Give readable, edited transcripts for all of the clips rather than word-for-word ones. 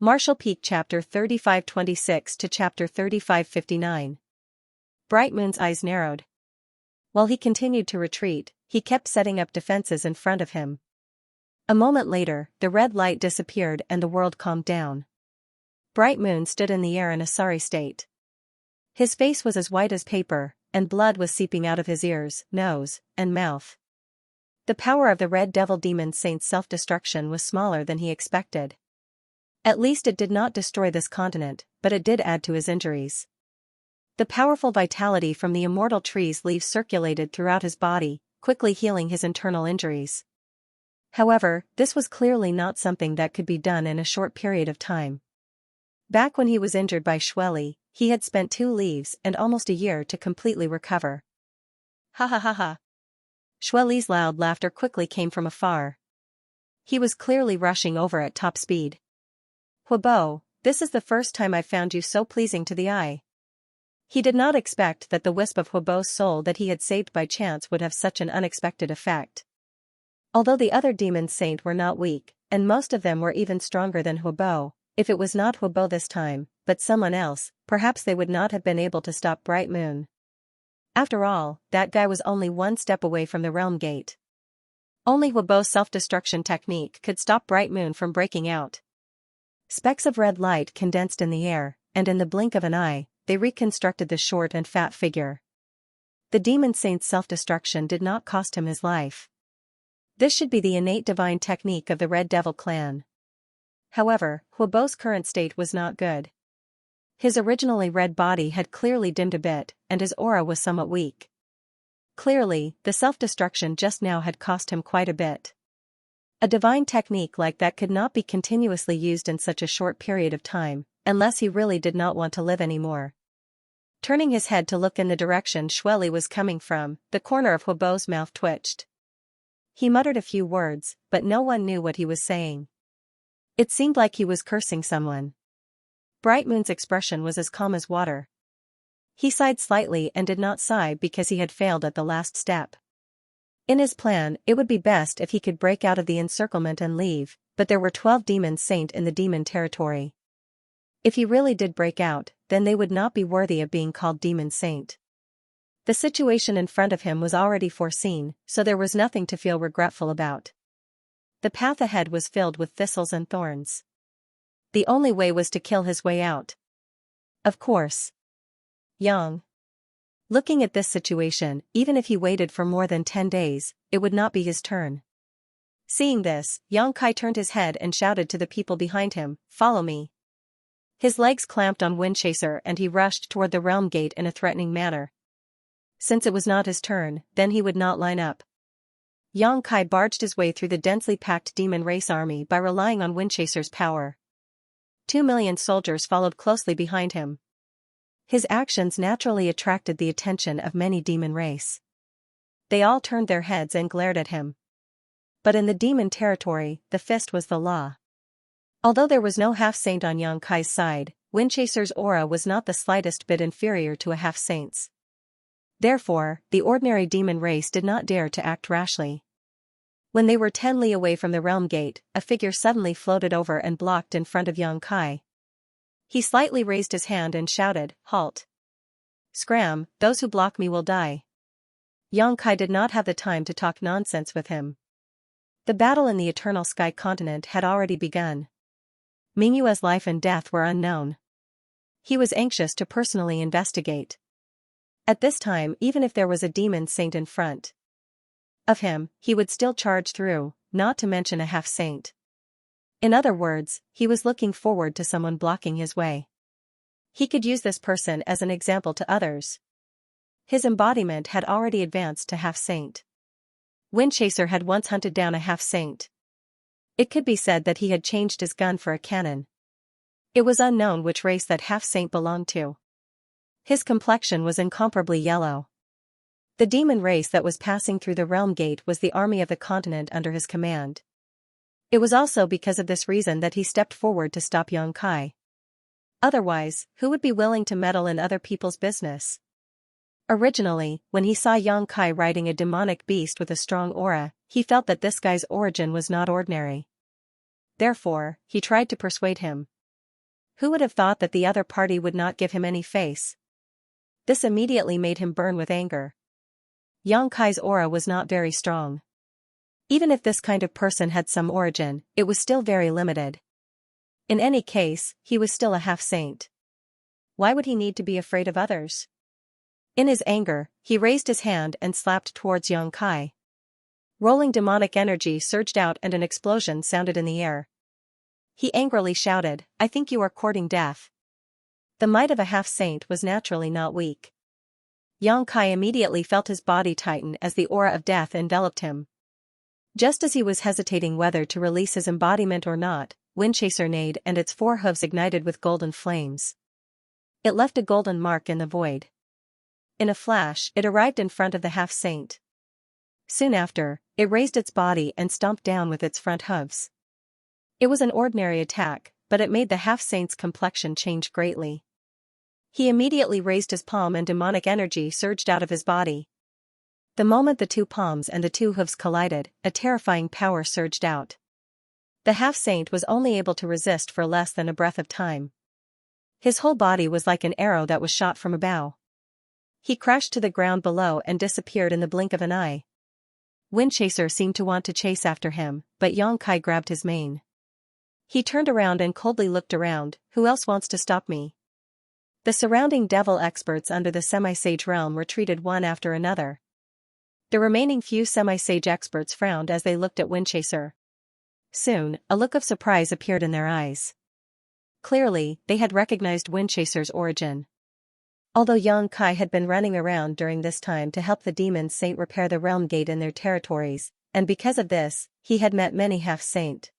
Martial Peak Chapter 3526 to Chapter 3559. Bright Moon's eyes narrowed. While he continued to retreat, he kept setting up defenses in front of him. A moment later, the red light disappeared and the world calmed down. Bright Moon stood in the air in a sorry state. His face was as white as paper, and blood was seeping out of his ears, nose, and mouth. The power of the Red Devil Demon Saint's self-destruction was smaller than he expected. At least it did not destroy this continent, but it did add to his injuries. The powerful vitality from the immortal tree's leaves circulated throughout his body, quickly healing his internal injuries. However, this was clearly not something that could be done in a short period of time. Back when he was injured by Xueli, he had spent 2 leaves and almost a year to completely recover. Ha ha ha ha. Xueli's loud laughter quickly came from afar. He was clearly rushing over at top speed. Huobo, this is the first time I've found you so pleasing to the eye. He did not expect that the wisp of Huobo's soul that he had saved by chance would have such an unexpected effect. Although the other demon saint were not weak, and most of them were even stronger than Huobo, if it was not Huobo this time, but someone else, perhaps they would not have been able to stop Bright Moon. After all, that guy was only 1 step away from the realm gate. Only Huobo's self-destruction technique could stop Bright Moon from breaking out. Specks of red light condensed in the air, and in the blink of an eye, they reconstructed the short and fat figure. The demon saint's self-destruction did not cost him his life. This should be the innate divine technique of the Red Devil clan. However, Huobo's current state was not good. His originally red body had clearly dimmed a bit, and his aura was somewhat weak. Clearly, the self-destruction just now had cost him quite a bit. A divine technique like that could not be continuously used in such a short period of time, unless he really did not want to live anymore. Turning his head to look in the direction Xueli was coming from, the corner of Huobo's mouth twitched. He muttered a few words, but no one knew what he was saying. It seemed like he was cursing someone. Bright Moon's expression was as calm as water. He sighed slightly and did not sigh because he had failed at the last step. In his plan, it would be best if he could break out of the encirclement and leave, but there were 12 demon saint in the demon territory. If he really did break out, then they would not be worthy of being called demon saint. The situation in front of him was already foreseen, so there was nothing to feel regretful about. The path ahead was filled with thistles and thorns. The only way was to kill his way out. Of course. Yang. Looking at this situation, even if he waited for more than 10 days, it would not be his turn. Seeing this, Yang Kai turned his head and shouted to the people behind him, "Follow me." His legs clamped on Windchaser and he rushed toward the realm gate in a threatening manner. Since it was not his turn, then he would not line up. Yang Kai barged his way through the densely packed demon race army by relying on Windchaser's power. 2 million soldiers followed closely behind him. His actions naturally attracted the attention of many demon race. They all turned their heads and glared at him. But in the demon territory, the fist was the law. Although there was no half-saint on Yang Kai's side, Windchaser's aura was not the slightest bit inferior to a half-saint's. Therefore, the ordinary demon race did not dare to act rashly. When they were 10 li away from the realm gate, a figure suddenly floated over and blocked in front of Yang Kai. He slightly raised his hand and shouted, "Halt! Scram, those who block me will die." Yang Kai did not have the time to talk nonsense with him. The battle in the Eternal Sky continent had already begun. Mingyue's life and death were unknown. He was anxious to personally investigate. At this time, even if there was a demon saint in front of him, he would still charge through, not to mention a half-saint. In other words, he was looking forward to someone blocking his way. He could use this person as an example to others. His embodiment had already advanced to half-saint. Windchaser had once hunted down a half-saint. It could be said that he had changed his gun for a cannon. It was unknown which race that half-saint belonged to. His complexion was incomparably yellow. The demon race that was passing through the realm gate was the army of the continent under his command. It was also because of this reason that he stepped forward to stop Yang Kai. Otherwise, who would be willing to meddle in other people's business? Originally, when he saw Yang Kai riding a demonic beast with a strong aura, he felt that this guy's origin was not ordinary. Therefore, he tried to persuade him. Who would have thought that the other party would not give him any face? This immediately made him burn with anger. Yang Kai's aura was not very strong. Even if this kind of person had some origin, it was still very limited. In any case, he was still a half-saint. Why would he need to be afraid of others? In his anger, he raised his hand and slapped towards Yang Kai. Rolling demonic energy surged out and an explosion sounded in the air. He angrily shouted, "I think you are courting death." The might of a half-saint was naturally not weak. Yang Kai immediately felt his body tighten as the aura of death enveloped him. Just as he was hesitating whether to release his embodiment or not, Windchaser neighed and its four hooves ignited with golden flames. It left a golden mark in the void. In a flash, it arrived in front of the half-saint. Soon after, it raised its body and stomped down with its front hooves. It was an ordinary attack, but it made the half-saint's complexion change greatly. He immediately raised his palm and demonic energy surged out of his body. The moment the two palms and the two hooves collided, a terrifying power surged out. The half-saint was only able to resist for less than a breath of time. His whole body was like an arrow that was shot from a bow. He crashed to the ground below and disappeared in the blink of an eye. Windchaser seemed to want to chase after him, but Yang Kai grabbed his mane. He turned around and coldly looked around. Who else wants to stop me? The surrounding devil experts under the semi-sage realm retreated one after another. The remaining few semi-sage experts frowned as they looked at Windchaser. Soon, a look of surprise appeared in their eyes. Clearly, they had recognized Windchaser's origin. Although Yang Kai had been running around during this time to help the demon saint repair the realm gate in their territories, and because of this, he had met many half-saint.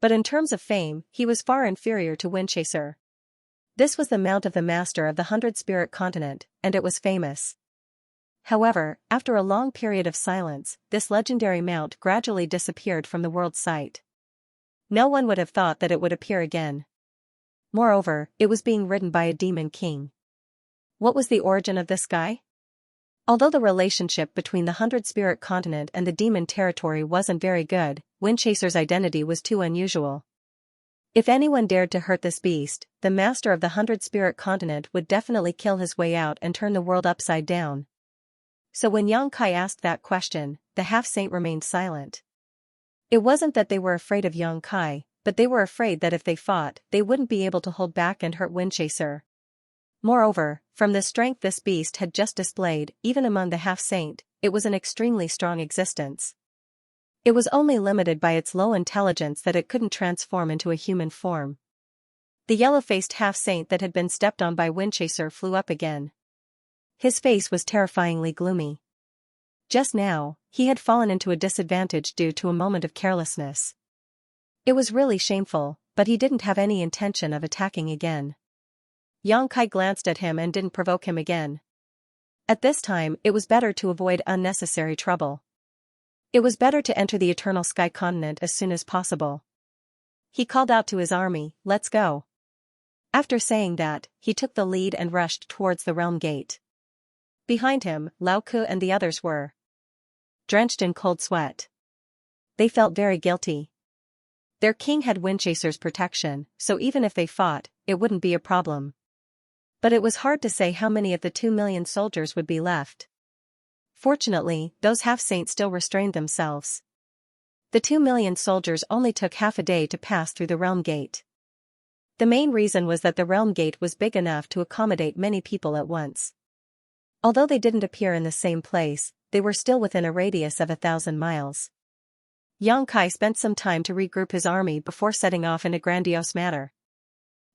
But in terms of fame, he was far inferior to Windchaser. This was the mount of the master of the 100-spirit continent, and it was famous. However, after a long period of silence, this legendary mount gradually disappeared from the world's sight. No one would have thought that it would appear again. Moreover, it was being ridden by a demon king. What was the origin of this guy? Although the relationship between the 100-spirit continent and the demon territory wasn't very good, Windchaser's identity was too unusual. If anyone dared to hurt this beast, the master of the 100-spirit continent would definitely kill his way out and turn the world upside down. So when Yang Kai asked that question, the half-saint remained silent. It wasn't that they were afraid of Yang Kai, but they were afraid that if they fought, they wouldn't be able to hold back and hurt Windchaser. Moreover, from the strength this beast had just displayed, even among the half-saint, it was an extremely strong existence. It was only limited by its low intelligence that it couldn't transform into a human form. The yellow-faced half-saint that had been stepped on by Windchaser flew up again. His face was terrifyingly gloomy. Just now, he had fallen into a disadvantage due to a moment of carelessness. It was really shameful, but he didn't have any intention of attacking again. Yang Kai glanced at him and didn't provoke him again. At this time, it was better to avoid unnecessary trouble. It was better to enter the Eternal Sky continent as soon as possible. He called out to his army, "Let's go." After saying that, he took the lead and rushed towards the realm gate. Behind him, Lao Ku and the others were drenched in cold sweat. They felt very guilty. Their king had Windchaser's protection, so even if they fought, it wouldn't be a problem. But it was hard to say how many of the 2 million soldiers would be left. Fortunately, those half-saints still restrained themselves. The 2 million soldiers only took half a day to pass through the realm gate. The main reason was that the realm gate was big enough to accommodate many people at once. Although they didn't appear in the same place, they were still within a radius of 1,000 miles. Yang Kai spent some time to regroup his army before setting off in a grandiose manner.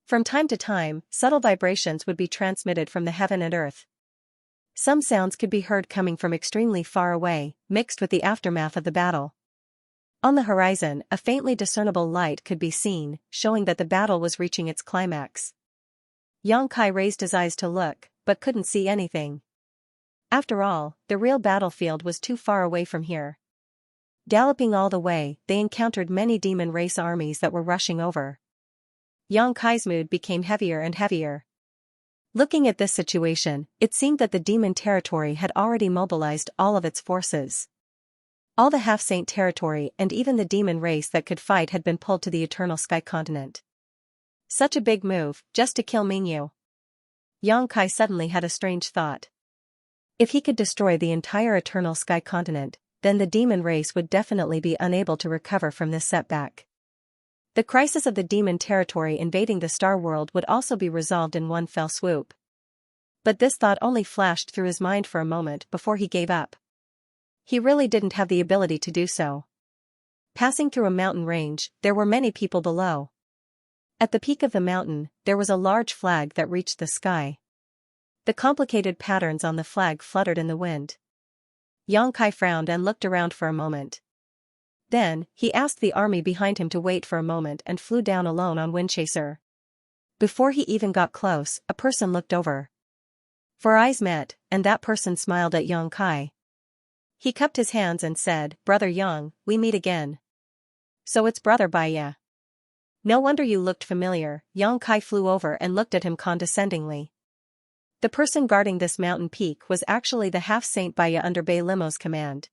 From time to time, subtle vibrations would be transmitted from the heaven and earth. Some sounds could be heard coming from extremely far away, mixed with the aftermath of the battle. On the horizon, a faintly discernible light could be seen, showing that the battle was reaching its climax. Yang Kai raised his eyes to look, but couldn't see anything. After all, the real battlefield was too far away from here. Galloping all the way, they encountered many demon race armies that were rushing over. Yang Kai's mood became heavier and heavier. Looking at this situation, it seemed that the demon territory had already mobilized all of its forces. All the half-saint territory and even the demon race that could fight had been pulled to the Eternal Sky continent. Such a big move, just to kill Mingyu. Yangkai suddenly had a strange thought. If he could destroy the entire Eternal Sky continent, then the demon race would definitely be unable to recover from this setback. The crisis of the demon territory invading the Star World would also be resolved in one fell swoop. But this thought only flashed through his mind for a moment before he gave up. He really didn't have the ability to do so. Passing through a mountain range, there were many people below. At the peak of the mountain, there was a large flag that reached the sky. The complicated patterns on the flag fluttered in the wind. Yangkai frowned and looked around for a moment. Then, he asked the army behind him to wait for a moment and flew down alone on Windchaser. Before he even got close, a person looked over. Four eyes met, and that person smiled at Yangkai. He cupped his hands and said, "Brother Yang, we meet again." "So it's Brother Baya. No wonder you looked familiar." Yangkai flew over and looked at him condescendingly. The person guarding this mountain peak was actually the half-saint Baya under Bei Limo's command.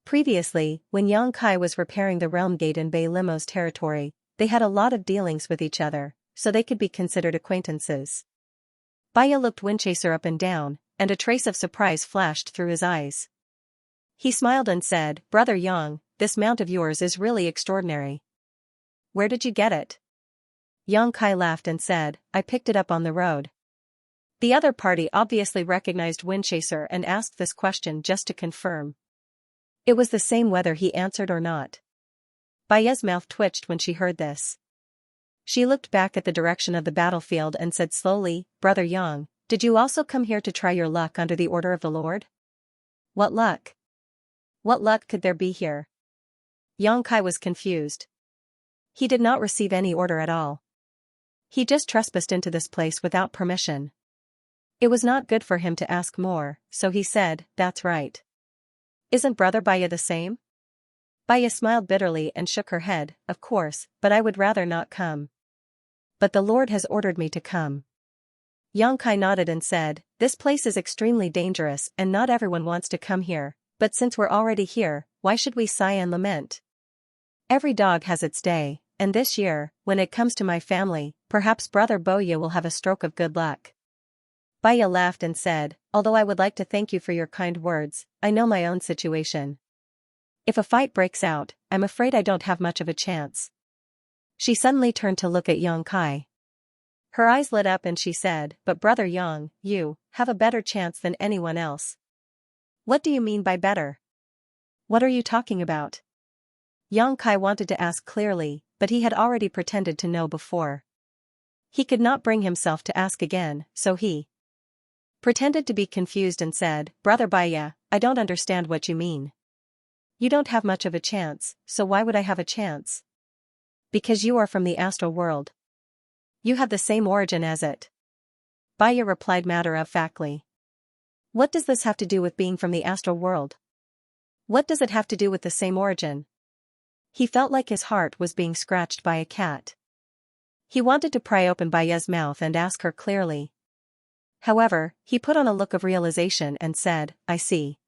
Previously, when Yangkai was repairing the realm gate in Bei Limo's territory, they had a lot of dealings with each other, so they could be considered acquaintances. Baya looked Windchaser up and down, and a trace of surprise flashed through his eyes. He smiled and said, "Brother Yang, this mount of yours is really extraordinary. Where did you get it?" Yangkai laughed and said, "I picked it up on the road." The other party obviously recognized Windchaser and asked this question just to confirm. It was the same whether he answered or not. Baya's mouth twitched when she heard this. She looked back at the direction of the battlefield and said slowly, "Brother Yang, did you also come here to try your luck under the order of the Lord?" "What luck? What luck could there be here?" Yangkai was confused. He did not receive any order at all. He just trespassed into this place without permission. It was not good for him to ask more, so he said, "That's right. Isn't Brother Baya the same?" Baya smiled bitterly and shook her head, "Of course, but I would rather not come." "But the Lord has ordered me to come." Yangkai nodded and said, "This place is extremely dangerous and not everyone wants to come here, but since we're already here, why should we sigh and lament? Every dog has its day, and this year, when it comes to my family, perhaps Brother Boya will have a stroke of good luck." Baya laughed and said, "Although I would like to thank you for your kind words, I know my own situation. If a fight breaks out, I'm afraid I don't have much of a chance." She suddenly turned to look at Yangkai. Her eyes lit up and she said, "But Brother Yang, you have a better chance than anyone else." "What do you mean by better? What are you talking about?" Yangkai wanted to ask clearly, but he had already pretended to know before. He could not bring himself to ask again, so he pretended to be confused and said, "Brother Baya, I don't understand what you mean. You don't have much of a chance, so why would I have a chance?" "Because you are from the astral world. You have the same origin as it." Baya replied matter-of-factly. "What does this have to do with being from the astral world? What does it have to do with the same origin?" He felt like his heart was being scratched by a cat. He wanted to pry open Baya's mouth and ask her clearly. However, he put on a look of realization and said, "I see.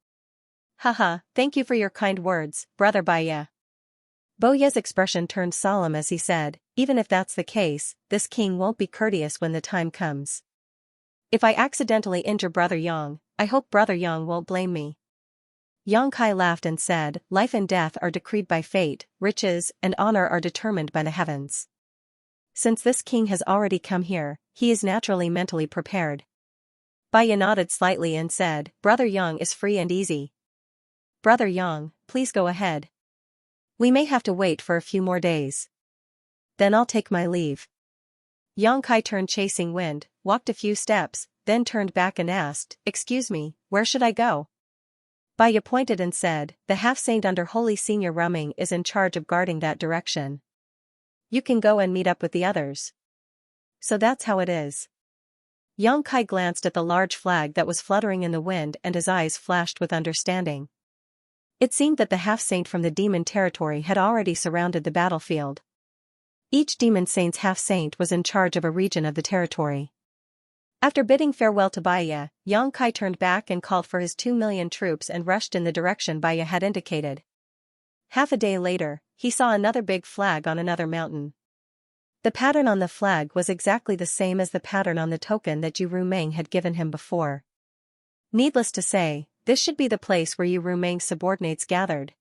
Haha, thank you for your kind words, Brother Baya." Boya's expression turned solemn as he said, "Even if that's the case, this king won't be courteous when the time comes. If I accidentally injure Brother Yang, I hope Brother Yang won't blame me." Yangkai laughed and said, "Life and death are decreed by fate, riches and honor are determined by the heavens. Since this king has already come here, he is naturally mentally prepared." Baya nodded slightly and said, "Brother Yang is free and easy. Brother Yang, please go ahead. We may have to wait for a few more days. Then I'll take my leave." Yangkai turned chasing wind, walked a few steps, then turned back and asked, "Excuse me, where should I go?" Baya pointed and said, "The half-saint under Holy Senior Rumming is in charge of guarding that direction. You can go and meet up with the others." "So that's how it is." Yangkai glanced at the large flag that was fluttering in the wind and his eyes flashed with understanding. It seemed that the half-saint from the demon territory had already surrounded the battlefield. Each demon saint's half-saint was in charge of a region of the territory. After bidding farewell to Baya, Yangkai turned back and called for his 2 million troops and rushed in the direction Baya had indicated. Half a day later, he saw another big flag on another mountain. The pattern on the flag was exactly the same as the pattern on the token that Yu Rumeng had given him before. Needless to say, this should be the place where Yu Rumeng's subordinates gathered.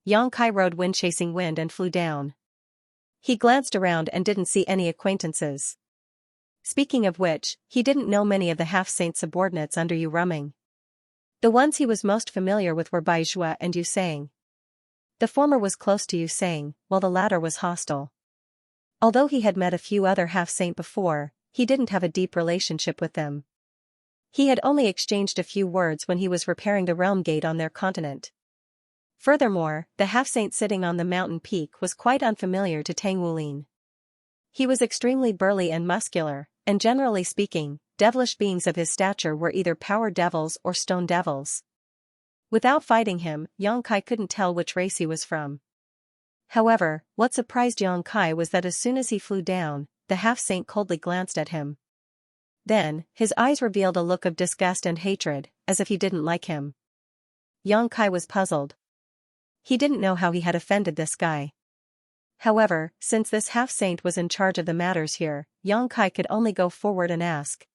Yang Kai rode wind-chasing wind and flew down. He glanced around and didn't see any acquaintances. Speaking of which, he didn't know many of the half-saint subordinates under Yu Rumeng. The ones he was most familiar with were Bai Zhua and Yu Sang. The former was close to Yu Sang, while the latter was hostile. Although he had met a few other half-saint before, he didn't have a deep relationship with them. He had only exchanged a few words when he was repairing the realm gate on their continent. Furthermore, the half-saint sitting on the mountain peak was quite unfamiliar to Tang Wulin. He was extremely burly and muscular, and generally speaking, devilish beings of his stature were either power devils or stone devils. Without fighting him, Yang Kai couldn't tell which race he was from. However, what surprised Yang Kai was that as soon as he flew down, the half-saint coldly glanced at him. Then, his eyes revealed a look of disgust and hatred, as if he didn't like him. Yang Kai was puzzled. He didn't know how he had offended this guy. However, since this half-saint was in charge of the matters here, Yang Kai could only go forward and ask.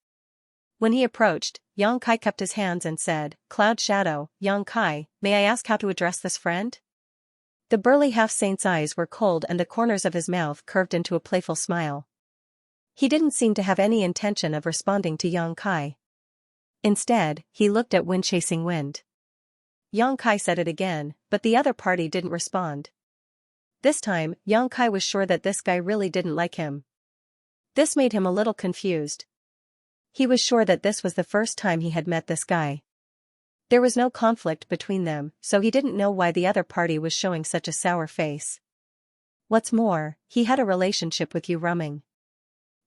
When he approached, Yang Kai cupped his hands and said, "Cloud Shadow, Yang Kai, may I ask how to address this friend?" The burly half-saint's eyes were cold and the corners of his mouth curved into a playful smile. He didn't seem to have any intention of responding to Yang Kai. Instead, he looked at wind-chasing wind. Yang Kai said it again, but the other party didn't respond. This time, Yang Kai was sure that this guy really didn't like him. This made him a little confused. He was sure that this was the first time he had met this guy. There was no conflict between them, so he didn't know why the other party was showing such a sour face. What's more, he had a relationship with Yu Rumeng.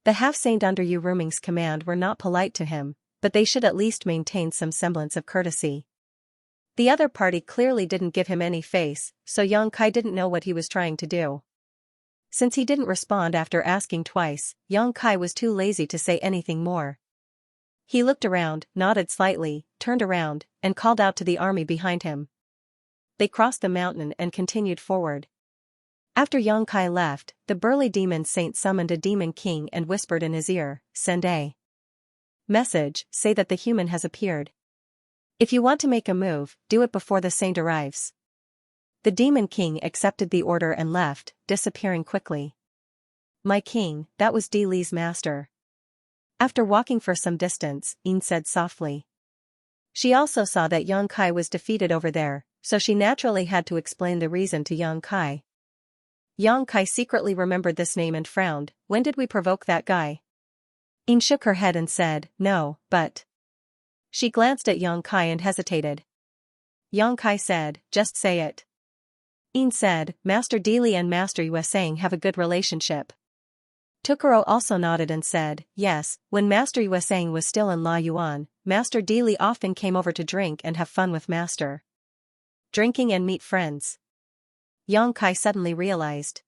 The half-saint under Yu Rumeng's command were not polite to him, but they should at least maintain some semblance of courtesy. The other party clearly didn't give him any face, so Yang Kai didn't know what he was trying to do. Since he didn't respond after asking twice, Yang Kai was too lazy to say anything more. He looked around, nodded slightly, turned around, and called out to the army behind him. They crossed the mountain and continued forward. After Yang Kai left, the burly demon saint summoned a demon king and whispered in his ear, "Send a message, say that the human has appeared. If you want to make a move, do it before the saint arrives." The demon king accepted the order and left, disappearing quickly. "My king, that was Di Li's master." After walking for some distance, Yin said softly. She also saw that Yang Kai was defeated over there, so she naturally had to explain the reason to Yang Kai. Yang Kai secretly remembered this name and frowned. "When did we provoke that guy?" Yin shook her head and said, "No, but..." She glanced at Yang Kai and hesitated. Yang Kai said, "Just say it." Yin said, "Master Di Li and Master Yue Sang have a good relationship." Tukuro also nodded and said, "Yes, when Master Yue Sang was still in La Yuan, Master Di Li often came over to drink and have fun with Master. Drinking and meet friends." Yang Kai suddenly realized.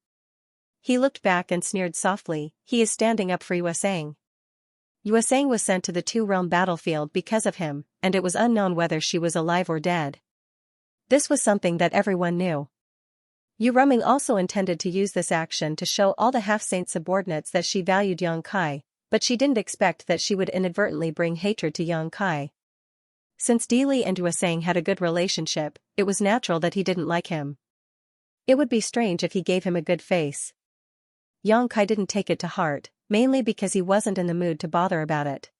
He looked back and sneered softly, "He is standing up for Yue Sang." Yue Sang was sent to the two-realm battlefield because of him, and it was unknown whether she was alive or dead. This was something that everyone knew. Yu Rumeng also intended to use this action to show all the half-saint subordinates that she valued Yang Kai, but she didn't expect that she would inadvertently bring hatred to Yang Kai. Since Di Li and Yue Sang had a good relationship, it was natural that he didn't like him. It would be strange if he gave him a good face. Yang Kai didn't take it to heart, mainly because he wasn't in the mood to bother about it.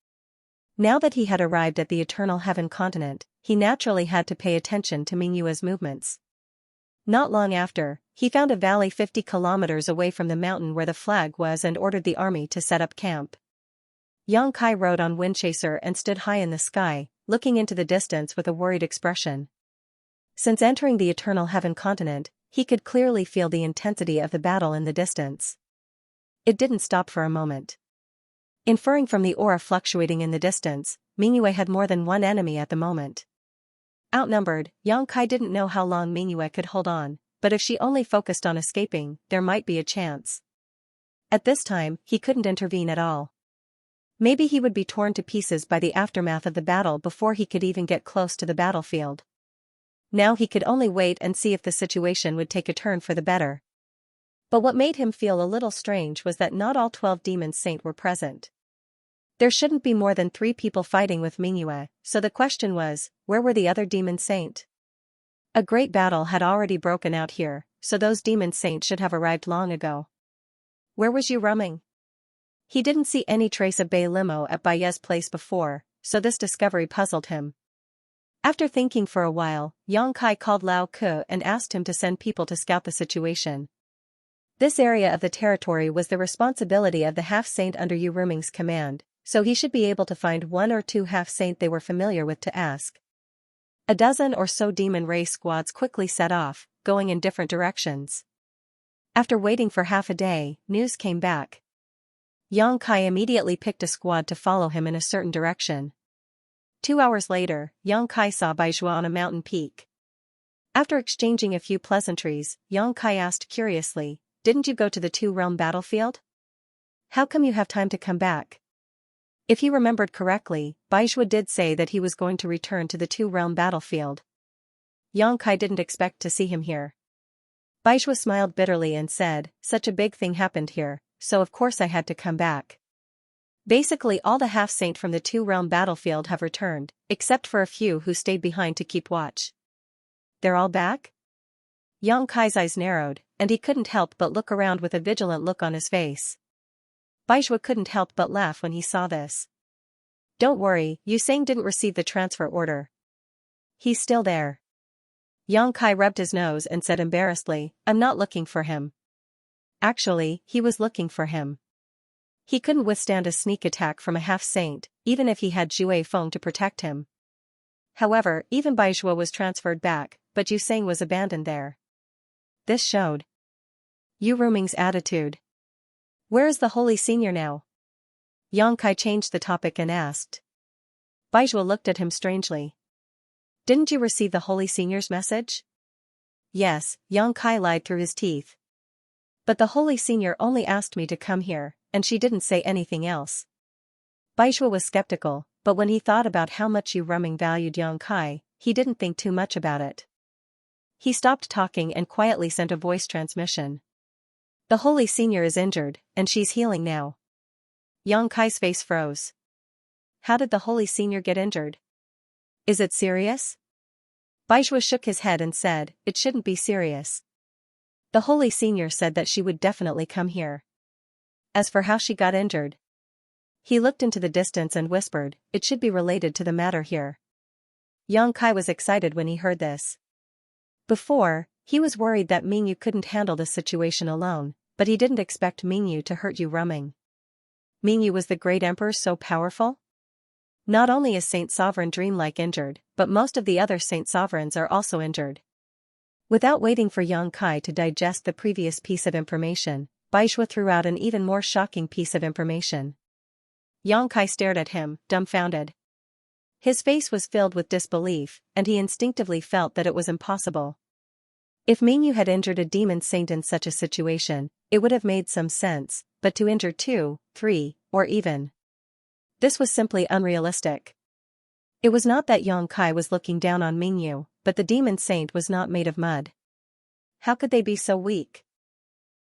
Now that he had arrived at the Eternal Heaven continent, he naturally had to pay attention to Mingyue's movements. Not long after, he found a valley 50 kilometers away from the mountain where the flag was and ordered the army to set up camp. Yang Kai rode on Windchaser and stood high in the sky, looking into the distance with a worried expression. Since entering the Eternal Heaven continent, he could clearly feel the intensity of the battle in the distance. It didn't stop for a moment. Inferring from the aura fluctuating in the distance, Mingyue had more than one enemy at the moment. Outnumbered, Yang Kai didn't know how long Mingyue could hold on, but if she only focused on escaping, there might be a chance. At this time, he couldn't intervene at all. Maybe he would be torn to pieces by the aftermath of the battle before he could even get close to the battlefield. Now he could only wait and see if the situation would take a turn for the better. But what made him feel a little strange was that not all 12 demon saint were present. There shouldn't be more than 3 people fighting with Mingyue, so the question was, where were the other demon saint? A great battle had already broken out here, so those demon saints should have arrived long ago. Where was Yu roaming? He didn't see any trace of Bei Limo at Baiye's place before, so this discovery puzzled him. After thinking for a while, Yang Kai called Lao Ke and asked him to send people to scout the situation. This area of the territory was the responsibility of the half-saint under Yu Ruming's command, so he should be able to find 1 or 2 half-saint they were familiar with to ask. A dozen or so demon race squads quickly set off, going in different directions. After waiting for half a day, news came back. Yang Kai immediately picked a squad to follow him in a certain direction. 2 hours later, Yang Kai saw Baizhua on a mountain peak. After exchanging a few pleasantries, Yang Kai asked curiously, "Didn't you go to the two-realm battlefield? How come you have time to come back?" If he remembered correctly, Baizhua did say that he was going to return to the two-realm battlefield. Yang Kai didn't expect to see him here. Baizhua smiled bitterly and said, "Such a big thing happened here, so of course I had to come back." Basically all the half-saint from the two-realm battlefield have returned, except for a few who stayed behind to keep watch. They're all back? Yang Kai's eyes narrowed, and he couldn't help but look around with a vigilant look on his face. Baizhua couldn't help but laugh when he saw this. "Don't worry, Yu Sang didn't receive the transfer order. He's still there." Yang Kai rubbed his nose and said embarrassedly, "I'm not looking for him." Actually, he was looking for him. He couldn't withstand a sneak attack from a half-saint, even if he had Zhuai Feng to protect him. However, even Baizhua was transferred back, but Yu Sang was abandoned there. This showed Yu Ruming's attitude. "Where is the holy senior now?" Yang Kai changed the topic and asked. Baizhua looked at him strangely. "Didn't you receive the holy senior's message?" "Yes," Yang Kai lied through his teeth. "But the holy senior only asked me to come here, and she didn't say anything else." Baizhua was skeptical, but when he thought about how much Yu Ruming valued Yang Kai, he didn't think too much about it. He stopped talking and quietly sent a voice transmission. "The holy senior is injured, and she's healing now." Yang Kai's face froze. "How did the holy senior get injured? Is it serious?" Baizhua shook his head and said, "It shouldn't be serious. The holy senior said that she would definitely come here. As for how she got injured..." He looked into the distance and whispered, "It should be related to the matter here." Yang Kai was excited when he heard this. Before, he was worried that Mingyu couldn't handle the situation alone, but he didn't expect Mingyu to hurt Yu Ruming. Mingyu was the great emperor so powerful? Not only is Saint Sovereign Dreamlike injured, but most of the other Saint Sovereigns are also injured. Without waiting for Yang Kai to digest the previous piece of information, Baizhua threw out an even more shocking piece of information. Yang Kai stared at him, dumbfounded. His face was filled with disbelief, and he instinctively felt that it was impossible. If Mingyu had injured a demon saint in such a situation, it would have made some sense, but to injure 2, 3, or even. This was simply unrealistic. It was not that Yang Kai was looking down on Mingyu, but the demon saint was not made of mud. How could they be so weak?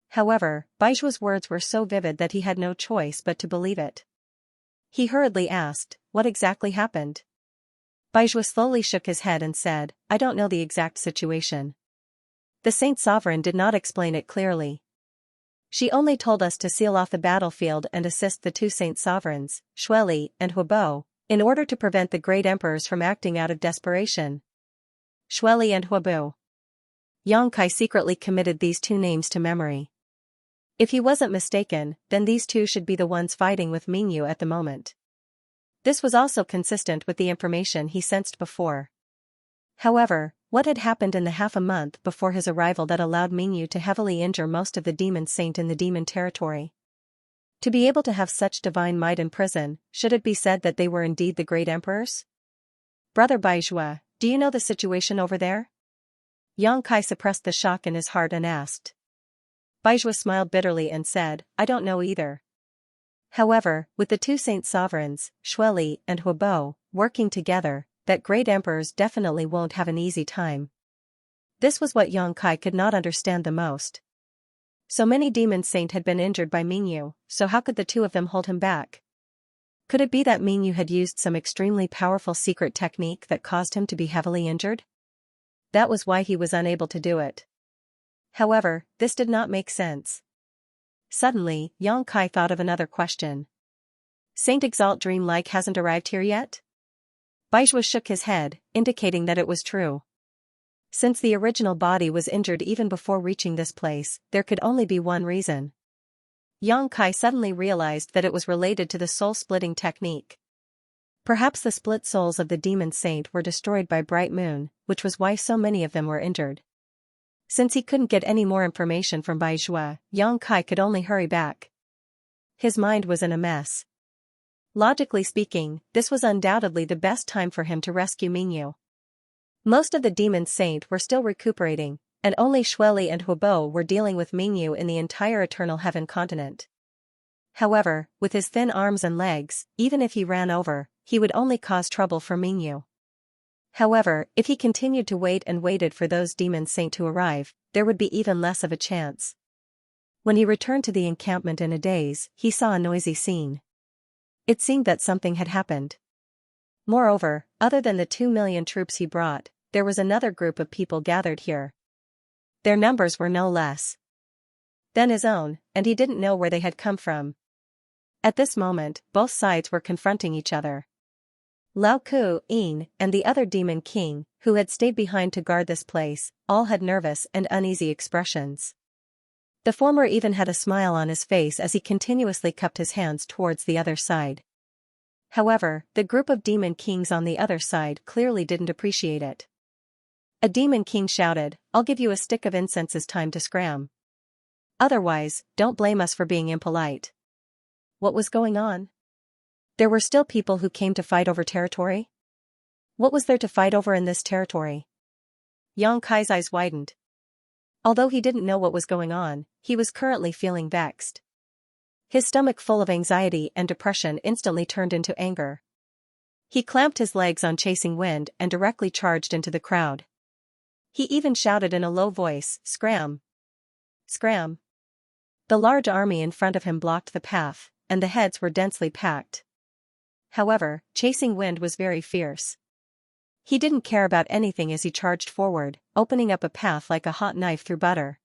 However, Baizhua's words were so vivid that he had no choice but to believe it. He hurriedly asked, "What exactly happened?" Baizhua slowly shook his head and said, "I don't know the exact situation. The Saint Sovereign did not explain it clearly. She only told us to seal off the battlefield and assist the 2 Saint Sovereigns, Xueli and Huabo, in order to prevent the great emperors from acting out of desperation." Xueli and Huabo. Yang Kai secretly committed these 2 names to memory. If he wasn't mistaken, then these 2 should be the ones fighting with Mingyu at the moment. This was also consistent with the information he sensed before. However, what had happened in the half a month before his arrival that allowed Mingyu to heavily injure most of the demon saint in the demon territory? To be able to have such divine might in prison, should it be said that they were indeed the great emperors? "Brother Baizhua, do you know the situation over there?" Yang Kai suppressed the shock in his heart and asked. Baizhua smiled bitterly and said, "I don't know either. However, with the 2 Saint Sovereigns, Xueli and Huabo, working together, that great emperors definitely won't have an easy time." This was what Yang Kai could not understand the most. So many demon saint had been injured by Mingyu, so how could the two of them hold him back? Could it be that Mingyu had used some extremely powerful secret technique that caused him to be heavily injured? That was why he was unable to do it. However, this did not make sense. Suddenly, Yang Kai thought of another question. Saint Exalt Dream-like hasn't arrived here yet? Baizhua shook his head, indicating that it was true. Since the original body was injured even before reaching this place, there could only be one reason. Yang Kai suddenly realized that it was related to the soul-splitting technique. Perhaps the split souls of the demon saint were destroyed by Bright Moon, which was why so many of them were injured. Since he couldn't get any more information from Baizhua, Yang Kai could only hurry back. His mind was in a mess. Logically speaking, this was undoubtedly the best time for him to rescue Mingyu. Most of the demon saint were still recuperating, and only Xueli and Huobo were dealing with Mingyu in the entire Eternal Heaven continent. However, with his thin arms and legs, even if he ran over, he would only cause trouble for Mingyu. However, if he continued to wait and waited for those demon saint to arrive, there would be even less of a chance. When he returned to the encampment in a daze, he saw a noisy scene. It seemed that something had happened. Moreover, other than the 2 million troops he brought, there was another group of people gathered here. Their numbers were no less than his own, and he didn't know where they had come from. At this moment, both sides were confronting each other. Lao Ku, Yin, and the other demon king, who had stayed behind to guard this place, all had nervous and uneasy expressions. The former even had a smile on his face as he continuously cupped his hands towards the other side. However, the group of demon kings on the other side clearly didn't appreciate it. A demon king shouted, "I'll give you a stick of incense's time to scram. Otherwise, don't blame us for being impolite." What was going on? There were still people who came to fight over territory? What was there to fight over in this territory? Yang Kai's eyes widened. Although he didn't know what was going on, he was currently feeling vexed. His stomach full of anxiety and depression instantly turned into anger. He clamped his legs on chasing wind and directly charged into the crowd. He even shouted in a low voice, "Scram! Scram!" The large army in front of him blocked the path, and the heads were densely packed. However, chasing wind was very fierce. He didn't care about anything as he charged forward, opening up a path like a hot knife through butter.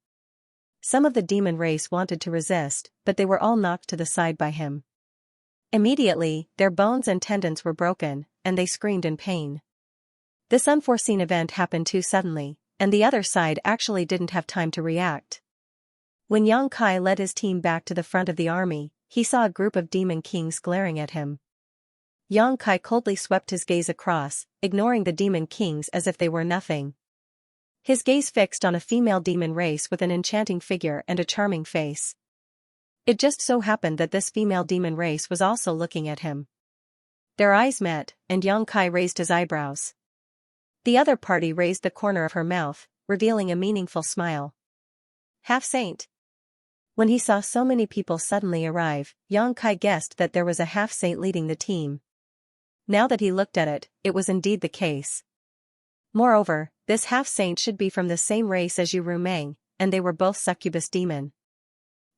Some of the demon race wanted to resist, but they were all knocked to the side by him. Immediately, their bones and tendons were broken, and they screamed in pain. This unforeseen event happened too suddenly, and the other side actually didn't have time to react. When Yang Kai led his team back to the front of the army, he saw a group of demon kings glaring at him. Yang Kai coldly swept his gaze across, ignoring the demon kings as if they were nothing. His gaze fixed on a female demon race with an enchanting figure and a charming face. It just so happened that this female demon race was also looking at him. Their eyes met, and Yang Kai raised his eyebrows. The other party raised the corner of her mouth, revealing a meaningful smile. Half-saint. When he saw so many people suddenly arrive, Yang Kai guessed that there was a half-saint leading the team. Now that he looked at it, it was indeed the case. Moreover, this half-saint should be from the same race as Yu Rumeng, and they were both succubus demon.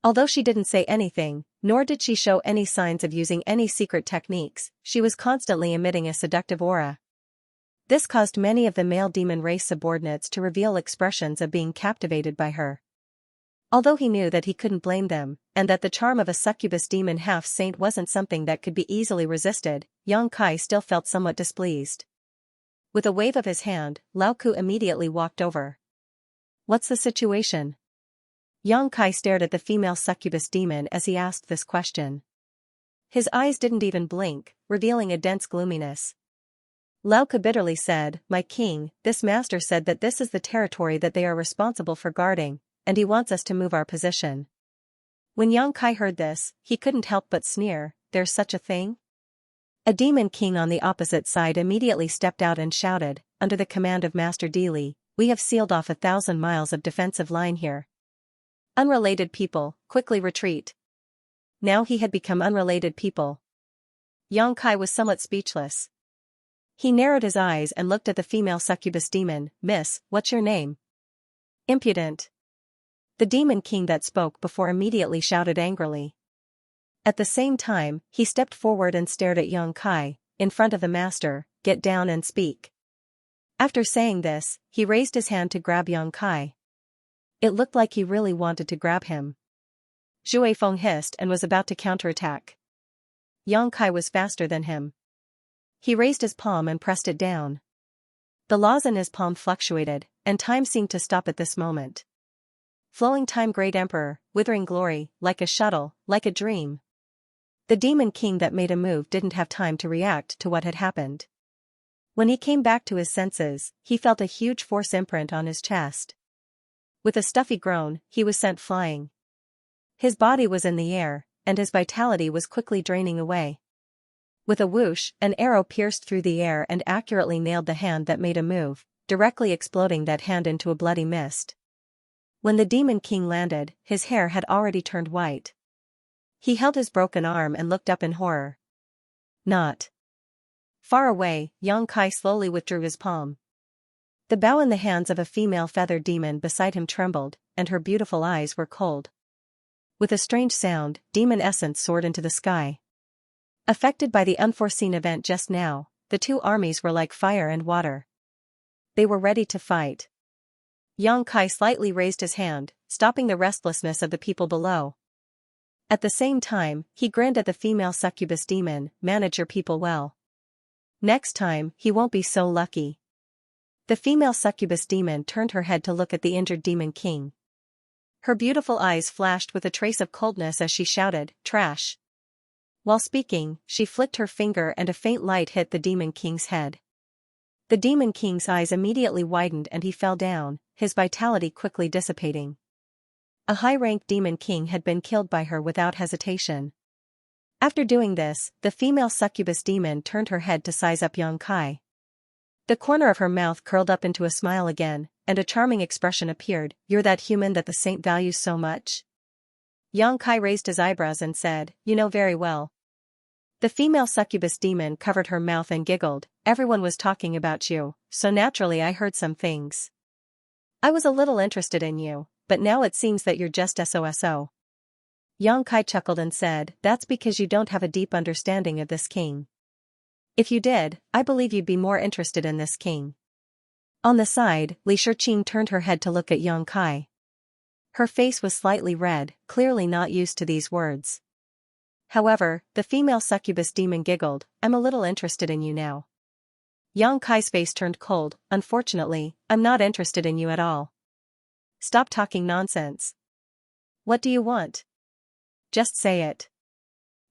Although she didn't say anything, nor did she show any signs of using any secret techniques, she was constantly emitting a seductive aura. This caused many of the male demon race subordinates to reveal expressions of being captivated by her. Although he knew that he couldn't blame them, and that the charm of a succubus demon half-saint wasn't something that could be easily resisted, Yang Kai still felt somewhat displeased. With a wave of his hand, Lao Ku immediately walked over. What's the situation? Yang Kai stared at the female succubus demon as he asked this question. His eyes didn't even blink, revealing a dense gloominess. Lao Ku bitterly said, "My king, this master said that this is the territory that they are responsible for guarding, and he wants us to move our position." When Yang Kai heard this, he couldn't help but sneer, "There's such a thing?" A demon king on the opposite side immediately stepped out and shouted, "Under the command of Master Dili, we have sealed off 1,000 miles of defensive line here. Unrelated people, quickly retreat." Now he had become unrelated people. Yang Kai was somewhat speechless. He narrowed his eyes and looked at the female succubus demon. "Miss, what's your name?" "Impudent." The demon king that spoke before immediately shouted angrily. At the same time, he stepped forward and stared at Xianxia, in front of the master, "Get down and speak." After saying this, he raised his hand to grab Xianxia. It looked like he really wanted to grab him. Zhu Feng hissed and was about to counterattack. Xianxia was faster than him. He raised his palm and pressed it down. The laws in his palm fluctuated, and time seemed to stop at this moment. Flowing time, great emperor, withering glory, like a shuttle, like a dream. The demon king that made a move didn't have time to react to what had happened. When he came back to his senses, he felt a huge force imprint on his chest. With a stuffy groan, he was sent flying. His body was in the air, and his vitality was quickly draining away. With a whoosh, an arrow pierced through the air and accurately nailed the hand that made a move, directly exploding that hand into a bloody mist. When the demon king landed, his hair had already turned white. He held his broken arm and looked up in horror. Not far away, Xianxia slowly withdrew his palm. The bow in the hands of a female feathered demon beside him trembled, and her beautiful eyes were cold. With a strange sound, demon essence soared into the sky. Affected by the unforeseen event just now, the two armies were like fire and water. They were ready to fight. Xianxia slightly raised his hand, stopping the restlessness of the people below. At the same time, he grinned at the female succubus demon, "Manage your people well. Next time, he won't be so lucky." The female succubus demon turned her head to look at the injured demon king. Her beautiful eyes flashed with a trace of coldness as she shouted, "Trash." While speaking, she flicked her finger and a faint light hit the demon king's head. The demon king's eyes immediately widened and he fell down, his vitality quickly dissipating. A high-ranked demon king had been killed by her without hesitation. After doing this, the female succubus demon turned her head to size up Xianxia. The corner of her mouth curled up into a smile again, and a charming expression appeared. "You're that human that the saint values so much?" Xianxia raised his eyebrows and said, "You know very well." The female succubus demon covered her mouth and giggled, "Everyone was talking about you, so naturally I heard some things. I was a little interested in you, but now it seems that you're just SOSO. Xianxia chuckled and said, "That's because you don't have a deep understanding of this king. If you did, I believe you'd be more interested in this king." On the side, Li Shiqing turned her head to look at Xianxia. Her face was slightly red, clearly not used to these words. However, the female succubus demon giggled, "I'm a little interested in you now." Xianxia's face turned cold. "Unfortunately, I'm not interested in you at all. Stop talking nonsense. What do you want? Just say it."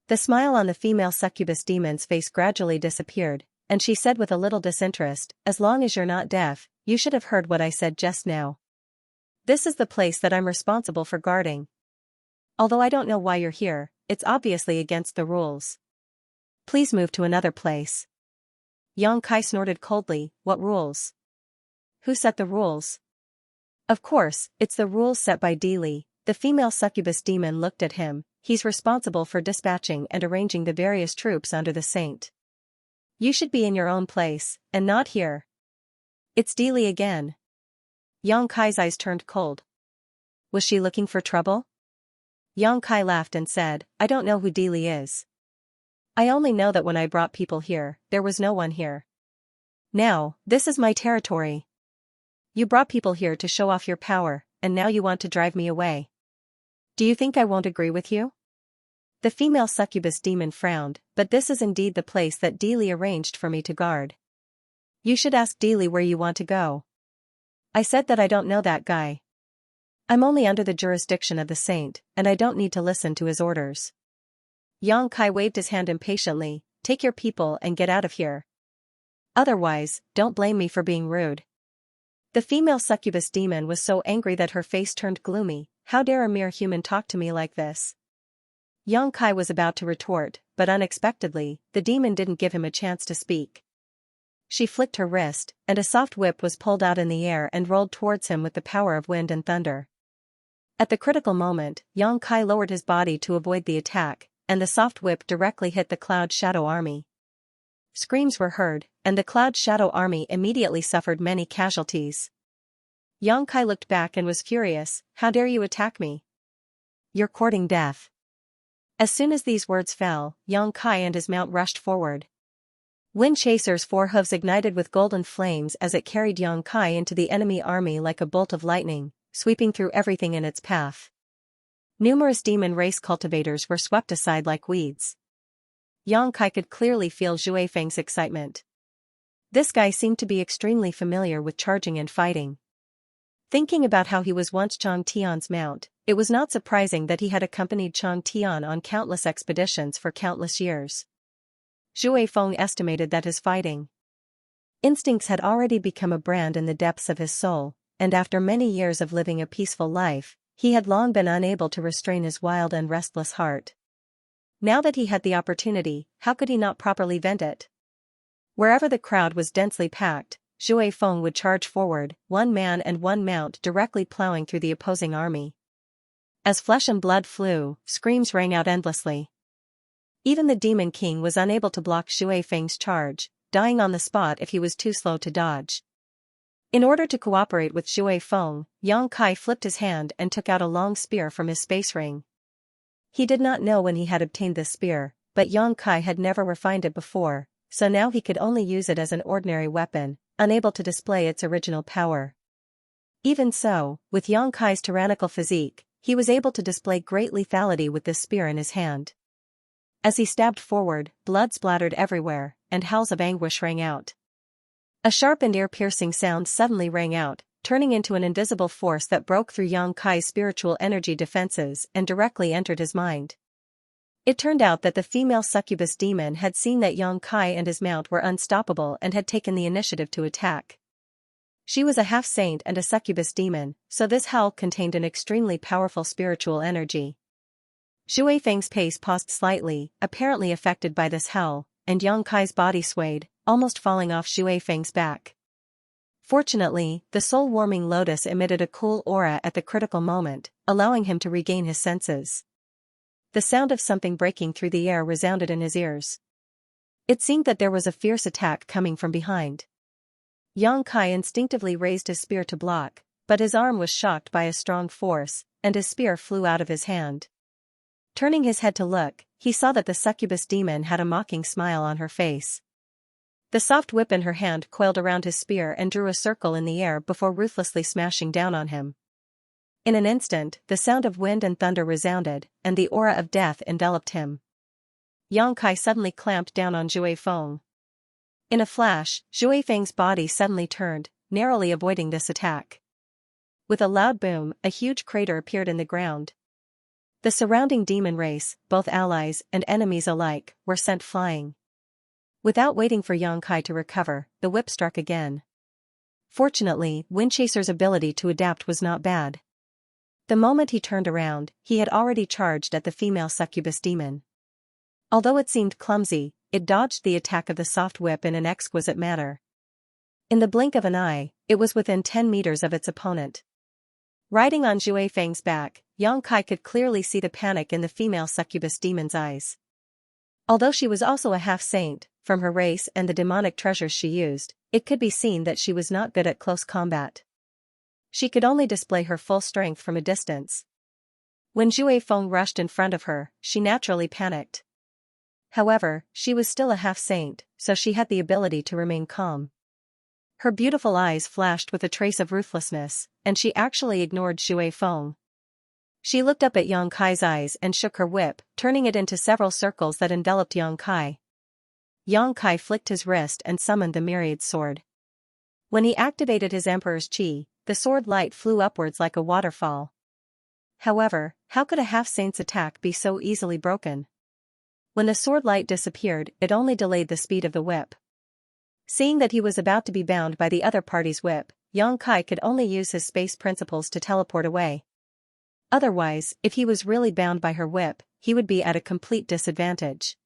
The smile on the female succubus demon's face gradually disappeared, and she said with a little disinterest, "As long as you're not deaf, you should have heard what I said just now. This is the place that I'm responsible for guarding. Although I don't know why you're here, it's obviously against the rules. Please move to another place." Xianxia snorted coldly, "What rules? Who set the rules?" "Of course, it's the rules set by Li." The female succubus demon looked at him. "He's responsible for dispatching and arranging the various troops under the saint. You should be in your own place, and not here." "It's Li again." Xianxia's eyes turned cold. Was she looking for trouble? Xianxia laughed and said, "I don't know who Li is. I only know that when I brought people here, there was no one here. Now, this is my territory. You brought people here to show off your power, and now you want to drive me away. Do you think I won't agree with you?" The female succubus demon frowned, "But this is indeed the place that Li arranged for me to guard. You should ask Li where you want to go." "I said that I don't know that guy. I'm only under the jurisdiction of the saint, and I don't need to listen to his orders." Xianxia waved his hand impatiently, "Take your people and get out of here. Otherwise, don't blame me for being rude." The female succubus demon was so angry that her face turned gloomy. "How dare a mere human talk to me like this?" Xianxia was about to retort, but unexpectedly, the demon didn't give him a chance to speak. She flicked her wrist, and a soft whip was pulled out in the air and rolled towards him with the power of wind and thunder. At the critical moment, Xianxia lowered his body to avoid the attack, and the soft whip directly hit the Cloud Shadow Army. Screams were heard, and the Cloud Shadow Army immediately suffered many casualties. Yang Kai looked back and was furious. How dare you attack me? You're courting death. As soon as these words fell, Yang Kai and his mount rushed forward. Wind Chaser's four hooves ignited with golden flames as it carried Yang Kai into the enemy army like a bolt of lightning, sweeping through everything in its path. Numerous demon race cultivators were swept aside like weeds. Yang Kai could clearly feel Zhui Feng's excitement. This guy seemed to be extremely familiar with charging and fighting. Thinking about how he was once Chang Tian's mount, it was not surprising that he had accompanied Chang Tian on countless expeditions for countless years. Zhui Feng estimated that his fighting instincts had already become a brand in the depths of his soul, and after many years of living a peaceful life, he had long been unable to restrain his wild and restless heart. Now that he had the opportunity, how could he not properly vent it? Wherever the crowd was densely packed, Zhui Feng would charge forward, one man and one mount directly plowing through the opposing army. As flesh and blood flew, screams rang out endlessly. Even the Demon King was unable to block Zhui Feng's charge, dying on the spot if he was too slow to dodge. In order to cooperate with Zhui Feng, Yang Kai flipped his hand and took out a long spear from his space ring. He did not know when he had obtained this spear, but Yang Kai had never refined it before, so now he could only use it as an ordinary weapon, unable to display its original power. Even so, with Yang Kai's tyrannical physique, he was able to display great lethality with this spear in his hand. As he stabbed forward, blood splattered everywhere, and howls of anguish rang out. A sharp and ear-piercing sound suddenly rang out, turning into an invisible force that broke through Yang Kai's spiritual energy defenses and directly entered his mind. It turned out that the female succubus demon had seen that Yang Kai and his mount were unstoppable and had taken the initiative to attack. She was a half-saint and a succubus demon, so this howl contained an extremely powerful spiritual energy. Zhui Feng's pace paused slightly, apparently affected by this howl, and Yang Kai's body swayed, almost falling off Zhui Feng's back. Fortunately, the soul-warming lotus emitted a cool aura at the critical moment, allowing him to regain his senses. The sound of something breaking through the air resounded in his ears. It seemed that there was a fierce attack coming from behind. Yang Kai instinctively raised his spear to block, but his arm was shocked by a strong force, and his spear flew out of his hand. Turning his head to look, he saw that the succubus demon had a mocking smile on her face. The soft whip in her hand coiled around his spear and drew a circle in the air before ruthlessly smashing down on him. In an instant, the sound of wind and thunder resounded, and the aura of death enveloped him. Yang Kai suddenly clamped down on Zhui Feng. In a flash, Zhui Feng's body suddenly turned, narrowly avoiding this attack. With a loud boom, a huge crater appeared in the ground. The surrounding demon race, both allies and enemies alike, were sent flying. Without waiting for Yang Kai to recover, the whip struck again. Fortunately, Windchaser's ability to adapt was not bad. The moment he turned around, he had already charged at the female succubus demon. Although it seemed clumsy, it dodged the attack of the soft whip in an exquisite manner. In the blink of an eye, it was within 10 meters of its opponent. Riding on Zhui Feng's back, Yang Kai could clearly see the panic in the female succubus demon's eyes. Although she was also a half-saint, from her race and the demonic treasures she used, it could be seen that she was not good at close combat. She could only display her full strength from a distance. When Zhui Feng rushed in front of her, she naturally panicked. However, she was still a half-saint, so she had the ability to remain calm. Her beautiful eyes flashed with a trace of ruthlessness, and she actually ignored Zhui Feng. She looked up at Yang Kai's eyes and shook her whip, turning it into several circles that enveloped Yang Kai. Yang Kai flicked his wrist and summoned the myriad sword. When he activated his Emperor's Qi, the sword light flew upwards like a waterfall. However, how could a half-saint's attack be so easily broken? When the sword light disappeared, it only delayed the speed of the whip. Seeing that he was about to be bound by the other party's whip, Yang Kai could only use his space principles to teleport away. Otherwise, if he was really bound by her whip, he would be at a complete disadvantage.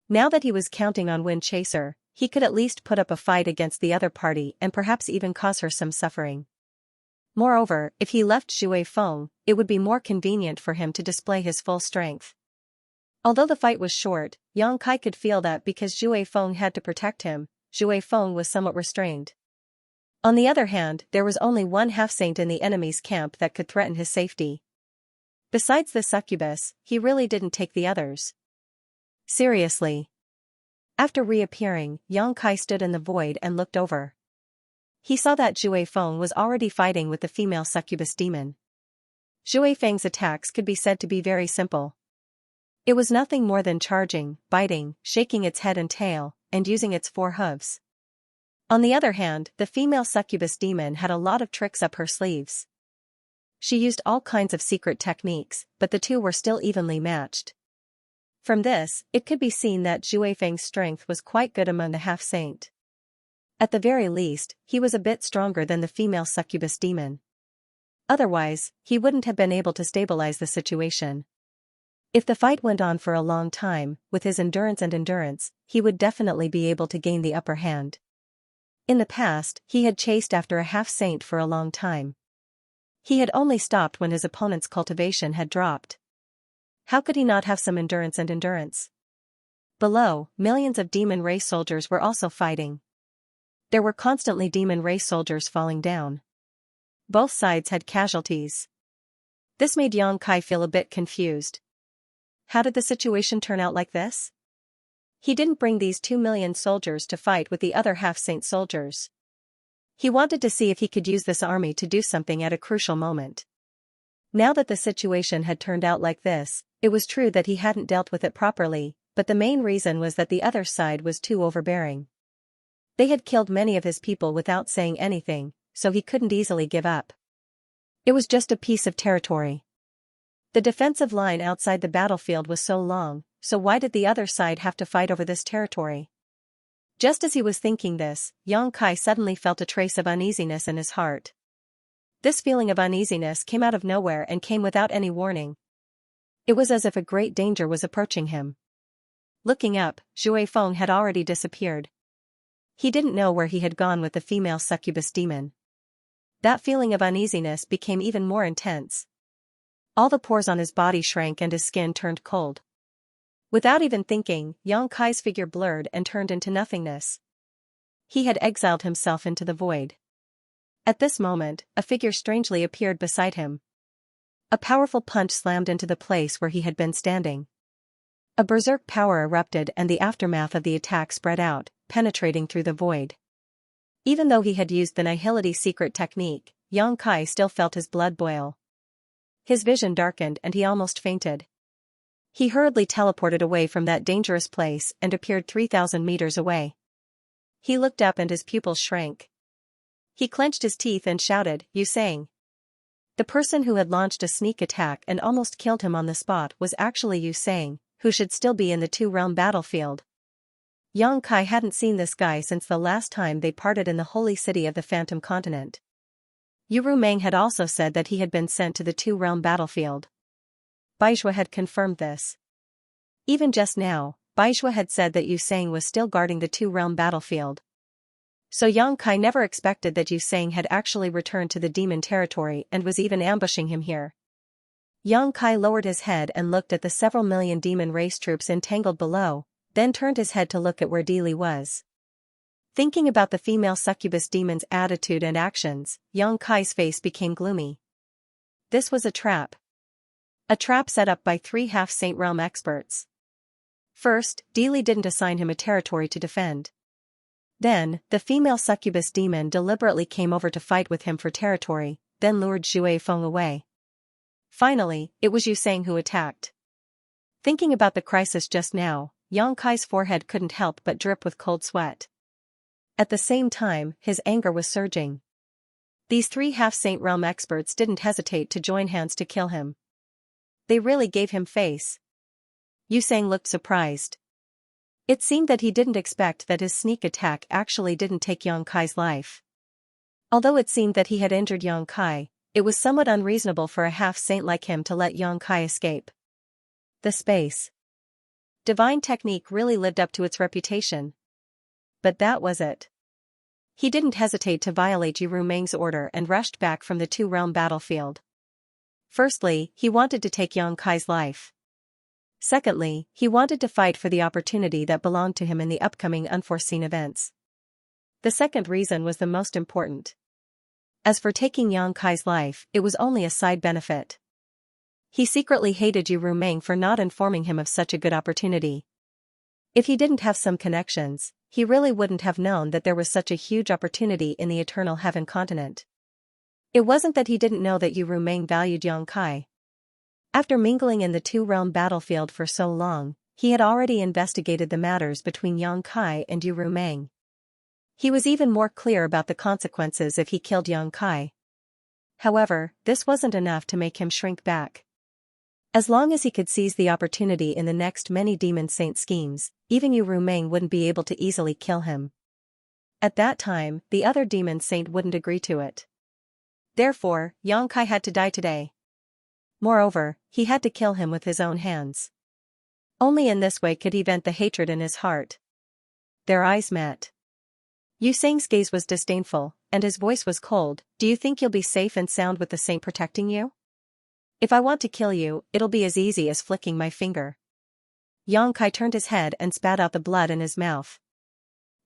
Now that he was counting on Wind Chaser, he could at least put up a fight against the other party and perhaps even cause her some suffering. Moreover, if he left Zhui Feng, it would be more convenient for him to display his full strength. Although the fight was short, Yang Kai could feel that because Zhui Feng had to protect him, Zhui Feng was somewhat restrained. On the other hand, there was only one half-saint in the enemy's camp that could threaten his safety. Besides the succubus, he really didn't take the others seriously. After reappearing, Yang Kai stood in the void and looked over. He saw that Zhui Feng was already fighting with the female succubus demon. Zhui Feng's attacks could be said to be very simple. It was nothing more than charging, biting, shaking its head and tail, and using its 4 hooves. On the other hand, the female succubus demon had a lot of tricks up her sleeves. She used all kinds of secret techniques, but the two were still evenly matched. From this, it could be seen that Zhui Feng's strength was quite good among the half-saint. At the very least, he was a bit stronger than the female succubus demon. Otherwise, he wouldn't have been able to stabilize the situation. If the fight went on for a long time, with his endurance, he would definitely be able to gain the upper hand. In the past, he had chased after a half-saint for a long time. He had only stopped when his opponent's cultivation had dropped. How could he not have some endurance? Below, millions of demon race soldiers were also fighting. There were constantly demon race soldiers falling down. Both sides had casualties. This made Yang Kai feel a bit confused. How did the situation turn out like this? He didn't bring these 2 million soldiers to fight with the other half-saint soldiers. He wanted to see if he could use this army to do something at a crucial moment. Now that the situation had turned out like this, it was true that he hadn't dealt with it properly, but the main reason was that the other side was too overbearing. They had killed many of his people without saying anything, so he couldn't easily give up. It was just a piece of territory. The defensive line outside the battlefield was so long, so why did the other side have to fight over this territory? Just as he was thinking this, Yang Kai suddenly felt a trace of uneasiness in his heart. This feeling of uneasiness came out of nowhere and came without any warning. It was as if a great danger was approaching him. Looking up, Zhui Feng had already disappeared. He didn't know where he had gone with the female succubus demon. That feeling of uneasiness became even more intense. All the pores on his body shrank and his skin turned cold. Without even thinking, Yang Kai's figure blurred and turned into nothingness. He had exiled himself into the void. At this moment, a figure strangely appeared beside him. A powerful punch slammed into the place where he had been standing. A berserk power erupted and the aftermath of the attack spread out, penetrating through the void. Even though he had used the Nihility secret technique, Yang Kai still felt his blood boil. His vision darkened and he almost fainted. He hurriedly teleported away from that dangerous place and appeared 3,000 meters away. He looked up and his pupils shrank. He clenched his teeth and shouted, "You sang." The person who had launched a sneak attack and almost killed him on the spot was actually Yu Sang, who should still be in the 2-realm battlefield. Yang Kai hadn't seen this guy since the last time they parted in the holy city of the Phantom Continent. Yu Meng had also said that he had been sent to the 2-realm battlefield. Baizhua had confirmed this. Even just now, Baizhua had said that Yu Sang was still guarding the 2-realm battlefield. So Yang Kai never expected that Yu Sang had actually returned to the demon territory and was even ambushing him here. Yang Kai lowered his head and looked at the several million demon race troops entangled below, then turned his head to look at where Dili was. Thinking about the female succubus demon's attitude and actions, Yang Kai's face became gloomy. This was a trap. A trap set up by 3 half-saint realm experts. First, Dili didn't assign him a territory to defend. Then, the female succubus demon deliberately came over to fight with him for territory, then lured Zhui Feng away. Finally, it was Yu Sang who attacked. Thinking about the crisis just now, Yang Kai's forehead couldn't help but drip with cold sweat. At the same time, his anger was surging. These 3 half-saint realm experts didn't hesitate to join hands to kill him. They really gave him face. Yu Sang looked surprised. It seemed that he didn't expect that his sneak attack actually didn't take Yang Kai's life. Although it seemed that he had injured Yang Kai, it was somewhat unreasonable for a half-saint like him to let Yang Kai escape. The space. Divine technique really lived up to its reputation. But that was it. He didn't hesitate to violate Yu Meng's order and rushed back from the 2-realm battlefield. Firstly, he wanted to take Yang Kai's life. Secondly, he wanted to fight for the opportunity that belonged to him in the upcoming unforeseen events. The second reason was the most important. As for taking Yang Kai's life, it was only a side benefit. He secretly hated Yu Rumeng for not informing him of such a good opportunity. If he didn't have some connections, he really wouldn't have known that there was such a huge opportunity in the Eternal Heaven continent. It wasn't that he didn't know that Yu Rumeng valued Yang Kai. After mingling in the two-realm battlefield for so long, he had already investigated the matters between Yang Kai and Yu Rumeng. He was even more clear about the consequences if he killed Yang Kai. However, this wasn't enough to make him shrink back. As long as he could seize the opportunity in the next many Demon Saint schemes, even Yu Rumeng wouldn't be able to easily kill him. At that time, the other Demon Saint wouldn't agree to it. Therefore, Yang Kai had to die today. Moreover, he had to kill him with his own hands. Only in this way could he vent the hatred in his heart. Their eyes met. Yu Sang's gaze was disdainful, and his voice was cold. Do you think you'll be safe and sound with the saint protecting you? If I want to kill you, it'll be as easy as flicking my finger. Yang Kai turned his head and spat out the blood in his mouth.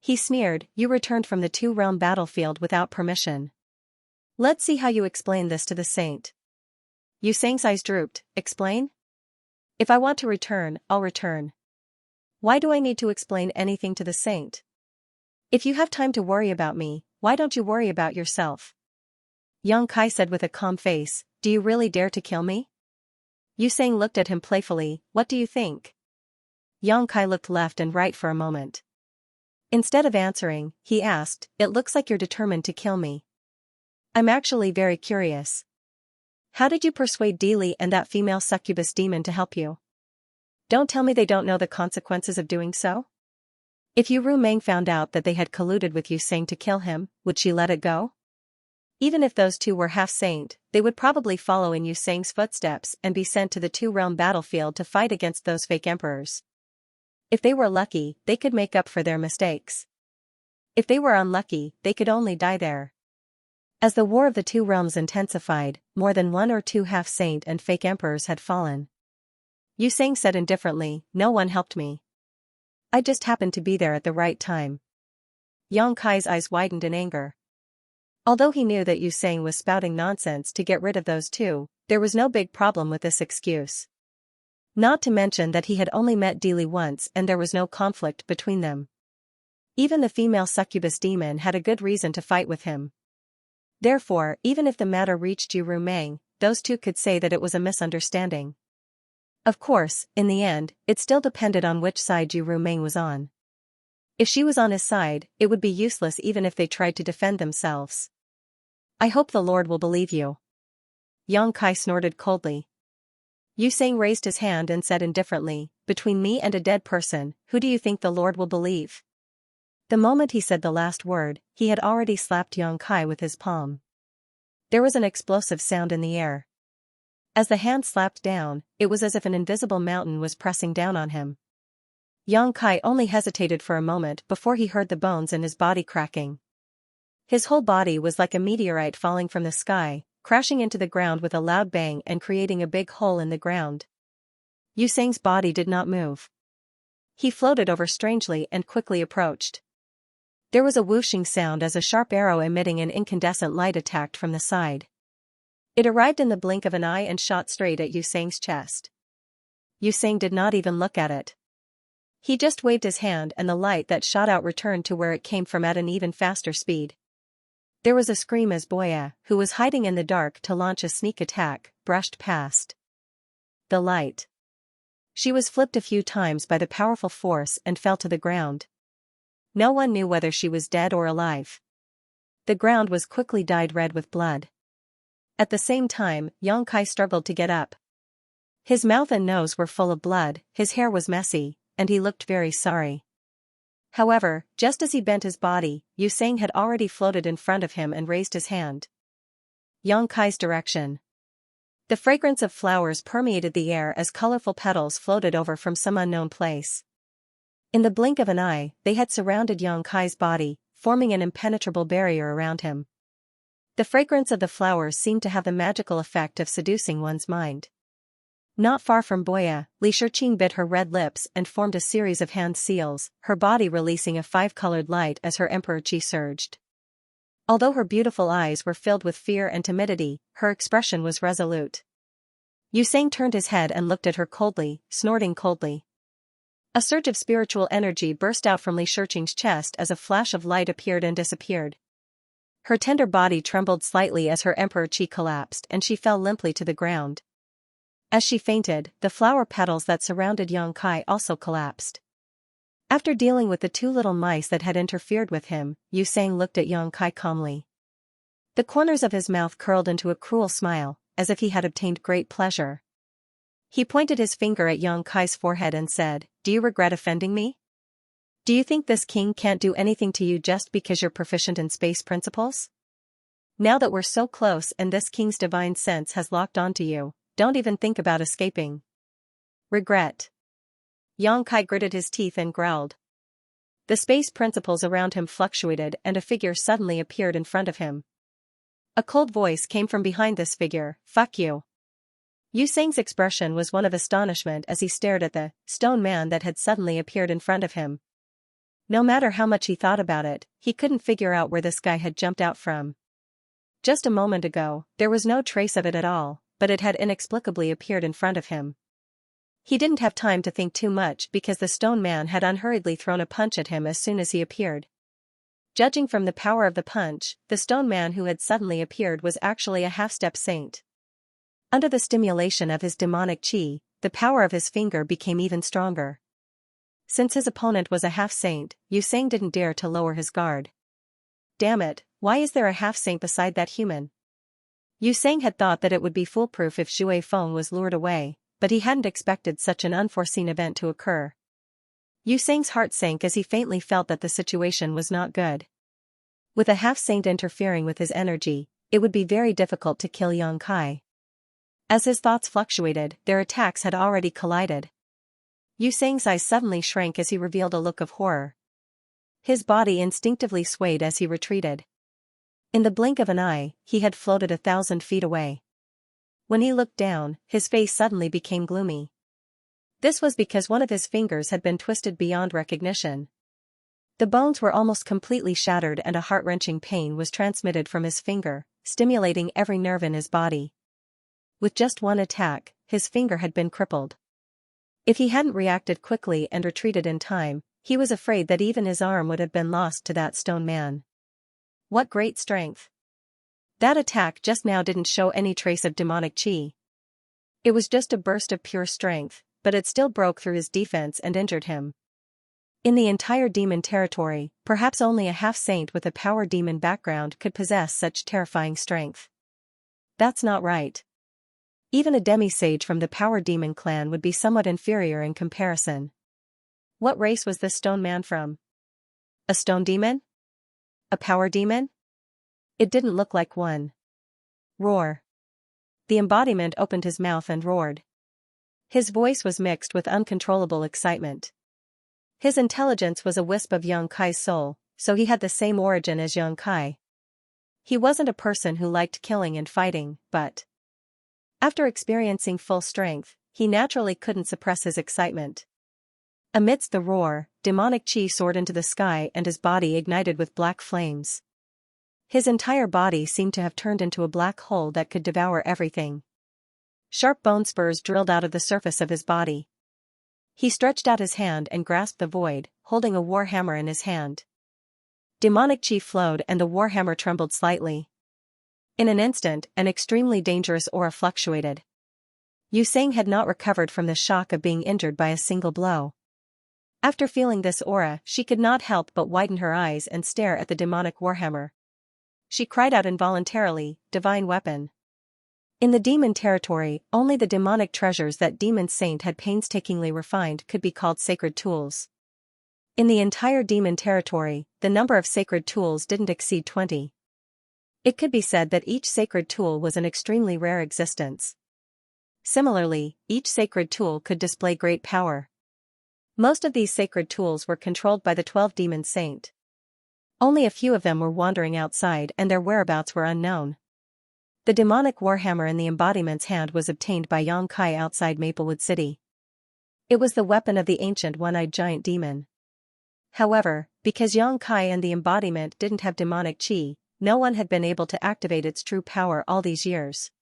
He sneered, you returned from the two-realm battlefield without permission. Let's see how you explain this to the saint. Yu Sang's eyes drooped. Explain? If I want to return, I'll return. Why do I need to explain anything to the saint? If you have time to worry about me, why don't you worry about yourself? Yang Kai said with a calm face, do you really dare to kill me? Yu Sang looked at him playfully, what do you think? Yang Kai looked left and right for a moment. Instead of answering, he asked, it looks like you're determined to kill me. I'm actually very curious. How did you persuade Dili and that female succubus demon to help you? Don't tell me they don't know the consequences of doing so? If Yu Rumeng found out that they had colluded with Yu Sang to kill him, would she let it go? Even if those two were half-saint, they would probably follow in Yu Sang's footsteps and be sent to the two-realm battlefield to fight against those fake emperors. If they were lucky, they could make up for their mistakes. If they were unlucky, they could only die there. As the war of the two realms intensified, more than one or two half-saint and fake emperors had fallen. Yu Sang said indifferently, no one helped me. I just happened to be there at the right time. Yang Kai's eyes widened in anger. Although he knew that Yu Sang was spouting nonsense to get rid of those two, there was no big problem with this excuse. Not to mention that he had only met Dili once and there was no conflict between them. Even the female succubus demon had a good reason to fight with him. Therefore, even if the matter reached Yu Rumeng, those two could say that it was a misunderstanding. Of course, in the end, it still depended on which side Yu Rumeng was on. If she was on his side, it would be useless even if they tried to defend themselves. I hope the Lord will believe you. Yang Kai snorted coldly. Yu Sang raised his hand and said indifferently, between me and a dead person, who do you think the Lord will believe? The moment he said the last word, he had already slapped Yang Kai with his palm. There was an explosive sound in the air. As the hand slapped down, it was as if an invisible mountain was pressing down on him. Yang Kai only hesitated for a moment before he heard the bones in his body cracking. His whole body was like a meteorite falling from the sky, crashing into the ground with a loud bang and creating a big hole in the ground. Yu Sang's body did not move. He floated over strangely and quickly approached. There was a whooshing sound as a sharp arrow emitting an incandescent light attacked from the side. It arrived in the blink of an eye and shot straight at Yu Sang's chest. Yu Sang did not even look at it. He just waved his hand and the light that shot out returned to where it came from at an even faster speed. There was a scream as Boya, who was hiding in the dark to launch a sneak attack, brushed past the light. She was flipped a few times by the powerful force and fell to the ground. No one knew whether she was dead or alive. The ground was quickly dyed red with blood. At the same time, Yang Kai struggled to get up. His mouth and nose were full of blood, his hair was messy, and he looked very sorry. However, just as he bent his body, Yu Sang had already floated in front of him and raised his hand. Yang Kai's direction. The fragrance of flowers permeated the air as colorful petals floated over from some unknown place. In the blink of an eye, they had surrounded Yang Kai's body, forming an impenetrable barrier around him. The fragrance of the flowers seemed to have the magical effect of seducing one's mind. Not far from Boya, Li Shiqing bit her red lips and formed a series of hand seals, her body releasing a five-colored light as her emperor chi surged. Although her beautiful eyes were filled with fear and timidity, her expression was resolute. Yu Sang turned his head and looked at her coldly, snorting coldly. A surge of spiritual energy burst out from Li Shiqing's chest as a flash of light appeared and disappeared. Her tender body trembled slightly as her emperor chi collapsed and she fell limply to the ground. As she fainted, the flower petals that surrounded Yang Kai also collapsed. After dealing with the two little mice that had interfered with him, Yu Sang looked at Yang Kai calmly. The corners of his mouth curled into a cruel smile, as if he had obtained great pleasure. He pointed his finger at Yang Kai's forehead and said, "Do you regret offending me? Do you think this king can't do anything to you just because you're proficient in space principles? Now that we're so close and this king's divine sense has locked onto you, don't even think about escaping." Regret. Yang Kai gritted his teeth and growled. The space principles around him fluctuated and a figure suddenly appeared in front of him. A cold voice came from behind this figure, "Fuck you." Yu Sang's expression was one of astonishment as he stared at the stone man that had suddenly appeared in front of him. No matter how much he thought about it, he couldn't figure out where this guy had jumped out from. Just a moment ago, there was no trace of it at all, but it had inexplicably appeared in front of him. He didn't have time to think too much because the stone man had unhurriedly thrown a punch at him as soon as he appeared. Judging from the power of the punch, the stone man who had suddenly appeared was actually a half-step saint. Under the stimulation of his demonic chi, the power of his finger became even stronger. Since his opponent was a half-saint, Yu Sang didn't dare to lower his guard. Damn it, why is there a half-saint beside that human? Yu Sang had thought that it would be foolproof if Xue Feng was lured away, but he hadn't expected such an unforeseen event to occur. Yu Sang's heart sank as he faintly felt that the situation was not good. With a half-saint interfering with his energy, it would be very difficult to kill Yang Kai. As his thoughts fluctuated, their attacks had already collided. Yu Sang's eyes suddenly shrank as he revealed a look of horror. His body instinctively swayed as he retreated. In the blink of an eye, he had floated 1,000 feet away. When he looked down, his face suddenly became gloomy. This was because one of his fingers had been twisted beyond recognition. The bones were almost completely shattered and a heart-wrenching pain was transmitted from his finger, stimulating every nerve in his body. With just one attack, his finger had been crippled. If he hadn't reacted quickly and retreated in time, he was afraid that even his arm would have been lost to that stone man. What great strength! That attack just now didn't show any trace of demonic chi. It was just a burst of pure strength, but it still broke through his defense and injured him. In the entire demon territory, perhaps only a half-saint with a power demon background could possess such terrifying strength. That's not right. Even a demi-sage from the power demon clan would be somewhat inferior in comparison. What race was this stone man from? A stone demon? A power demon? It didn't look like one. Roar. The embodiment opened his mouth and roared. His voice was mixed with uncontrollable excitement. His intelligence was a wisp of Yang Kai's soul, so he had the same origin as Yang Kai. He wasn't a person who liked killing and fighting, but after experiencing full strength, he naturally couldn't suppress his excitement. Amidst the roar, demonic chi soared into the sky and his body ignited with black flames. His entire body seemed to have turned into a black hole that could devour everything. Sharp bone spurs drilled out of the surface of his body. He stretched out his hand and grasped the void, holding a warhammer in his hand. Demonic chi flowed and the warhammer trembled slightly. In an instant, an extremely dangerous aura fluctuated. Yu Sang had not recovered from the shock of being injured by a single blow. After feeling this aura, she could not help but widen her eyes and stare at the demonic warhammer. She cried out involuntarily, "Divine weapon." In the demon territory, only the demonic treasures that Demon Saint had painstakingly refined could be called sacred tools. In the entire demon territory, the number of sacred tools didn't exceed 20. It could be said that each sacred tool was an extremely rare existence. Similarly, each sacred tool could display great power. Most of these sacred tools were controlled by the 12 Demon Saint. Only a few of them were wandering outside and their whereabouts were unknown. The demonic warhammer in the embodiment's hand was obtained by Xianxia outside Maplewood City. It was the weapon of the ancient one-eyed giant demon. However, because Xianxia and the embodiment didn't have demonic qi, no one had been able to activate its true power all these years.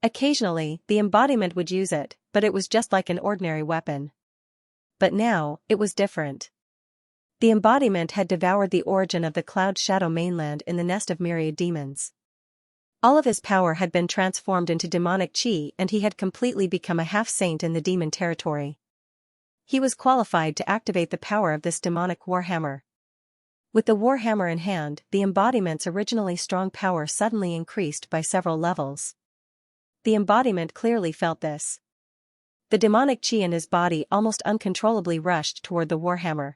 Occasionally, the embodiment would use it, but it was just like an ordinary weapon. But now, it was different. The embodiment had devoured the origin of the Cloud Shadow mainland in the nest of myriad demons. All of his power had been transformed into demonic qi, and he had completely become a half-saint in the demon territory. He was qualified to activate the power of this demonic warhammer. With the warhammer in hand, the embodiment's originally strong power suddenly increased by several levels. The embodiment clearly felt this. The demonic qi in his body almost uncontrollably rushed toward the warhammer.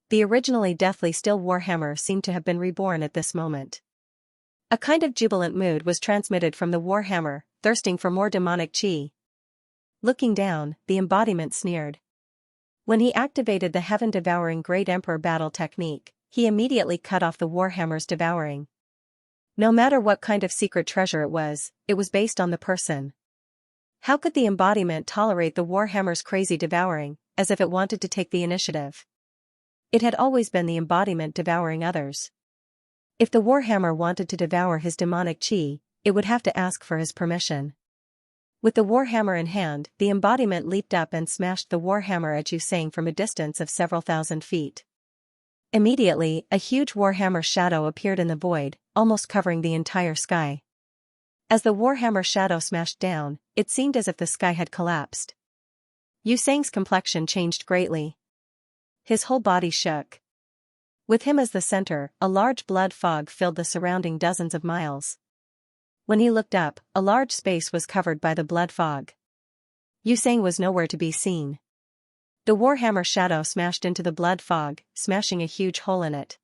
The originally deathly still warhammer seemed to have been reborn at this moment. A kind of jubilant mood was transmitted from the warhammer, thirsting for more demonic qi. Looking down, the embodiment sneered. When he activated the heaven-devouring Great Emperor battle technique, he immediately cut off the warhammer's devouring. No matter what kind of secret treasure it was based on the person. How could the embodiment tolerate the warhammer's crazy devouring, as if it wanted to take the initiative? It had always been the embodiment devouring others. If the warhammer wanted to devour his demonic qi, it would have to ask for his permission. With the warhammer in hand, the embodiment leaped up and smashed the warhammer at Xianxia from a distance of several thousand feet. Immediately, a huge warhammer shadow appeared in the void, almost covering the entire sky. As the warhammer shadow smashed down, it seemed as if the sky had collapsed. Xianxia's complexion changed greatly. His whole body shook. With him as the center, a large blood fog filled the surrounding dozens of miles. When he looked up, a large space was covered by the blood fog. Xianxia was nowhere to be seen. The warhammer shadow smashed into the blood fog, smashing a huge hole in it.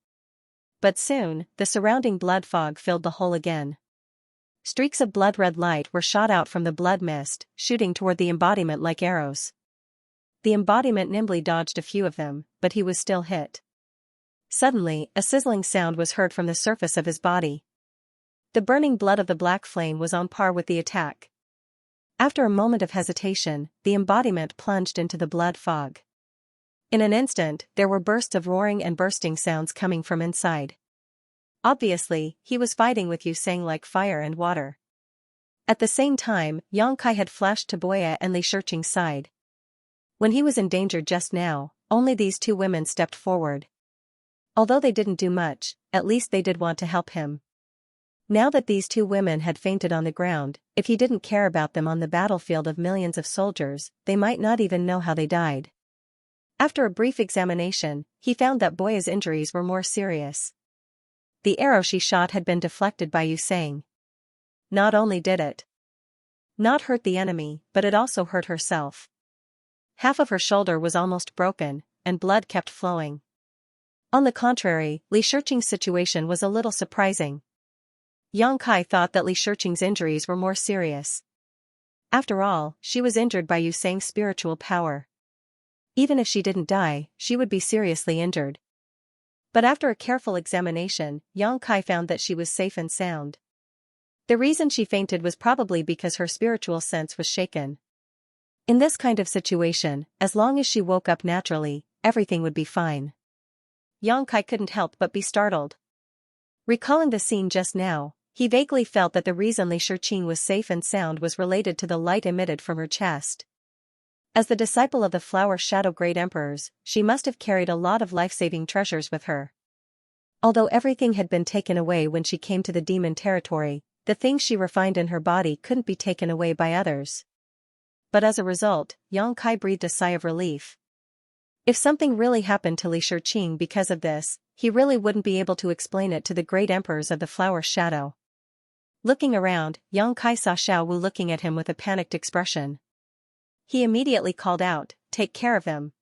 But soon, the surrounding blood fog filled the hole again. Streaks of blood-red light were shot out from the blood mist, shooting toward the embodiment like arrows. The embodiment nimbly dodged a few of them, but he was still hit. Suddenly, a sizzling sound was heard from the surface of his body. The burning blood of the black flame was on par with the attack. After a moment of hesitation, the embodiment plunged into the blood fog. In an instant, there were bursts of roaring and bursting sounds coming from inside. Obviously, he was fighting with Xianxia like fire and water. At the same time, Xianxia had flashed to Boya and Xianxia's side. When he was endangered just now, only these two women stepped forward. Although they didn't do much, at least they did want to help him. Now that these two women had fainted on the ground, if he didn't care about them on the battlefield of millions of soldiers, they might not even know how they died. After a brief examination, he found that Boya's injuries were more serious. The arrow she shot had been deflected by Xianxia. Not only did it not hurt the enemy, but it also hurt herself. Half of her shoulder was almost broken, and blood kept flowing. On the contrary, Xianxia's situation was a little surprising. Xianxia thought that Xianxia's injuries were more serious. After all, she was injured by Xianxia's spiritual power. Even if she didn't die, she would be seriously injured. But after a careful examination, Xianxia found that she was safe and sound. The reason she fainted was probably because her spiritual sense was shaken. In this kind of situation, as long as she woke up naturally, everything would be fine. Xianxia couldn't help but be startled. Recalling the scene just now, he vaguely felt that the reason Xianxia was safe and sound was related to the light emitted from her chest. As the disciple of the Flower Shadow Great Emperors, she must have carried a lot of life-saving treasures with her. Although everything had been taken away when she came to the demon territory, the things she refined in her body couldn't be taken away by others. But as a result, Xianxia breathed a sigh of relief. If something really happened to Xianxia because of this, he really wouldn't be able to explain it to the great emperors of the Flower Shadow. Looking around, Xianxia saw Xiao Wu looking at him with a panicked expression. He immediately called out, "Take care of him."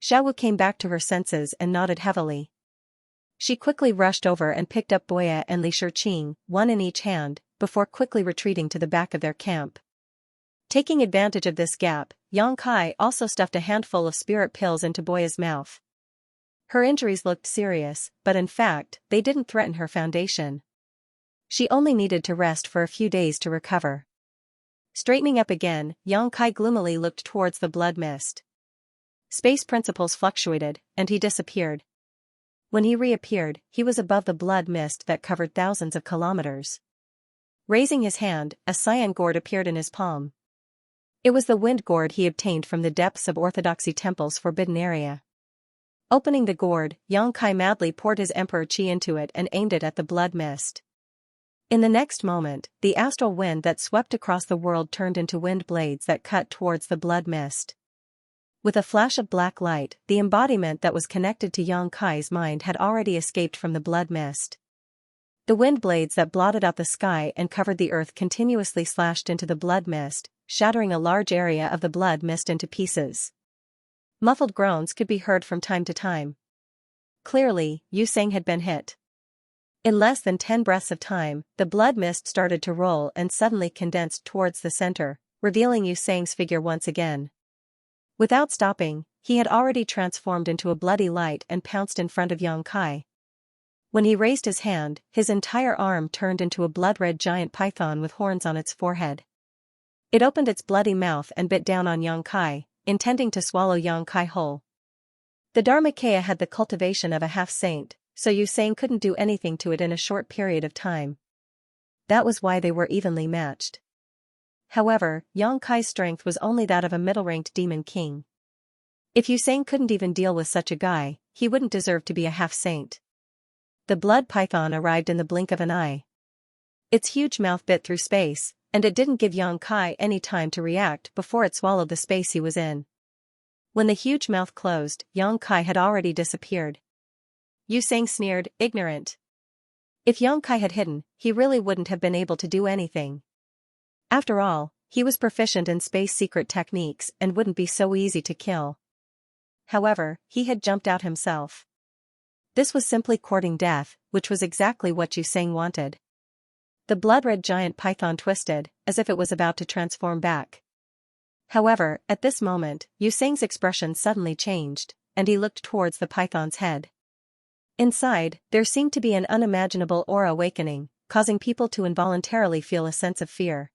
Xiao Wu came back to her senses and nodded heavily. She quickly rushed over and picked up Boya and Xianxia, one in each hand, before quickly retreating to the back of their camp. Taking advantage of this gap, Xianxia also stuffed a handful of spirit pills into Boya's mouth. Her injuries looked serious, but in fact, they didn't threaten her foundation. She only needed to rest for a few days to recover. Straightening up again, Xianxia gloomily looked towards the blood mist. Space principles fluctuated, and he disappeared. When he reappeared, he was above the blood mist that covered thousands of kilometers. Raising his hand, a cyan gourd appeared in his palm. It was the wind gourd he obtained from the depths of Orthodoxy Temple's forbidden area. Opening the gourd, Xianxia madly poured his emperor qi into it and aimed it at the blood mist. In the next moment, the astral wind that swept across the world turned into wind blades that cut towards the blood mist. With a flash of black light, the embodiment that was connected to Xianxia's mind had already escaped from the blood mist. The wind blades that blotted out the sky and covered the earth continuously slashed into the blood mist, shattering a large area of the blood mist into pieces. Muffled groans could be heard from time to time. Clearly, Xianxia had been hit. In less than 10 breaths of time, the blood mist started to roll and suddenly condensed towards the center, revealing Xianxia's figure once again. Without stopping, he had already transformed into a bloody light and pounced in front of Xianxia. When he raised his hand, his entire arm turned into a blood-red giant python with horns on its forehead. It opened its bloody mouth and bit down on Xianxia, intending to swallow Xianxia whole. The Dharmakaya had the cultivation of a half-saint, so Xianxia couldn't do anything to it in a short period of time. That was why they were evenly matched. However, Xianxia's strength was only that of a middle-ranked demon king. If Xianxia couldn't even deal with such a guy, he wouldn't deserve to be a half-saint. The blood python arrived in the blink of an eye. Its huge mouth bit through space, and it didn't give Xianxia any time to react before it swallowed the space he was in. When the huge mouth closed, Xianxia had already disappeared. Xianxia sneered, ignorant. If Xianxia had hidden, he really wouldn't have been able to do anything. After all, he was proficient in space secret techniques and wouldn't be so easy to kill. However, he had jumped out himself. This was simply courting death, which was exactly what Xianxia wanted. The blood-red giant python twisted, as if it was about to transform back. However, at this moment, Xianxia's expression suddenly changed, and he looked towards the python's head. Inside, there seemed to be an unimaginable aura awakening, causing people to involuntarily feel a sense of fear.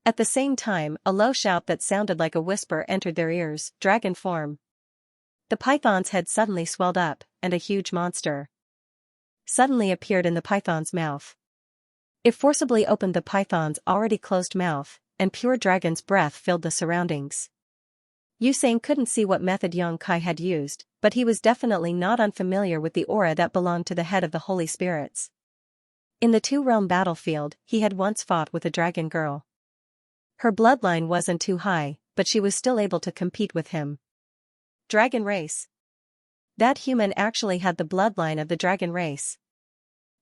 At the same time, a low shout that sounded like a whisper entered their ears, dragon form. The python's head suddenly swelled up, and a huge monster suddenly appeared in the python's mouth. It forcibly opened the python's already closed mouth, and pure dragon's breath filled the surroundings. Xianxia couldn't see what method Xianxia had used, but he was definitely not unfamiliar with the aura that belonged to the head of the holy spirits. In the two-realm battlefield, he had once fought with a dragon girl. Her bloodline wasn't too high, but she was still able to compete with him. Dragon race. That human actually had the bloodline of the dragon race.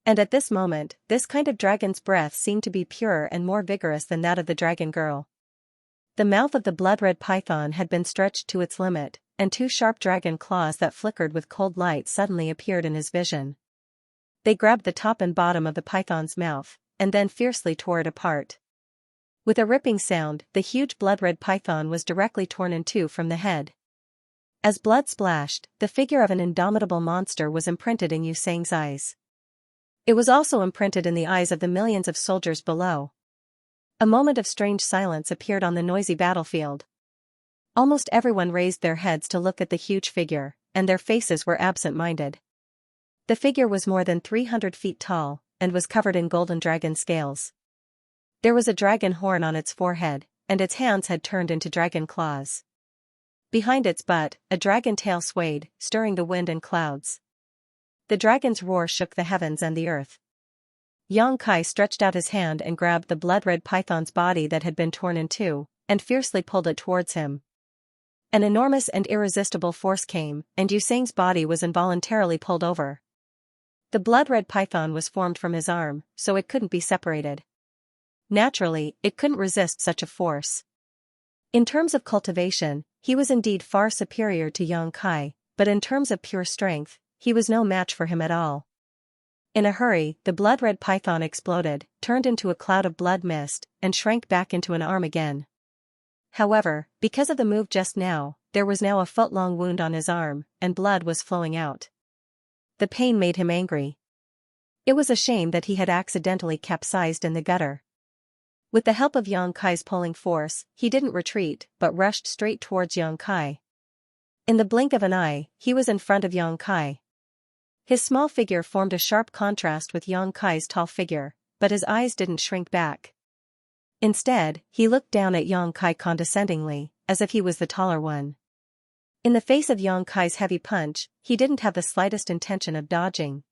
And at this moment, this kind of dragon's breath seemed to be purer and more vigorous than that of the dragon girl. The mouth of the blood-red python had been stretched to its limit, and two sharp dragon claws that flickered with cold light suddenly appeared in his vision. They grabbed the top and bottom of the python's mouth, and then fiercely tore it apart. With a ripping sound, the huge blood-red python was directly torn in two from the head. As blood splashed, the figure of an indomitable monster was imprinted in Xianxia's eyes. It was also imprinted in the eyes of the millions of soldiers below. A moment of strange silence appeared on the noisy battlefield. Almost everyone raised their heads to look at the huge figure, and their faces were absent-minded. The figure was more than 300 feet tall, and was covered in golden dragon scales. There was a dragon horn on its forehead, and its hands had turned into dragon claws. Behind its butt, a dragon tail swayed, stirring the wind and clouds. The dragon's roar shook the heavens and the earth. Xianxia stretched out his hand and grabbed the blood-red python's body that had been torn in two, and fiercely pulled it towards him. An enormous and irresistible force came, and Xianxia's body was involuntarily pulled over. The blood-red python was formed from his arm, so it couldn't be separated. Naturally, it couldn't resist such a force. In terms of cultivation, he was indeed far superior to Xianxia, but in terms of pure strength, he was no match for him at all. In a hurry, the blood-red python exploded, turned into a cloud of blood mist, and shrank back into an arm again. However, because of the move just now, there was now a foot-long wound on his arm, and blood was flowing out. The pain made him angry. It was a shame that he had accidentally capsized in the gutter. With the help of Yang Kai's pulling force, he didn't retreat, but rushed straight towards Yang Kai. In the blink of an eye, he was in front of Yang Kai. His small figure formed a sharp contrast with Yang Kai's tall figure, but his eyes didn't shrink back. Instead, he looked down at Yang Kai condescendingly, as if he was the taller one. In the face of Yang Kai's heavy punch, he didn't have the slightest intention of dodging.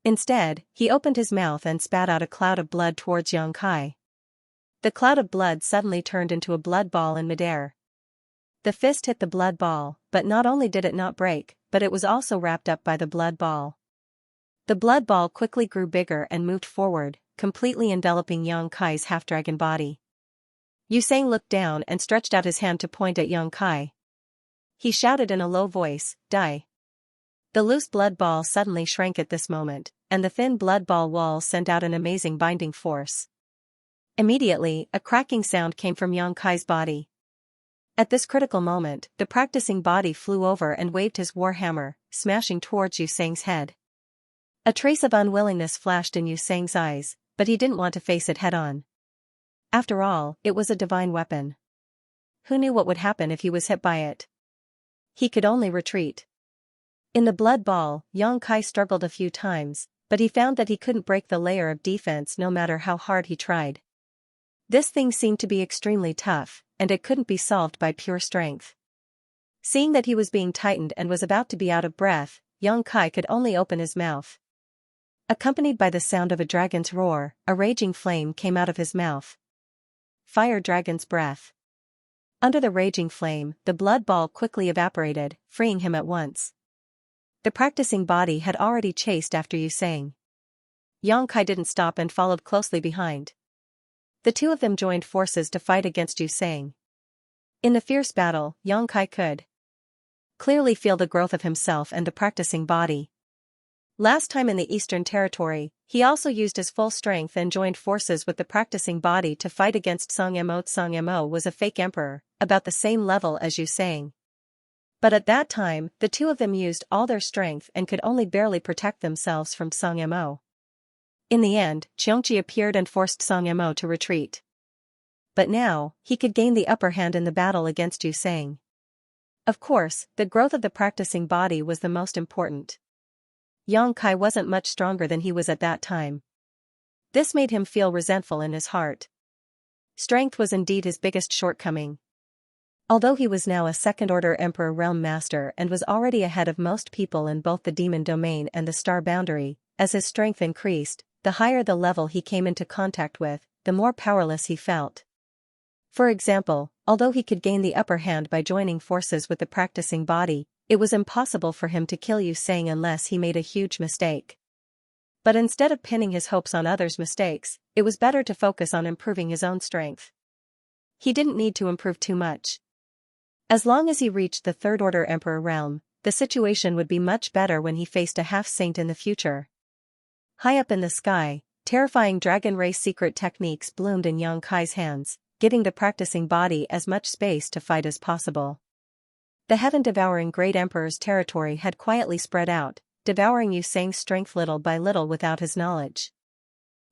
Instead, he opened his mouth and spat out a cloud of blood towards Yang Kai. The cloud of blood suddenly turned into a blood ball in midair. The fist hit the blood ball, but not only did it not break, but it was also wrapped up by the blood ball. The blood ball quickly grew bigger and moved forward, completely enveloping Yang Kai's half-dragon body. Yu Sang looked down and stretched out his hand to point at Yang Kai. He shouted in a low voice, "Die!" The loose blood ball suddenly shrank at this moment, and the thin blood ball wall sent out an amazing binding force. Immediately, a cracking sound came from Yang Kai's body. At this critical moment, the practicing body flew over and waved his war hammer, smashing towards Yu Sang's head. A trace of unwillingness flashed in Yu Sang's eyes, but he didn't want to face it head-on. After all, it was a divine weapon. Who knew what would happen if he was hit by it? He could only retreat. In the blood ball, Yang Kai struggled a few times, but he found that he couldn't break the layer of defense no matter how hard he tried. This thing seemed to be extremely tough, and it couldn't be solved by pure strength. Seeing that he was being tightened and was about to be out of breath, Yang Kai could only open his mouth. Accompanied by the sound of a dragon's roar, a raging flame came out of his mouth. Fire dragon's breath. Under the raging flame, the blood ball quickly evaporated, freeing him at once. The practicing body had already chased after Yu Sang. Yang Kai didn't stop and followed closely behind. The two of them joined forces to fight against Yu Sang. In the fierce battle, Yang Kai could clearly feel the growth of himself and the practicing body. Last time in the Eastern Territory, he also used his full strength and joined forces with the practicing body to fight against Song Mo. Song Mo was a fake emperor, about the same level as Yu Sang. But at that time, the two of them used all their strength and could only barely protect themselves from Song Mo. In the end, Xianxia appeared and forced Song Mo to retreat. But now, he could gain the upper hand in the battle against Yu Sang. Of course, the growth of the practicing body was the most important. Yang Kai wasn't much stronger than he was at that time. This made him feel resentful in his heart. Strength was indeed his biggest shortcoming. Although he was now a second-order Emperor Realm Master and was already ahead of most people in both the Demon Domain and the Star Boundary, as his strength increased, the higher the level he came into contact with, the more powerless he felt. For example, although he could gain the upper hand by joining forces with the practicing body, it was impossible for him to kill Yu Sang unless he made a huge mistake. But instead of pinning his hopes on others' mistakes, it was better to focus on improving his own strength. He didn't need to improve too much. As long as he reached the third-order Emperor realm, the situation would be much better when he faced a half-saint in the future. High up in the sky, terrifying dragon race secret techniques bloomed in Yang Kai's hands, giving the practicing body as much space to fight as possible. The heaven-devouring Great Emperor's territory had quietly spread out, devouring Yu Sang's strength little by little without his knowledge.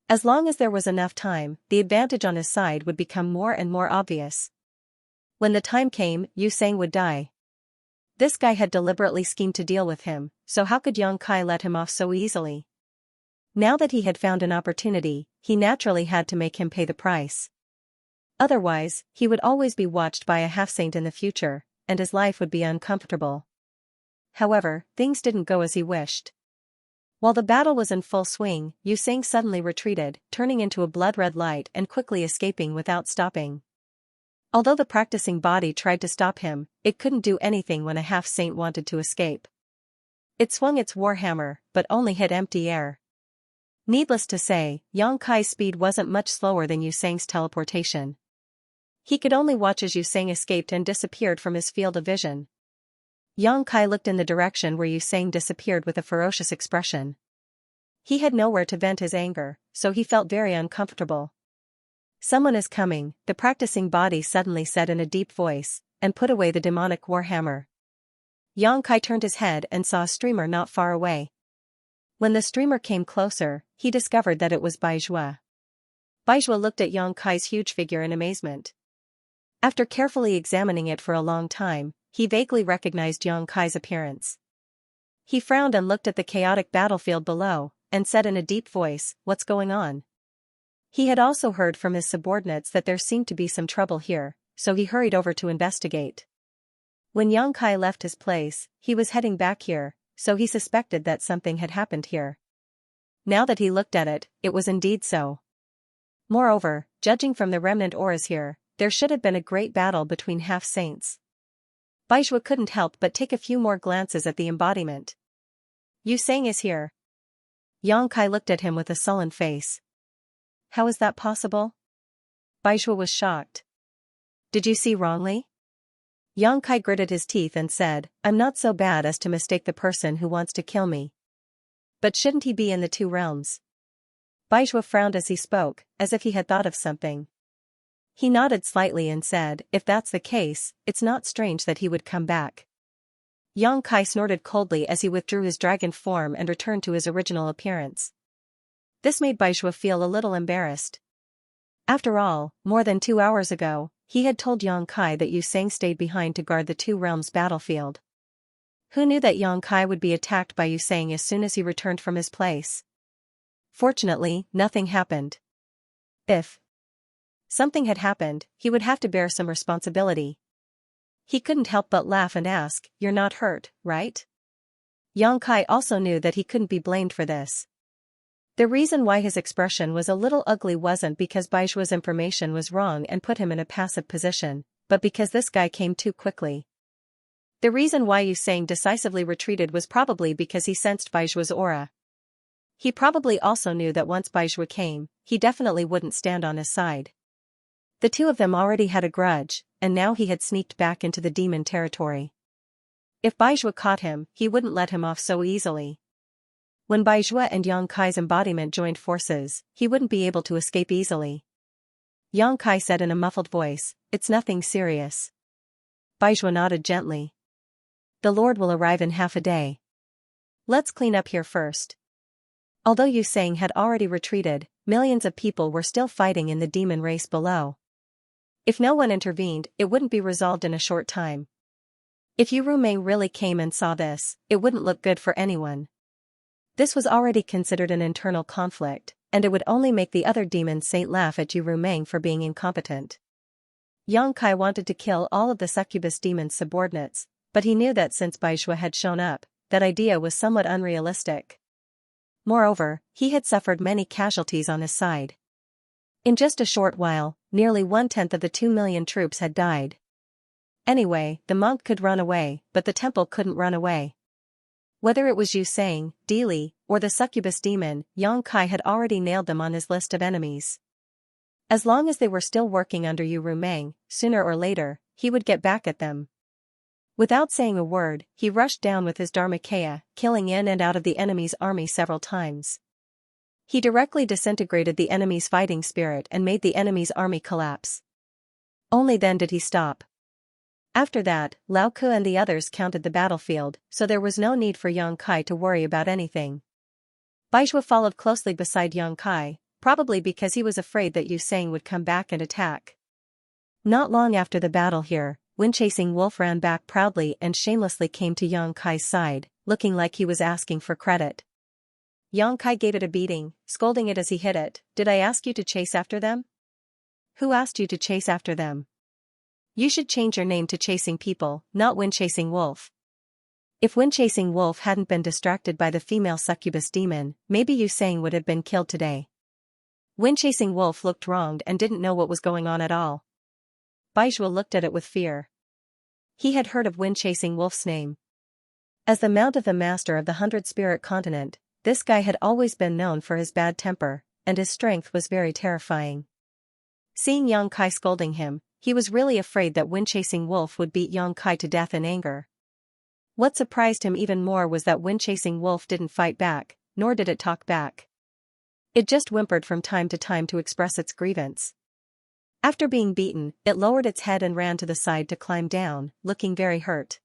As long as there was enough time, the advantage on his side would become more and more obvious. When the time came, Yu Sang would die. This guy had deliberately schemed to deal with him, so how could Yang Kai let him off so easily? Now that he had found an opportunity, he naturally had to make him pay the price. Otherwise, he would always be watched by a half-saint in the future, and his life would be uncomfortable. However, things didn't go as he wished. While the battle was in full swing, Yu Sang suddenly retreated, turning into a blood-red light and quickly escaping without stopping. Although the practicing body tried to stop him, it couldn't do anything when a half-saint wanted to escape. It swung its warhammer, but only hit empty air. Needless to say, Yang Kai's speed wasn't much slower than Yu Sang's teleportation. He could only watch as Yu Sang escaped and disappeared from his field of vision. Yang Kai looked in the direction where Yu Sang disappeared with a ferocious expression. He had nowhere to vent his anger, so he felt very uncomfortable. "Someone is coming," the practicing body suddenly said in a deep voice, and put away the demonic warhammer. Yang Kai turned his head and saw a streamer not far away. When the streamer came closer, he discovered that it was Baizhua. Baizhua looked at Yang Kai's huge figure in amazement. After carefully examining it for a long time, he vaguely recognized Yang Kai's appearance. He frowned and looked at the chaotic battlefield below, and said in a deep voice, "What's going on?" He had also heard from his subordinates that there seemed to be some trouble here, so he hurried over to investigate. When Yang Kai left his place, he was heading back here, so he suspected that something had happened here. Now that he looked at it, it was indeed so. Moreover, judging from the remnant auras here, there should have been a great battle between half-saints. Baizhua couldn't help but take a few more glances at the embodiment. "Yu Sang is here." Yang Kai looked at him with a sullen face. "How is that possible?" Baizhua was shocked. "Did you see wrongly?" Yang Kai gritted his teeth and said, "I'm not so bad as to mistake the person who wants to kill me. But shouldn't he be in the two realms?" Baizhua frowned as he spoke, as if he had thought of something. He nodded slightly and said, "If that's the case, it's not strange that he would come back." Yang Kai snorted coldly as he withdrew his dragon form and returned to his original appearance. This made Baizhua feel a little embarrassed. After all, more than 2 hours ago, he had told Yang Kai that Yu Sang stayed behind to guard the two realms battlefield. Who knew that Yang Kai would be attacked by Yu Sang as soon as he returned from his place? Fortunately, nothing happened. If something had happened, he would have to bear some responsibility. He couldn't help but laugh and ask, "You're not hurt, right?" Yang Kai also knew that he couldn't be blamed for this. The reason why his expression was a little ugly wasn't because Baizhua's information was wrong and put him in a passive position, but because this guy came too quickly. The reason why Yu Sang decisively retreated was probably because he sensed Baizhua's aura. He probably also knew that once Baizhua came, he definitely wouldn't stand on his side. The two of them already had a grudge, and now he had sneaked back into the demon territory. If Baizhua caught him, he wouldn't let him off so easily. When Baizhua and Yang Kai's embodiment joined forces, he wouldn't be able to escape easily. Yang Kai said in a muffled voice, "It's nothing serious." Baizhua nodded gently. "The Lord will arrive in half a day. Let's clean up here first." Although Yu Sang had already retreated, millions of people were still fighting in the demon race below. If no one intervened, it wouldn't be resolved in a short time. If Yu Rumeng really came and saw this, it wouldn't look good for anyone. This was already considered an internal conflict, and it would only make the other demon saint laugh at Yu Rumeng for being incompetent. Yang Kai wanted to kill all of the succubus demon's subordinates, but he knew that since Baizhua had shown up, that idea was somewhat unrealistic. Moreover, he had suffered many casualties on his side. In just a short while, nearly 1/10 of the 2 million troops had died. Anyway, the monk could run away, but the temple couldn't run away. Whether it was Yu Sang, Dili, or the succubus demon, Yang Kai had already nailed them on his list of enemies. As long as they were still working under Yu Rumeng, sooner or later, he would get back at them. Without saying a word, he rushed down with his Dharmakaya, killing in and out of the enemy's army several times. He directly disintegrated the enemy's fighting spirit and made the enemy's army collapse. Only then did he stop. After that, Lao Ku and the others counted the battlefield, so there was no need for Yang Kai to worry about anything. Baizhua followed closely beside Yang Kai, probably because he was afraid that Yu Sang would come back and attack. Not long after the battle here, Wind-Chasing Wolf ran back proudly and shamelessly came to Yang Kai's side, looking like he was asking for credit. Yang Kai gave it a beating, scolding it as he hit it. "Did I ask you to chase after them? Who asked you to chase after them? You should change your name to Chasing People, not Wind-Chasing Wolf." If Wind-Chasing Wolf hadn't been distracted by the female succubus demon, maybe Yu Sang would have been killed today. Wind-Chasing Wolf looked wronged and didn't know what was going on at all. Baizhua looked at it with fear. He had heard of Wind-Chasing Wolf's name. As the mount of the master of the 100-spirit continent, this guy had always been known for his bad temper, and his strength was very terrifying. Seeing Yang Kai scolding him, he was really afraid that Wind-Chasing Wolf would beat Yang Kai to death in anger. What surprised him even more was that Wind-Chasing Wolf didn't fight back, nor did it talk back. It just whimpered from time to time to express its grievance. After being beaten, it lowered its head and ran to the side to climb down, looking very hurt.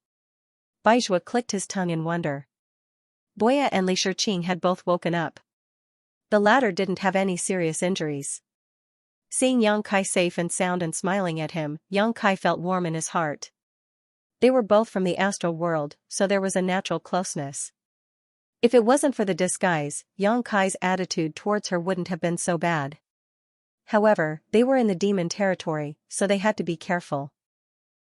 Baizhua clicked his tongue in wonder. Boya and Li Shiqing had both woken up. The latter didn't have any serious injuries. Seeing Yang Kai safe and sound and smiling at him, Yang Kai felt warm in his heart. They were both from the astral world, so there was a natural closeness. If it wasn't for the disguise, Yang Kai's attitude towards her wouldn't have been so bad. However, they were in the demon territory, so they had to be careful.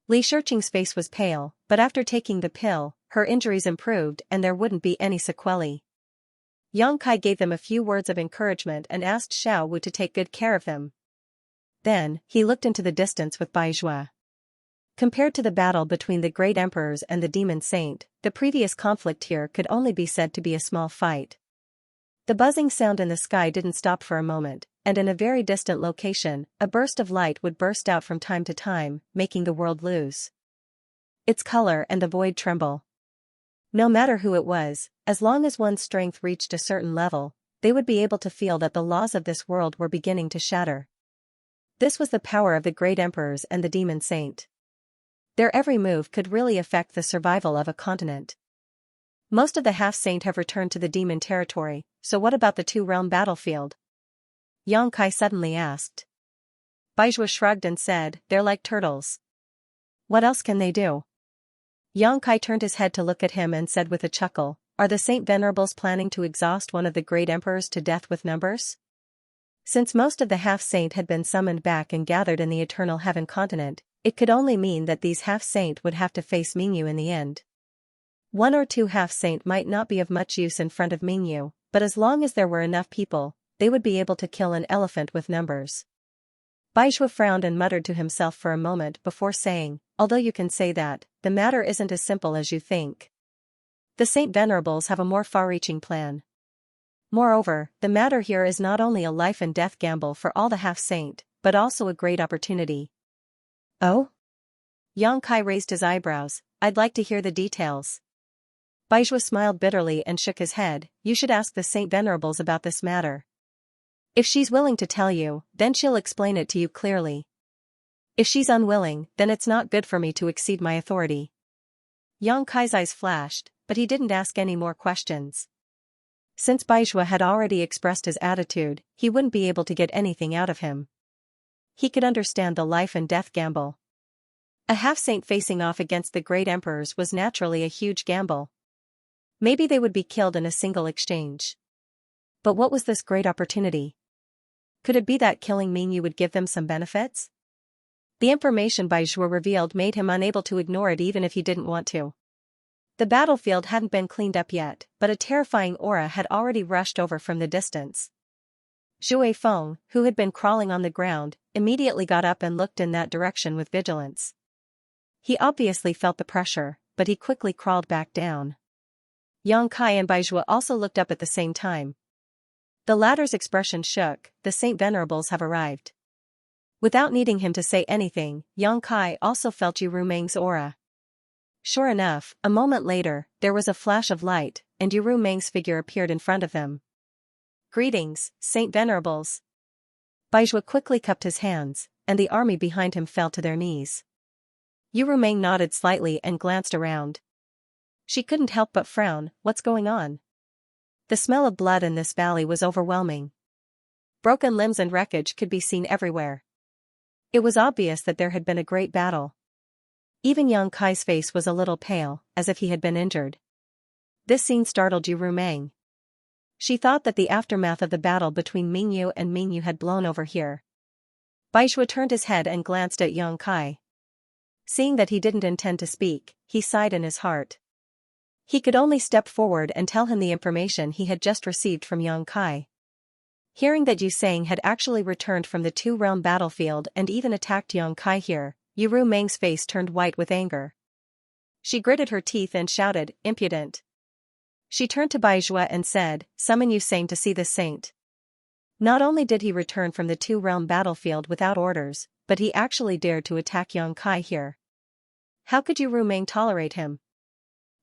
Li Shiqing's face was pale, but after taking the pill, her injuries improved and there wouldn't be any sequelae. Yang Kai gave them a few words of encouragement and asked Xiao Wu to take good care of them. Then, he looked into the distance with Bai Zhua. Compared to the battle between the great emperors and the demon saint, the previous conflict here could only be said to be a small fight. The buzzing sound in the sky didn't stop for a moment, and in a very distant location, a burst of light would burst out from time to time, making the world lose its color and the void tremble. No matter who it was, as long as one's strength reached a certain level, they would be able to feel that the laws of this world were beginning to shatter. This was the power of the great emperors and the demon saint. Their every move could really affect the survival of a continent. Most of the half-saint have returned to the demon territory, so what about the two-realm battlefield? Yang Kai suddenly asked. Bai Zhua shrugged and said, they're like turtles. What else can they do? Yang Kai turned his head to look at him and said with a chuckle, are the Saint Venerables planning to exhaust one of the great emperors to death with numbers? Since most of the half-saint had been summoned back and gathered in the Eternal Heaven continent, it could only mean that these half-saint would have to face Mingyu in the end. One or two half-saint might not be of much use in front of Mingyu, but as long as there were enough people, they would be able to kill an elephant with numbers. Bai Zhua frowned and muttered to himself for a moment before saying, although you can say that, the matter isn't as simple as you think. The Saint Venerables have a more far-reaching plan. Moreover, the matter here is not only a life and death gamble for all the half-saint, but also a great opportunity. Oh? Yang Kai raised his eyebrows, I'd like to hear the details. Bai Zhua smiled bitterly and shook his head, you should ask the Saint Venerables about this matter. If she's willing to tell you, then she'll explain it to you clearly. If she's unwilling, then it's not good for me to exceed my authority. Yang Kai's eyes flashed, but he didn't ask any more questions. Since Bai Zhua had already expressed his attitude, he wouldn't be able to get anything out of him. He could understand the life and death gamble. A half-saint facing off against the great emperors was naturally a huge gamble. Maybe they would be killed in a single exchange. But what was this great opportunity? Could it be that killing Mingyu would give them some benefits? The information Bai Zhua revealed made him unable to ignore it even if he didn't want to. The battlefield hadn't been cleaned up yet, but a terrifying aura had already rushed over from the distance. Zhu Feng, who had been crawling on the ground, immediately got up and looked in that direction with vigilance. He obviously felt the pressure, but he quickly crawled back down. Yang Kai and Bai Zhua also looked up at the same time. The latter's expression shook, the Saint Venerables have arrived. Without needing him to say anything, Yang Kai also felt Yu Rumeng's aura. Sure enough, a moment later, there was a flash of light, and Yu Rumeng's figure appeared in front of them. Greetings, Saint Venerables. Bai Zhua quickly cupped his hands, and the army behind him fell to their knees. Yu Rumeng nodded slightly and glanced around. She couldn't help but frown, what's going on? The smell of blood in this valley was overwhelming. Broken limbs and wreckage could be seen everywhere. It was obvious that there had been a great battle. Even Yang Kai's face was a little pale, as if he had been injured. This scene startled Yu Rumeng. She thought that the aftermath of the battle between Mingyu and Mingyu had blown over here. Bai Zhua turned his head and glanced at Yang Kai. Seeing that he didn't intend to speak, he sighed in his heart. He could only step forward and tell him the information he had just received from Yang Kai. Hearing that Yu Sang had actually returned from the two-realm battlefield and even attacked Yang Kai here, Yu Rumeng's face turned white with anger. She gritted her teeth and shouted, impudent. She turned to Bai Zhua and said, summon Yu Sang to see this saint. Not only did he return from the two-realm battlefield without orders, but he actually dared to attack Yang Kai here. How could Yu Rumeng tolerate him?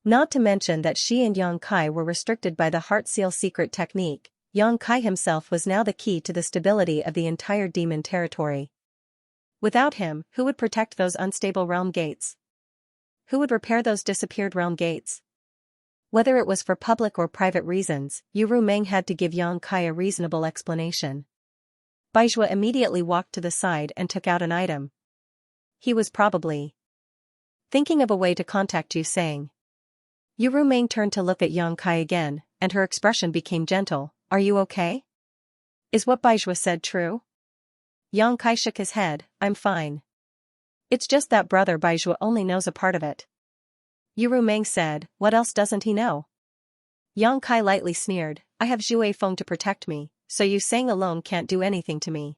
Not to mention that she and Yang Kai were restricted by the Heart Seal secret technique. Yang Kai himself was now the key to the stability of the entire demon territory. Without him, who would protect those unstable realm gates? Who would repair those disappeared realm gates? Whether it was for public or private reasons, Yu Rumeng had to give Yang Kai a reasonable explanation. Baizhua immediately walked to the side and took out an item. He was probably thinking of a way to contact Yu Sang. Yu Rumeng turned to look at Yang Kai again, and her expression became gentle. Are you okay? Is what Baizhua said true? Yang Kai shook his head. I'm fine. It's just that brother Baizhua only knows a part of it. Yu Rumeng said, what else doesn't he know? Yang Kai lightly sneered, I have Zhui Feng to protect me, so Yu Sang alone can't do anything to me.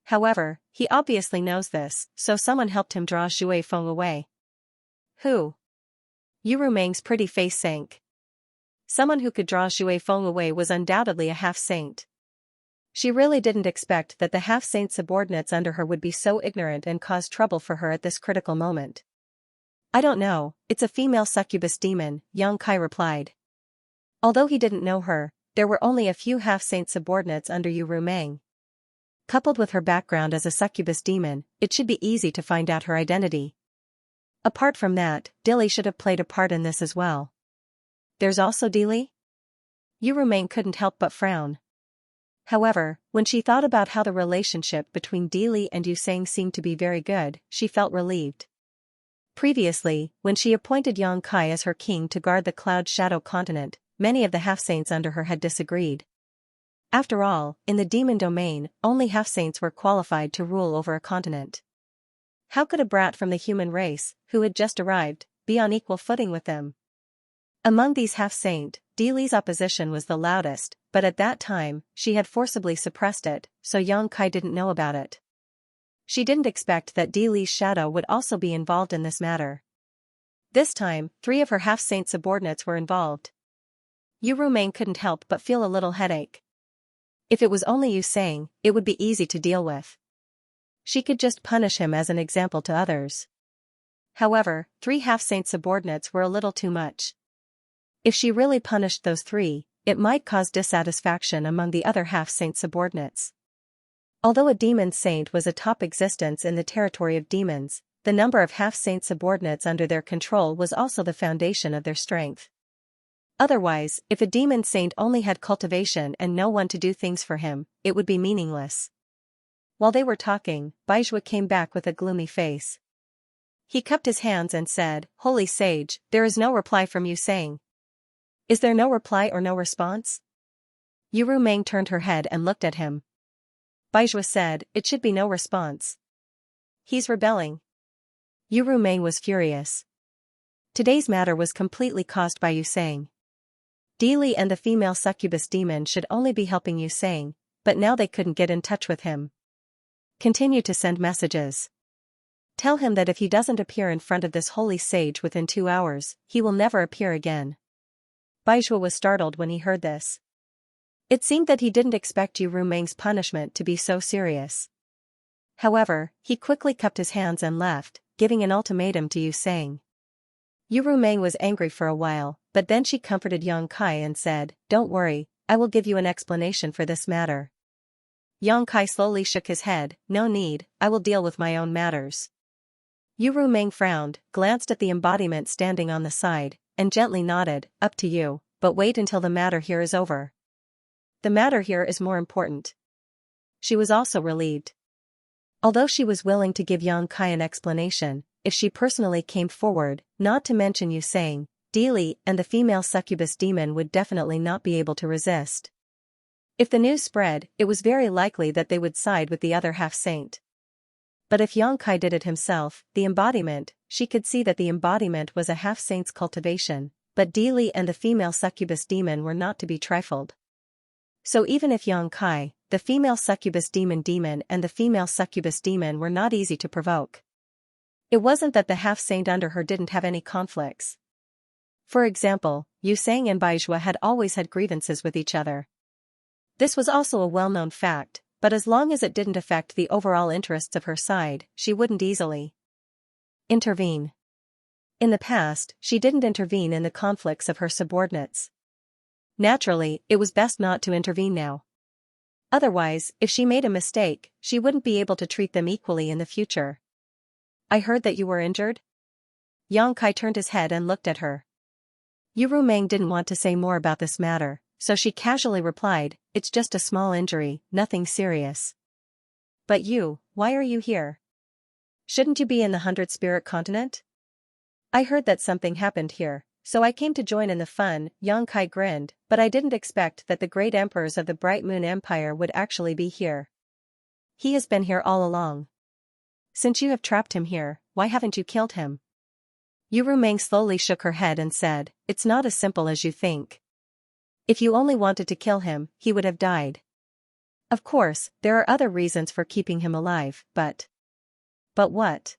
However, he obviously knows this, so someone helped him draw Zhui Feng away. Who? Yu Rumeng's pretty face sank. Someone who could draw Zhui Feng away was undoubtedly a half-saint. She really didn't expect that the half-saint subordinates under her would be so ignorant and cause trouble for her at this critical moment. I don't know, it's a female succubus demon, Yang Kai replied. Although he didn't know her, there were only a few half-saint subordinates under Yu Rumeng. Coupled with her background as a succubus demon, it should be easy to find out her identity. Apart from that, Dilly should have played a part in this as well. There's also Dilly? Yu Rumeng couldn't help but frown. However, when she thought about how the relationship between Dilly and Yu Sang seemed to be very good, she felt relieved. Previously, when she appointed Yang Kai as her king to guard the Cloud Shadow continent, many of the half-saints under her had disagreed. After all, in the demon domain, only half-saints were qualified to rule over a continent. How could a brat from the human race, who had just arrived, be on equal footing with them? Among these half-saint, Dilly's opposition was the loudest, but at that time, she had forcibly suppressed it, so Yang Kai didn't know about it. She didn't expect that Dilly's shadow would also be involved in this matter. This time, 3 of her half-saint subordinates were involved. Yu Rumeng couldn't help but feel a little headache. If it was only Yu Sang, it would be easy to deal with. She could just punish him as an example to others. However, 3 half-saint subordinates were a little too much. If she really punished those 3, it might cause dissatisfaction among the other half-saint subordinates. Although a demon saint was a top existence in the territory of demons, the number of half-saint subordinates under their control was also the foundation of their strength. Otherwise, if a demon saint only had cultivation and no one to do things for him, it would be meaningless. While they were talking, Baizhua came back with a gloomy face. He cupped his hands and said, Holy Sage, there is no reply from Yu Sang. Is there no reply or no response? Yu Rumeng turned her head and looked at him. Baizhua said, it should be no response. He's rebelling. Yu Rumeng was furious. Today's matter was completely caused by Yu Sang. Dilly and the female succubus demon should only be helping Yu Sang, but now they couldn't get in touch with him. Continue to send messages. Tell him that if he doesn't appear in front of this holy sage within 2 hours, he will never appear again. Baizhua was startled when he heard this. It seemed that he didn't expect Yu Rumeng's punishment to be so serious. However, he quickly cupped his hands and left, giving an ultimatum to Yu Sang. Yu Rumeng was angry for a while, but then she comforted Yang Kai and said, Don't worry, I will give you an explanation for this matter. Yang Kai slowly shook his head, No need, I will deal with my own matters. Yu Rumeng frowned, glanced at the embodiment standing on the side, and gently nodded, Up to you, but wait until the matter here is over. The matter here is more important. She was also relieved. Although she was willing to give Yang Kai an explanation, if she personally came forward, not to mention Yu Sang, Dilly and the female succubus demon would definitely not be able to resist. If the news spread, it was very likely that they would side with the other half-saint. But if Yang Kai did it himself, the embodiment, she could see that the embodiment was a half-saint's cultivation, but Dilly and the female succubus demon were not to be trifled. So even if Yang Kai, the female succubus demon and the female succubus demon were not easy to provoke. It wasn't that the half-saint under her didn't have any conflicts. For example, Yu Sang and Baizhua had always had grievances with each other. This was also a well-known fact, but as long as it didn't affect the overall interests of her side, she wouldn't easily intervene. In the past, she didn't intervene in the conflicts of her subordinates. Naturally, it was best not to intervene now. Otherwise, if she made a mistake, she wouldn't be able to treat them equally in the future. I heard that you were injured? Yang Kai turned his head and looked at her. Yu Rumeng didn't want to say more about this matter, so she casually replied, "It's just a small injury, nothing serious." "But you, why are you here? Shouldn't you be in the 100 Spirit Continent?" "I heard that something happened here, so I came to join in the fun," Yang Kai grinned, "but I didn't expect that the great emperors of the Bright Moon Empire would actually be here." "He has been here all along. Since you have trapped him here, why haven't you killed him?" Yu Rumeng slowly shook her head and said, "It's not as simple as you think. If you only wanted to kill him, he would have died. Of course, there are other reasons for keeping him alive, but..." "But what?"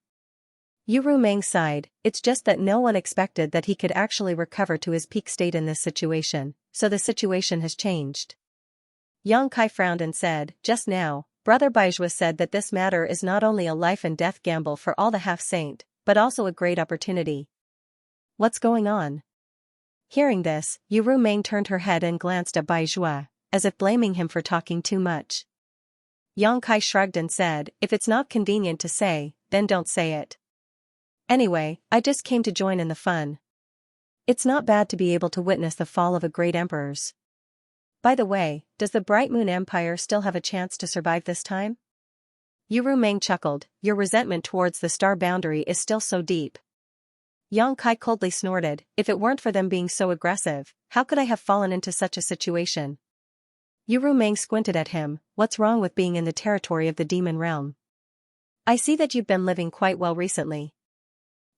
Yu Rumeng sighed, "It's just that no one expected that he could actually recover to his peak state in this situation, so the situation has changed." Yang Kai frowned and said, "Just now, Brother Baizhua said that this matter is not only a life and death gamble for all the half-saint, but also a great opportunity. What's going on?" Hearing this, Yu Rumeng turned her head and glanced at Baizhua, as if blaming him for talking too much. Yang Kai shrugged and said, "If it's not convenient to say, then don't say it. Anyway, I just came to join in the fun. It's not bad to be able to witness the fall of a great emperors. By the way, does the Bright Moon Empire still have a chance to survive this time?" Yu Rumeng chuckled, "Your resentment towards the star boundary is still so deep." Yang Kai coldly snorted, "If it weren't for them being so aggressive, how could I have fallen into such a situation?" Yu Rumeng squinted at him, "What's wrong with being in the territory of the demon realm? I see that you've been living quite well recently.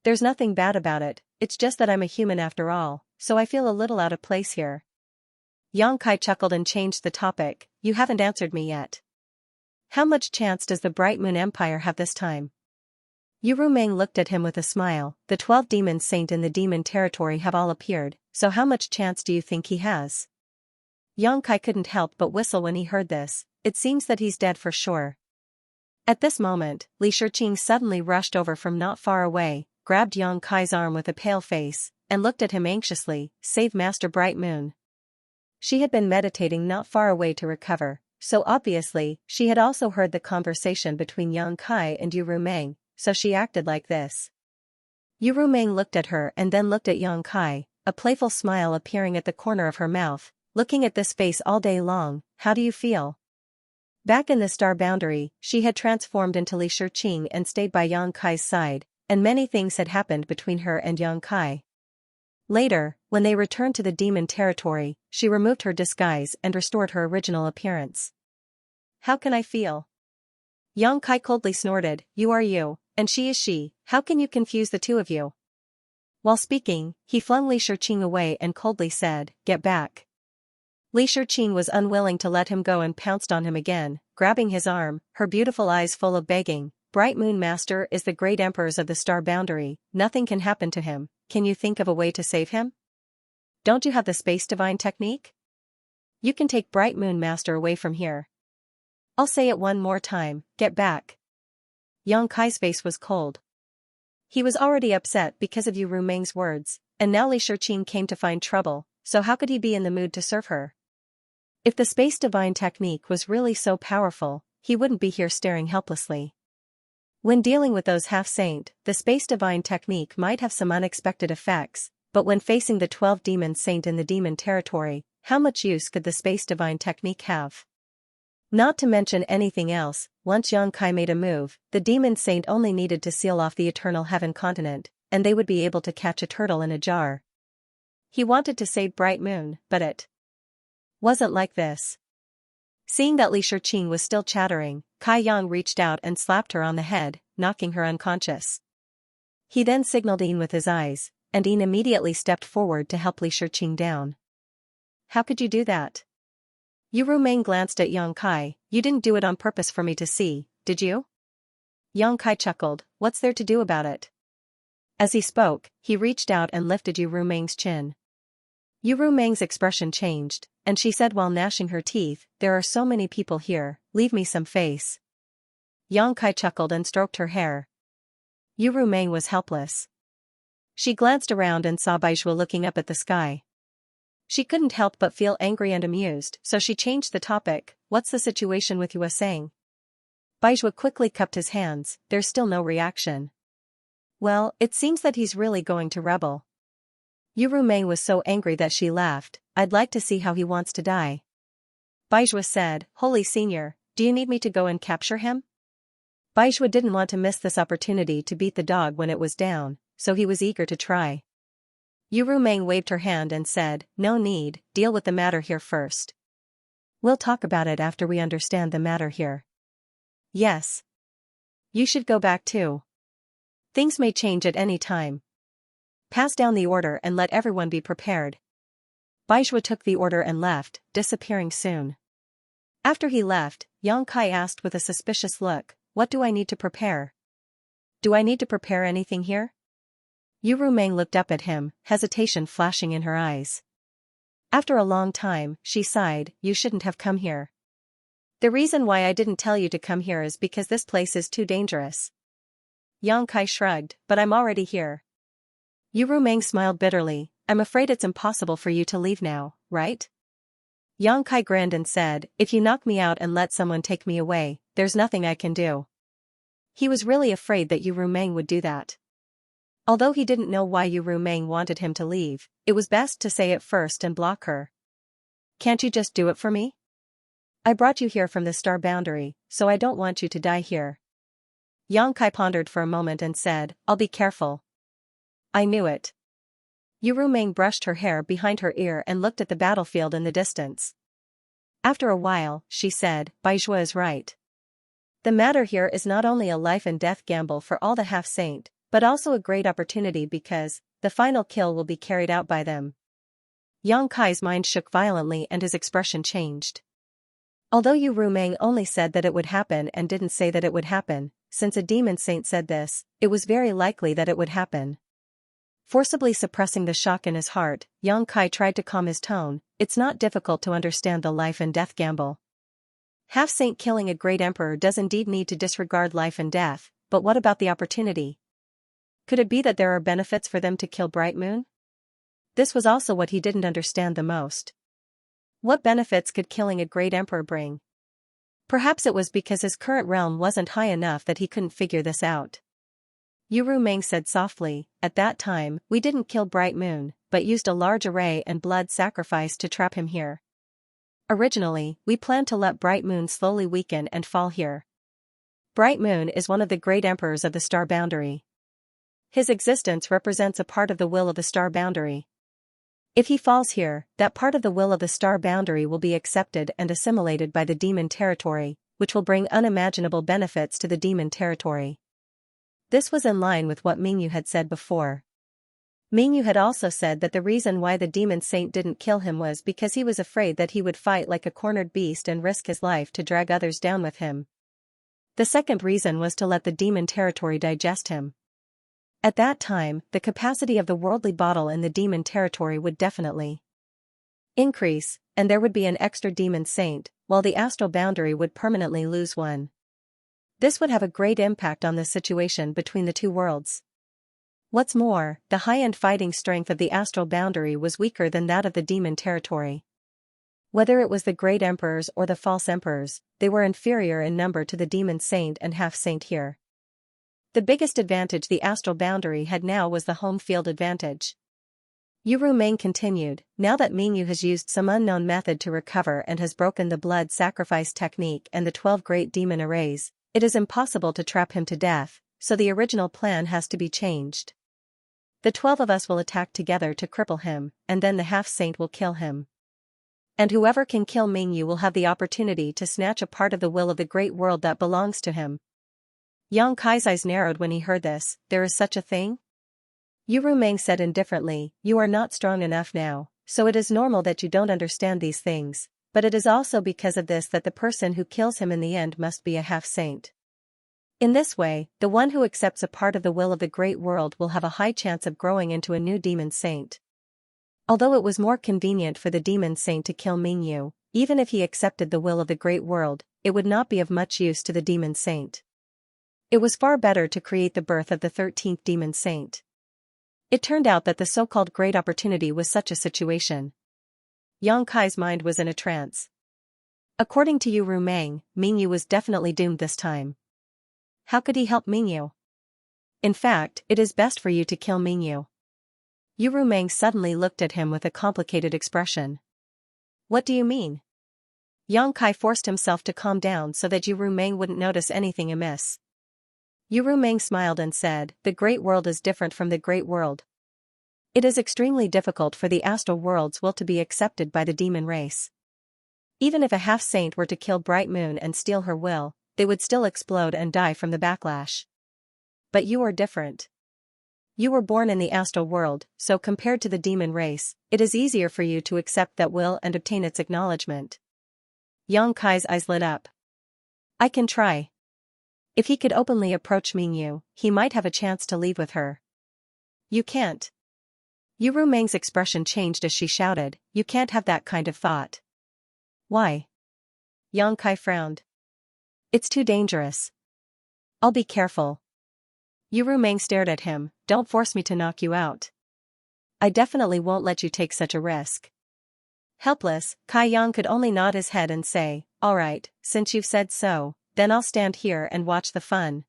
There's nothing bad about it, it's just that I'm a human after all, so I feel a little out of place here." Yang Kai chuckled and changed the topic, "You haven't answered me yet. How much chance does the Bright Moon Empire have this time?" Yu Rumeng looked at him with a smile, "The 12 demon saint in the demon territory have all appeared, so how much chance do you think he has?" Yang Kai couldn't help but whistle when he heard this, "It seems that he's dead for sure." At this moment, Li Shiqing suddenly rushed over from not far away, grabbed Yang Kai's arm with a pale face, and looked at him anxiously, "Save Master Bright Moon." She had been meditating not far away to recover, so obviously, she had also heard the conversation between Yang Kai and Yu Rumeng, so she acted like this. Yu Rumeng looked at her and then looked at Yang Kai, a playful smile appearing at the corner of her mouth. "Looking at this face all day long, how do you feel?" Back in the star boundary, she had transformed into Li Shiqing and stayed by Yang Kai's side, and many things had happened between her and Yang Kai. Later, when they returned to the demon territory, she removed her disguise and restored her original appearance. "How can I feel?" Yang Kai coldly snorted, "You are you, and she is she, how can you confuse the two of you?" While speaking, he flung Li Shiqing away and coldly said, "Get back." Li Shiqing was unwilling to let him go and pounced on him again, grabbing his arm, her beautiful eyes full of begging. "Bright Moon Master is the great emperors of the star boundary, nothing can happen to him, can you think of a way to save him? Don't you have the Space Divine technique? You can take Bright Moon Master away from here. I'll say it one more time, get back." Yang Kai's face was cold. He was already upset because of Yu Rumeng's words, and now Li Shiqing came to find trouble, so how could he be in the mood to serve her? If the Space Divine technique was really so powerful, he wouldn't be here staring helplessly. When dealing with those half-saint, the Space Divine technique might have some unexpected effects, but when facing the 12 demon saint in the demon territory, how much use could the Space Divine technique have? Not to mention anything else, once Yang Kai made a move, the demon saint only needed to seal off the Eternal Heaven continent, and they would be able to catch a turtle in a jar. He wanted to save Bright Moon, but it wasn't like this. Seeing that Li Shiqing was still chattering, Kai Yang reached out and slapped her on the head, knocking her unconscious. He then signaled Yin with his eyes, and Yin immediately stepped forward to help Li Shiqing down. "How could you do that?" Yu Rumeng glanced at Yang Kai, "You didn't do it on purpose for me to see, did you?" Yang Kai chuckled, "What's there to do about it?" As he spoke, he reached out and lifted Yu Rumeng's chin. Yu Rumeng's expression changed, and she said while gnashing her teeth, "There are so many people here, leave me some face." Yang Kai chuckled and stroked her hair. Yu Rumeng was helpless. She glanced around and saw Baizhua looking up at the sky. She couldn't help but feel angry and amused, so she changed the topic, "What's the situation with Yue Sang?" Baizhua quickly cupped his hands, there's still no reaction. "Well, it seems that he's really going to rebel." Yu Rumeng was so angry that she laughed. I'd like to see how he wants to die. Baizhua said, Holy Senior, do you need me to go and capture him? Baizhua didn't want to miss this opportunity to beat the dog when it was down, so he was eager to try. Yu Rumeng waved her hand and said, No need, deal with the matter here first. We'll talk about it after we understand the matter here. Yes. You should go back too. Things may change at any time. Pass down the order and let everyone be prepared. Baizhua took the order and left, disappearing soon. After he left, Yang Kai asked with a suspicious look, What do I need to prepare? Do I need to prepare anything here? Yu Rumeng looked up at him, hesitation flashing in her eyes. After a long time, she sighed, You shouldn't have come here. The reason why I didn't tell you to come here is because this place is too dangerous. Yang Kai shrugged, But I'm already here. Yu Rumeng smiled bitterly, I'm afraid it's impossible for you to leave now, right? Yang Kai grinned and said, If you knock me out and let someone take me away, there's nothing I can do. He was really afraid that Yu Rumeng would do that. Although he didn't know why Yu Rumeng wanted him to leave, it was best to say it first and block her. Can't you just do it for me? I brought you here from the star boundary, so I don't want you to die here. Yang Kai pondered for a moment and said, I'll be careful. I knew it. Yu Rumeng brushed her hair behind her ear and looked at the battlefield in the distance. After a while, she said, Baizhua is right. The matter here is not only a life and death gamble for all the half-saint, but also a great opportunity because the final kill will be carried out by them. Yang Kai's mind shook violently and his expression changed. Although Yu Rumeng only said that it would happen and didn't say that it would happen, since a demon saint said this, it was very likely that it would happen. Forcibly suppressing the shock in his heart, Yang Kai tried to calm his tone. It's not difficult to understand the life and death gamble. Half-saint killing a great emperor does indeed need to disregard life and death, but what about the opportunity? Could it be that there are benefits for them to kill Bright Moon? This was also what he didn't understand the most. What benefits could killing a great emperor bring? Perhaps it was because his current realm wasn't high enough that he couldn't figure this out. Yu Rumeng said softly, At that time, we didn't kill Bright Moon, but used a large array and blood sacrifice to trap him here. Originally, we planned to let Bright Moon slowly weaken and fall here. Bright Moon is one of the great emperors of the star boundary. His existence represents a part of the will of the star boundary. If he falls here, that part of the will of the star boundary will be accepted and assimilated by the demon territory, which will bring unimaginable benefits to the demon territory. This was in line with what Mingyu had said before. Mingyu had also said that the reason why the demon saint didn't kill him was because he was afraid that he would fight like a cornered beast and risk his life to drag others down with him. The second reason was to let the demon territory digest him. At that time, the capacity of the worldly bottle in the demon territory would definitely increase, and there would be an extra demon saint, while the astral boundary would permanently lose one. This would have a great impact on the situation between the two worlds. What's more, the high-end fighting strength of the astral boundary was weaker than that of the demon territory. Whether it was the great emperors or the false emperors, they were inferior in number to the demon saint and half-saint here. The biggest advantage the astral boundary had now was the home field advantage. Yu Rumeng continued, Now that Mingyu has used some unknown method to recover and has broken the blood sacrifice technique and the 12 great demon arrays, it is impossible to trap him to death, so the original plan has to be changed. The 12 of us will attack together to cripple him, and then the half-saint will kill him. And whoever can kill Mingyu will have the opportunity to snatch a part of the will of the great world that belongs to him. Yang Kai's eyes narrowed when he heard this. There is such a thing? Yu Rumeng said indifferently, You are not strong enough now, so it is normal that you don't understand these things, but it is also because of this that the person who kills him in the end must be a half-saint. In this way, the one who accepts a part of the will of the great world will have a high chance of growing into a new demon saint. Although it was more convenient for the demon saint to kill Mingyu, even if he accepted the will of the great world, it would not be of much use to the demon saint. It was far better to create the birth of the 13th demon saint. It turned out that the so-called great opportunity was such a situation. Yang Kai's mind was in a trance. According to Yu Rumeng, Mingyu was definitely doomed this time. How could he help Mingyu? In fact, it is best for you to kill Mingyu. Yu Rumeng suddenly looked at him with a complicated expression. What do you mean? Yang Kai forced himself to calm down so that Yu Rumeng wouldn't notice anything amiss. Yu Rumeng smiled and said, the Great World is different from the Great World. It is extremely difficult for the astral world's will to be accepted by the demon race. Even if a half-saint were to kill Bright Moon and steal her will, they would still explode and die from the backlash. But you are different. You were born in the astral world, so compared to the demon race, it is easier for you to accept that will and obtain its acknowledgement. Yang Kai's eyes lit up. I can try. If he could openly approach Mingyu, he might have a chance to leave with her. You can't. Yu Rumeng's expression changed as she shouted, you can't have that kind of thought. Why? Yang Kai frowned. It's too dangerous. I'll be careful. Yu Rumeng stared at him, don't force me to knock you out. I definitely won't let you take such a risk. Helpless, Kai Yang could only nod his head and say, all right, since you've said so, then I'll stand here and watch the fun.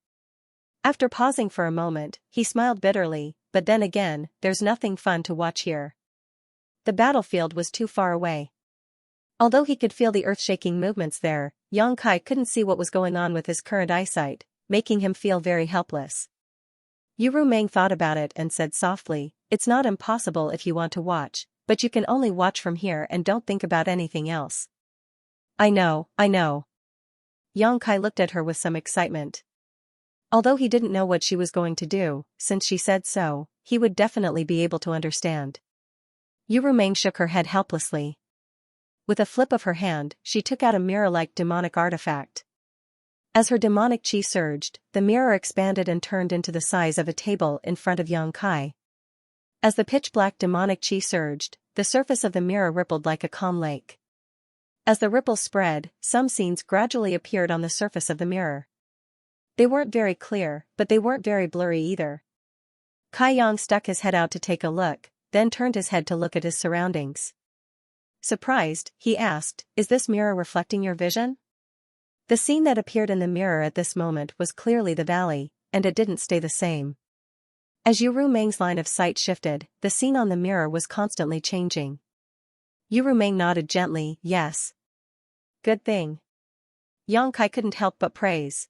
After pausing for a moment, he smiled bitterly, but then again, there's nothing fun to watch here. The battlefield was too far away. Although he could feel the earth-shaking movements there, Yang Kai couldn't see what was going on with his current eyesight, making him feel very helpless. Yu Rumeng thought about it and said softly, it's not impossible if you want to watch, but you can only watch from here and don't think about anything else. I know. Yang Kai looked at her with some excitement. Although he didn't know what she was going to do, since she said so, he would definitely be able to understand. Yu Rumeng shook her head helplessly. With a flip of her hand, she took out a mirror-like demonic artifact. As her demonic chi surged, the mirror expanded and turned into the size of a table in front of Yang Kai. As the pitch-black demonic chi surged, the surface of the mirror rippled like a calm lake. As the ripples spread, some scenes gradually appeared on the surface of the mirror. They weren't very clear, but they weren't very blurry either. Kai Yang stuck his head out to take a look, then turned his head to look at his surroundings. Surprised, he asked, is this mirror reflecting your vision? The scene that appeared in the mirror at this moment was clearly the valley, and it didn't stay the same. As Yu Rumeng's line of sight shifted, the scene on the mirror was constantly changing. Yu Rumeng nodded gently, yes. Good thing. Yang Kai couldn't help but praise.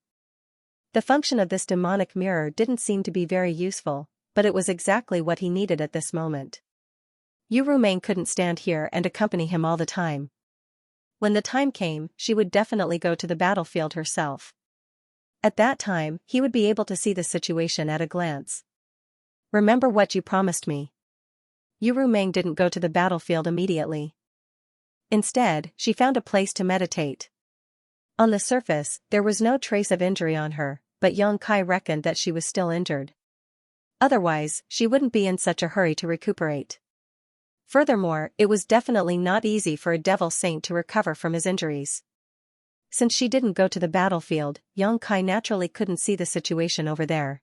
The function of this demonic mirror didn't seem to be very useful, but it was exactly what he needed at this moment. Yu Rumeng couldn't stand here and accompany him all the time. When the time came, she would definitely go to the battlefield herself. At that time, he would be able to see the situation at a glance. Remember what you promised me. Yu Rumeng didn't go to the battlefield immediately. Instead, she found a place to meditate. On the surface, there was no trace of injury on her, but Yang Kai reckoned that she was still injured. Otherwise, she wouldn't be in such a hurry to recuperate. Furthermore, it was definitely not easy for a devil saint to recover from his injuries. Since she didn't go to the battlefield, Yang Kai naturally couldn't see the situation over there.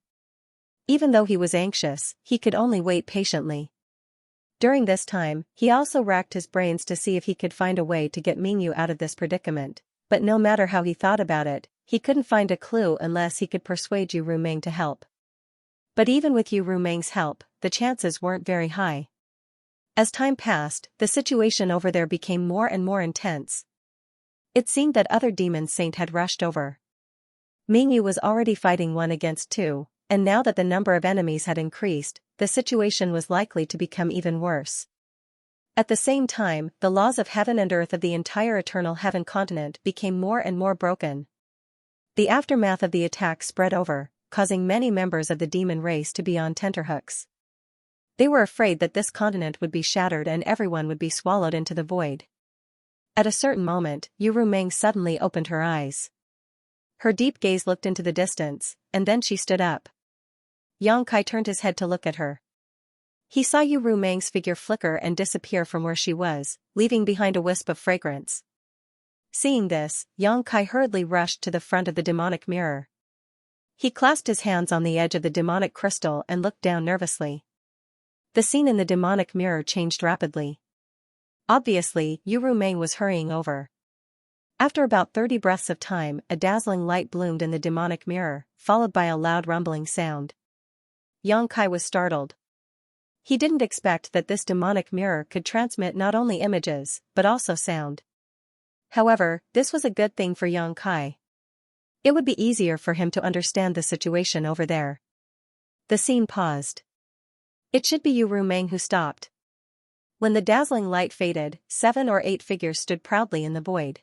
Even though he was anxious, he could only wait patiently. During this time, he also racked his brains to see if he could find a way to get Mingyu out of this predicament, but no matter how he thought about it, he couldn't find a clue unless he could persuade Yu Rumeng to help. But even with Yu Rumeng's help, the chances weren't very high. As time passed, the situation over there became more and more intense. It seemed that other demon saint had rushed over. Mingyu was already fighting 1 against 2, and now that the number of enemies had increased, the situation was likely to become even worse. At the same time, the laws of heaven and earth of the entire Eternal Heaven continent became more and more broken. The aftermath of the attack spread over, causing many members of the demon race to be on tenterhooks. They were afraid that this continent would be shattered and everyone would be swallowed into the void. At a certain moment, Yu Rumeng suddenly opened her eyes. Her deep gaze looked into the distance, and then she stood up. Yang Kai turned his head to look at her. He saw Yu Rumeng's figure flicker and disappear from where she was, leaving behind a wisp of fragrance. Seeing this, Yang Kai hurriedly rushed to the front of the demonic mirror. He clasped his hands on the edge of the demonic crystal and looked down nervously. The scene in the demonic mirror changed rapidly. Obviously, Yu Rumeng was hurrying over. After about 30 breaths of time, a dazzling light bloomed in the demonic mirror, followed by a loud rumbling sound. Yang Kai was startled. He didn't expect that this demonic mirror could transmit not only images, but also sound. However, this was a good thing for Yang Kai. It would be easier for him to understand the situation over there. The scene paused. It should be Yu Rumeng who stopped. When the dazzling light faded, 7 or 8 figures stood proudly in the void.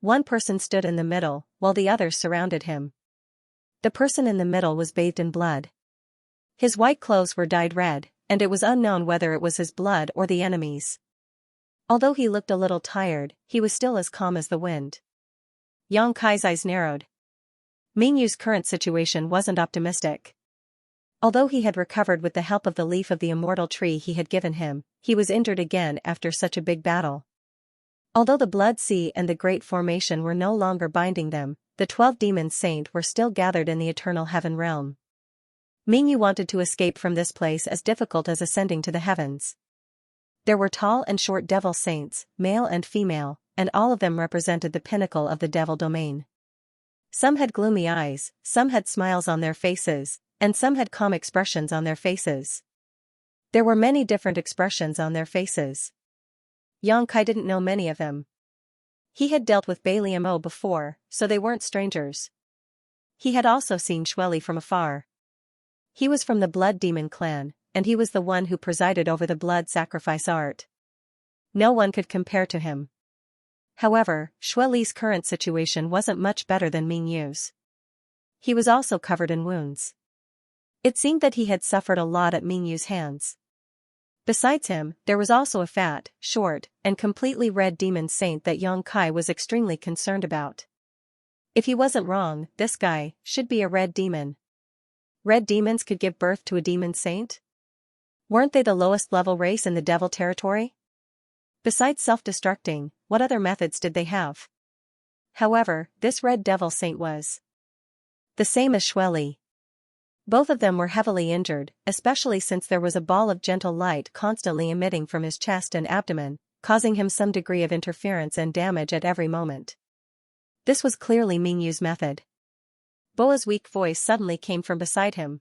One person stood in the middle, while the others surrounded him. The person in the middle was bathed in blood. His white clothes were dyed red, and it was unknown whether it was his blood or the enemy's. Although he looked a little tired, he was still as calm as the wind. Yang Kai's eyes narrowed. Mingyu's current situation wasn't optimistic. Although he had recovered with the help of the leaf of the immortal tree he had given him, he was injured again after such a big battle. Although the Blood Sea and the Great Formation were no longer binding them, the 12 demon saints were still gathered in the eternal heaven realm. Mingyu wanted to escape from this place as difficult as ascending to the heavens. There were tall and short devil saints, male and female, and all of them represented the pinnacle of the devil domain. Some had gloomy eyes, some had smiles on their faces, and some had calm expressions on their faces. There were many different expressions on their faces. Yang Kai didn't know many of them. He had dealt with Balium O before, so they weren't strangers. He had also seen Xueli from afar. He was from the Blood Demon clan, and he was the one who presided over the blood sacrifice art. No one could compare to him. However, Xueli's current situation wasn't much better than Mingyu's. He was also covered in wounds. It seemed that he had suffered a lot at Mingyu's hands. Besides him, there was also a fat, short, and completely red demon saint that Yang Kai was extremely concerned about. If he wasn't wrong, this guy should be a red demon. Red demons could give birth to a demon saint? Weren't they the lowest level race in the devil territory? Besides self-destructing, what other methods did they have? However, this red devil saint was the same as Xueli. Both of them were heavily injured, especially since there was a ball of gentle light constantly emitting from his chest and abdomen, causing him some degree of interference and damage at every moment. This was clearly Mingyu's method. Boa's weak voice suddenly came from beside him.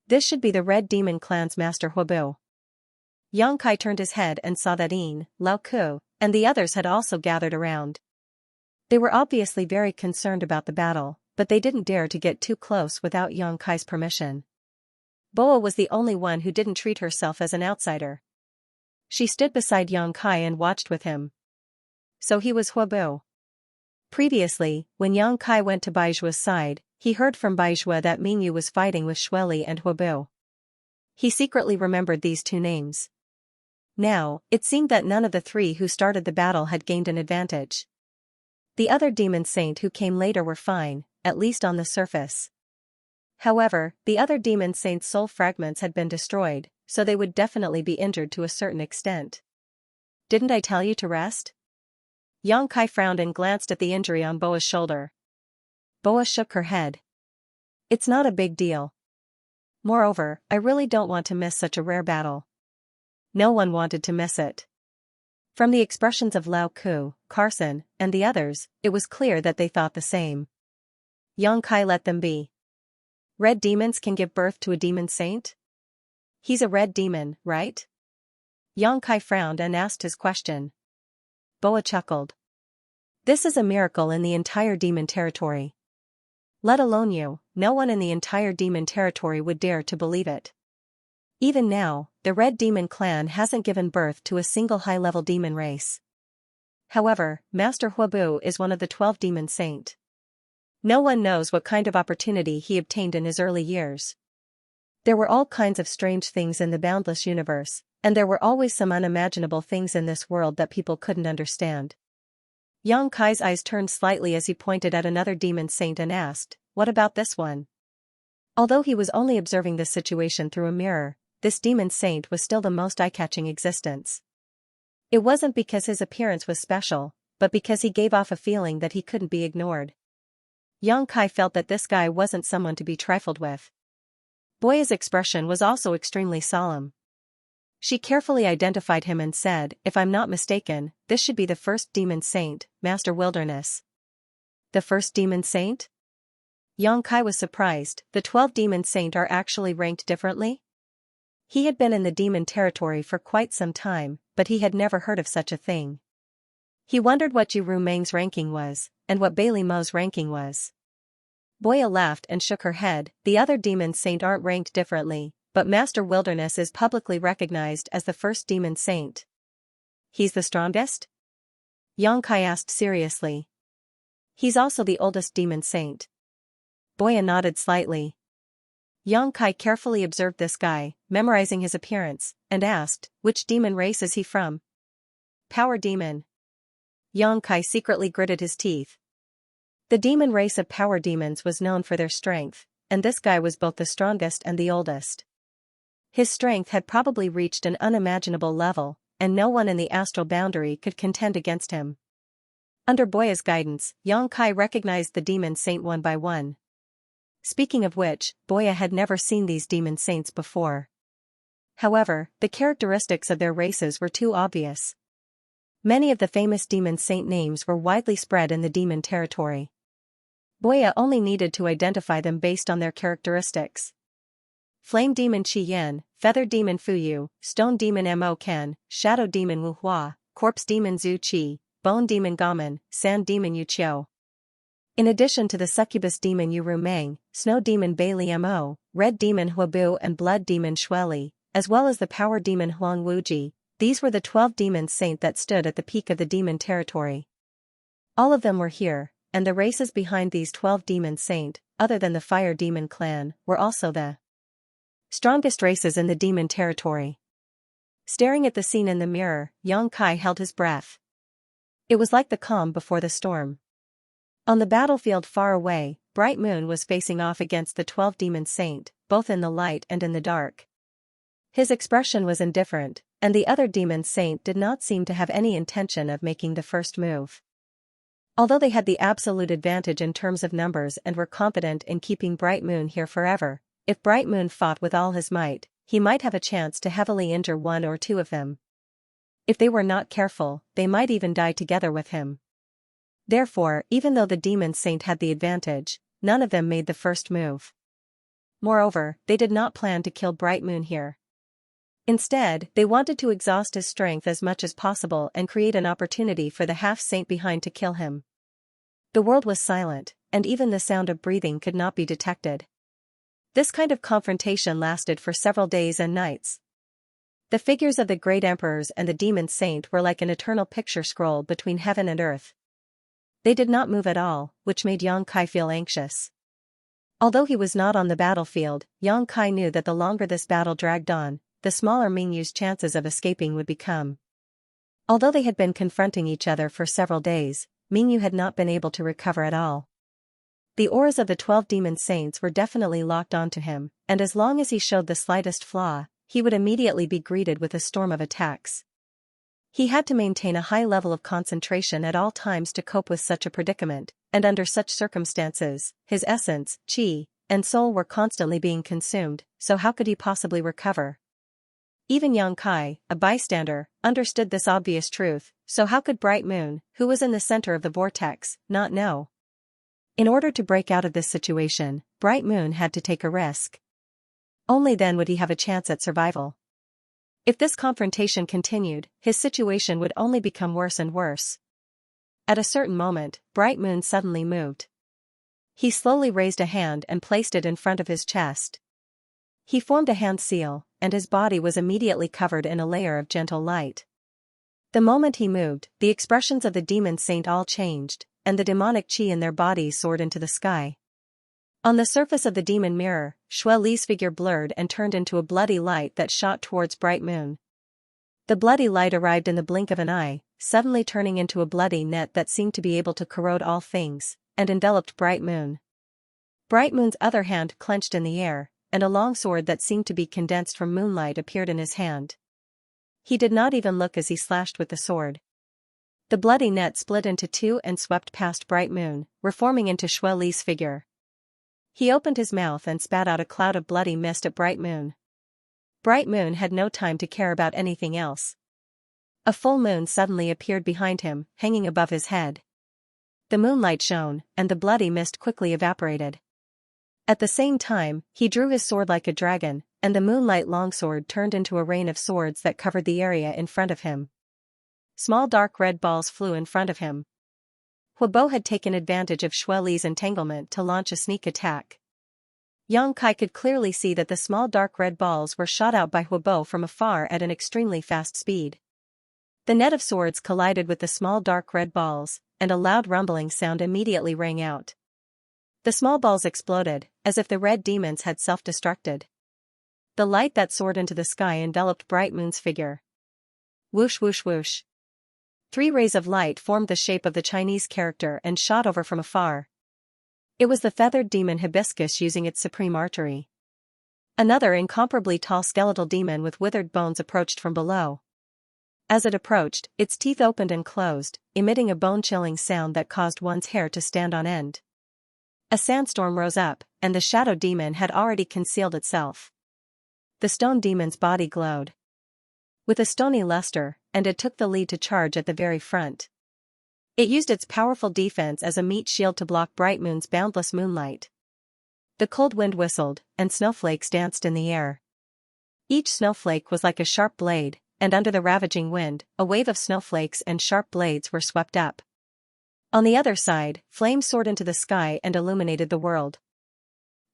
This should be the Red Demon clan's master Huobu. Yang Kai turned his head and saw that Yin, Lao Ku, and the others had also gathered around. They were obviously very concerned about the battle, but they didn't dare to get too close without Yang Kai's permission. Boa was the only one who didn't treat herself as an outsider. She stood beside Yang Kai and watched with him. So he was Huobu. Previously, when Yang Kai went to Baijua's side, he heard from Baijua that Mingyu was fighting with Xueli and Huobu. He secretly remembered these two names. Now, it seemed that none of the three who started the battle had gained an advantage. The other demon saint who came later were fine, at least on the surface. However, the other demon saint's soul fragments had been destroyed, so they would definitely be injured to a certain extent. Didn't I tell you to rest? Yang Kai frowned and glanced at the injury on Boa's shoulder. Boa shook her head. It's not a big deal. Moreover, I really don't want to miss such a rare battle. No one wanted to miss it. From the expressions of Lao Ku, Carson, and the others, it was clear that they thought the same. Yang Kai let them be. Red demons can give birth to a demon saint? He's a red demon, right? Yang Kai frowned and asked his question. Boa chuckled. This is a miracle in the entire demon territory. Let alone you, no one in the entire demon territory would dare to believe it. Even now, the Red Demon clan hasn't given birth to a single high-level demon race. However, Master Huobu is one of the 12 demon saint. No one knows what kind of opportunity he obtained in his early years. There were all kinds of strange things in the boundless universe, and there were always some unimaginable things in this world that people couldn't understand. Yang Kai's eyes turned slightly as he pointed at another demon saint and asked, "What about this one?" Although he was only observing this situation through a mirror, this demon saint was still the most eye-catching existence. It wasn't because his appearance was special, but because he gave off a feeling that he couldn't be ignored. Yang Kai felt that this guy wasn't someone to be trifled with. Boya's expression was also extremely solemn. She carefully identified him and said, "If I'm not mistaken, this should be the first demon saint, Master Wilderness." The first demon saint? Yang Kai was surprised. The 12 demon saint are actually ranked differently? He had been in the demon territory for quite some time, but he had never heard of such a thing. He wondered what Yu Rumeng's ranking was, and what Bailey Mo's ranking was. Boya laughed and shook her head. The other demon saint aren't ranked differently, but Master Wilderness is publicly recognized as the first demon saint. He's the strongest? Xianxia asked seriously. He's also the oldest demon saint. Boya nodded slightly. Xianxia carefully observed this guy, memorizing his appearance, and asked, which demon race is he from? Power demon. Xianxia secretly gritted his teeth. The demon race of power demons was known for their strength, and this guy was both the strongest and the oldest. His strength had probably reached an unimaginable level, and no one in the astral boundary could contend against him. Under Boya's guidance, Xianxia recognized the demon saint one by one. Speaking of which, Boya had never seen these demon saints before. However, the characteristics of their races were too obvious. Many of the famous demon saint names were widely spread in the demon territory. Boya only needed to identify them based on their characteristics. Flame demon Qi Yan, feather demon Fu Yu, stone demon Mo Ken, shadow demon Wu Hua, corpse demon Zhu Qi, bone demon Gamen, sand demon Yu Qiu. In addition to the succubus demon Yu Rumeng, snow demon Bailey Mo, red demon Huabu and blood demon Shueli, as well as the power demon Huang Wuji, these were the 12 demon saint that stood at the peak of the demon territory. All of them were here, and the races behind these 12 demon saint, other than the fire demon clan, were also the strongest races in the demon territory. Staring at the scene in the mirror, Xianxia held his breath. It was like the calm before the storm. On the battlefield far away, Bright Moon was facing off against the 12 demon saint, both in the light and in the dark. His expression was indifferent, and the other demon saint did not seem to have any intention of making the first move. Although they had the absolute advantage in terms of numbers and were confident in keeping Bright Moon here forever, if Bright Moon fought with all his might, he might have a chance to heavily injure one or two of them. If they were not careful, they might even die together with him. Therefore, even though the demon saint had the advantage, none of them made the first move. Moreover, they did not plan to kill Bright Moon here. Instead, they wanted to exhaust his strength as much as possible and create an opportunity for the half-saint behind to kill him. The world was silent, and even the sound of breathing could not be detected. This kind of confrontation lasted for several days and nights. The figures of the great emperors and the demon saint were like an eternal picture scroll between heaven and earth. They did not move at all, which made Xianxia feel anxious. Although he was not on the battlefield, Xianxia knew that the longer this battle dragged on, the smaller Mingyu's chances of escaping would become. Although they had been confronting each other for several days, Mingyu had not been able to recover at all. The auras of the 12 demon saints were definitely locked onto him, and as long as he showed the slightest flaw, he would immediately be greeted with a storm of attacks. He had to maintain a high level of concentration at all times to cope with such a predicament, and under such circumstances, his essence, qi, and soul were constantly being consumed, so how could he possibly recover? Even Xianxia, a bystander, understood this obvious truth, so how could Bright Moon, who was in the center of the vortex, not know? In order to break out of this situation, Bright Moon had to take a risk. Only then would he have a chance at survival. If this confrontation continued, his situation would only become worse and worse. At a certain moment, Bright Moon suddenly moved. He slowly raised a hand and placed it in front of his chest. He formed a hand seal, and his body was immediately covered in a layer of gentle light. The moment he moved, the expressions of the demon saint all changed, and the demonic qi in their bodies soared into the sky. On the surface of the demon mirror, Shui Li's figure blurred and turned into a bloody light that shot towards Bright Moon. The bloody light arrived in the blink of an eye, suddenly turning into a bloody net that seemed to be able to corrode all things, and enveloped Bright Moon. Bright Moon's other hand clenched in the air, and a long sword that seemed to be condensed from moonlight appeared in his hand. He did not even look as he slashed with the sword. The bloody net split into two and swept past Bright Moon, reforming into Shui Li's figure. He opened his mouth and spat out a cloud of bloody mist at Bright Moon. Bright Moon had no time to care about anything else. A full moon suddenly appeared behind him, hanging above his head. The moonlight shone, and the bloody mist quickly evaporated. At the same time, he drew his sword like a dragon, and the moonlight longsword turned into a rain of swords that covered the area in front of him. Small dark red balls flew in front of him. Huobo had taken advantage of Xue Li's entanglement to launch a sneak attack. Yang Kai could clearly see that the small dark red balls were shot out by Huobo from afar at an extremely fast speed. The net of swords collided with the small dark red balls, and a loud rumbling sound immediately rang out. The small balls exploded, as if the red demons had self-destructed. The light that soared into the sky enveloped Bright Moon's figure. Whoosh whoosh whoosh. 3 rays of light formed the shape of the Chinese character and shot over from afar. It was the feathered demon Hibiscus using its supreme archery. Another incomparably tall skeletal demon with withered bones approached from below. As it approached, its teeth opened and closed, emitting a bone-chilling sound that caused one's hair to stand on end. A sandstorm rose up, and the shadow demon had already concealed itself. The stone demon's body glowed with a stony luster, and it took the lead to charge at the very front. It used its powerful defense as a meat shield to block Bright Moon's boundless moonlight. The cold wind whistled, and snowflakes danced in the air. Each snowflake was like a sharp blade, and under the ravaging wind, a wave of snowflakes and sharp blades were swept up. On the other side, flames soared into the sky and illuminated the world.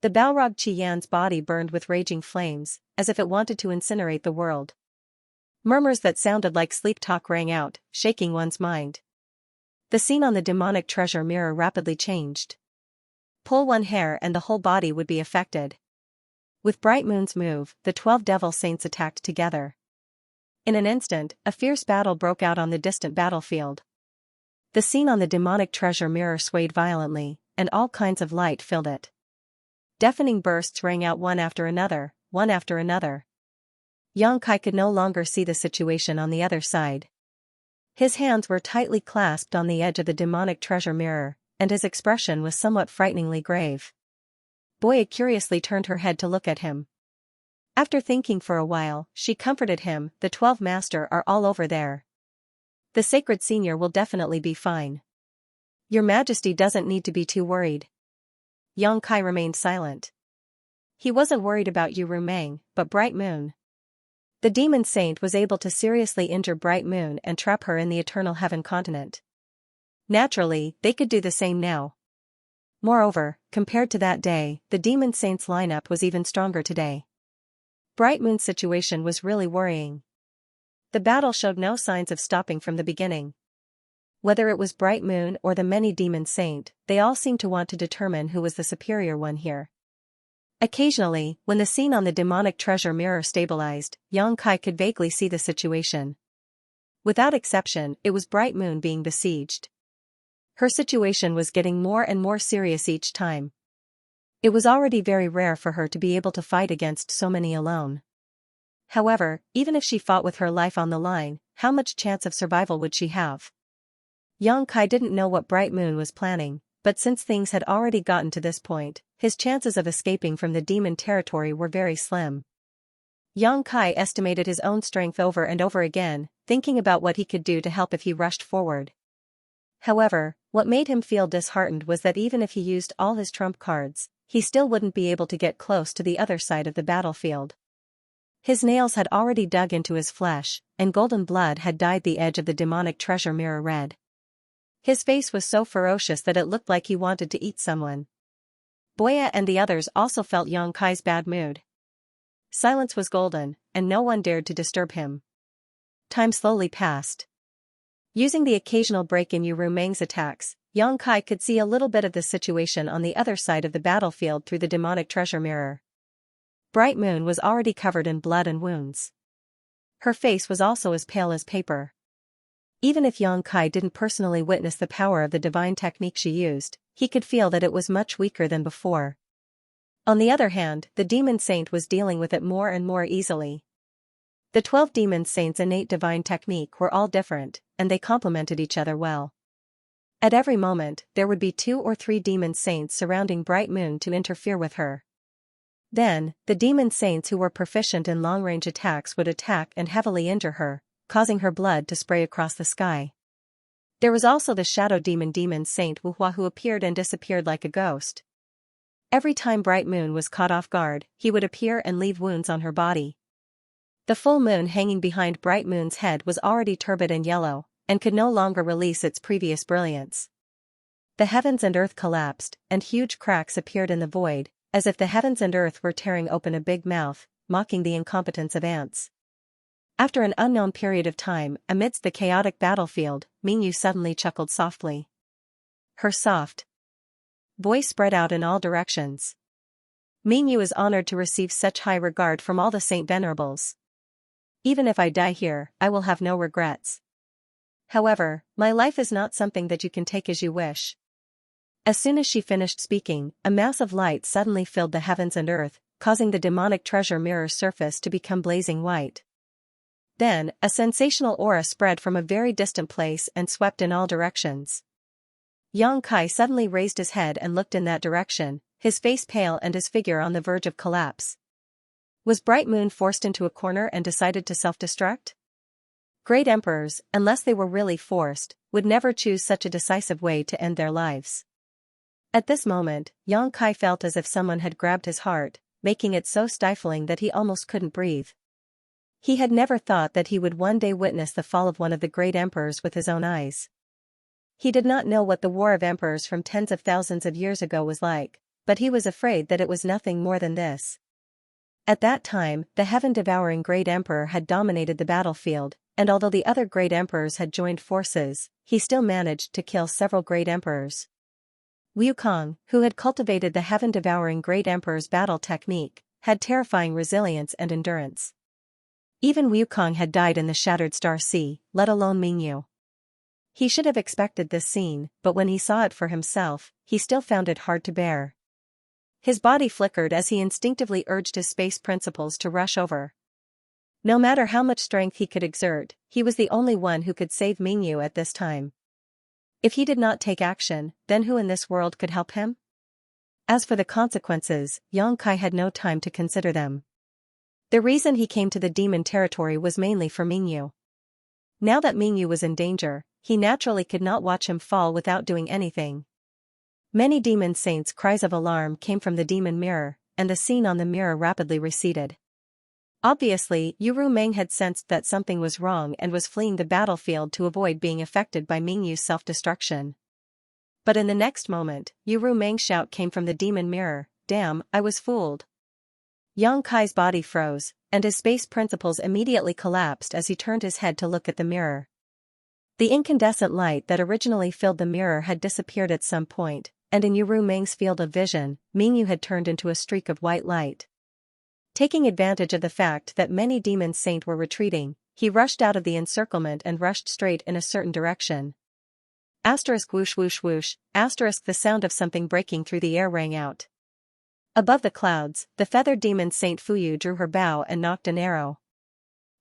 The Balrog Qian's body burned with raging flames, as if it wanted to incinerate the world. Murmurs that sounded like sleep talk rang out, shaking one's mind. The scene on the demonic treasure mirror rapidly changed. Pull one hair and the whole body would be affected. With Bright Moon's move, the 12 devil saints attacked together. In an instant, a fierce battle broke out on the distant battlefield. The scene on the demonic treasure mirror swayed violently, and all kinds of light filled it. Deafening bursts rang out one after another, one after another. Yang Kai could no longer see the situation on the other side. His hands were tightly clasped on the edge of the demonic treasure mirror, and his expression was somewhat frighteningly grave. Boya curiously turned her head to look at him. After thinking for a while, she comforted him, "The 12 Master are all over there. The Sacred Senior will definitely be fine. Your Majesty doesn't need to be too worried." Yang Kai remained silent. He wasn't worried about Yu Rumeng, but Bright Moon. The demon saint was able to seriously injure Bright Moon and trap her in the Eternal Heaven continent. Naturally, they could do the same now. Moreover, compared to that day, the demon saint's lineup was even stronger today. Bright Moon's situation was really worrying. The battle showed no signs of stopping from the beginning. Whether it was Bright Moon or the many demon saint, they all seemed to want to determine who was the superior one here. Occasionally, when the scene on the demonic treasure mirror stabilized, Yang Kai could vaguely see the situation. Without exception, it was Bright Moon being besieged. Her situation was getting more and more serious each time. It was already very rare for her to be able to fight against so many alone. However, even if she fought with her life on the line, how much chance of survival would she have? Yang Kai didn't know what Bright Moon was planning, but since things had already gotten to this point, his chances of escaping from the demon territory were very slim. Yang Kai estimated his own strength over and over again, thinking about what he could do to help if he rushed forward. However, what made him feel disheartened was that even if he used all his trump cards, he still wouldn't be able to get close to the other side of the battlefield. His nails had already dug into his flesh, and golden blood had dyed the edge of the demonic treasure mirror red. His face was so ferocious that it looked like he wanted to eat someone. Boya and the others also felt Yang Kai's bad mood. Silence was golden, and no one dared to disturb him. Time slowly passed. Using the occasional break in Yu Rumeng's attacks, Yang Kai could see a little bit of the situation on the other side of the battlefield through the demonic treasure mirror. Bright Moon was already covered in blood and wounds. Her face was also as pale as paper. Even if Yang Kai didn't personally witness the power of the divine technique she used, he could feel that it was much weaker than before. On the other hand, the demon saint was dealing with it more and more easily. The 12 demon saints' innate divine technique were all different, and they complemented each other well. At every moment, there would be 2 or 3 demon saints surrounding Bright Moon to interfere with her. Then, the demon saints who were proficient in long-range attacks would attack and heavily injure her, causing her blood to spray across the sky. There was also the shadow demon saint Wu Hua who appeared and disappeared like a ghost. Every time Bright Moon was caught off guard, he would appear and leave wounds on her body. The full moon hanging behind Bright Moon's head was already turbid and yellow, and could no longer release its previous brilliance. The heavens and earth collapsed, and huge cracks appeared in the void, as if the heavens and earth were tearing open a big mouth, mocking the incompetence of ants. After an unknown period of time, amidst the chaotic battlefield, Mingyu suddenly chuckled softly. Her soft voice spread out in all directions. Mingyu is honored to receive such high regard from all the Saint Venerables. Even if I die here, I will have no regrets. However, my life is not something that you can take as you wish. As soon as she finished speaking, a mass of light suddenly filled the heavens and earth, causing the demonic treasure mirror's surface to become blazing white. Then, a sensational aura spread from a very distant place and swept in all directions. Yang Kai suddenly raised his head and looked in that direction, his face pale and his figure on the verge of collapse. Was Bright Moon forced into a corner and decided to self-destruct? Great emperors, unless they were really forced, would never choose such a decisive way to end their lives. At this moment, Yang Kai felt as if someone had grabbed his heart, making it so stifling that he almost couldn't breathe. He had never thought that he would one day witness the fall of one of the great emperors with his own eyes. He did not know what the war of emperors from tens of thousands of years ago was like, but he was afraid that it was nothing more than this. At that time, the heaven-devouring great emperor had dominated the battlefield, and although the other great emperors had joined forces, he still managed to kill several great emperors. Wukong, who had cultivated the heaven-devouring great emperor's battle technique, had terrifying resilience and endurance. Even Wukong had died in the Shattered Star Sea, let alone Mingyu. He should have expected this scene, but when he saw it for himself, he still found it hard to bear. His body flickered as he instinctively urged his space principles to rush over. No matter how much strength he could exert, he was the only one who could save Mingyu at this time. If he did not take action, then who in this world could help him? As for the consequences, Yang Kai had no time to consider them. The reason he came to the demon territory was mainly for Mingyu. Now that Mingyu was in danger, he naturally could not watch him fall without doing anything. Many demon saints' cries of alarm came from the demon mirror, and the scene on the mirror rapidly receded. Obviously, Yuru Meng had sensed that something was wrong and was fleeing the battlefield to avoid being affected by Mingyu's self-destruction. But in the next moment, Yuru Meng's shout came from the demon mirror, "Damn, I was fooled." Yang Kai's body froze, and his space principles immediately collapsed as he turned his head to look at the mirror. The incandescent light that originally filled the mirror had disappeared at some point, and in Yuru Meng's field of vision, Mingyu had turned into a streak of white light. Taking advantage of the fact that many demon saints were retreating, he rushed out of the encirclement and rushed straight in a certain direction. Asterisk whoosh whoosh whoosh, asterisk the sound of something breaking through the air rang out. Above the clouds, the feathered demon Saint Fuyu drew her bow and nocked an arrow.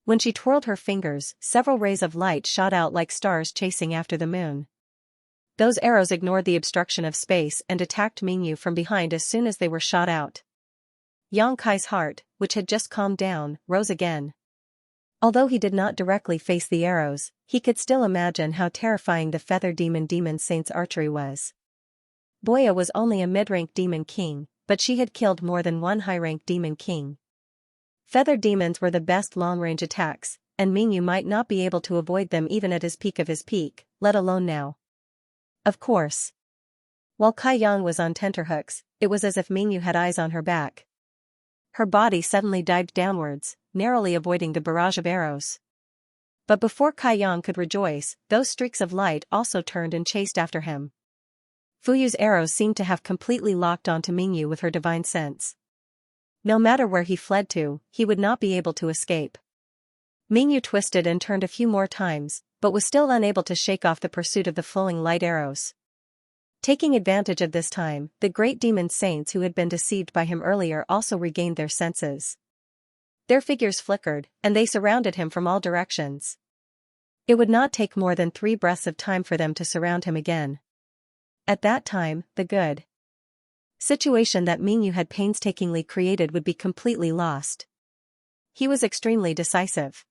When she twirled her fingers, several rays of light shot out like stars chasing after the moon. Those arrows ignored the obstruction of space and attacked Mingyu from behind as soon as they were shot out. Yang Kai's heart, which had just calmed down, rose again. Although he did not directly face the arrows, he could still imagine how terrifying the feather demon saint's archery was. Boya was only a mid-rank demon king, but she had killed more than one high-rank demon king. Feather demons were the best long-range attacks, and Mingyu might not be able to avoid them even at his peak, let alone now. Of course. While Kai Yang was on tenterhooks, it was as if Mingyu had eyes on her back. Her body suddenly dived downwards, narrowly avoiding the barrage of arrows. But before Kai Yang could rejoice, those streaks of light also turned and chased after him. Fuyu's arrows seemed to have completely locked onto Mingyu with her divine sense. No matter where he fled to, he would not be able to escape. Mingyu twisted and turned a few more times, but was still unable to shake off the pursuit of the flowing light arrows. Taking advantage of this time, the great demon saints who had been deceived by him earlier also regained their senses. Their figures flickered, and they surrounded him from all directions. It would not take more than 3 breaths of time for them to surround him again. At that time, the good situation that Mingyu had painstakingly created would be completely lost. He was extremely decisive.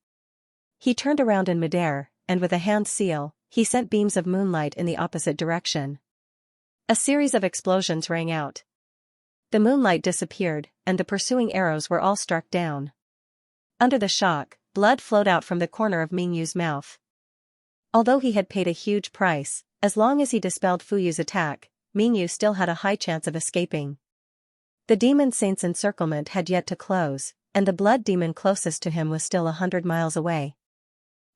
He turned around in midair, and with a hand seal, he sent beams of moonlight in the opposite direction. A series of explosions rang out. The moonlight disappeared, and the pursuing arrows were all struck down. Under the shock, blood flowed out from the corner of Mingyu's mouth. Although he had paid a huge price, as long as he dispelled Fuyu's attack, Mingyu still had a high chance of escaping. The demon saint's encirclement had yet to close, and the blood demon closest to him was still 100 miles away.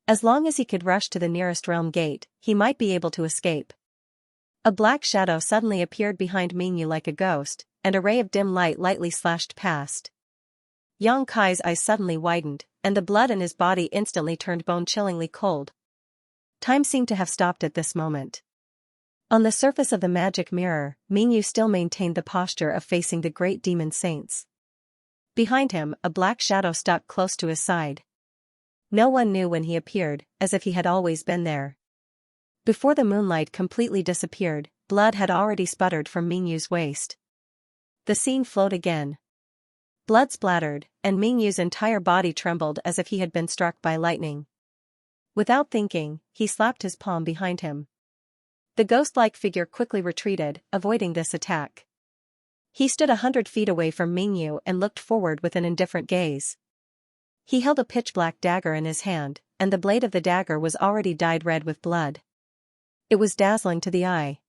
As long as he could rush to the nearest realm gate, he might be able to escape. A black shadow suddenly appeared behind Mingyu like a ghost, and a ray of dim light lightly slashed past. Yang Kai's eyes suddenly widened, and the blood in his body instantly turned bone-chillingly cold. Time seemed to have stopped at this moment. On the surface of the magic mirror, Mingyu still maintained the posture of facing the great demon saints. Behind him, a black shadow stuck close to his side. No one knew when he appeared, as if he had always been there. Before the moonlight completely disappeared, blood had already sputtered from Mingyu's waist. The scene flowed again. Blood splattered, and Mingyu's entire body trembled as if he had been struck by lightning. Without thinking, he slapped his palm behind him. The ghost-like figure quickly retreated, avoiding this attack. He stood 100 feet away from Mingyu and looked forward with an indifferent gaze. He held a pitch-black dagger in his hand, and the blade of the dagger was already dyed red with blood. It was dazzling to the eye.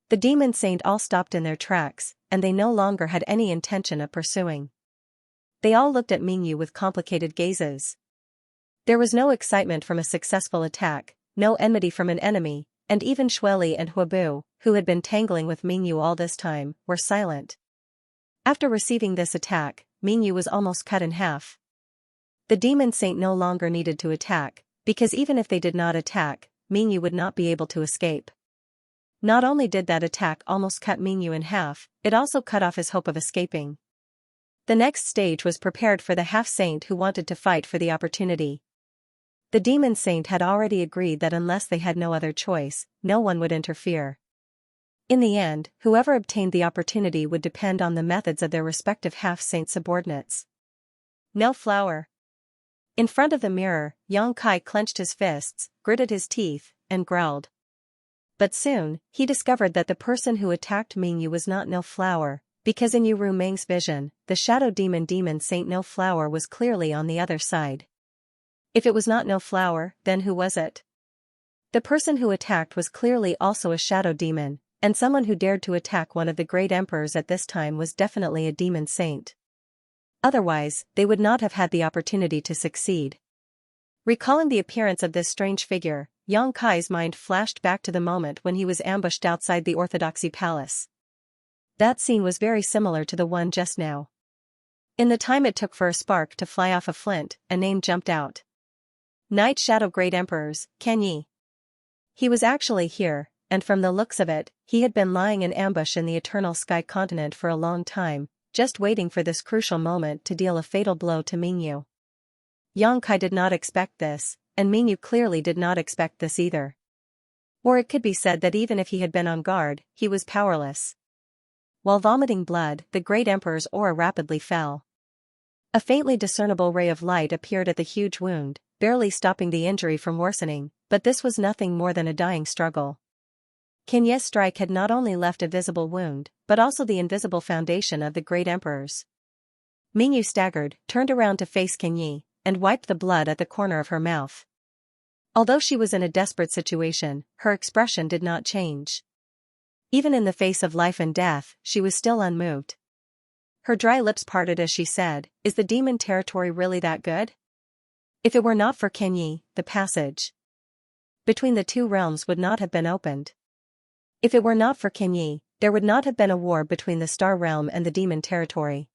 The demon saint all stopped in their tracks, and they no longer had any intention of pursuing. They all looked at Mingyu with complicated gazes. There was no excitement from a successful attack, no enmity from an enemy, and even Shueli and Huabu, who had been tangling with Mingyu all this time, were silent. After receiving this attack, Mingyu was almost cut in half. The demon saint no longer needed to attack, because even if they did not attack, Mingyu would not be able to escape. Not only did that attack almost cut Mingyu in half, it also cut off his hope of escaping. The next stage was prepared for the half-saint who wanted to fight for the opportunity. The demon saint had already agreed that unless they had no other choice, no one would interfere. In the end, whoever obtained the opportunity would depend on the methods of their respective half-saint subordinates. No flower. In front of the mirror, Yang Kai clenched his fists, gritted his teeth, and growled. But soon, he discovered that the person who attacked Mingyu was not No Flower, because in Yu Meng's vision, the shadow demon Saint No Flower was clearly on the other side. If it was not No Flower, then who was it? The person who attacked was clearly also a shadow demon, and someone who dared to attack one of the great emperors at this time was definitely a demon saint. Otherwise, they would not have had the opportunity to succeed. Recalling the appearance of this strange figure, Yang Kai's mind flashed back to the moment when he was ambushed outside the Orthodoxy Palace. That scene was very similar to the one just now. In the time it took for a spark to fly off a flint, a name jumped out. Night Shadow Great Emperors, Kenyi. He was actually here, and from the looks of it, he had been lying in ambush in the Eternal Sky Continent for a long time, just waiting for this crucial moment to deal a fatal blow to Mingyu. Yang Kai did not expect this, and Mingyu clearly did not expect this either. Or it could be said that even if he had been on guard, he was powerless. While vomiting blood, the great emperor's aura rapidly fell. A faintly discernible ray of light appeared at the huge wound, barely stopping the injury from worsening, but this was nothing more than a dying struggle. Kenyi's strike had not only left a visible wound, but also the invisible foundation of the great emperors. Mingyu staggered, turned around to face Kenyi, and wiped the blood at the corner of her mouth. Although she was in a desperate situation, her expression did not change. Even in the face of life and death, she was still unmoved. Her dry lips parted as she said, "Is the demon territory really that good? If it were not for Kenyi, the passage between the two realms would not have been opened. If it were not for Kenyi, there would not have been a war between the Star Realm and the demon territory."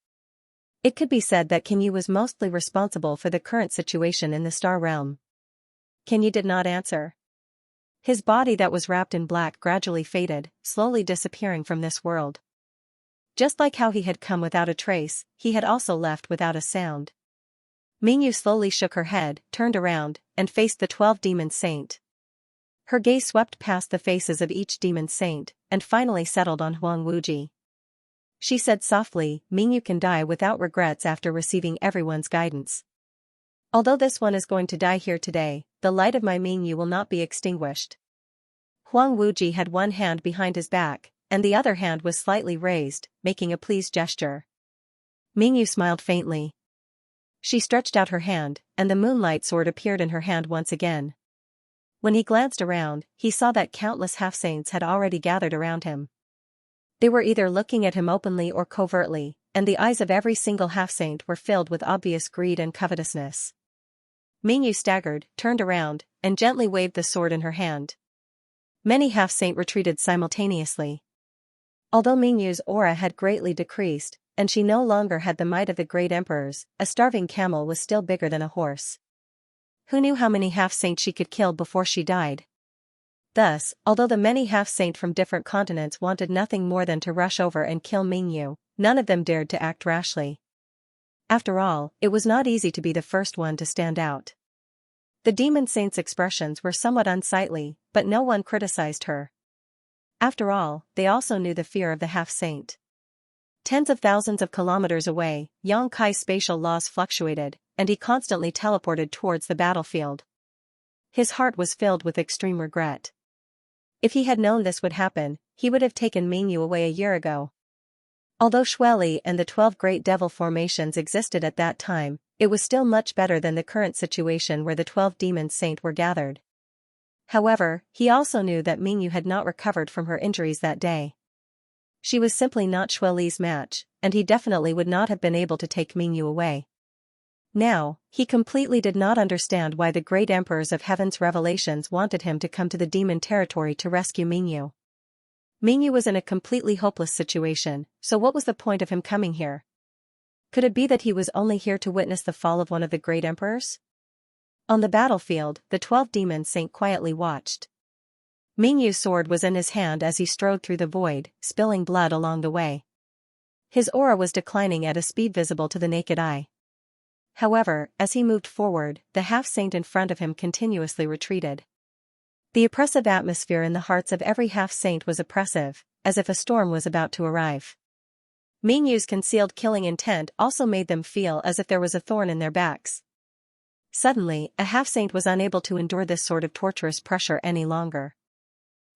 It could be said that Kenyi was mostly responsible for the current situation in the Star Realm. Kenyi did not answer. His body that was wrapped in black gradually faded, slowly disappearing from this world. Just like how he had come without a trace, he had also left without a sound. Mingyu slowly shook her head, turned around, and faced the 12 demon saint. Her gaze swept past the faces of each demon saint, and finally settled on Huang Wuji. She said softly, "Mingyu can die without regrets after receiving everyone's guidance. Although this one is going to die here today, the light of my Mingyu will not be extinguished." Huang Wuji had one hand behind his back, and the other hand was slightly raised, making a pleased gesture. Mingyu smiled faintly. She stretched out her hand, and the moonlight sword appeared in her hand once again. When he glanced around, he saw that countless half-saints had already gathered around him. They were either looking at him openly or covertly, and the eyes of every single half-saint were filled with obvious greed and covetousness. Mingyu staggered, turned around, and gently waved the sword in her hand. Many half-saint retreated simultaneously. Although Mingyu's aura had greatly decreased, and she no longer had the might of the great emperors, a starving camel was still bigger than a horse. Who knew how many half-saints she could kill before she died? Thus, although the many half-saint from different continents wanted nothing more than to rush over and kill Mingyu, none of them dared to act rashly. After all, it was not easy to be the first one to stand out. The demon saint's expressions were somewhat unsightly, but no one criticized her. After all, they also knew the fear of the half-saint. Tens of thousands of kilometers away, Yang Kai's spatial laws fluctuated, and he constantly teleported towards the battlefield. His heart was filled with extreme regret. If he had known this would happen, he would have taken Mingyu away a year ago. Although Xueli and the 12 Great Devil formations existed at that time, it was still much better than the current situation where the 12 demon saint were gathered. However, he also knew that Mingyu had not recovered from her injuries that day. She was simply not Xueli's match, and he definitely would not have been able to take Mingyu away. Now, he completely did not understand why the great emperors of heaven's revelations wanted him to come to the demon territory to rescue Mingyu. Mingyu was in a completely hopeless situation, so what was the point of him coming here? Could it be that he was only here to witness the fall of one of the great emperors? On the battlefield, the 12 demon saint quietly watched. Mingyu's sword was in his hand as he strode through the void, spilling blood along the way. His aura was declining at a speed visible to the naked eye. However, as he moved forward, the half-saint in front of him continuously retreated. The oppressive atmosphere in the hearts of every half-saint was oppressive, as if a storm was about to arrive. Mingyu's concealed killing intent also made them feel as if there was a thorn in their backs. Suddenly, a half-saint was unable to endure this sort of torturous pressure any longer.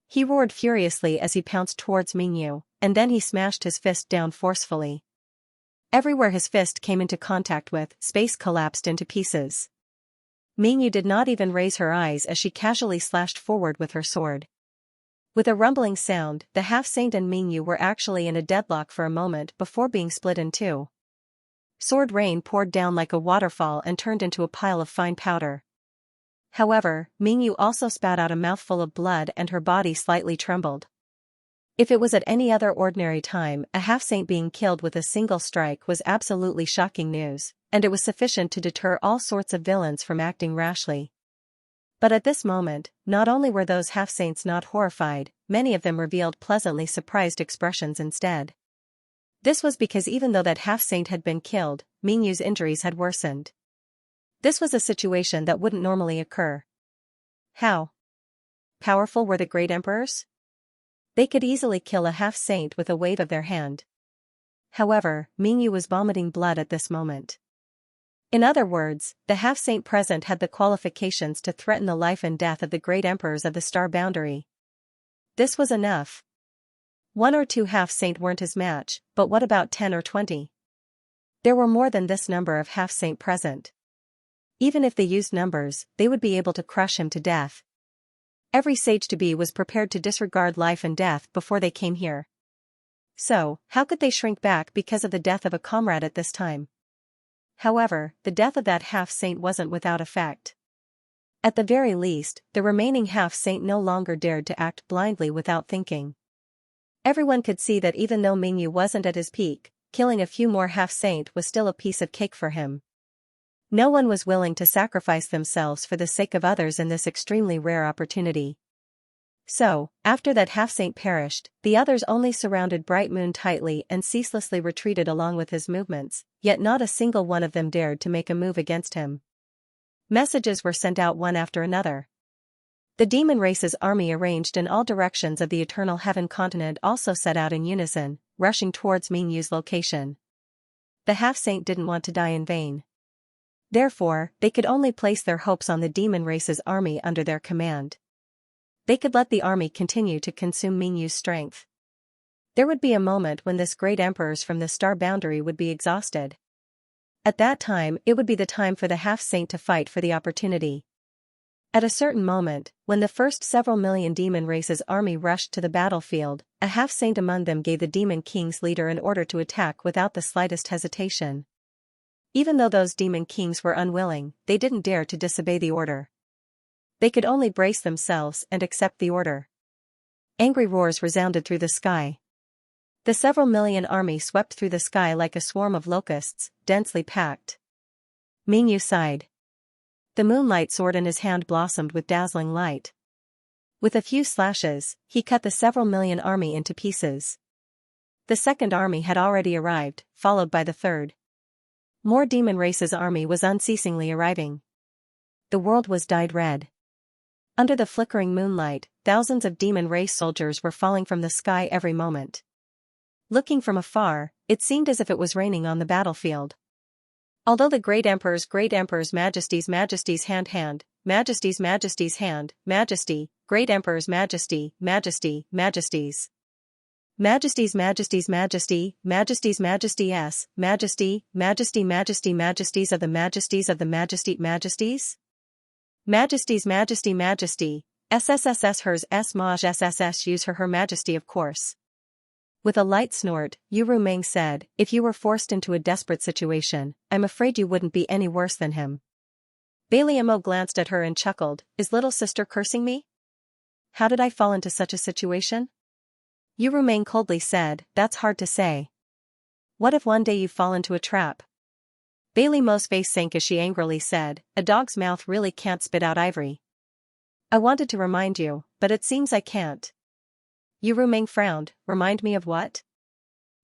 He roared furiously as he pounced towards Mingyu, and then he smashed his fist down forcefully. Everywhere his fist came into contact with, space collapsed into pieces. Mingyu did not even raise her eyes as she casually slashed forward with her sword. With a rumbling sound, the half-saint and Mingyu were actually in a deadlock for a moment before being split in two. Sword rain poured down like a waterfall and turned into a pile of fine powder. However, Mingyu also spat out a mouthful of blood and her body slightly trembled. If it was at any other ordinary time, a half-saint being killed with a single strike was absolutely shocking news, and it was sufficient to deter all sorts of villains from acting rashly. But at this moment, not only were those half-saints not horrified, many of them revealed pleasantly surprised expressions instead. This was because even though that half-saint had been killed, Mingyu's injuries had worsened. This was a situation that wouldn't normally occur. How powerful were the great emperors? They could easily kill a half-saint with a wave of their hand. However, Mingyu was vomiting blood at this moment. In other words, the half-saint present had the qualifications to threaten the life and death of the great emperors of the star boundary. This was enough. 1 or 2 half-saint weren't his match, but what about 10 or 20? There were more than this number of half-saint present. Even if they used numbers, they would be able to crush him to death. Every sage-to-be was prepared to disregard life and death before they came here. So, how could they shrink back because of the death of a comrade at this time? However, the death of that half-saint wasn't without effect. At the very least, the remaining half-saint no longer dared to act blindly without thinking. Everyone could see that even though Mingyu wasn't at his peak, killing a few more half-saint was still a piece of cake for him. No one was willing to sacrifice themselves for the sake of others in this extremely rare opportunity. So, after that half-saint perished, the others only surrounded Bright Moon tightly and ceaselessly retreated along with his movements, yet not a single one of them dared to make a move against him. Messages were sent out one after another. The demon race's army arranged in all directions of the Eternal Heaven continent also set out in unison, rushing towards Mingyu's location. The half-saint didn't want to die in vain. Therefore, they could only place their hopes on the demon race's army under their command. They could let the army continue to consume Mingyu's strength. There would be a moment when this great emperors from the star boundary would be exhausted. At that time it would be the time for the half-saint to fight for the opportunity. At a certain moment, when the first several million demon races army rushed to the battlefield, a half-saint among them gave the demon king's leader an order to attack without the slightest hesitation. Even though those demon kings were unwilling, they didn't dare to disobey the order. They could only brace themselves and accept the order. Angry roars resounded through the sky. The several million army swept through the sky like a swarm of locusts, densely packed. Mingyu sighed. The moonlight sword in his hand blossomed with dazzling light. With a few slashes, he cut the several million army into pieces. The second army had already arrived, followed by the third. More demon races' army was unceasingly arriving. The world was dyed red. Under the flickering moonlight, thousands of demon race soldiers were falling from the sky every moment. Looking from afar, it seemed as if it was raining on the battlefield. Although the great emperor's majesty's hand, majesty's hand, majesty, great emperor's majesty, majesty's majesty, majesty, majesties of the majesties, majesty, SSSS hers S maj SSS use her majesty of course. With a light snort, Yuru Meng said, if you were forced into a desperate situation, I'm afraid you wouldn't be any worse than him. Bailiamo glanced at her and chuckled, is little sister cursing me? How did I fall into such a situation? Yuru Meng coldly said, that's hard to say. What if one day you fall into a trap? Bailiamo's face sank as she angrily said, a dog's mouth really can't spit out ivory. I wanted to remind you, but it seems I can't. Yuru Meng frowned, remind me of what?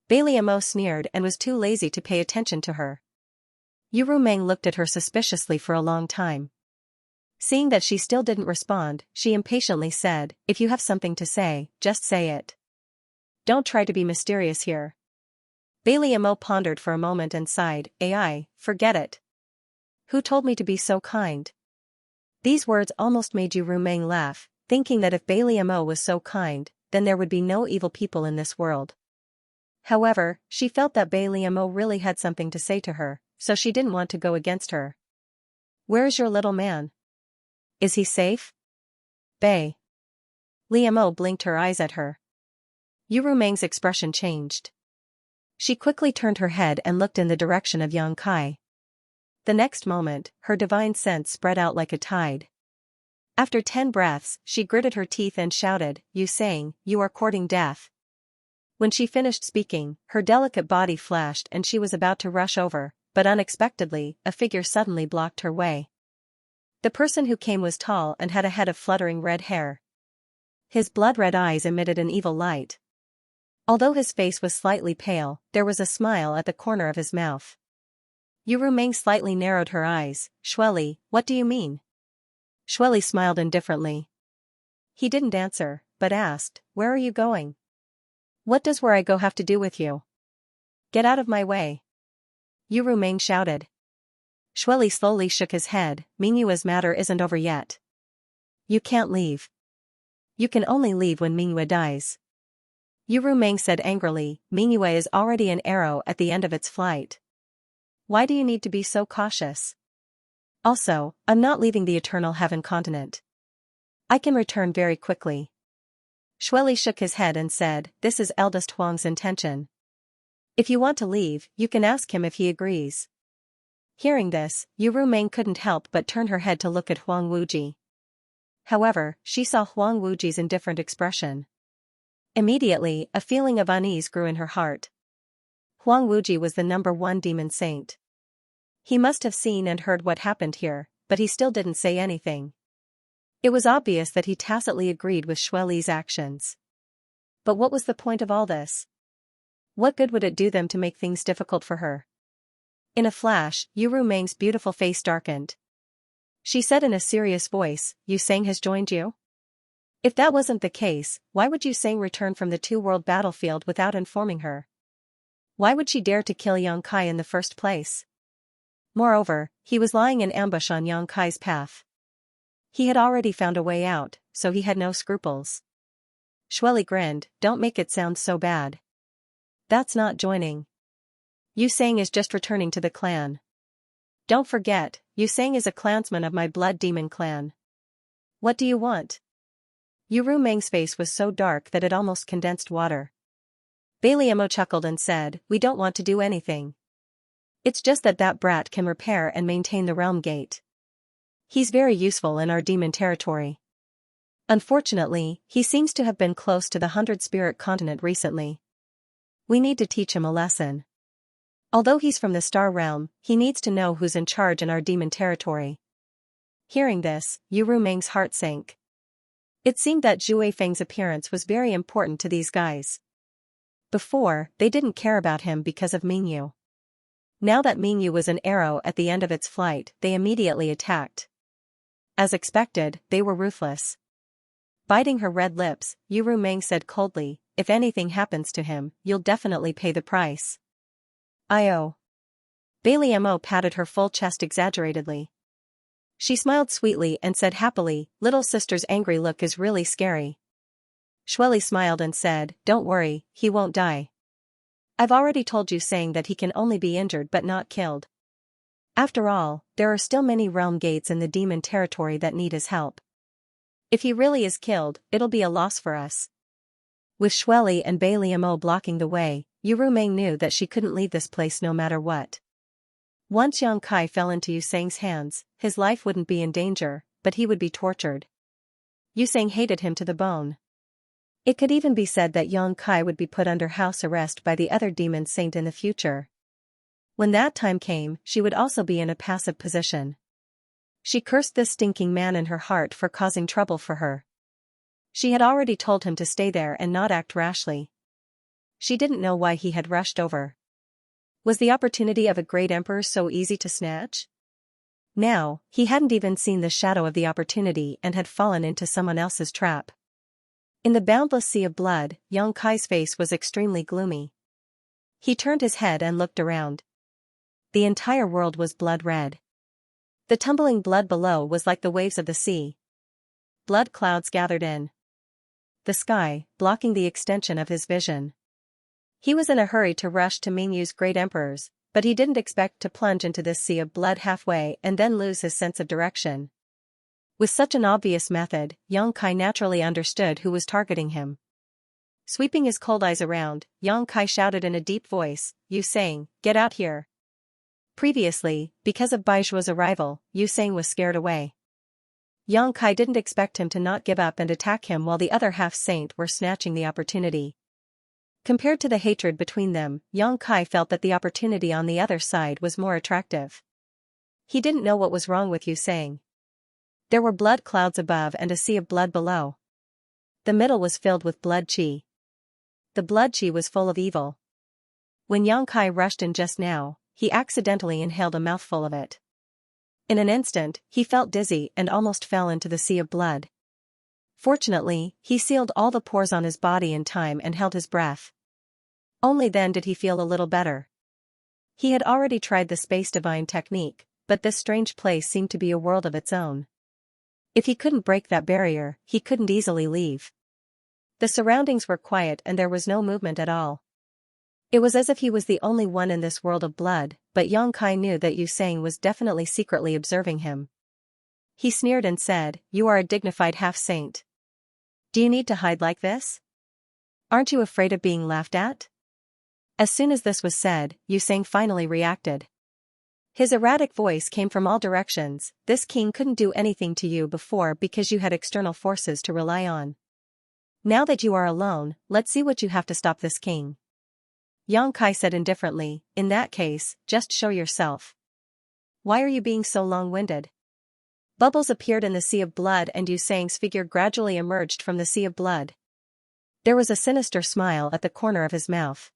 Bailiamo sneered and was too lazy to pay attention to her. Yuru Meng looked at her suspiciously for a long time. Seeing that she still didn't respond, she impatiently said, if you have something to say, just say it. Don't try to be mysterious here. Bailiamo pondered for a moment and sighed, AI, forget it. Who told me to be so kind? These words almost made Yuru Meng laugh, thinking that if Bailiamo was so kind, then there would be no evil people in this world. However, she felt that Bailiamo really had something to say to her, so she didn't want to go against her. Where is your little man? Is he safe? Bei. Liamo blinked her eyes at her. Yuru Meng's expression changed. She quickly turned her head and looked in the direction of Yang Kai. The next moment, her divine sense spread out like a tide. After 10 breaths, she gritted her teeth and shouted, you saying, you are courting death. When she finished speaking, her delicate body flashed and she was about to rush over, but unexpectedly, a figure suddenly blocked her way. The person who came was tall and had a head of fluttering red hair. His blood-red eyes emitted an evil light. Although his face was slightly pale, there was a smile at the corner of his mouth. Yuru Meng slightly narrowed her eyes, Shueli, what do you mean? Shueli smiled indifferently. He didn't answer, but asked, where are you going? What does where I go have to do with you? Get out of my way. Yuru Meng shouted. Shueli slowly shook his head, Mingyue's matter isn't over yet. You can't leave. You can only leave when Mingyue dies. Yuru Meng said angrily, Mingyue is already an arrow at the end of its flight. Why do you need to be so cautious? Also, I'm not leaving the Eternal Heaven continent. I can return very quickly. Shueli shook his head and said, this is eldest Huang's intention. If you want to leave, you can ask him if he agrees. Hearing this, Yuru Meng couldn't help but turn her head to look at Huang Wuji. However, she saw Huang Wuji's indifferent expression. Immediately, a feeling of unease grew in her heart. Huang Wuji was the #1 demon saint. He must have seen and heard what happened here, but he still didn't say anything. It was obvious that he tacitly agreed with Shueli's actions. But what was the point of all this? What good would it do them to make things difficult for her? In a flash, Yuru Meng's beautiful face darkened. She said in a serious voice, Yusang has joined you? If that wasn't the case, why would Yusang return from the two-world battlefield without informing her? Why would she dare to kill Yang Kai in the first place? Moreover, he was lying in ambush on Yang Kai's path. He had already found a way out, so he had no scruples. Shueli grinned, don't make it sound so bad. That's not joining. Sang is just returning to the clan. Don't forget, Sang is a clansman of my blood demon clan. What do you want? Ru Meng's face was so dark that it almost condensed water. Baliamo chuckled and said, we don't want to do anything. It's just that brat can repair and maintain the realm gate. He's very useful in our demon territory. Unfortunately, he seems to have been close to the 100-spirit continent recently. We need to teach him a lesson. Although he's from the star realm, he needs to know who's in charge in our demon territory. Hearing this, Ru Meng's heart sank. It seemed that Zhu Feng's appearance was very important to these guys. Before, they didn't care about him because of Mingyu. Now that Mingyu was an arrow at the end of its flight, they immediately attacked. As expected, they were ruthless. Biting her red lips, Ru Meng said coldly, if anything happens to him, you'll definitely pay the price. I.O. Baliamo patted her full chest exaggeratedly. She smiled sweetly and said happily, little sister's angry look is really scary. Shueli smiled and said, don't worry, he won't die. I've already told you saying that he can only be injured but not killed. After all, there are still many realm gates in the demon territory that need his help. If he really is killed, it'll be a loss for us. With Shueli and Baliamo blocking the way, Ru Meng knew that she couldn't leave this place no matter what. Once Yang Kai fell into Sang's hands, his life wouldn't be in danger, but he would be tortured. Sang hated him to the bone. It could even be said that Yang Kai would be put under house arrest by the other demon saint in the future. When that time came, she would also be in a passive position. She cursed this stinking man in her heart for causing trouble for her. She had already told him to stay there and not act rashly. She didn't know why he had rushed over. Was the opportunity of a great emperor so easy to snatch? Now, he hadn't even seen the shadow of the opportunity and had fallen into someone else's trap. In the boundless sea of blood, Yang Kai's face was extremely gloomy. He turned his head and looked around. The entire world was blood red. The tumbling blood below was like the waves of the sea. Blood clouds gathered in the sky, blocking the extension of his vision. He was in a hurry to rush to Mingyu's great emperors, but he didn't expect to plunge into this sea of blood halfway and then lose his sense of direction. With such an obvious method, Yang Kai naturally understood who was targeting him. Sweeping his cold eyes around, Yang Kai shouted in a deep voice, Sang, get out here. Previously, because of Baijuo's arrival, Sang was scared away. Yang Kai didn't expect him to not give up and attack him while the other half-saint were snatching the opportunity. Compared to the hatred between them, Yang Kai felt that the opportunity on the other side was more attractive. He didn't know what was wrong with Sang. There were blood clouds above and a sea of blood below. The middle was filled with blood qi. The blood qi was full of evil. When Yang Kai rushed in just now, he accidentally inhaled a mouthful of it. In an instant, he felt dizzy and almost fell into the sea of blood. Fortunately, he sealed all the pores on his body in time and held his breath. Only then did he feel a little better. He had already tried the space divine technique, but this strange place seemed to be a world of its own. If he couldn't break that barrier, he couldn't easily leave. The surroundings were quiet and there was no movement at all. It was as if he was the only one in this world of blood, but Yang Kai knew that Sang was definitely secretly observing him. He sneered and said, you are a dignified half-saint. Do you need to hide like this? Aren't you afraid of being laughed at? As soon as this was said, Sang finally reacted. His erratic voice came from all directions, this king couldn't do anything to you before because you had external forces to rely on. Now that you are alone, let's see what you have to stop this king. Yang Kai said indifferently, in that case, just show yourself. Why are you being so long-winded? Bubbles appeared in the sea of blood and Sang's figure gradually emerged from the sea of blood. There was a sinister smile at the corner of his mouth.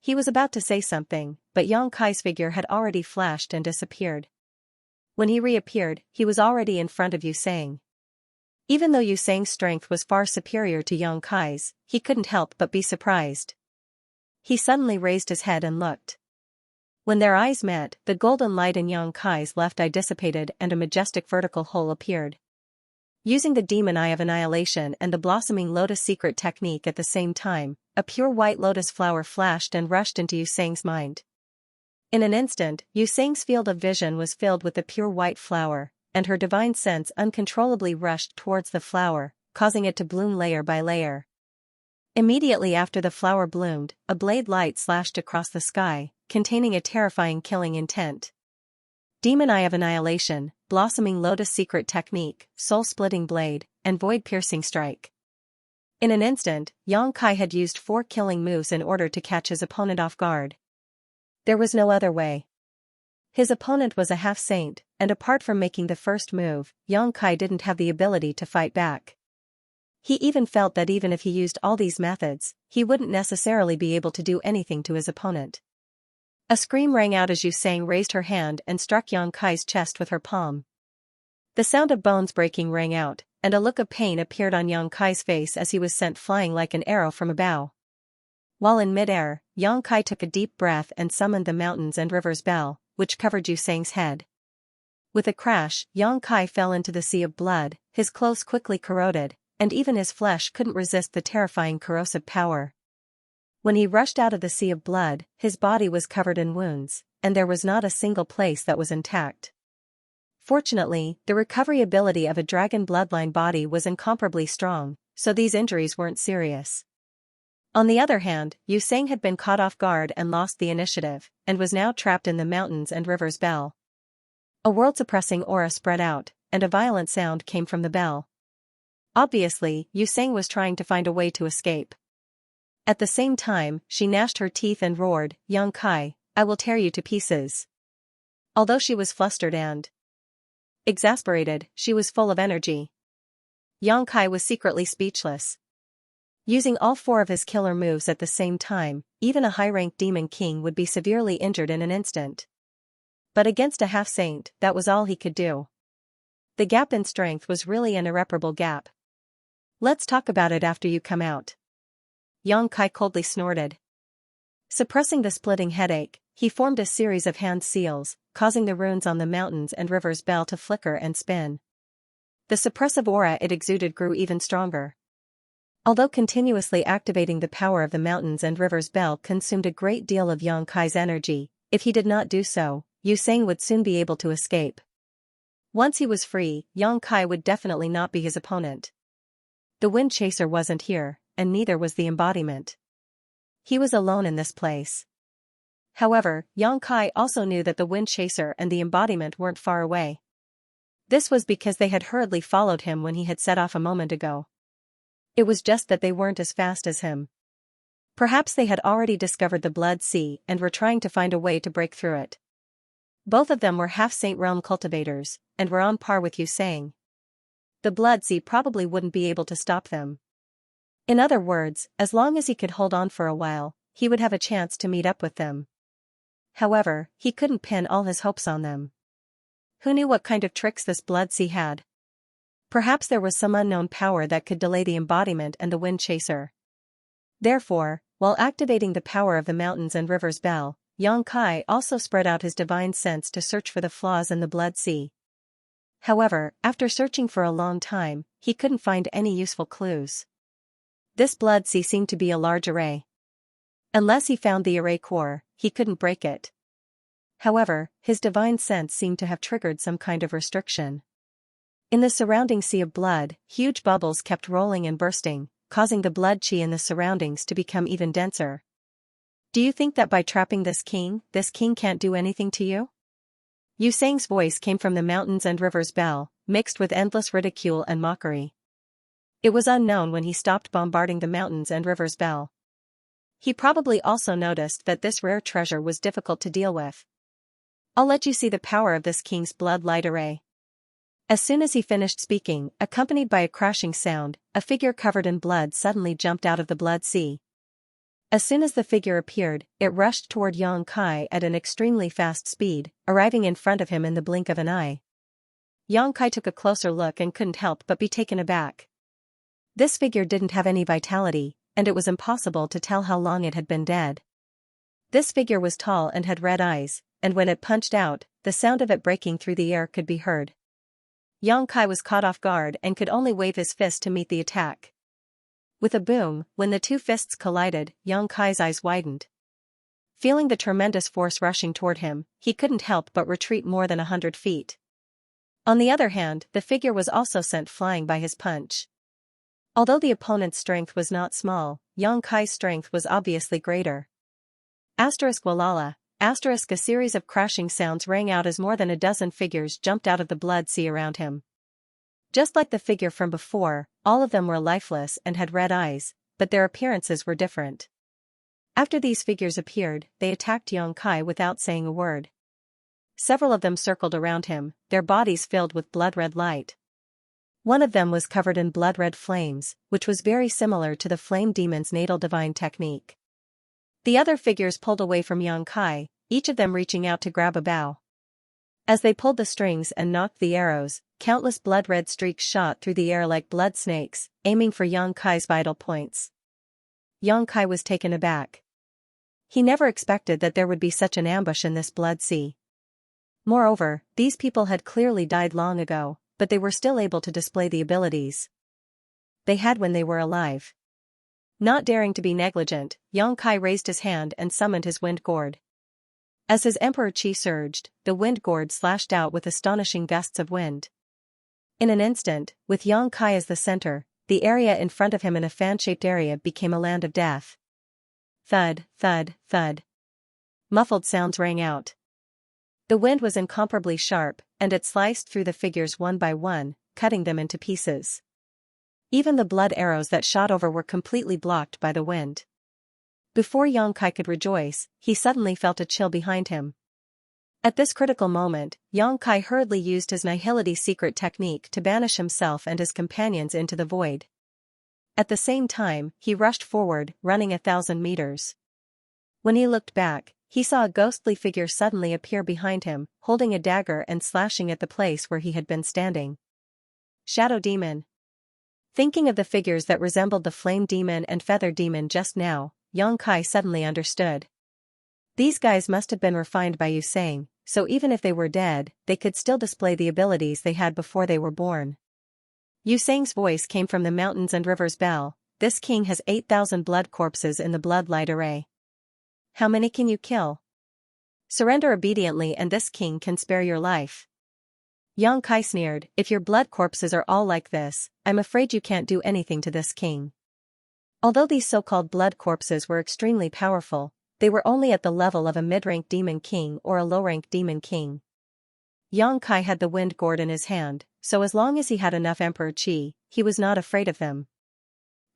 He was about to say something, but Yang Kai's figure had already flashed and disappeared. When he reappeared, he was already in front of Sang. Even though Sang's strength was far superior to Yang Kai's, he couldn't help but be surprised. He suddenly raised his head and looked. When their eyes met, the golden light in Yang Kai's left eye dissipated and a majestic vertical hole appeared. Using the demon eye of annihilation and the blossoming lotus secret technique at the same time, a pure white lotus flower flashed and rushed into Xianxia's mind. In an instant, Xianxia's field of vision was filled with the pure white flower, and her divine sense uncontrollably rushed towards the flower, causing it to bloom layer by layer. Immediately after the flower bloomed, a blade light slashed across the sky, containing a terrifying killing intent. Demon Eye of Annihilation, Blossoming Lotus Secret Technique, Soul-Splitting Blade, and Void-Piercing Strike. In an instant, Yang Kai had used 4 killing moves in order to catch his opponent off guard. There was no other way. His opponent was a half-saint, and apart from making the first move, Yang Kai didn't have the ability to fight back. He even felt that even if he used all these methods, he wouldn't necessarily be able to do anything to his opponent. A scream rang out as Xianxia raised her hand and struck Yang Kai's chest with her palm. The sound of bones breaking rang out, and a look of pain appeared on Yang Kai's face as he was sent flying like an arrow from a bow. While in mid-air, Yang Kai took a deep breath and summoned the mountains and rivers bell, which covered Xianxia's head. With a crash, Yang Kai fell into the sea of blood, his clothes quickly corroded, and even his flesh couldn't resist the terrifying corrosive power. When he rushed out of the sea of blood, his body was covered in wounds, and there was not a single place that was intact. Fortunately, the recovery ability of a dragon bloodline body was incomparably strong, so these injuries weren't serious. On the other hand, Xianxia had been caught off guard and lost the initiative, and was now trapped in the mountains and rivers bell. A world-suppressing aura spread out, and a violent sound came from the bell. Obviously, Xianxia was trying to find a way to escape. At the same time, she gnashed her teeth and roared, "Yang Kai, I will tear you to pieces." Although she was flustered and exasperated, she was full of energy. Yang Kai was secretly speechless. Using all 4 of his killer moves at the same time, even a high-ranked demon king would be severely injured in an instant. But against a half-saint, that was all he could do. The gap in strength was really an irreparable gap. "Let's talk about it after you come out." Yang Kai coldly snorted. Suppressing the splitting headache, he formed a series of hand seals, causing the runes on the mountains and rivers bell to flicker and spin. The suppressive aura it exuded grew even stronger. Although continuously activating the power of the mountains and rivers bell consumed a great deal of Yang Kai's energy, if he did not do so, Xianxia would soon be able to escape. Once he was free, Yang Kai would definitely not be his opponent. The Wind Chaser wasn't here, and neither was the embodiment. He was alone in this place. However, Yang Kai also knew that the Wind Chaser and the embodiment weren't far away. This was because they had hurriedly followed him when he had set off a moment ago. It was just that they weren't as fast as him. Perhaps they had already discovered the Blood Sea and were trying to find a way to break through it. Both of them were half-Saint Realm cultivators, and were on par with Xianxia. The Blood Sea probably wouldn't be able to stop them. In other words, as long as he could hold on for a while, he would have a chance to meet up with them. However, he couldn't pin all his hopes on them. Who knew what kind of tricks this Blood Sea had? Perhaps there was some unknown power that could delay the embodiment and the Wind Chaser. Therefore, while activating the power of the mountains and rivers bell, Yang Kai also spread out his divine sense to search for the flaws in the Blood Sea. However, after searching for a long time, he couldn't find any useful clues. This Blood Sea seemed to be a large array. Unless he found the array core, he couldn't break it. However, his divine sense seemed to have triggered some kind of restriction. In the surrounding sea of blood, huge bubbles kept rolling and bursting, causing the blood chi in the surroundings to become even denser. "Do you think that by trapping this king can't do anything to you?" Xianxia's voice came from the mountains and rivers bell, mixed with endless ridicule and mockery. It was unknown when he stopped bombarding the mountains and rivers bell. He probably also noticed that this rare treasure was difficult to deal with. "I'll let you see the power of this king's blood light array." As soon as he finished speaking, accompanied by a crashing sound, a figure covered in blood suddenly jumped out of the Blood Sea. As soon as the figure appeared, it rushed toward Yang Kai at an extremely fast speed, arriving in front of him in the blink of an eye. Yang Kai took a closer look and couldn't help but be taken aback. This figure didn't have any vitality, and it was impossible to tell how long it had been dead. This figure was tall and had red eyes, and when it punched out, the sound of it breaking through the air could be heard. Xianxia was caught off guard and could only wave his fist to meet the attack. With a boom, when the two fists collided, Xianxia's eyes widened. Feeling the tremendous force rushing toward him, he couldn't help but retreat more than 100 feet. On the other hand, the figure was also sent flying by his punch. Although the opponent's strength was not small, Xianxia's strength was obviously greater. Walala, a series of crashing sounds rang out as more than a dozen figures jumped out of the blood sea around him. Just like the figure from before, all of them were lifeless and had red eyes, but their appearances were different. After these figures appeared, they attacked Xianxia without saying a word. Several of them circled around him, their bodies filled with blood-red light. One of them was covered in blood-red flames, which was very similar to the flame demon's natal divine technique. The other figures pulled away from Xianxia, each of them reaching out to grab a bow. As they pulled the strings and knocked the arrows, countless blood-red streaks shot through the air like blood snakes, aiming for Xianxia's vital points. Xianxia was taken aback. He never expected that there would be such an ambush in this blood sea. Moreover, these people had clearly died long ago, but they were still able to display the abilities they had when they were alive. Not daring to be negligent, Xianxia raised his hand and summoned his wind gourd. As his emperor chi surged, the wind gourd slashed out with astonishing gusts of wind. In an instant, with Xianxia as the center, the area in front of him in a fan-shaped area became a land of death. Thud, thud, thud. Muffled sounds rang out. The wind was incomparably sharp, and it sliced through the figures one by one, cutting them into pieces. Even the blood arrows that shot over were completely blocked by the wind. Before Xianxia could rejoice, he suddenly felt a chill behind him. At this critical moment, Xianxia hurriedly used his nihility secret technique to banish himself and his companions into the void. At the same time, he rushed forward, running 1,000 meters. When he looked back, he saw a ghostly figure suddenly appear behind him, holding a dagger and slashing at the place where he had been standing. Shadow Demon. Thinking of the figures that resembled the Flame Demon and Feather Demon just now, Xianxia suddenly understood. These guys must have been refined by Yusang, so even if they were dead, they could still display the abilities they had before they were born. Yusang's voice came from the mountains and rivers bell. This king has 8,000 blood corpses in the bloodlight array. How many can you kill? Surrender obediently and this king can spare your life. Xianxia sneered, if your blood corpses are all like this, I'm afraid you can't do anything to this king. Although these so-called blood corpses were extremely powerful, they were only at the level of a mid-rank demon king or a low-rank demon king. Xianxia had the wind gourd in his hand, so as long as he had enough emperor chi, he was not afraid of them.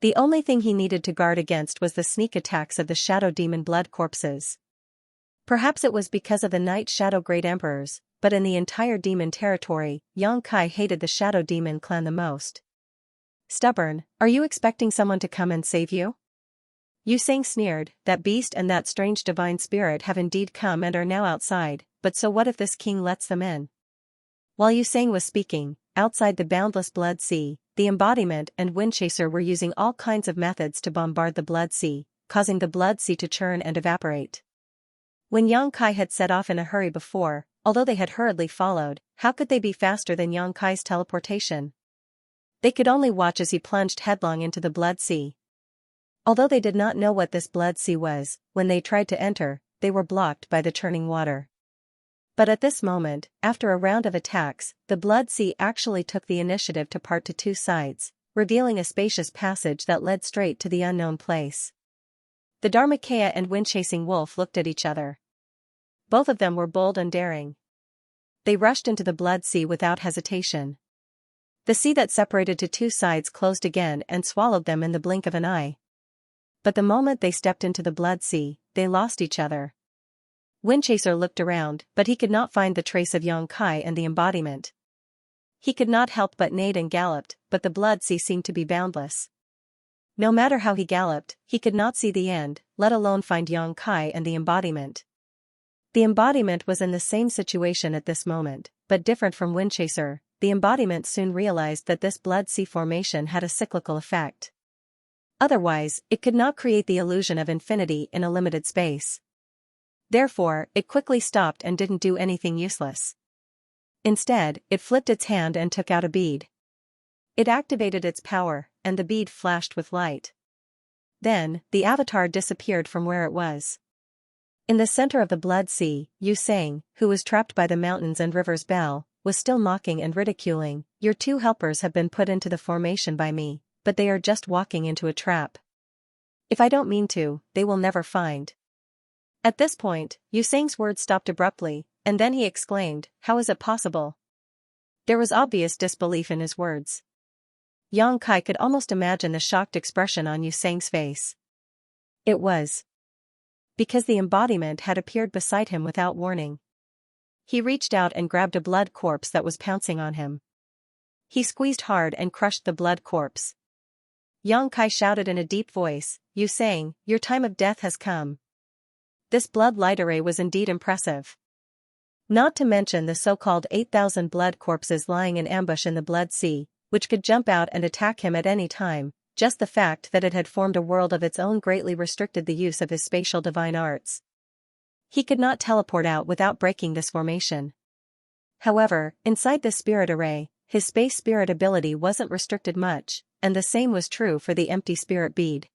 The only thing he needed to guard against was the sneak attacks of the shadow demon blood corpses. Perhaps it was because of the Night Shadow Great Emperors, but in the entire demon territory, Xianxia hated the Shadow Demon clan the most. Stubborn, are you expecting someone to come and save you? Yusang sneered, that beast and that strange divine spirit have indeed come and are now outside, but so what if this king lets them in? While Yusang was speaking, outside the boundless blood sea, the embodiment and Windchaser were using all kinds of methods to bombard the blood sea, causing the blood sea to churn and evaporate. When Xianxia had set off in a hurry before, although they had hurriedly followed, how could they be faster than Xianxia's teleportation? They could only watch as he plunged headlong into the blood sea. Although they did not know what this blood sea was, when they tried to enter, they were blocked by the churning water. But at this moment, after a round of attacks, the blood sea actually took the initiative to part to two sides, revealing a spacious passage that led straight to the unknown place. The Dharmakaya and Windchasing Wolf looked at each other. Both of them were bold and daring. They rushed into the blood sea without hesitation. The sea that separated to two sides closed again and swallowed them in the blink of an eye. But the moment they stepped into the blood sea, they lost each other. Windchaser looked around, but he could not find the trace of Xianxia and the embodiment. He could not help but neighed and galloped, but the blood sea seemed to be boundless. No matter how he galloped, he could not see the end, let alone find Xianxia and the embodiment. The embodiment was in the same situation at this moment, but different from Windchaser. The embodiment soon realized that this blood sea formation had a cyclical effect. Otherwise, it could not create the illusion of infinity in a limited space. Therefore, it quickly stopped and didn't do anything useless. Instead, it flipped its hand and took out a bead. It activated its power, and the bead flashed with light. Then, the avatar disappeared from where it was. In the center of the Blood Sea, Xianxia, who was trapped by the mountains and rivers Bell, was still mocking and ridiculing. Your two helpers have been put into the formation by me, but they are just walking into a trap. If I don't mean to, they will never find. At this point, Xianxia's words stopped abruptly, and then he exclaimed, "How is it possible?" There was obvious disbelief in his words. Xianxia could almost imagine the shocked expression on Xianxia's face. It was because the embodiment had appeared beside him without warning. He reached out and grabbed a blood corpse that was pouncing on him. He squeezed hard and crushed the blood corpse. Xianxia shouted in a deep voice, "Xianxia, your time of death has come." This blood light array was indeed impressive. Not to mention the so-called 8,000 blood corpses lying in ambush in the Blood Sea, which could jump out and attack him at any time. Just the fact that it had formed a world of its own greatly restricted the use of his spatial divine arts. He could not teleport out without breaking this formation. However, inside the spirit array, his space spirit ability wasn't restricted much, and the same was true for the empty spirit bead.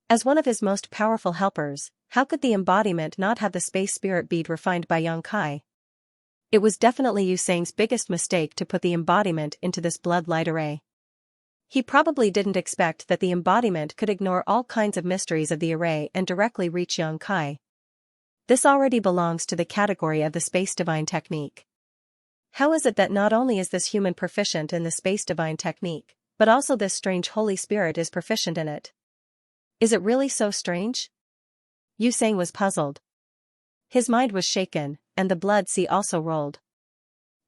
As one of his most powerful helpers, how could the embodiment not have the space spirit bead refined by Xianxia? It was definitely Xianxia's biggest mistake to put the embodiment into this blood light array. He probably didn't expect that the embodiment could ignore all kinds of mysteries of the array and directly reach Xianxia. This already belongs to the category of the space divine technique. How is it that not only is this human proficient in the space divine technique, but also this strange Holy Spirit is proficient in it? Is it really so strange? Xianxia was puzzled. His mind was shaken, and the Blood Sea also rolled.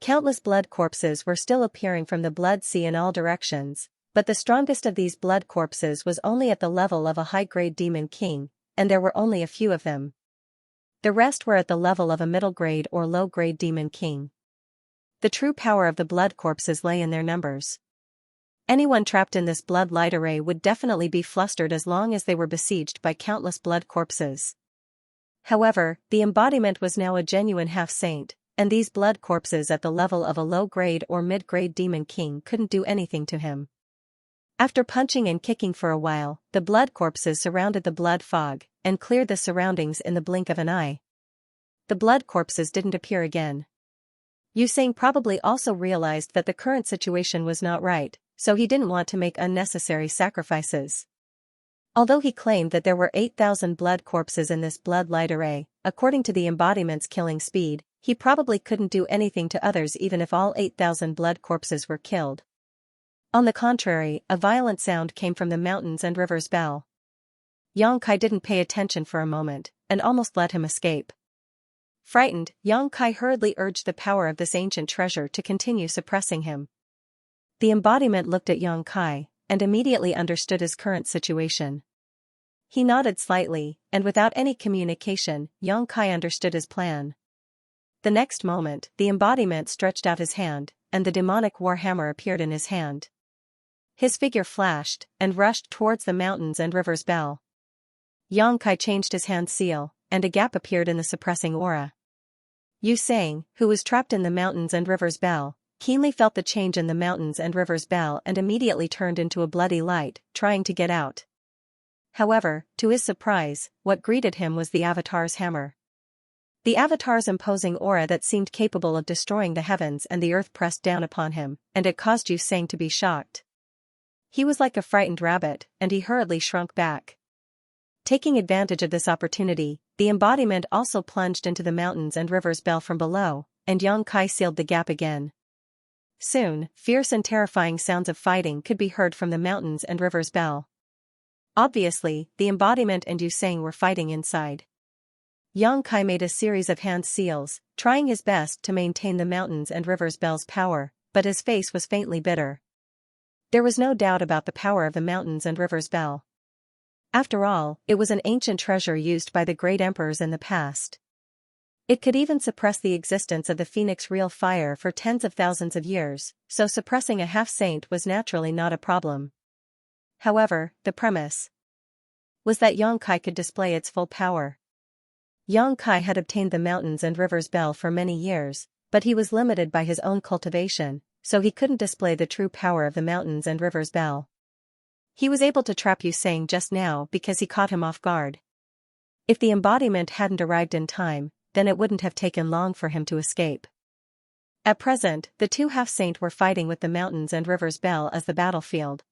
Countless blood corpses were still appearing from the Blood Sea in all directions, but the strongest of these blood corpses was only at the level of a high-grade demon king, and there were only a few of them. The rest were at the level of a middle-grade or low-grade demon king. The true power of the blood corpses lay in their numbers. Anyone trapped in this blood light array would definitely be flustered as long as they were besieged by countless blood corpses. However, the embodiment was now a genuine half-saint, and these blood corpses at the level of a low-grade or mid-grade demon king couldn't do anything to him. After punching and kicking for a while, the blood corpses surrounded the blood fog, and cleared the surroundings in the blink of an eye. The blood corpses didn't appear again. Xianxia probably also realized that the current situation was not right, so he didn't want to make unnecessary sacrifices. Although he claimed that there were 8,000 blood corpses in this blood light array, according to the embodiment's killing speed, he probably couldn't do anything to others even if all 8,000 blood corpses were killed. On the contrary, a violent sound came from the mountains and rivers Bell. Xianxia didn't pay attention for a moment, and almost let him escape. Frightened, Xianxia hurriedly urged the power of this ancient treasure to continue suppressing him. The embodiment looked at Xianxia, and immediately understood his current situation. He nodded slightly, and without any communication, Xianxia understood his plan. The next moment, the embodiment stretched out his hand, and the demonic warhammer appeared in his hand. His figure flashed, and rushed towards the mountains and rivers Bell. Xianxia changed his hand seal, and a gap appeared in the suppressing aura. Xianxia, who was trapped in the mountains and rivers Bell, keenly felt the change in the mountains and rivers Bell and immediately turned into a bloody light, trying to get out. However, to his surprise, what greeted him was the Avatar's hammer. The Avatar's imposing aura that seemed capable of destroying the heavens and the earth pressed down upon him, and it caused Xianxia to be shocked. He was like a frightened rabbit, and he hurriedly shrunk back. Taking advantage of this opportunity, the embodiment also plunged into the mountains and rivers Bell from below, and Xianxia sealed the gap again. Soon, fierce and terrifying sounds of fighting could be heard from the mountains and rivers Bell. Obviously, the embodiment and Xianxia were fighting inside. Xianxia made a series of hand seals, trying his best to maintain the mountains and rivers Bell's power, but his face was faintly bitter. There was no doubt about the power of the mountains and rivers Bell. After all, it was an ancient treasure used by the great emperors in the past. It could even suppress the existence of the phoenix real fire for tens of thousands of years, so suppressing a half-saint was naturally not a problem. However, the premise was that Xianxia could display its full power. Xianxia had obtained the mountains and rivers Bell for many years, But he was limited by his own cultivation, so he couldn't display the true power of the mountains and rivers bell. He was able to trap Xianxia just now because he caught him off guard. If the embodiment hadn't arrived in time, then it wouldn't have taken long for him to escape. At present, the two half-saint were fighting with the mountains and rivers bell as the battlefield.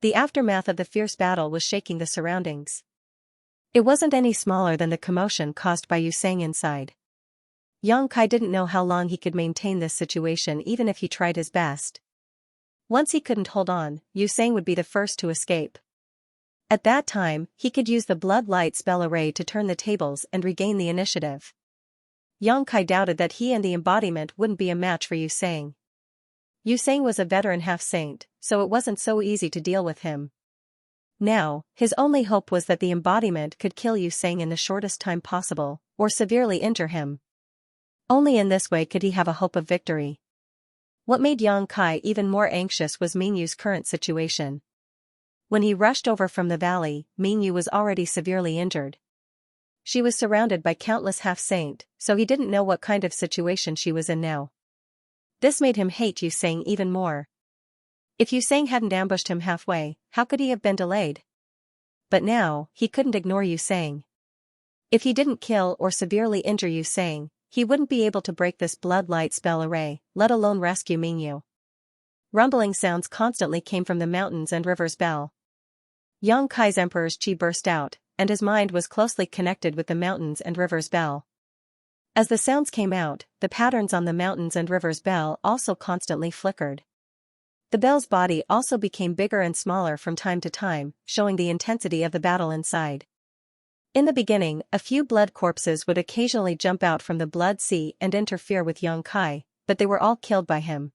The aftermath of the fierce battle was shaking the surroundings. It wasn't any smaller than the commotion caused by Xianxia inside. Xianxia didn't know how long he could maintain this situation even if he tried his best. Once he couldn't hold on, Xianxia would be the first to escape. At that time, he could use the blood light spell array to turn the tables and regain the initiative. Xianxia doubted that he and the embodiment wouldn't be a match for Xianxia. Xianxia was a veteran half-saint, so it wasn't so easy to deal with him. Now, his only hope was that the embodiment could kill Xianxia in the shortest time possible, or severely injure him. Only in this way could he have a hope of victory. What made Xianxia even more anxious was Mingyu's current situation. When he rushed over from the valley, Mingyu was already severely injured. She was surrounded by countless half-saint, so he didn't know what kind of situation she was in now. This made him hate Xianxia even more. If Xianxia hadn't ambushed him halfway, how could he have been delayed? But now, he couldn't ignore Xianxia. If he didn't kill or severely injure Xianxia, he wouldn't be able to break this blood light spell array, let alone rescue Mingyu. Rumbling sounds constantly came from the mountains and rivers bell. Xianxia's emperor's chi burst out, and his mind was closely connected with the mountains and rivers bell. As the sounds came out, the patterns on the mountains and rivers bell also constantly flickered. The bell's body also became bigger and smaller from time to time, showing the intensity of the battle inside. In the beginning, a few blood corpses would occasionally jump out from the blood sea and interfere with Xianxia, but they were all killed by him.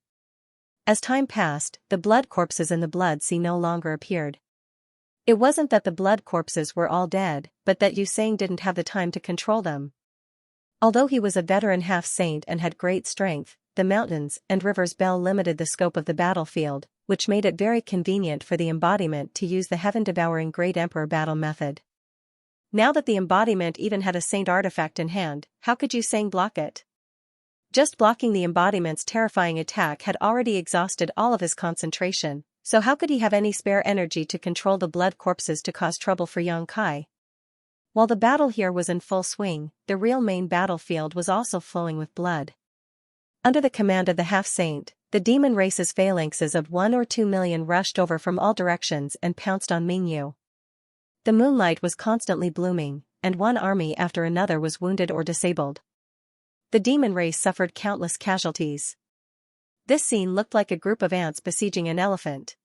As time passed, the blood corpses in the blood sea no longer appeared. It wasn't that the blood corpses were all dead, but that Xianxia didn't have the time to control them. Although he was a veteran half-saint and had great strength, the mountains and rivers bell limited the scope of the battlefield, which made it very convenient for the embodiment to use the heaven-devouring Great Emperor battle method. Now that the embodiment even had a saint artifact in hand, how could Xianxia block it? Just blocking the embodiment's terrifying attack had already exhausted all of his concentration, so how could he have any spare energy to control the blood corpses to cause trouble for Xianxia? While the battle here was in full swing, the real main battlefield was also flowing with blood. Under the command of the half-saint, the demon race's phalanxes of 1 or 2 million rushed over from all directions and pounced on Mingyu. The moonlight was constantly blooming, and one army after another was wounded or disabled. The demon race suffered countless casualties. This scene looked like a group of ants besieging an elephant.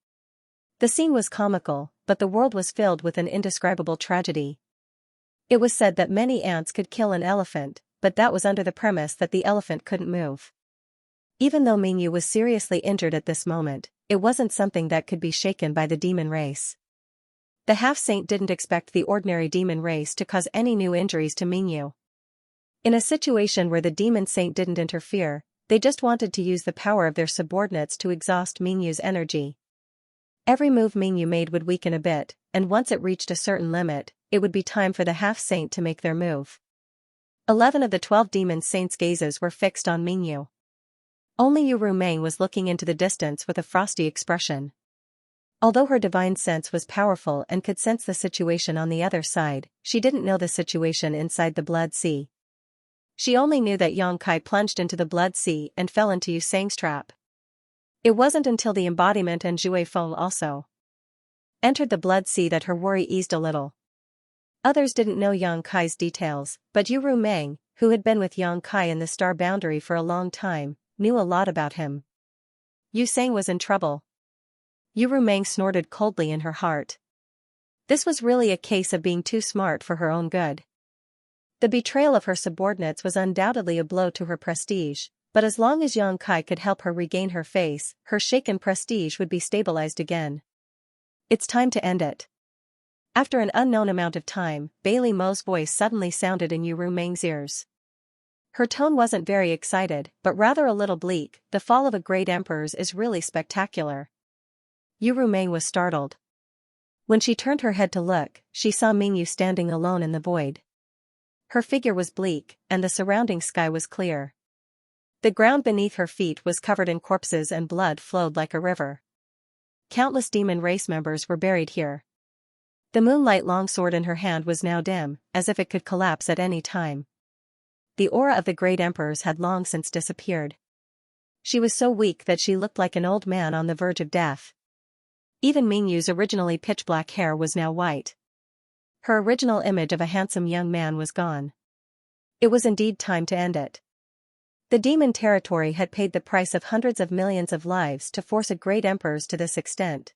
The scene was comical, but the world was filled with an indescribable tragedy. It was said that many ants could kill an elephant, but that was under the premise that the elephant couldn't move. Even though Mingyu was seriously injured at this moment, it wasn't something that could be shaken by the demon race. The half-saint didn't expect the ordinary demon race to cause any new injuries to Mingyu. In a situation where the demon saint didn't interfere, they just wanted to use the power of their subordinates to exhaust Mingyu's energy. Every move Mingyu made would weaken a bit, and once it reached a certain limit, it would be time for the half-saint to make their move. 11 of the 12 demon saints' gazes were fixed on Mingyu. Only Yu Rumeng was looking into the distance with a frosty expression. Although her divine sense was powerful and could sense the situation on the other side, she didn't know the situation inside the blood sea. She only knew that Xianxia plunged into the blood sea and fell into Xianxia's trap. It wasn't until the embodiment and Zhui Feng also entered the blood sea that her worry eased a little. Others didn't know Xianxia's details, but Yu Rumeng, who had been with Xianxia in the star boundary for a long time, knew a lot about him. Xianxia was in trouble. Yu Rumeng snorted coldly in her heart. This was really a case of being too smart for her own good. The betrayal of her subordinates was undoubtedly a blow to her prestige, but as long as Xianxia could help her regain her face, her shaken prestige would be stabilized again. It's time to end it. After an unknown amount of time, Bailey Mo's voice suddenly sounded in Yu Rumeng's ears. Her tone wasn't very excited, but rather a little bleak. The fall of a great emperor is really spectacular. Yu Rumeng was startled. When she turned her head to look, she saw Mingyu standing alone in the void. Her figure was bleak, and the surrounding sky was clear. The ground beneath her feet was covered in corpses and blood flowed like a river. Countless demon race members were buried here. The moonlight longsword in her hand was now dim, as if it could collapse at any time. The aura of the great emperors had long since disappeared. She was so weak that she looked like an old man on the verge of death. Even Mingyu's originally pitch-black hair was now white. Her original image of a handsome young man was gone. It was indeed time to end it. The demon territory had paid the price of hundreds of millions of lives to force a great emperors to this extent.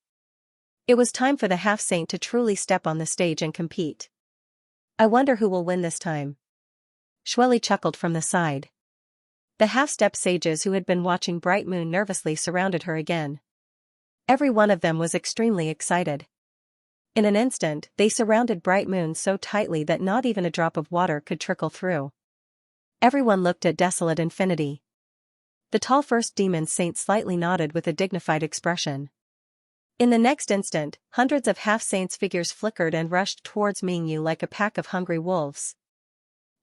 It was time for the half-saint to truly step on the stage and compete. I wonder who will win this time. Xueli chuckled from the side. The half-step sages who had been watching Bright Moon nervously surrounded her again. Every one of them was extremely excited. In an instant, they surrounded Bright Moon so tightly that not even a drop of water could trickle through. Everyone looked at desolate infinity. The tall first demon saint slightly nodded with a dignified expression. In the next instant, hundreds of half-saints' figures flickered and rushed towards Mingyu like a pack of hungry wolves.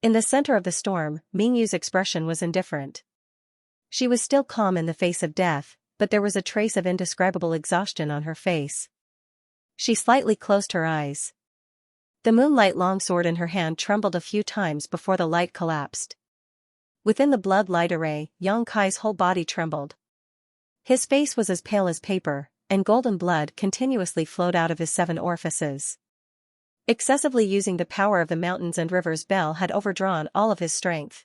In the center of the storm, Mingyu's expression was indifferent. She was still calm in the face of death, but there was a trace of indescribable exhaustion on her face. She slightly closed her eyes. The moonlight longsword in her hand trembled a few times before the light collapsed. Within the blood light array, Yang Kai's whole body trembled. His face was as pale as paper, and golden blood continuously flowed out of his 7 orifices. Excessively using the power of the mountains and rivers Bell had overdrawn all of his strength.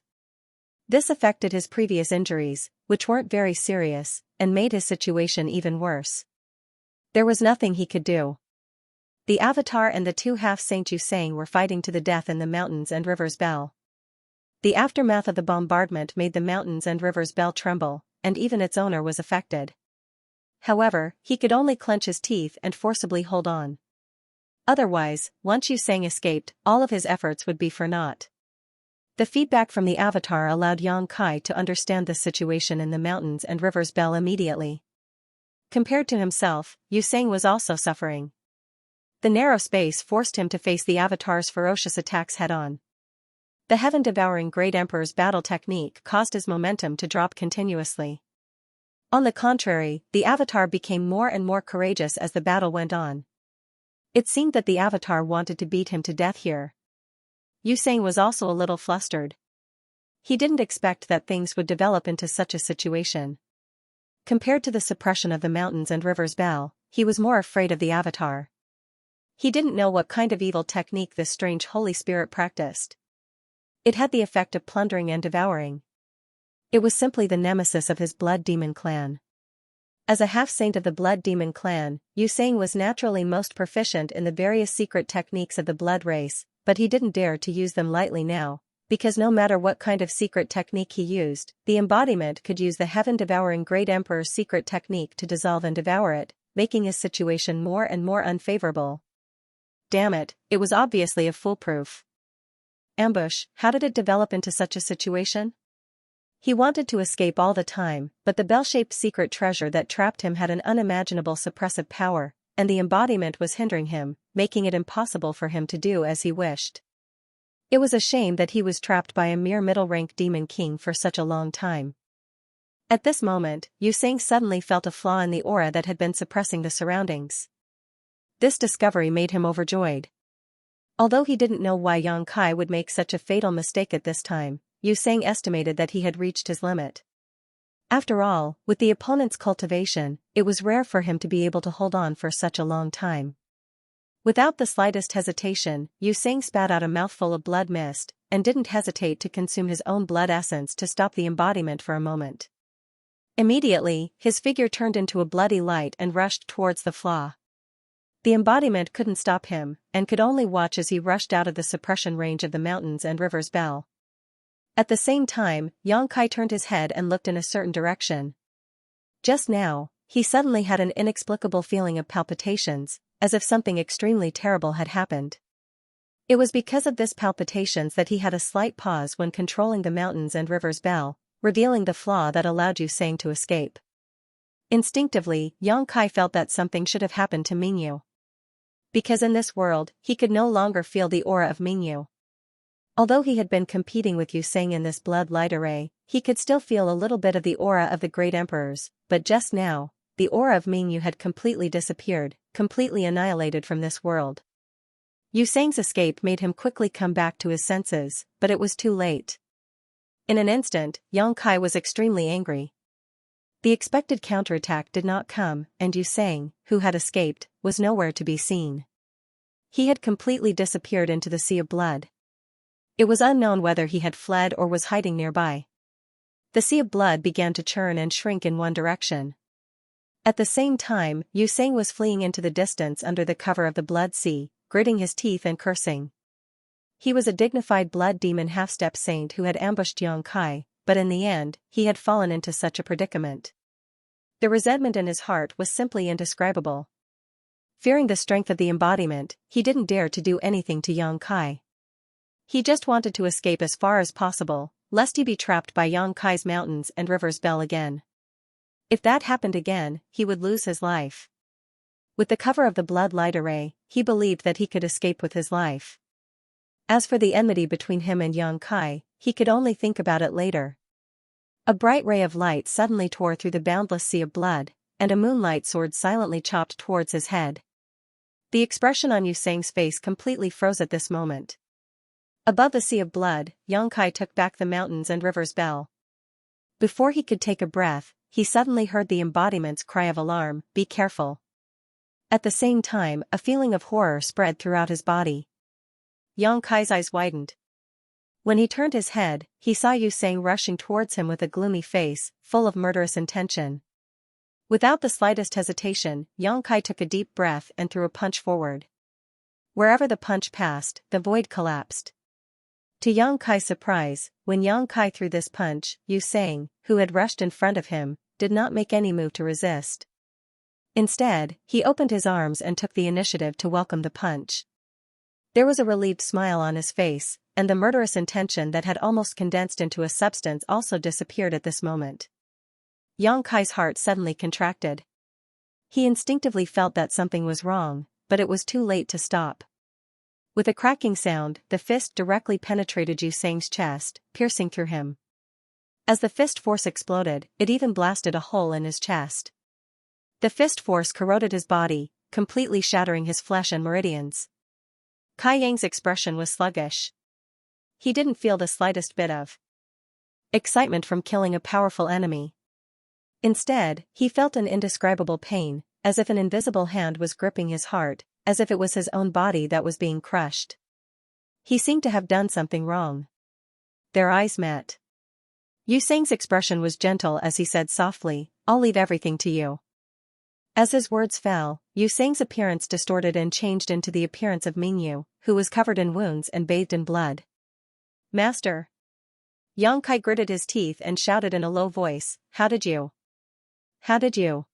This affected his previous injuries, which weren't very serious, and made his situation even worse. There was nothing he could do. The Avatar and the 2 half-Saint Yusang were fighting to the death in the mountains and rivers Bell. The aftermath of the bombardment made the mountains and rivers Bell tremble, and even its owner was affected. However, he could only clench his teeth and forcibly hold on. Otherwise, once Yusang escaped, all of his efforts would be for naught. The feedback from the Avatar allowed Yang Kai to understand the situation in the mountains and rivers Bell immediately. Compared to himself, Yusang was also suffering. The narrow space forced him to face the Avatar's ferocious attacks head-on. The heaven-devouring Great Emperor's battle technique caused his momentum to drop continuously. On the contrary, the Avatar became more and more courageous as the battle went on. It seemed that the Avatar wanted to beat him to death here. Yusang was also a little flustered. He didn't expect that things would develop into such a situation. Compared to the suppression of the mountains and rivers Bell, he was more afraid of the Avatar. He didn't know what kind of evil technique this strange Holy Spirit practiced. It had the effect of plundering and devouring. It was simply the nemesis of his blood demon clan. As a half-saint of the blood demon clan, Yusang was naturally most proficient in the various secret techniques of the blood race, but he didn't dare to use them lightly now, because no matter what kind of secret technique he used, the embodiment could use the heaven-devouring Great Emperor's secret technique to dissolve and devour it, making his situation more and more unfavorable. Damn it, it was obviously a foolproof ambush. How did it develop into such a situation? He wanted to escape all the time, but the bell-shaped secret treasure that trapped him had an unimaginable suppressive power, and the embodiment was hindering him, making it impossible for him to do as he wished. It was a shame that he was trapped by a mere middle-rank demon king for such a long time. At this moment, Yusang suddenly felt a flaw in the aura that had been suppressing the surroundings. This discovery made him overjoyed. Although he didn't know why Yang Kai would make such a fatal mistake at this time, Yusang estimated that he had reached his limit. After all, with the opponent's cultivation, it was rare for him to be able to hold on for such a long time. Without the slightest hesitation, Yusang spat out a mouthful of blood mist, and didn't hesitate to consume his own blood essence to stop the embodiment for a moment. Immediately, his figure turned into a bloody light and rushed towards the flaw. The embodiment couldn't stop him, and could only watch as he rushed out of the suppression range of the mountains and rivers Bell. At the same time, Yang Kai turned his head and looked in a certain direction. Just now, he suddenly had an inexplicable feeling of palpitations, as if something extremely terrible had happened. It was because of this palpitations that he had a slight pause when controlling the mountains and rivers Bell, revealing the flaw that allowed Yusang to escape. Instinctively, Yang Kai felt that something should have happened to Mingyu. Because in this world, he could no longer feel the aura of Mingyu. Although he had been competing with Yusang in this blood light array, he could still feel a little bit of the aura of the great emperors, but just now, the aura of Mingyu had completely disappeared, completely annihilated from this world. Yu Sang's escape made him quickly come back to his senses, but it was too late. In an instant, Yang Kai was extremely angry. The expected counterattack did not come, and Yu Sang, who had escaped, was nowhere to be seen. He had completely disappeared into the sea of blood. It was unknown whether he had fled or was hiding nearby. The sea of blood began to churn and shrink in one direction. At the same time, Yu Sang was fleeing into the distance under the cover of the blood sea, gritting his teeth and cursing. He was a dignified blood demon half-step saint who had ambushed Yang Kai, but in the end, he had fallen into such a predicament. The resentment in his heart was simply indescribable. Fearing the strength of the embodiment, he didn't dare to do anything to Yang Kai. He just wanted to escape as far as possible, lest he be trapped by Yang Kai's mountains and river's bell again. If that happened again, he would lose his life. With the cover of the blood light array, he believed that he could escape with his life. As for the enmity between him and Yang Kai, he could only think about it later. A bright ray of light suddenly tore through the boundless sea of blood, and a moonlight sword silently chopped towards his head. The expression on Yu Sang's face completely froze at this moment. Above the sea of blood, Yang Kai took back the mountains and river's bell. Before he could take a breath, he suddenly heard the embodiment's cry of alarm, "Be careful." At the same time, a feeling of horror spread throughout his body. Yang Kai's eyes widened. When he turned his head, he saw Yu Sang rushing towards him with a gloomy face, full of murderous intention. Without the slightest hesitation, Yang Kai took a deep breath and threw a punch forward. Wherever the punch passed, the void collapsed. To Yang Kai's surprise, when Yang Kai threw this punch, Yu Sang, who had rushed in front of him, did not make any move to resist. Instead, he opened his arms and took the initiative to welcome the punch. There was a relieved smile on his face, and the murderous intention that had almost condensed into a substance also disappeared at this moment. Yang Kai's heart suddenly contracted. He instinctively felt that something was wrong, but it was too late to stop. With a cracking sound, the fist directly penetrated Yu Sang's chest, piercing through him. As the fist force exploded, it even blasted a hole in his chest. The fist force corroded his body, completely shattering his flesh and meridians. Kai Yang's expression was sluggish. He didn't feel the slightest bit of excitement from killing a powerful enemy. Instead, he felt an indescribable pain, as if an invisible hand was gripping his heart, as if it was his own body that was being crushed. He seemed to have done something wrong. Their eyes met. Yu Sang's expression was gentle as he said softly, "I'll leave everything to you." As his words fell, Yu Sang's appearance distorted and changed into the appearance of Mingyu, who was covered in wounds and bathed in blood. "Master." Yang Kai gritted his teeth and shouted in a low voice, How did you?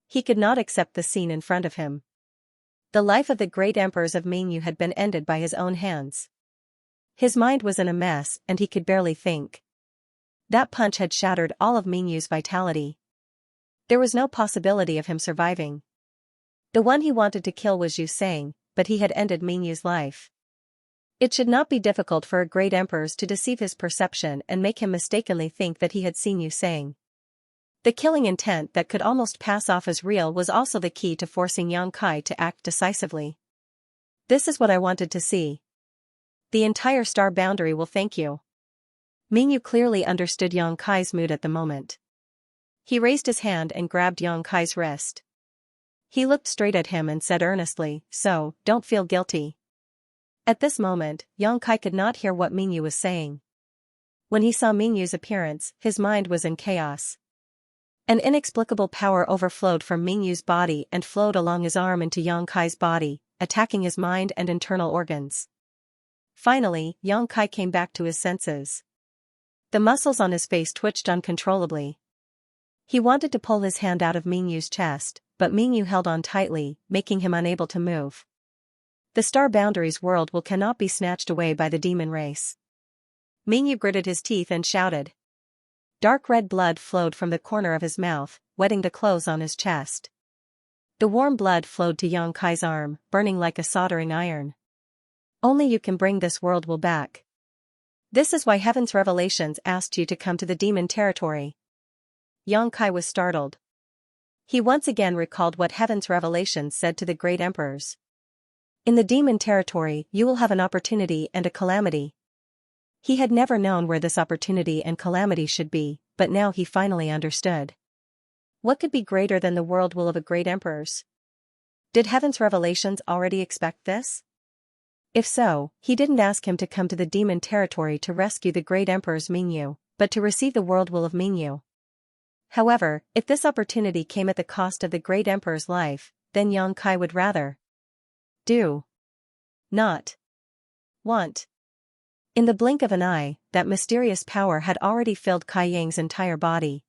He could not accept the scene in front of him. The life of the great emperors of Mingyu had been ended by his own hands. His mind was in a mess and he could barely think. That punch had shattered all of Mingyu's vitality. There was no possibility of him surviving. The one he wanted to kill was Yu Sang, but he had ended Mingyu's life. It should not be difficult for a great emperor to deceive his perception and make him mistakenly think that he had seen Yu Sang. The killing intent that could almost pass off as real was also the key to forcing Yang Kai to act decisively. "This is what I wanted to see. The entire star boundary will thank you." Mingyu clearly understood Yang Kai's mood at the moment. He raised his hand and grabbed Yang Kai's wrist. He looked straight at him and said earnestly, "So, don't feel guilty." At this moment, Yang Kai could not hear what Mingyu was saying. When he saw Mingyu's appearance, his mind was in chaos. An inexplicable power overflowed from Mingyu's body and flowed along his arm into Yang Kai's body, attacking his mind and internal organs. Finally, Yang Kai came back to his senses. The muscles on his face twitched uncontrollably. He wanted to pull his hand out of Mingyu's chest, but Mingyu held on tightly, making him unable to move. The star boundary's world cannot be snatched away by the demon race. Mingyu gritted his teeth and shouted. Dark red blood flowed from the corner of his mouth, wetting the clothes on his chest. The warm blood flowed to Yang Kai's arm, burning like a soldering iron. "Only you can bring this world back." This is why Heaven's revelations asked you to come to the demon territory. Xianxia was startled. He once again recalled what Heaven's revelations said to the great emperors. In the demon territory, you will have an opportunity and a calamity. He had never known where this opportunity and calamity should be, but now he finally understood. What could be greater than the world will of a great emperors? Did Heaven's revelations already expect this? If so, he didn't ask him to come to the demon territory to rescue the great emperor's Mingyu, but to receive the world will of Mingyu. However, if this opportunity came at the cost of the great emperor's life, then Xianxia would rather do not want. In the blink of an eye, that mysterious power had already filled Kai Yang's entire body.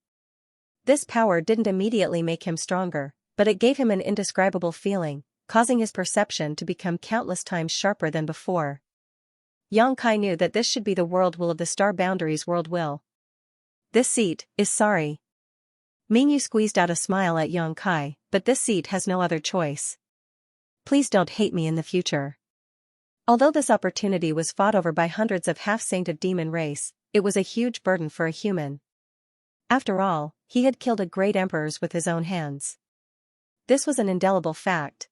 This power didn't immediately make him stronger, but it gave him an indescribable feeling, causing his perception to become countless times sharper than before. Xianxia knew that this should be the world will of the star boundaries world will. This seat is sorry. Mingyu squeezed out a smile at Xianxia, but this seat has no other choice. Please don't hate me in the future. Although this opportunity was fought over by hundreds of half-saint of demon race, it was a huge burden for a human. After all, he had killed a great emperors with his own hands. This was an indelible fact.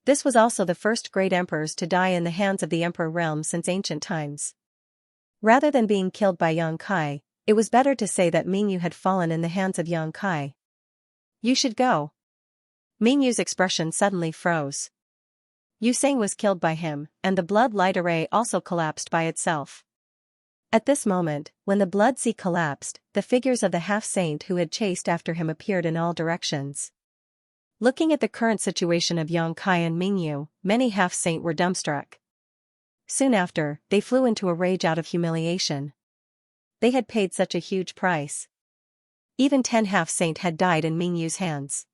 This was also the first great emperors to die in the hands of the emperor realm since ancient times. Rather than being killed by Xianxia, it was better to say that Mingyu had fallen in the hands of Xianxia. You should go. Mingyu's expression suddenly froze. Yu Sang was killed by him, and the blood light array also collapsed by itself. At this moment, when the blood sea collapsed, the figures of the half-saint who had chased after him appeared in all directions. Looking at the current situation of Xianxia and Mingyu, many half-saint were dumbstruck. Soon after, they flew into a rage out of humiliation. They had paid such a huge price. Even 10 half-saint had died in Mingyu's hands.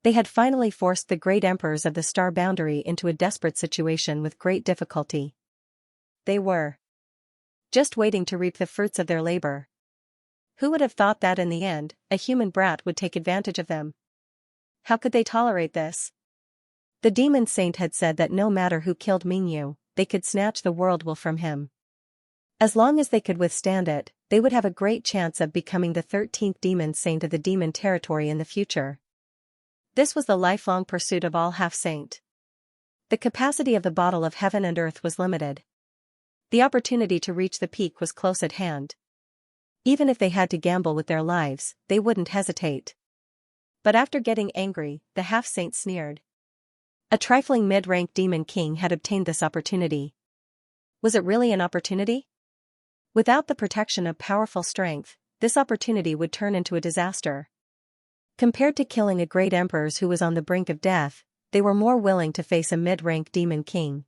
They had finally forced the great emperors of the star boundary into a desperate situation with great difficulty. They were just waiting to reap the fruits of their labor. Who would have thought that in the end, a human brat would take advantage of them? How could they tolerate this? The demon saint had said that no matter who killed Mingyu, they could snatch the world will from him. As long as they could withstand it, they would have a great chance of becoming the 13th demon saint of the demon territory in the future. This was the lifelong pursuit of all half-saint. The capacity of the bottle of heaven and earth was limited. The opportunity to reach the peak was close at hand. Even if they had to gamble with their lives, they wouldn't hesitate. But after getting angry, the half-saint sneered. A trifling mid-rank demon king had obtained this opportunity. Was it really an opportunity? Without the protection of powerful strength, this opportunity would turn into a disaster. Compared to killing a great emperor who was on the brink of death, they were more willing to face a mid-rank demon king.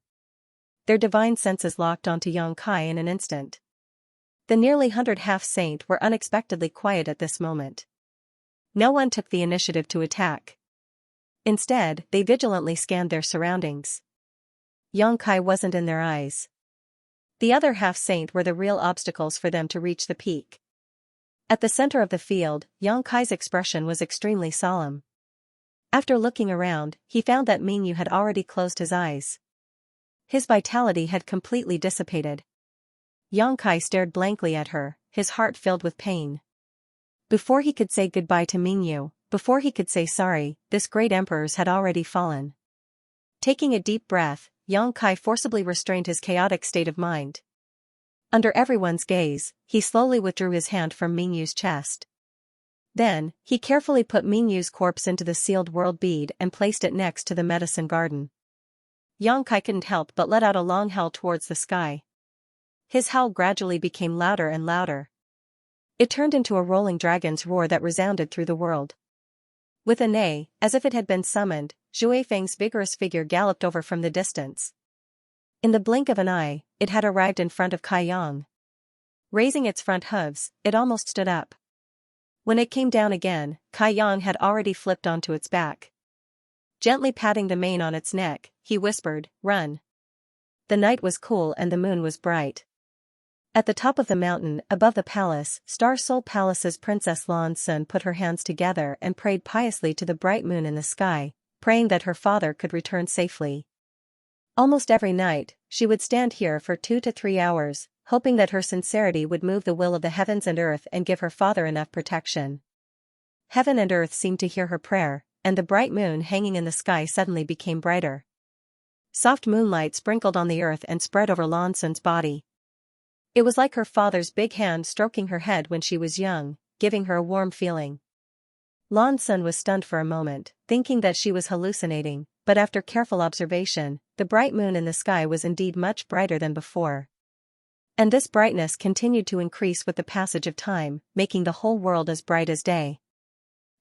Their divine senses locked onto Xianxia in an instant. The nearly 100 half-saint were unexpectedly quiet at this moment. No one took the initiative to attack. Instead, they vigilantly scanned their surroundings. Xianxia wasn't in their eyes. The other half-saint were the real obstacles for them to reach the peak. At the center of the field, Xianxia's expression was extremely solemn. After looking around, he found that Mingyu had already closed his eyes. His vitality had completely dissipated. Xianxia stared blankly at her, his heart filled with pain. Before he could say goodbye to Mingyu, before he could say sorry, this great emperor had already fallen. Taking a deep breath, Xianxia forcibly restrained his chaotic state of mind. Under everyone's gaze, he slowly withdrew his hand from Mingyu's chest. Then, he carefully put Mingyu's corpse into the sealed world bead and placed it next to the medicine garden. Xianxia couldn't help but let out a long howl towards the sky. His howl gradually became louder and louder. It turned into a rolling dragon's roar that resounded through the world. With a neigh, as if it had been summoned, Zhui Feng's vigorous figure galloped over from the distance. In the blink of an eye, it had arrived in front of Kai Yang. Raising its front hooves, it almost stood up. When it came down again, Kai Yang had already flipped onto its back. Gently patting the mane on its neck, he whispered, "Run." The night was cool and the moon was bright. At the top of the mountain, above the palace, Star Soul Palace's Princess Lan Sun put her hands together and prayed piously to the bright moon in the sky, praying that her father could return safely. Almost every night, she would stand here for 2 to 3 hours, hoping that her sincerity would move the will of the heavens and earth and give her father enough protection. Heaven and earth seemed to hear her prayer, and the bright moon hanging in the sky suddenly became brighter. Soft moonlight sprinkled on the earth and spread over Lan Sun's body. It was like her father's big hand stroking her head when she was young, giving her a warm feeling. Lan Sun was stunned for a moment, thinking that she was hallucinating, but after careful observation, the bright moon in the sky was indeed much brighter than before. And this brightness continued to increase with the passage of time, making the whole world as bright as day.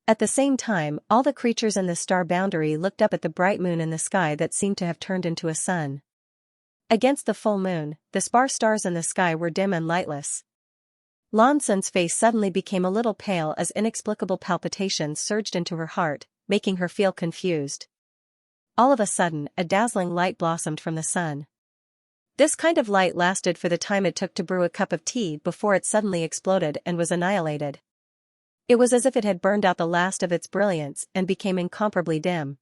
At the same time, all the creatures in the star boundary looked up at the bright moon in the sky that seemed to have turned into a sun. Against the full moon, the sparse stars in the sky were dim and lightless. Lan Sun's face suddenly became a little pale as inexplicable palpitations surged into her heart, making her feel confused. All of a sudden, a dazzling light blossomed from the sun. This kind of light lasted for the time it took to brew a cup of tea before it suddenly exploded and was annihilated. It was as if it had burned out the last of its brilliance and became incomparably dim.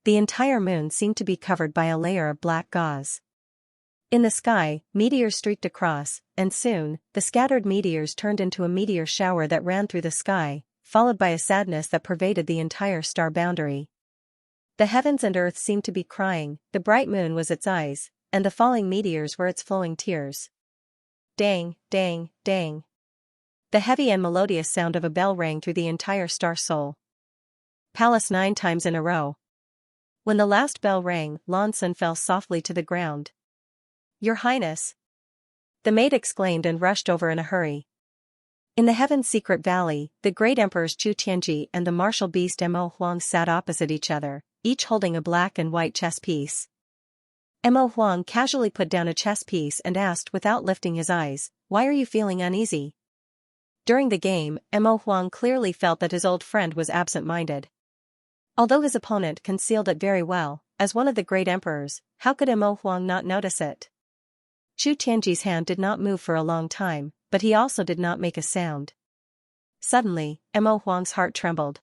The entire moon seemed to be covered by a layer of black gauze. In the sky, meteors streaked across, and soon, the scattered meteors turned into a meteor shower that ran through the sky, followed by a sadness that pervaded the entire star boundary. The heavens and earth seemed to be crying, the bright moon was its eyes, and the falling meteors were its flowing tears. Dang, dang, dang. The heavy and melodious sound of a bell rang through the entire star soul palace 9 times in a row. When the last bell rang, Lan Sun fell softly to the ground. "Your Highness!" the maid exclaimed and rushed over in a hurry. In the heaven's secret valley, the great emperors Chu Tianji and the martial beast Mo Huang sat opposite each other, each holding a black and white chess piece. Mo Huang casually put down a chess piece and asked without lifting his eyes, "Why are you feeling uneasy?" During the game, Mo Huang clearly felt that his old friend was absent-minded. Although his opponent concealed it very well, as one of the great emperors, how could Mo Huang not notice it? Chu Tianji's hand did not move for a long time, but he also did not make a sound. Suddenly, Mo Huang's heart trembled.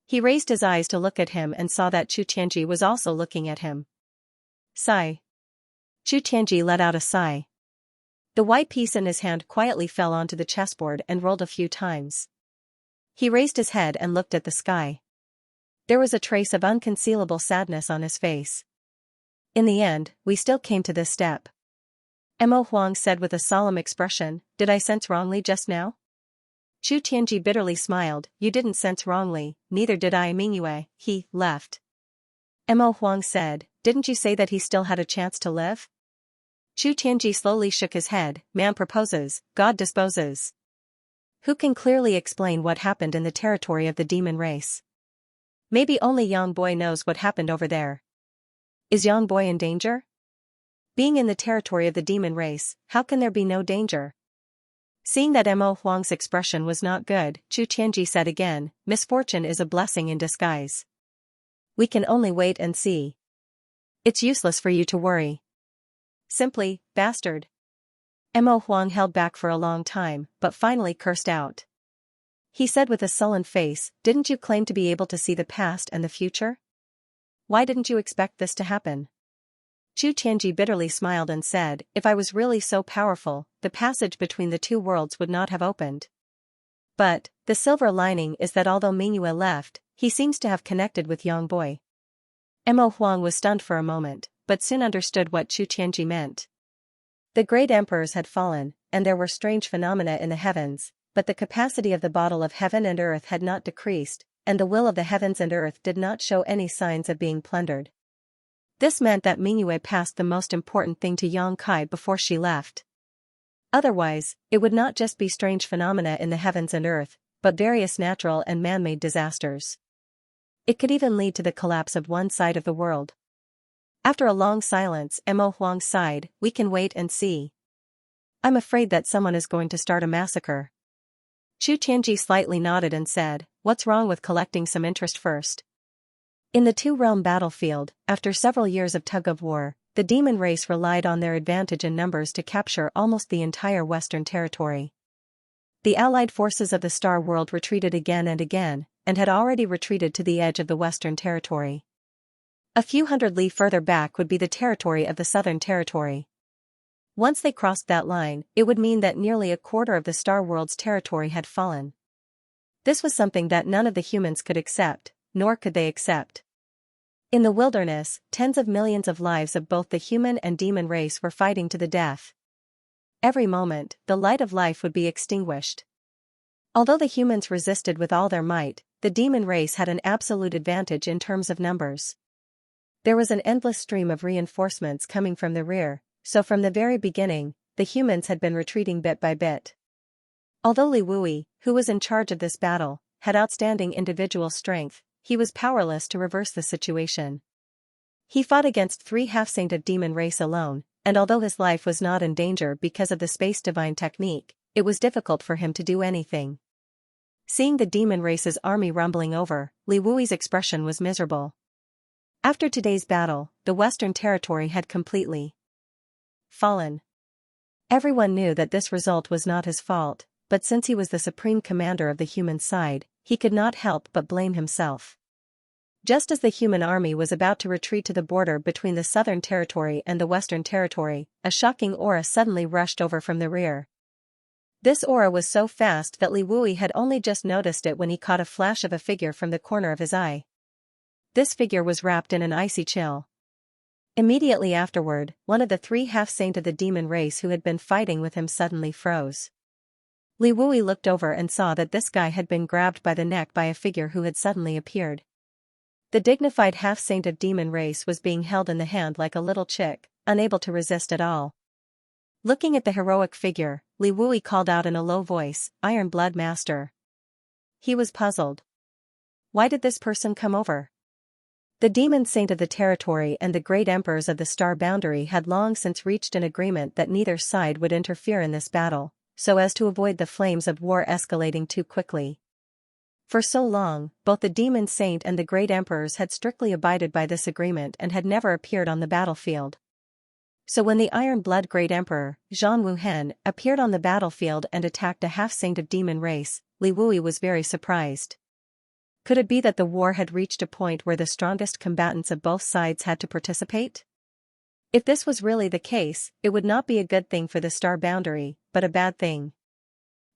He raised his eyes to look at him and saw that Chu Tianji was also looking at him. Sigh. Chu Tianji let out a sigh. The white piece in his hand quietly fell onto the chessboard and rolled a few times. He raised his head and looked at the sky. There was a trace of unconcealable sadness on his face. "In the end, we still came to this step," Mo Huang said with a solemn expression. "Did I sense wrongly just now?" Chu Tianji bitterly smiled. "You didn't sense wrongly, neither did I, Mingyue." He left. Mo Huang said, "Didn't you say that he still had a chance to live?" Chu Tianji slowly shook his head. "Man proposes, God disposes. Who can clearly explain what happened in the territory of the demon race? Maybe only Yang Boy knows what happened over there. Is Yang Boy in danger? Being in the territory of the demon race, how can there be no danger?" Seeing that Mo Huang's expression was not good, Chu Tianji said again, "Misfortune is a blessing in disguise. We can only wait and see. It's useless for you to worry. Simply, bastard." Mo Huang held back for a long time, but finally cursed out. He said with a sullen face, "Didn't you claim to be able to see the past and the future? Why didn't you expect this to happen?" Chu Tianji bitterly smiled and said, "If I was really so powerful, the passage between the two worlds would not have opened. But, the silver lining is that although Mingyue left, he seems to have connected with Yang Boy." Mo Huang was stunned for a moment, but soon understood what Chu Tianji meant. The great emperors had fallen, and there were strange phenomena in the heavens, but the capacity of the bottle of heaven and earth had not decreased, and the will of the heavens and earth did not show any signs of being plundered. This meant that Mingyue passed the most important thing to Yang Kai before she left. Otherwise, it would not just be strange phenomena in the heavens and earth, but various natural and man-made disasters. It could even lead to the collapse of one side of the world. After a long silence, Mo Huang sighed, "We can wait and see. I'm afraid that someone is going to start a massacre." Chu Tianji slightly nodded and said, "What's wrong with collecting some interest first?" In the two-realm battlefield, after several years of tug-of-war, the demon race relied on their advantage in numbers to capture almost the entire Western territory. The allied forces of the Star World retreated again and had already retreated to the edge of the Western territory. A few hundred li further back would be the territory of the Southern Territory. Once they crossed that line, it would mean that nearly a quarter of the star world's territory had fallen. This was something that none of the humans could accept, nor could they accept. In the wilderness, tens of millions of lives of both the human and demon race were fighting to the death. Every moment, the light of life would be extinguished. Although the humans resisted with all their might, the demon race had an absolute advantage in terms of numbers. There was an endless stream of reinforcements coming from the rear, so from the very beginning, the humans had been retreating bit by bit. Although Li Wui, who was in charge of this battle, had outstanding individual strength, he was powerless to reverse the situation. He fought against 3 half-saint of demon race alone, and although his life was not in danger because of the space divine technique, it was difficult for him to do anything. Seeing the demon race's army rumbling over, Li Wui's expression was miserable. After today's battle, the Western Territory had completely fallen. Everyone knew that this result was not his fault, but since he was the supreme commander of the human side, he could not help but blame himself. Just as the human army was about to retreat to the border between the Southern Territory and the Western Territory, a shocking aura suddenly rushed over from the rear. This aura was so fast that Li Wui had only just noticed it when he caught a flash of a figure from the corner of his eye. This figure was wrapped in an icy chill. Immediately afterward, one of the 3 half-saint of the demon race who had been fighting with him suddenly froze. Li Wui looked over and saw that this guy had been grabbed by the neck by a figure who had suddenly appeared. The dignified half-saint of demon race was being held in the hand like a little chick, unable to resist at all. Looking at the heroic figure, Li Wui called out in a low voice, "Iron Blood Master." He was puzzled. Why did this person come over? The demon saint of the territory and the great emperors of the star boundary had long since reached an agreement that neither side would interfere in this battle, so as to avoid the flames of war escalating too quickly. For so long, both the demon saint and the great emperors had strictly abided by this agreement and had never appeared on the battlefield. So when the Iron Blood Great Emperor, Zhang Wuhen, appeared on the battlefield and attacked a half-saint of demon race, Li Wui was very surprised. Could it be that the war had reached a point where the strongest combatants of both sides had to participate? If this was really the case, it would not be a good thing for the star boundary, but a bad thing.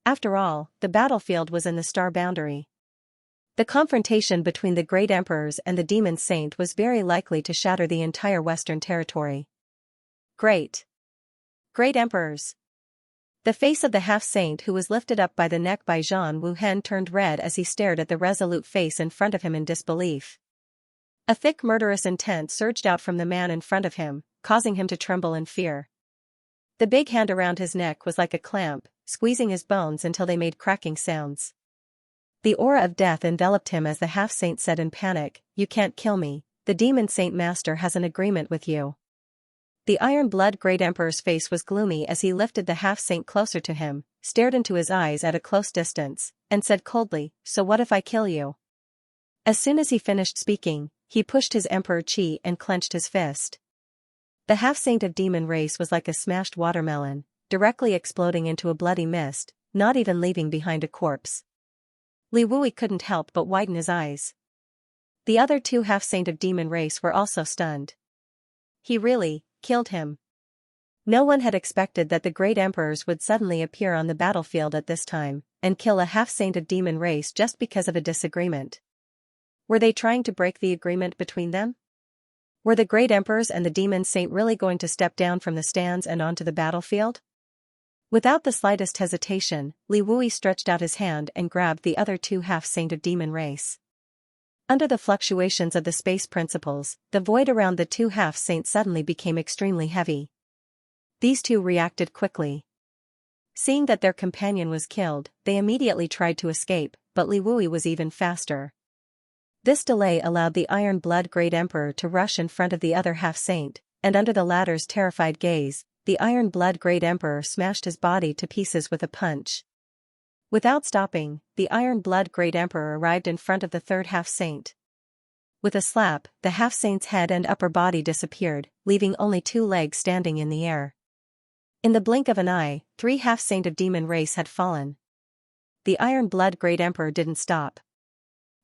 After all, the battlefield was in the star boundary. The confrontation between the great emperors and the demon saint was very likely to shatter the entire Western Territory. Great emperors. The face of the half-saint who was lifted up by the neck by Zhang Wuhen turned red as he stared at the resolute face in front of him in disbelief. A thick murderous intent surged out from the man in front of him, causing him to tremble in fear. The big hand around his neck was like a clamp, squeezing his bones until they made cracking sounds. The aura of death enveloped him as the half-saint said in panic, "You can't kill me, the demon saint master has an agreement with you." The Iron Blood Great Emperor's face was gloomy as he lifted the half-saint closer to him, stared into his eyes at a close distance, and said coldly, "So what if I kill you?" As soon as he finished speaking, he pushed his emperor chi and clenched his fist. The half-saint of demon race was like a smashed watermelon, directly exploding into a bloody mist, not even leaving behind a corpse. Li Wui couldn't help but widen his eyes. The other 2 half-saint of demon race were also stunned. He really killed him. No one had expected that the great emperors would suddenly appear on the battlefield at this time, and kill a half-saint of demon race just because of a disagreement. Were they trying to break the agreement between them? Were the great emperors and the demon saint really going to step down from the stands and onto the battlefield? Without the slightest hesitation, Li Wui stretched out his hand and grabbed the other 2 half-saint of demon race. Under the fluctuations of the space principles, the void around the 2 half-saints suddenly became extremely heavy. These 2 reacted quickly. Seeing that their companion was killed, they immediately tried to escape, but Li Wui was even faster. This delay allowed the Iron Blood Great Emperor to rush in front of the other half-saint, and under the latter's terrified gaze, the Iron Blood Great Emperor smashed his body to pieces with a punch. Without stopping, the Iron Blood Great Emperor arrived in front of the 3rd half-saint. With a slap, the half-saint's head and upper body disappeared, leaving only 2 legs standing in the air. In the blink of an eye, 3 half-saint of demon race had fallen. The Iron Blood Great Emperor didn't stop.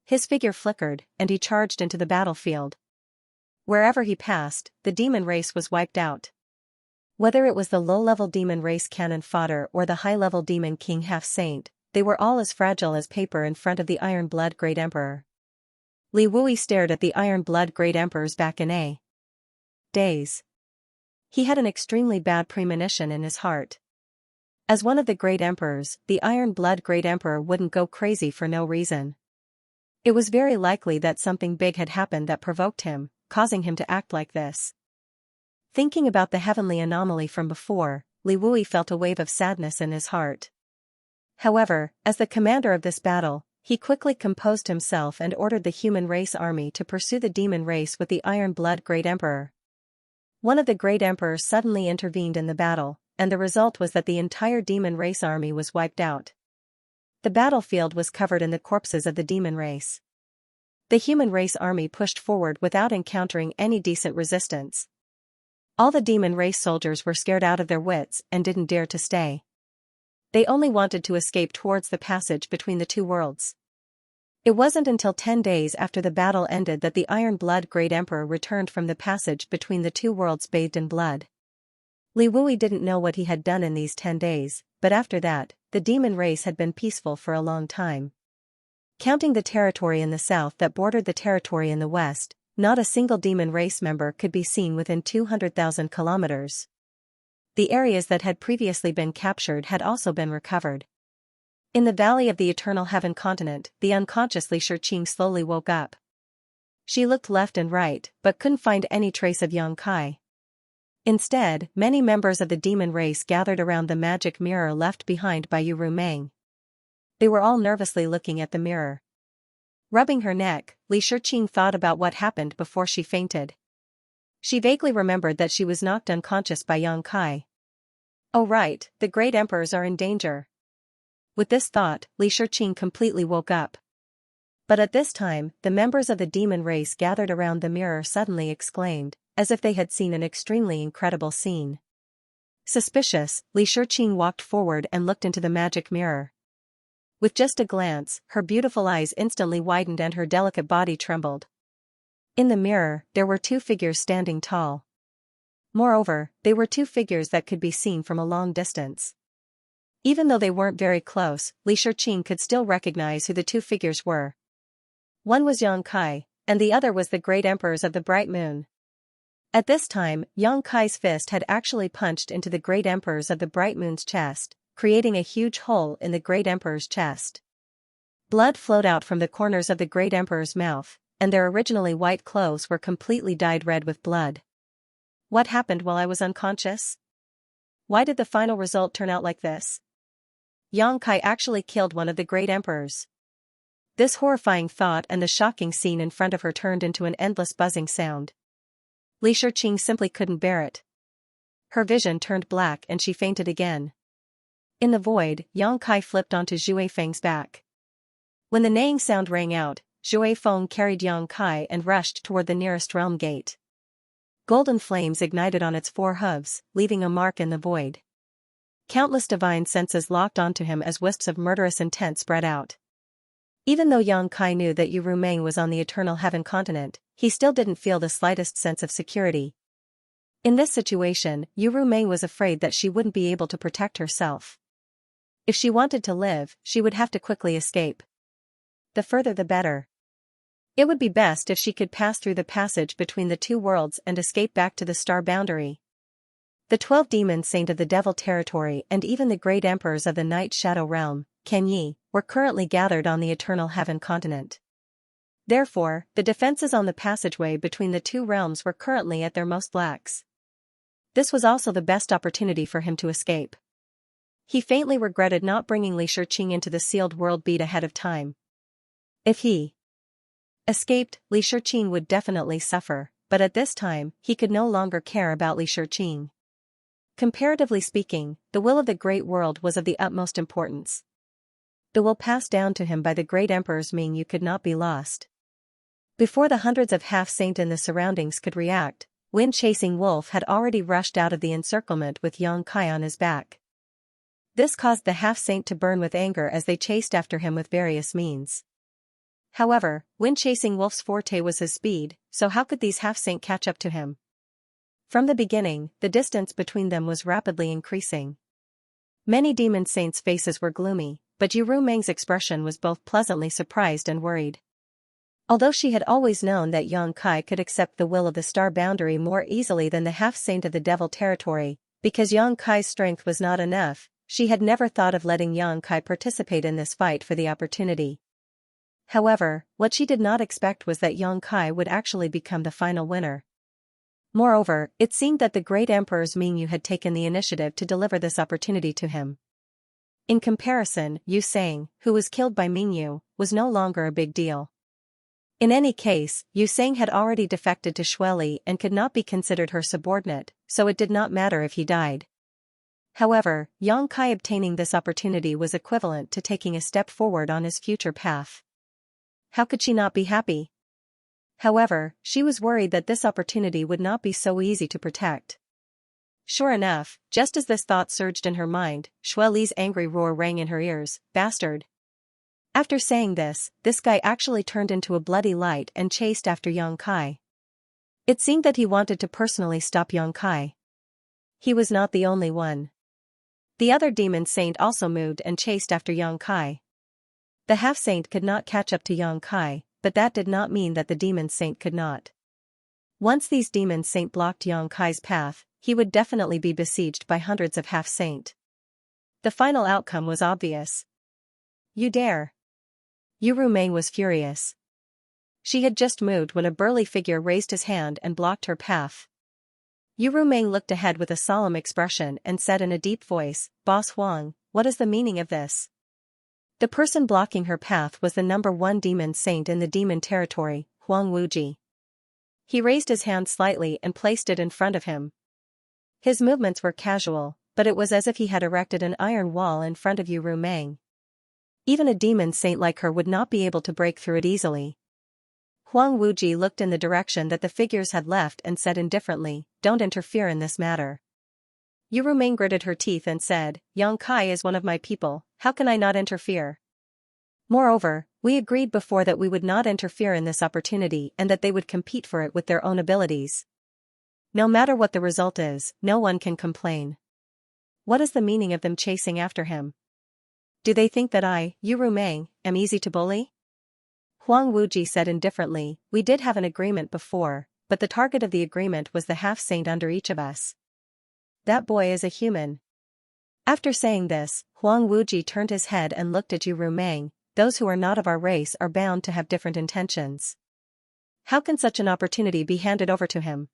His figure flickered, and he charged into the battlefield. Wherever he passed, the demon race was wiped out. Whether it was the low-level demon race cannon fodder or the high-level demon king half-saint, they were all as fragile as paper in front of the Iron Blood Great Emperor. Li Wui stared at the Iron Blood Great Emperor's back in a daze. He had an extremely bad premonition in his heart. As one of the Great Emperors, the Iron Blood Great Emperor wouldn't go crazy for no reason. It was very likely that something big had happened that provoked him, causing him to act like this. Thinking about the heavenly anomaly from before, Li Wui felt a wave of sadness in his heart. However, as the commander of this battle, he quickly composed himself and ordered the human race army to pursue the demon race with the Iron Blood Great Emperor. One of the Great Emperors suddenly intervened in the battle, and the result was that the entire demon race army was wiped out. The battlefield was covered in the corpses of the demon race. The human race army pushed forward without encountering any decent resistance. All the demon race soldiers were scared out of their wits and didn't dare to stay. They only wanted to escape towards the passage between the two worlds. It wasn't until 10 days after the battle ended that the Iron Blood Great Emperor returned from the passage between the two worlds bathed in blood. Li Wui didn't know what he had done in these 10 days, but after that, the demon race had been peaceful for a long time. Counting the territory in the south that bordered the territory in the west, not a single demon race member could be seen within 200,000 kilometers. The areas that had previously been captured had also been recovered. In the valley of the Eternal Heaven continent, the unconscious Li Shiqing slowly woke up. She looked left and right, but couldn't find any trace of Yang Kai. Instead, many members of the demon race gathered around the magic mirror left behind by Yu Rumeng. They were all nervously looking at the mirror. Rubbing her neck, Li Shiqing thought about what happened before she fainted. She vaguely remembered that she was knocked unconscious by Yang Kai. Oh right, the Great Emperors are in danger. With this thought, Li Shiqing completely woke up. But at this time, the members of the demon race gathered around the mirror suddenly exclaimed, as if they had seen an extremely incredible scene. Suspicious, Li Shiqing walked forward and looked into the magic mirror. With just a glance, her beautiful eyes instantly widened and her delicate body trembled. In the mirror, there were two figures standing tall. Moreover, they were two figures that could be seen from a long distance. Even though they weren't very close, Li Shiqing could still recognize who the two figures were. One was Yang Kai, and the other was the Great Emperors of the Bright Moon. At this time, Yang Kai's fist had actually punched into the Great Emperors of the Bright Moon's chest, creating a huge hole in the Great Emperor's chest. Blood flowed out from the corners of the Great Emperor's mouth, and their originally white clothes were completely dyed red with blood. What happened while I was unconscious? Why did the final result turn out like this? Yang Kai actually killed one of the Great Emperors. This horrifying thought and the shocking scene in front of her turned into an endless buzzing sound. Li Shiqing simply couldn't bear it. Her vision turned black and she fainted again. In the void, Yang Kai flipped onto Zhui Feng's back. When the neighing sound rang out, Zhui Feng carried Yang Kai and rushed toward the nearest realm gate. Golden flames ignited on its four hooves, leaving a mark in the void. Countless divine senses locked onto him as wisps of murderous intent spread out. Even though Yang Kai knew that Yu Rumeng was on the Eternal Heaven continent, he still didn't feel the slightest sense of security. In this situation, Yu Rumeng was afraid that she wouldn't be able to protect herself. If she wanted to live, she would have to quickly escape. The further the better. It would be best if she could pass through the passage between the two worlds and escape back to the star boundary. The 12 demons saint of the Devil territory and even the great emperors of the Night Shadow realm, Ken Yi, were currently gathered on the Eternal Heaven continent. Therefore, the defenses on the passageway between the two realms were currently at their most lax. This was also the best opportunity for him to escape. He faintly regretted not bringing Li Shiqing into the sealed world beat ahead of time. If he escaped, Li Shiqing would definitely suffer, but at this time, he could no longer care about Li Shiqing. Comparatively speaking, the will of the great world was of the utmost importance. The will passed down to him by the great emperors Ming Yu could not be lost. Before the hundreds of half-saint in the surroundings could react, Wind-Chasing Wolf had already rushed out of the encirclement with Yang Kai on his back. This caused the half-saint to burn with anger as they chased after him with various means. However, Wind-Chasing Wolf's forte was his speed, so how could these half-saint catch up to him? From the beginning, the distance between them was rapidly increasing. Many demon saints' faces were gloomy, but Yu Rumeng's expression was both pleasantly surprised and worried. Although she had always known that Yang Kai could accept the will of the star boundary more easily than the half-saint of the devil territory, because Yang Kai's strength was not enough, she had never thought of letting Yang Kai participate in this fight for the opportunity. However, what she did not expect was that Yang Kai would actually become the final winner. Moreover, it seemed that the great emperor's Mingyu had taken the initiative to deliver this opportunity to him. In comparison, Yu Sang, who was killed by Mingyu, was no longer a big deal. In any case, Yu Sang had already defected to Xueli and could not be considered her subordinate, so it did not matter if he died. However, Yang Kai obtaining this opportunity was equivalent to taking a step forward on his future path. How could she not be happy? However, she was worried that this opportunity would not be so easy to protect. Sure enough, just as this thought surged in her mind, Xueli's angry roar rang in her ears, "Bastard!" After saying this guy actually turned into a bloody light and chased after Yang Kai. It seemed that he wanted to personally stop Yang Kai. He was not the only one. The other demon saint also moved and chased after Yang Kai. The half-saint could not catch up to Yang Kai, but that did not mean that the demon saint could not. Once these demon saint blocked Yang Kai's path, he would definitely be besieged by hundreds of half-saint. The final outcome was obvious. "You dare!" Yu Rumeng was furious. She had just moved when a burly figure raised his hand and blocked her path. Yu Rumeng looked ahead with a solemn expression and said in a deep voice, "Boss Huang, what is the meaning of this?" The person blocking her path was the number 1 demon saint in the demon territory, Huang Wuji. He raised his hand slightly and placed it in front of him. His movements were casual, but it was as if he had erected an iron wall in front of Yu Rumeng. Even a demon saint like her would not be able to break through it easily. Huang Wuji looked in the direction that the figures had left and said indifferently, "Don't interfere in this matter." Yu Rumeng gritted her teeth and said, "Yang Kai is one of my people, how can I not interfere? Moreover, we agreed before that we would not interfere in this opportunity and that they would compete for it with their own abilities. No matter what the result is, no one can complain. What is the meaning of them chasing after him? Do they think that I, Yu Rumeng, am easy to bully?" Huang Wuji said indifferently, "We did have an agreement before, but the target of the agreement was the half-saint under each of us. That boy is a human." After saying this, Huang Wuji turned his head and looked at Yu Rumeng. "Those who are not of our race are bound to have different intentions. How can such an opportunity be handed over to him?"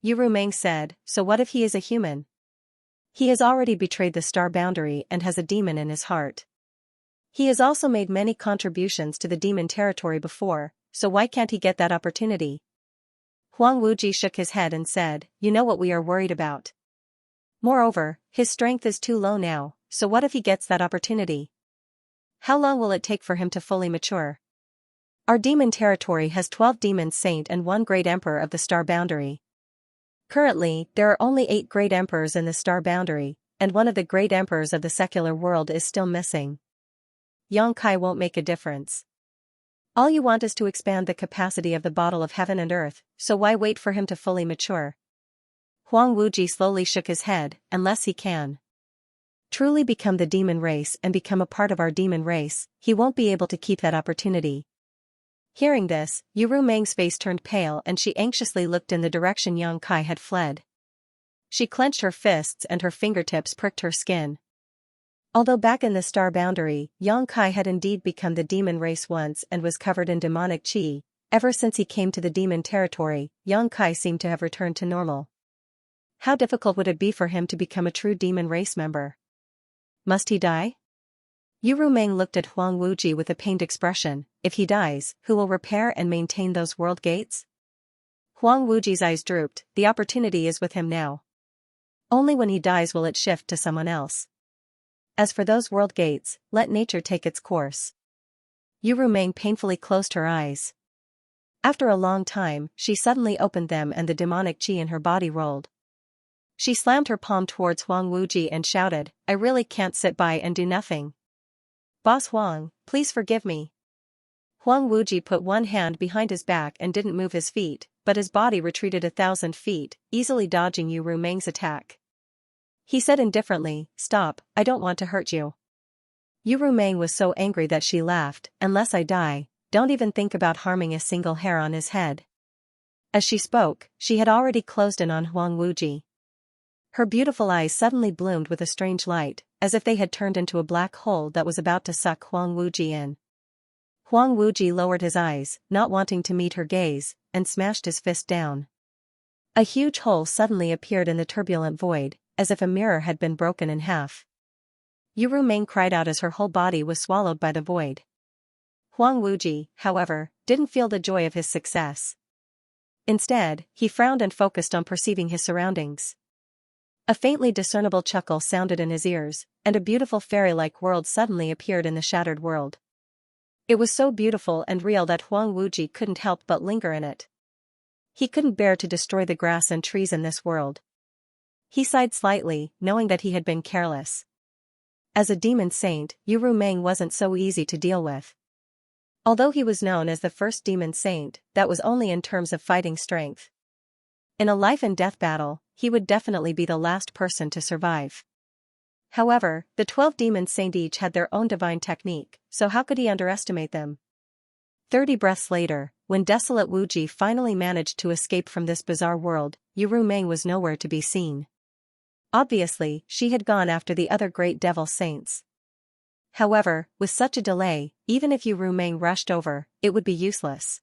Yu Rumeng said, "So what if he is a human? He has already betrayed the star boundary and has a demon in his heart. He has also made many contributions to the demon territory before, so why can't he get that opportunity?" Huang Wuji shook his head and said, "You know what we are worried about. Moreover, his strength is too low now, so what if he gets that opportunity? How long will it take for him to fully mature? Our demon territory has 12 demon saint and 1 great emperor of the star boundary. Currently, there are only 8 great emperors in the star boundary, and one of the great emperors of the secular world is still missing. Yang Kai won't make a difference. All you want is to expand the capacity of the bottle of heaven and earth, so why wait for him to fully mature?" Huang Wuji slowly shook his head, "Unless he can truly become the demon race and become a part of our demon race, he won't be able to keep that opportunity." Hearing this, Yu Rumeng's face turned pale and she anxiously looked in the direction Yang Kai had fled. She clenched her fists and her fingertips pricked her skin. Although back in the star boundary, Yang Kai had indeed become the demon race once and was covered in demonic chi, ever since he came to the demon territory, Yang Kai seemed to have returned to normal. How difficult would it be for him to become a true demon race member? Must he die? Yu Rumeng looked at Huang Wuji with a pained expression. "If he dies, who will repair and maintain those world gates?" Huang Wuji's eyes drooped. "The opportunity is with him now. Only when he dies will it shift to someone else. As for those world gates, let nature take its course." Yu Rumeng painfully closed her eyes. After a long time, she suddenly opened them and the demonic chi in her body rolled. She slammed her palm towards Huang Wuji and shouted, "I really can't sit by and do nothing. Boss Huang, please forgive me." Huang Wuji put one hand behind his back and didn't move his feet, but his body retreated 1,000 feet, easily dodging Yu Rumeng's attack. He said indifferently, "Stop, I don't want to hurt you." Yu Rumeng was so angry that she laughed, "Unless I die, don't even think about harming a single hair on his head." As she spoke, she had already closed in on Huang Wuji. Her beautiful eyes suddenly bloomed with a strange light, as if they had turned into a black hole that was about to suck Huang Wuji in. Huang Wuji lowered his eyes, not wanting to meet her gaze, and smashed his fist down. A huge hole suddenly appeared in the turbulent void, as if a mirror had been broken in half. Yu Rumeng cried out as her whole body was swallowed by the void. Huang Wuji, however, didn't feel the joy of his success. Instead, he frowned and focused on perceiving his surroundings. A faintly discernible chuckle sounded in his ears, and a beautiful fairy-like world suddenly appeared in the shattered world. It was so beautiful and real that Huang Wuji couldn't help but linger in it. He couldn't bear to destroy the grass and trees in this world. He sighed slightly, knowing that he had been careless. As a demon saint, Yu Rumeng wasn't so easy to deal with. Although he was known as the first demon saint, that was only in terms of fighting strength. In a life-and-death battle, he would definitely be the last person to survive. However, the 12 demon saints each had their own divine technique, so how could he underestimate them? 30 breaths later, when desolate Wuji finally managed to escape from this bizarre world, Yu Rumeng was nowhere to be seen. Obviously, she had gone after the other great devil saints. However, with such a delay, even if Yu Rumeng rushed over, it would be useless.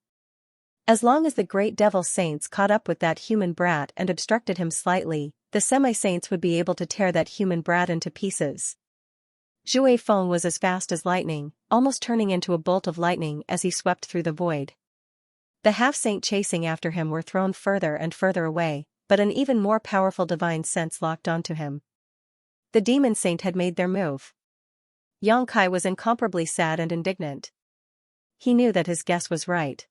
As long as the great devil saints caught up with that human brat and obstructed him slightly, the semi-saints would be able to tear that human brat into pieces. Zhui Feng was as fast as lightning, almost turning into a bolt of lightning as he swept through the void. The half-saint chasing after him were thrown further and further away, but an even more powerful divine sense locked onto him. The demon saint had made their move. Yang Kai was incomparably sad and indignant. He knew that his guess was right.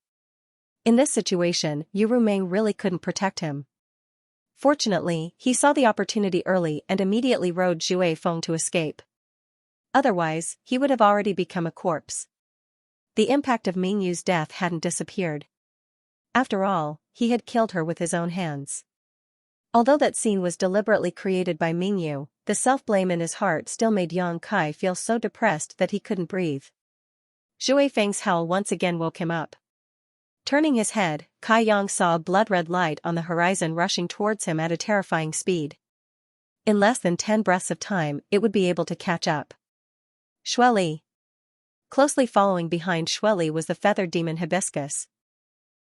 In this situation, Yu Rumeng really couldn't protect him. Fortunately, he saw the opportunity early and immediately rode Zhui Feng to escape. Otherwise, he would have already become a corpse. The impact of Mingyu's death hadn't disappeared. After all, he had killed her with his own hands. Although that scene was deliberately created by Mingyu, the self-blame in his heart still made Yang Kai feel so depressed that he couldn't breathe. Zhui Feng's howl once again woke him up. Turning his head, Kai Yang saw a blood-red light on the horizon rushing towards him at a terrifying speed. In less than 10 breaths of time, it would be able to catch up. Xueli. Closely following behind Xueli was the feathered demon Hibiscus.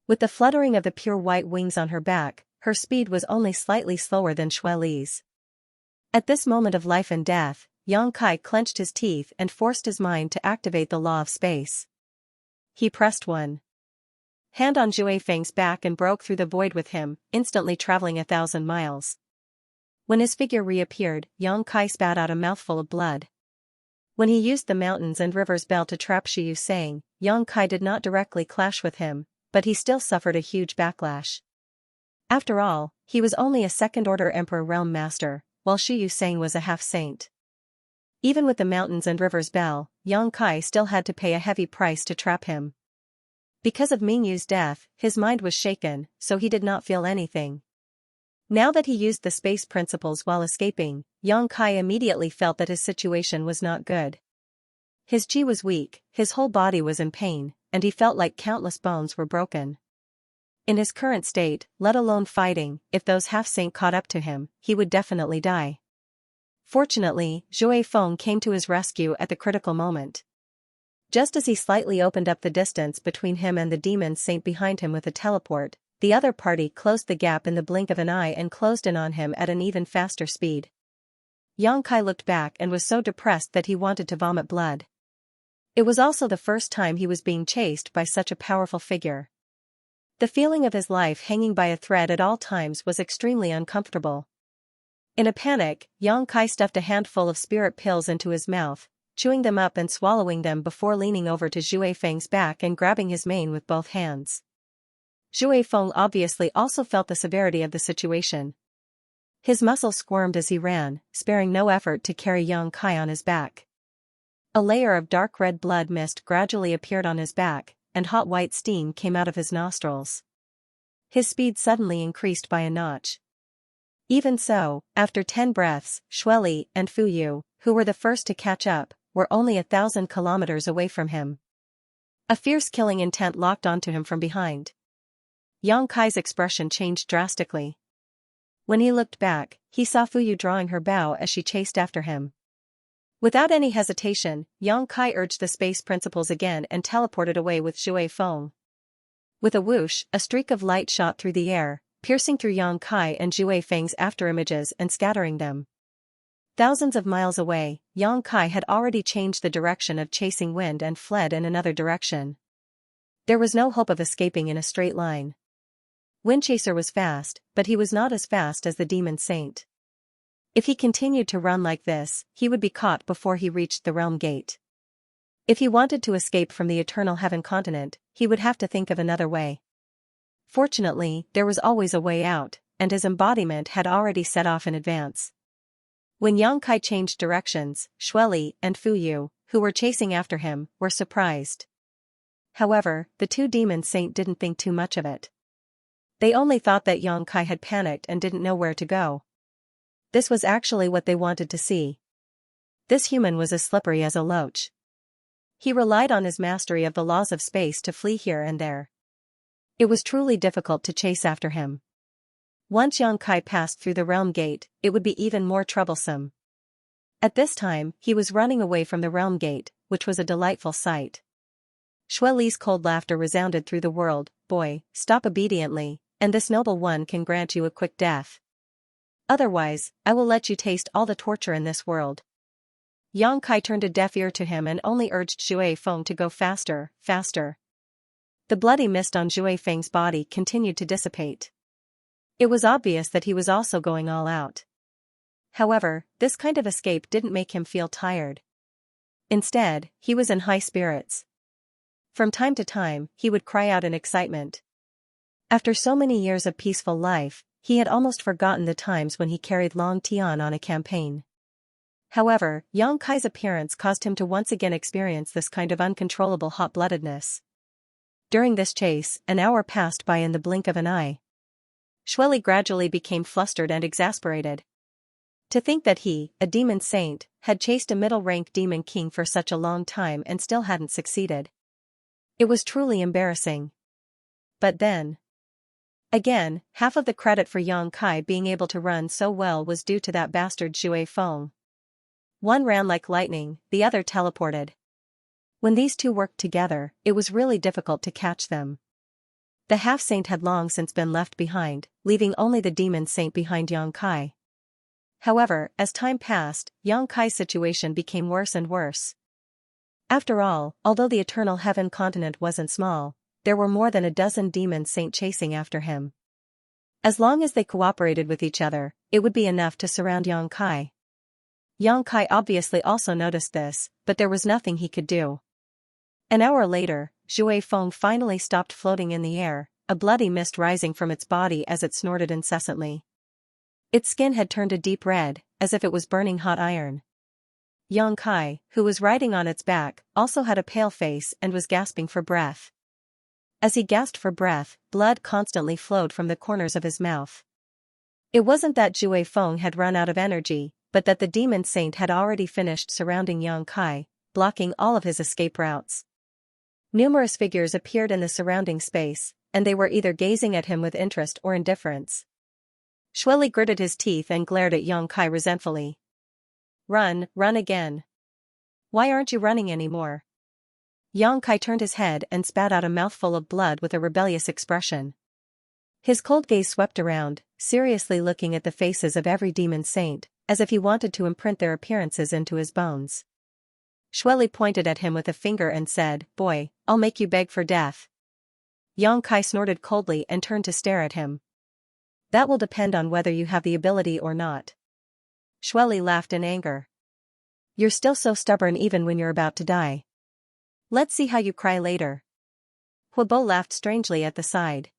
With the fluttering of the pure white wings on her back, her speed was only slightly slower than Xueli's. At this moment of life and death, Yang Kai clenched his teeth and forced his mind to activate the law of space. He pressed one hand on Zhui Feng's back and broke through the void with him, instantly traveling 1,000 miles. When his figure reappeared, Yang Kai spat out a mouthful of blood. When he used the mountains and rivers bell to trap Shiyu Sang, Yang Kai did not directly clash with him, but he still suffered a huge backlash. After all, he was only a second-order Emperor Realm Master, while Shiyu Sang was a half-saint. Even with the mountains and rivers bell, Yang Kai still had to pay a heavy price to trap him. Because of Mingyu's death, his mind was shaken, so he did not feel anything. Now that he used the space principles while escaping, Yang Kai immediately felt that his situation was not good. His chi was weak, his whole body was in pain, and he felt like countless bones were broken. In his current state, let alone fighting, if those half-saint caught up to him, he would definitely die. Fortunately, Zhui Feng came to his rescue at the critical moment. Just as he slightly opened up the distance between him and the demon saint behind him with a teleport, the other party closed the gap in the blink of an eye and closed in on him at an even faster speed. Yang Kai looked back and was so depressed that he wanted to vomit blood. It was also the first time he was being chased by such a powerful figure. The feeling of his life hanging by a thread at all times was extremely uncomfortable. In a panic, Yang Kai stuffed a handful of spirit pills into his mouth, chewing them up and swallowing them before leaning over to Zhui Feng's back and grabbing his mane with both hands. Zhui Feng obviously also felt the severity of the situation. His muscles squirmed as he ran, sparing no effort to carry Yang Kai on his back. A layer of dark red blood mist gradually appeared on his back, and hot white steam came out of his nostrils. His speed suddenly increased by a notch. Even so, after 10 breaths, Shueli and Fu Yu, who were the first to catch up, were only 1,000 kilometers away from him. A fierce killing intent locked onto him from behind. Yang Kai's expression changed drastically. When he looked back, he saw Fu Yu drawing her bow as she chased after him. Without any hesitation, Yang Kai urged the space principles again and teleported away with Xue Feng. With a whoosh, a streak of light shot through the air, piercing through Yang Kai and Xue Feng's afterimages and scattering them. Thousands of miles away, Yang Kai had already changed the direction of chasing wind and fled in another direction. There was no hope of escaping in a straight line. Windchaser was fast, but he was not as fast as the Demon Saint. If he continued to run like this, he would be caught before he reached the Realm Gate. If he wanted to escape from the Eternal Heaven continent, he would have to think of another way. Fortunately, there was always a way out, and his embodiment had already set off in advance. When Yang Kai changed directions, Shueli and Fu Yu, who were chasing after him, were surprised. However, the two Demon Saint didn't think too much of it. They only thought that Yang Kai had panicked and didn't know where to go. This was actually what they wanted to see. This human was as slippery as a loach. He relied on his mastery of the laws of space to flee here and there. It was truly difficult to chase after him. Once Yang Kai passed through the Realm Gate, it would be even more troublesome. At this time, he was running away from the Realm Gate, which was a delightful sight. Shueli's cold laughter resounded through the world. Boy, stop obediently, and this noble one can grant you a quick death. Otherwise, I will let you taste all the torture in this world. Yang Kai turned a deaf ear to him and only urged Xue Feng to go faster, faster. The bloody mist on Xue Feng's body continued to dissipate. It was obvious that he was also going all out. However, this kind of escape didn't make him feel tired. Instead, he was in high spirits. From time to time, he would cry out in excitement. After so many years of peaceful life, he had almost forgotten the times when he carried Long Tian on a campaign. However, Yang Kai's appearance caused him to once again experience this kind of uncontrollable hot-bloodedness. During this chase, an hour passed by in the blink of an eye. Shueli gradually became flustered and exasperated. To think that he, a demon saint, had chased a middle-rank demon king for such a long time and still hadn't succeeded. It was truly embarrassing. But then, again, half of the credit for Yang Kai being able to run so well was due to that bastard Xue Feng. One ran like lightning, the other teleported. When these two worked together, it was really difficult to catch them. The half-saint had long since been left behind, leaving only the demon saint behind Yang Kai. However, as time passed, Yang Kai's situation became worse and worse. After all, although the Eternal Heaven continent wasn't small, there were more than a dozen demon saint chasing after him. As long as they cooperated with each other, it would be enough to surround Yang Kai. Yang Kai obviously also noticed this, but there was nothing he could do. An hour later, Xue Feng finally stopped floating in the air, a bloody mist rising from its body as it snorted incessantly. Its skin had turned a deep red, as if it was burning hot iron. Yang Kai, who was riding on its back, also had a pale face and was gasping for breath. As he gasped for breath, blood constantly flowed from the corners of his mouth. It wasn't that Xue Feng had run out of energy, but that the demon saint had already finished surrounding Yang Kai, blocking all of his escape routes. Numerous figures appeared in the surrounding space, and they were either gazing at him with interest or indifference. Shueli gritted his teeth and glared at Yang Kai resentfully. Run, run again. Why aren't you running anymore? Yang Kai turned his head and spat out a mouthful of blood with a rebellious expression. His cold gaze swept around, seriously looking at the faces of every demon saint, as if he wanted to imprint their appearances into his bones. Shueli pointed at him with a finger and said, "Boy, I'll make you beg for death." Yang Kai snorted coldly and turned to stare at him. "That will depend on whether you have the ability or not." Shueli laughed in anger. "You're still so stubborn even when you're about to die. Let's see how you cry later." Huobo laughed strangely at the side.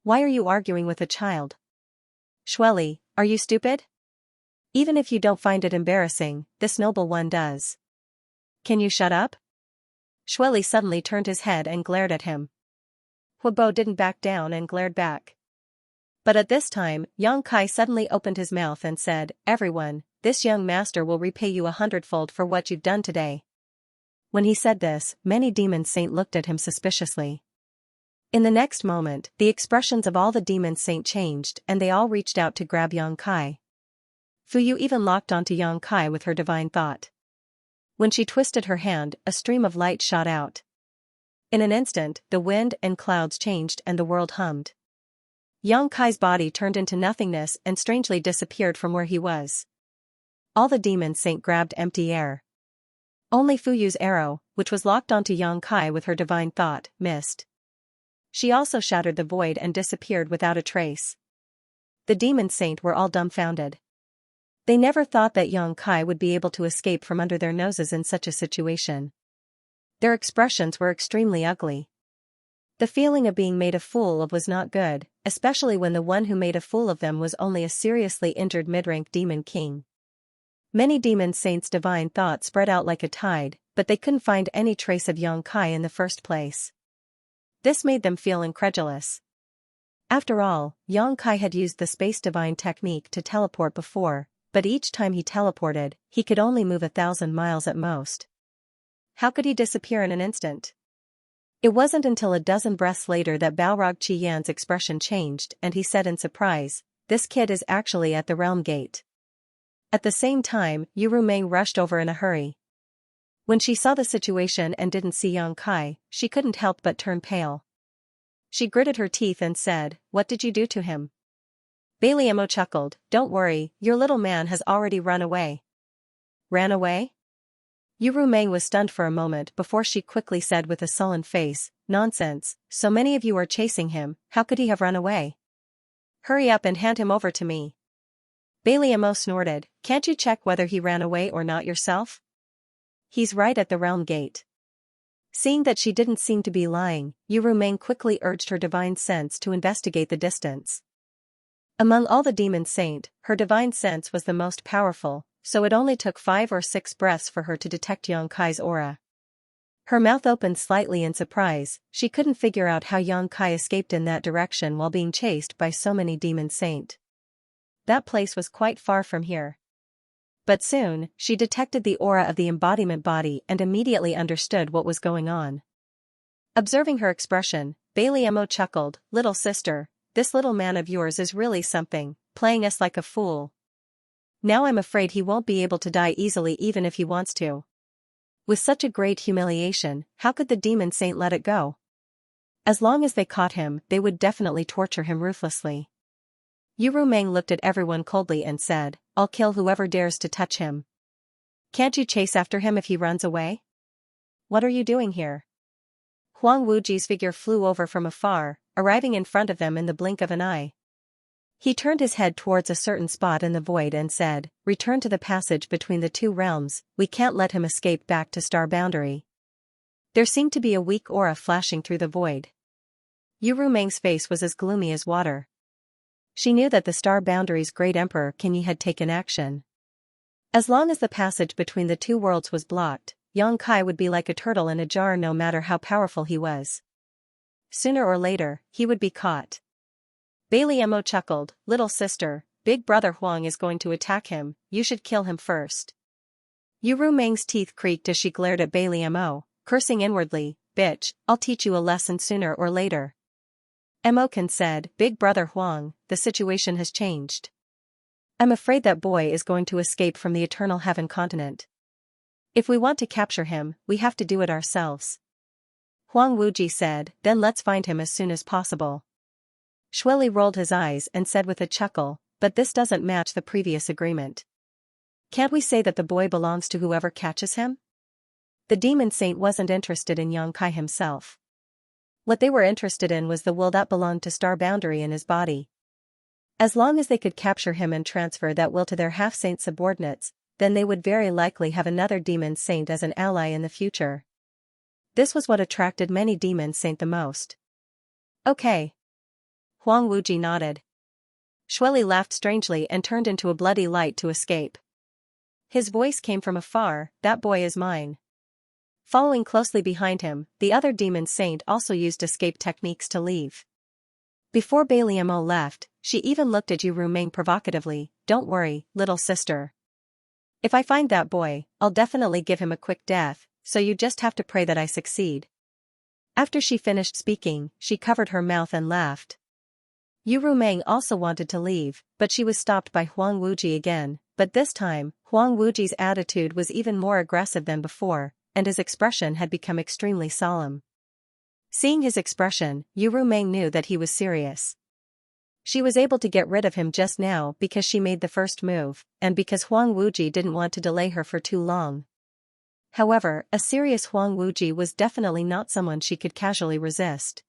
"Why are you arguing with a child? Shueli, are you stupid? Even if you don't find it embarrassing, this noble one does. Can you shut up?" Shueli suddenly turned his head and glared at him. Huobo didn't back down and glared back. But at this time, Yang Kai suddenly opened his mouth and said, "Everyone, this young master will repay you 100-fold for what you've done today." When he said this, many demon saint looked at him suspiciously. In the next moment, the expressions of all the demon saint changed and they all reached out to grab Yang Kai. Fuyu even locked onto Yang Kai with her divine thought. When she twisted her hand, a stream of light shot out. In an instant, the wind and clouds changed and the world hummed. Yang Kai's body turned into nothingness and strangely disappeared from where he was. All the demon saint grabbed empty air. Only Fuyu's arrow, which was locked onto Yang Kai with her divine thought, missed. She also shattered the void and disappeared without a trace. The demon saint were all dumbfounded. They never thought that Yang Kai would be able to escape from under their noses in such a situation. Their expressions were extremely ugly. The feeling of being made a fool of was not good, especially when the one who made a fool of them was only a seriously injured mid-rank demon king. Many demon saints' divine thought spread out like a tide, but they couldn't find any trace of Yang Kai in the first place. This made them feel incredulous. After all, Yang Kai had used the space divine technique to teleport before, but each time he teleported, he could only move 1,000 miles at most. How could he disappear in an instant? It wasn't until a dozen breaths later that Balrog Qiyan's expression changed and he said in surprise, "This kid is actually at the realm gate." At the same time, Yu Meng rushed over in a hurry. When she saw the situation and didn't see Yang Kai, she couldn't help but turn pale. She gritted her teeth and said, "What did you do to him?" Bailiamo chuckled, "Don't worry, your little man has already run away." Ran away? Yu Meng was stunned for a moment before she quickly said with a sullen face, "Nonsense, so many of you are chasing him, how could he have run away? Hurry up and hand him over to me." Bailiamo snorted, "Can't you check whether he ran away or not yourself? He's right at the realm gate." Seeing that she didn't seem to be lying, Yu Meng quickly urged her divine sense to investigate the distance. Among all the demon saint, her divine sense was the most powerful, so it only took 5 or 6 breaths for her to detect Yang Kai's aura. Her mouth opened slightly in surprise, she couldn't figure out how Yang Kai escaped in that direction while being chased by so many demon saint. That place was quite far from here. But soon, she detected the aura of the embodiment body and immediately understood what was going on. Observing her expression, Bailiamo chuckled, "Little sister, this little man of yours is really something, playing us like a fool. Now I'm afraid he won't be able to die easily even if he wants to." With such a great humiliation, how could the demon saint let it go? As long as they caught him, they would definitely torture him ruthlessly. Yu Meng looked at everyone coldly and said, "I'll kill whoever dares to touch him. Can't you chase after him if he runs away? What are you doing here?" Huang Wuji's figure flew over from afar, arriving in front of them in the blink of an eye. He turned his head towards a certain spot in the void and said, "Return to the passage between the 2 realms, we can't let him escape back to Star Boundary." There seemed to be a weak aura flashing through the void. Yu Meng's face was as gloomy as water. She knew that the Star Boundary's great emperor Qingyi had taken action. As long as the passage between the 2 worlds was blocked, Yang Kai would be like a turtle in a jar no matter how powerful he was. Sooner or later, he would be caught. Bailiamo chuckled, "Little sister, big brother Huang is going to attack him, you should kill him first." Yu Meng's teeth creaked as she glared at Bailiamo, cursing inwardly, "Bitch, I'll teach you a lesson sooner or later." Emokan said, "Big brother Huang, the situation has changed. I'm afraid that boy is going to escape from the Eternal Heaven continent. If we want to capture him, we have to do it ourselves." Huang Wuji said, "Then let's find him as soon as possible." Shueli rolled his eyes and said with a chuckle, "But this doesn't match the previous agreement. Can't we say that the boy belongs to whoever catches him?" The demon saint wasn't interested in Yang Kai himself. What they were interested in was the will that belonged to Star Boundary in his body. As long as they could capture him and transfer that will to their half-saint subordinates, then they would very likely have another demon saint as an ally in the future. This was what attracted many demon saint the most. "Okay." Huang Wuji nodded. Shueli laughed strangely and turned into a bloody light to escape. His voice came from afar, "That boy is mine." Following closely behind him, the other demon saint also used escape techniques to leave. Before Baliamo left, she even looked at Yu Rumeng provocatively. "Don't worry, little sister. If I find that boy, I'll definitely give him a quick death, so you just have to pray that I succeed." After she finished speaking, she covered her mouth and laughed. Yu Rumeng also wanted to leave, but she was stopped by Huang Wuji again, but this time, Huang Wuji's attitude was even more aggressive than before, and his expression had become extremely solemn. Seeing his expression, Yu Rumeng knew that he was serious. She was able to get rid of him just now because she made the first move, and because Huang Wuji didn't want to delay her for too long. However, a serious Huang Wuji was definitely not someone she could casually resist.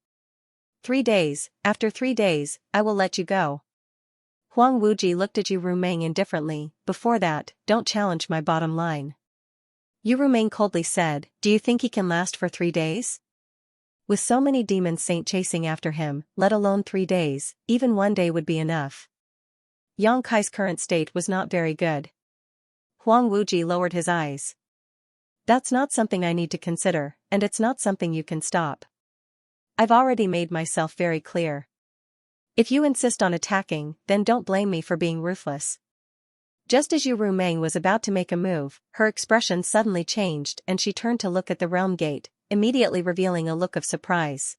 3 days, after 3 days, I will let you go. Huang Wuji looked at Yu Rumeng indifferently. Before that, don't challenge my bottom line. Yu Rumeng coldly said, do you think he can last for 3 days? With so many demon saint chasing after him, let alone 3 days, even 1 day would be enough. Yang Kai's current state was not very good. Huang Wuji lowered his eyes. That's not something I need to consider, and it's not something you can stop. I've already made myself very clear. If you insist on attacking, then don't blame me for being ruthless. Just as Yu Rumeng was about to make a move, her expression suddenly changed and she turned to look at the realm gate, immediately revealing a look of surprise.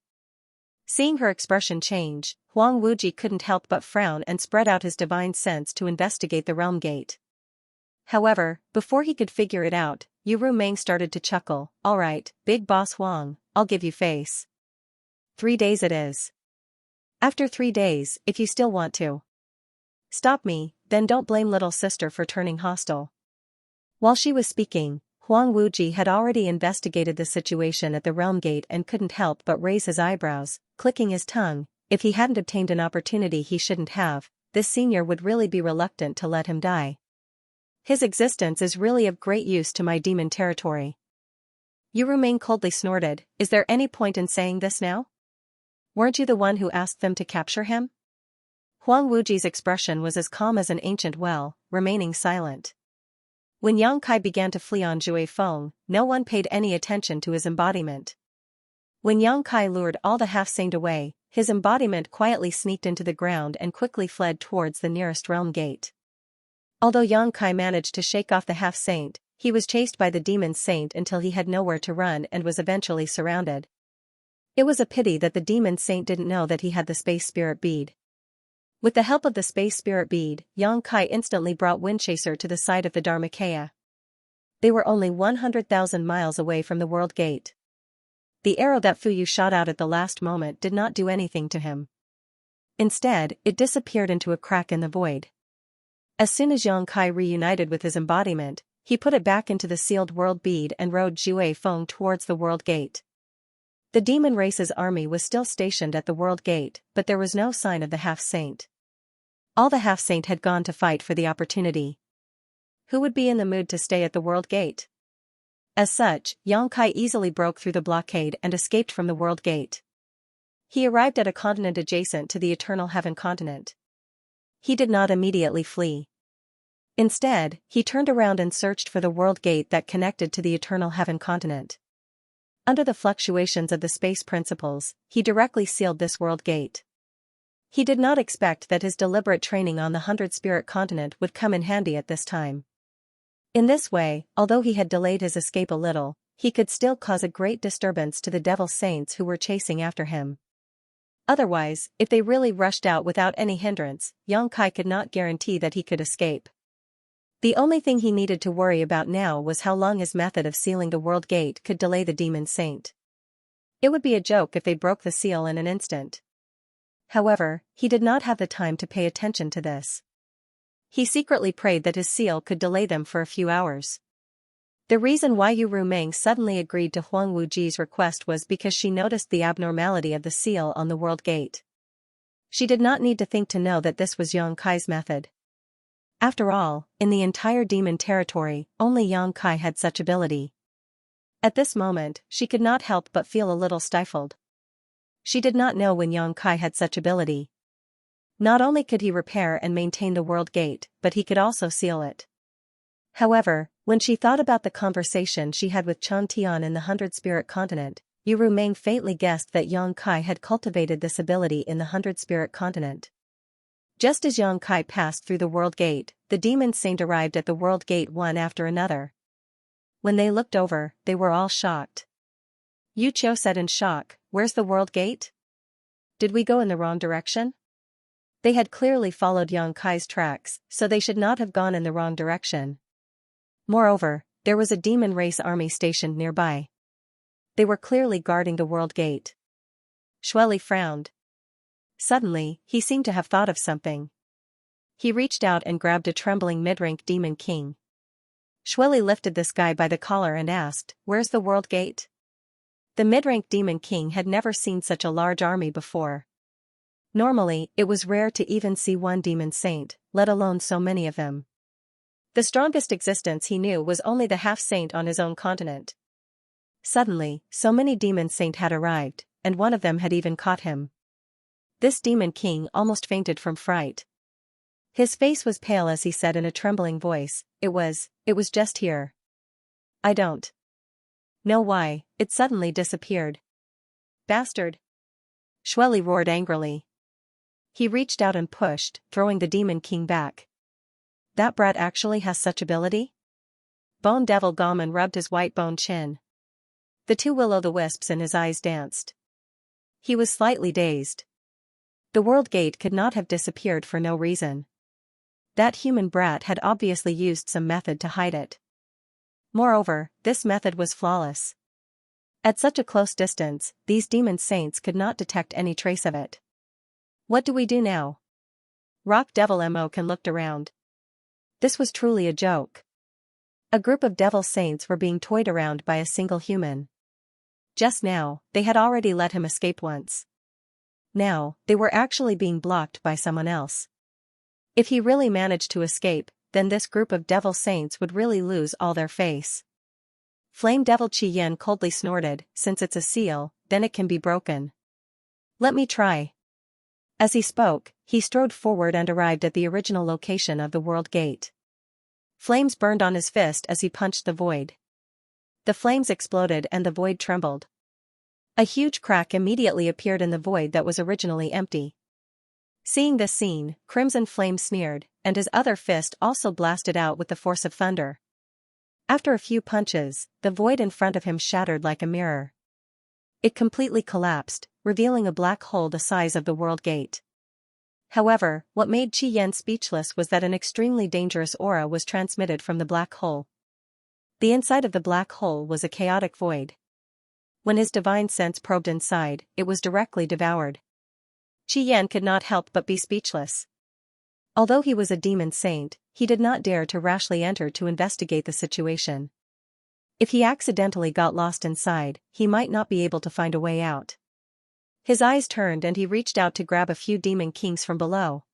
Seeing her expression change, Huang Wuji couldn't help but frown and spread out his divine sense to investigate the realm gate. However, before he could figure it out, Yu Rumeng started to chuckle. All right, big boss Huang, I'll give you face. 3 days it is. After 3 days, if you still want to stop me, then don't blame little sister for turning hostile. While she was speaking, Huang Wuji had already investigated the situation at the realm gate and couldn't help but raise his eyebrows, clicking his tongue. If he hadn't obtained an opportunity he shouldn't have, this senior would really be reluctant to let him die. His existence is really of great use to my demon territory. Yu Rumeng coldly snorted, is there any point in saying this now? Weren't you the one who asked them to capture him? Huang Wuji's expression was as calm as an ancient well, remaining silent. When Yang Kai began to flee on Jue Feng, no one paid any attention to his embodiment. When Yang Kai lured all the half-saint away, his embodiment quietly sneaked into the ground and quickly fled towards the nearest realm gate. Although Yang Kai managed to shake off the half-saint, he was chased by the demon saint until he had nowhere to run and was eventually surrounded. It was a pity that the demon saint didn't know that he had the space spirit bead. With the help of the space spirit bead, Yang Kai instantly brought Windchaser to the side of the Dharmakaya. They were only 100,000 miles away from the world gate. The arrow that Fuyu shot out at the last moment did not do anything to him. Instead, it disappeared into a crack in the void. As soon as Yang Kai reunited with his embodiment, he put it back into the sealed world bead and rode Jue Feng towards the world gate. The demon race's army was still stationed at the world gate, but there was no sign of the half-saint. All the half-saint had gone to fight for the opportunity. Who would be in the mood to stay at the world gate? As such, Yang Kai easily broke through the blockade and escaped from the world gate. He arrived at a continent adjacent to the Eternal Heaven continent. He did not immediately flee. Instead, he turned around and searched for the world gate that connected to the Eternal Heaven continent. Under the fluctuations of the space principles, he directly sealed this world gate. He did not expect that his deliberate training on the 100-spirit continent would come in handy at this time. In this way, although he had delayed his escape a little, he could still cause a great disturbance to the devil saints who were chasing after him. Otherwise, if they really rushed out without any hindrance, Yang Kai could not guarantee that he could escape. The only thing he needed to worry about now was how long his method of sealing the world gate could delay the demon saint. It would be a joke if they broke the seal in an instant. However, he did not have the time to pay attention to this. He secretly prayed that his seal could delay them for a few hours. The reason why Yu Rumeng suddenly agreed to Huang Wuji's request was because she noticed the abnormality of the seal on the world gate. She did not need to think to know that this was Yang Kai's method. After all, in the entire demon territory, only Yang Kai had such ability. At this moment, she could not help but feel a little stifled. She did not know when Yang Kai had such ability. Not only could he repair and maintain the world gate, but he could also seal it. However, When she thought about the conversation she had with Chen Tian in the 100-spirit continent, Yu Meng faintly guessed that Yang Kai had cultivated this ability in the 100-spirit continent. Just as Yang Kai passed through the World Gate, the demon saint arrived at the World Gate one after another. When they looked over, they were all shocked. Yu Qiu said in shock, "Where's the World Gate? Did we go in the wrong direction?" They had clearly followed Yang Kai's tracks, so they should not have gone in the wrong direction. Moreover, there was a demon race army stationed nearby. They were clearly guarding the World Gate. Xueli frowned. Suddenly, he seemed to have thought of something. He reached out and grabbed a trembling mid-rank demon king. Xueli lifted this guy by the collar and asked, "Where's the World Gate?" The mid-rank demon king had never seen such a large army before. Normally, it was rare to even see one demon saint, let alone so many of them. The strongest existence he knew was only the half-saint on his own continent. Suddenly, so many demon saint had arrived, and one of them had even caught him. This demon king almost fainted from fright. His face was pale as he said in a trembling voice, it was just here. I don't know why, it suddenly disappeared. Bastard! Xueli roared angrily. He reached out and pushed, throwing the demon king back. That brat actually has such ability? Bone Devil Gaumon rubbed his white bone chin. The two will-o'-the-wisps in his eyes danced. He was slightly dazed. The World Gate could not have disappeared for no reason. That human brat had obviously used some method to hide it. Moreover, this method was flawless. At such a close distance, these demon saints could not detect any trace of it. What do we do now? Rock Devil Mo looked around. This was truly a joke. A group of devil saints were being toyed around by a single human. Just now, they had already let him escape once. Now, they were actually being blocked by someone else. If he really managed to escape, then this group of devil saints would really lose all their face. Flame Devil Qi Yan coldly snorted, "Since it's a seal, then it can be broken. Let me try." As he spoke, he strode forward and arrived at the original location of the World Gate. Flames burned on his fist as he punched the void. The flames exploded and the void trembled. A huge crack immediately appeared in the void that was originally empty. Seeing this scene, Crimson Flame sneered, and his other fist also blasted out with the force of thunder. After a few punches, the void in front of him shattered like a mirror. It completely collapsed, revealing a black hole the size of the World Gate. However, what made Qi Yan speechless was that an extremely dangerous aura was transmitted from the black hole. The inside of the black hole was a chaotic void. When his divine sense probed inside, it was directly devoured. Qi Yan could not help but be speechless. Although he was a demon saint, he did not dare to rashly enter to investigate the situation. If he accidentally got lost inside, he might not be able to find a way out. His eyes turned and he reached out to grab a few demon kings from below.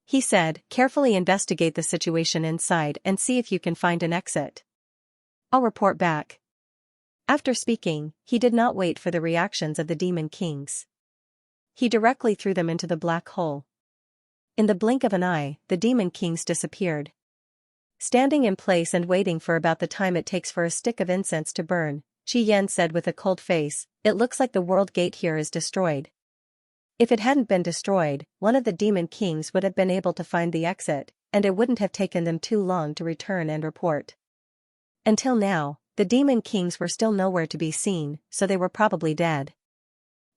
He said, "Carefully investigate the situation inside and see if you can find an exit. I'll report back." After speaking, he did not wait for the reactions of the demon kings. He directly threw them into the black hole. In the blink of an eye, the demon kings disappeared. Standing in place and waiting for about the time it takes for a stick of incense to burn, Qi Yan said with a cold face, "It looks like the World Gate here is destroyed." If it hadn't been destroyed, one of the demon kings would have been able to find the exit, and it wouldn't have taken them too long to return and report. Until now, the demon kings were still nowhere to be seen, so they were probably dead.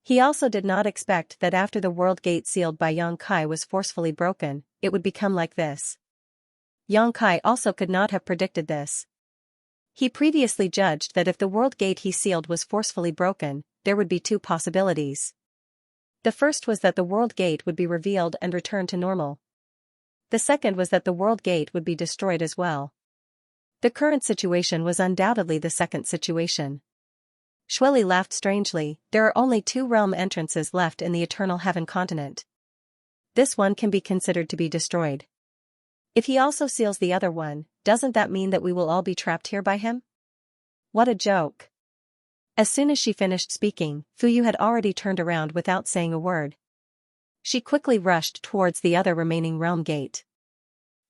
He also did not expect that after the World Gate sealed by Yang Kai was forcefully broken, it would become like this. Yang Kai also could not have predicted this. He previously judged that if the World Gate he sealed was forcefully broken, there would be two possibilities. The first was that the World Gate would be revealed and returned to normal. The second was that the World Gate would be destroyed as well. The current situation was undoubtedly the second situation. Xueli laughed strangely. There are only two realm entrances left in the Eternal Heaven continent. This one can be considered to be destroyed. If he also seals the other one, doesn't that mean that we will all be trapped here by him? What a joke. As soon as she finished speaking, Fuyu had already turned around without saying a word. She quickly rushed towards the other remaining realm gate.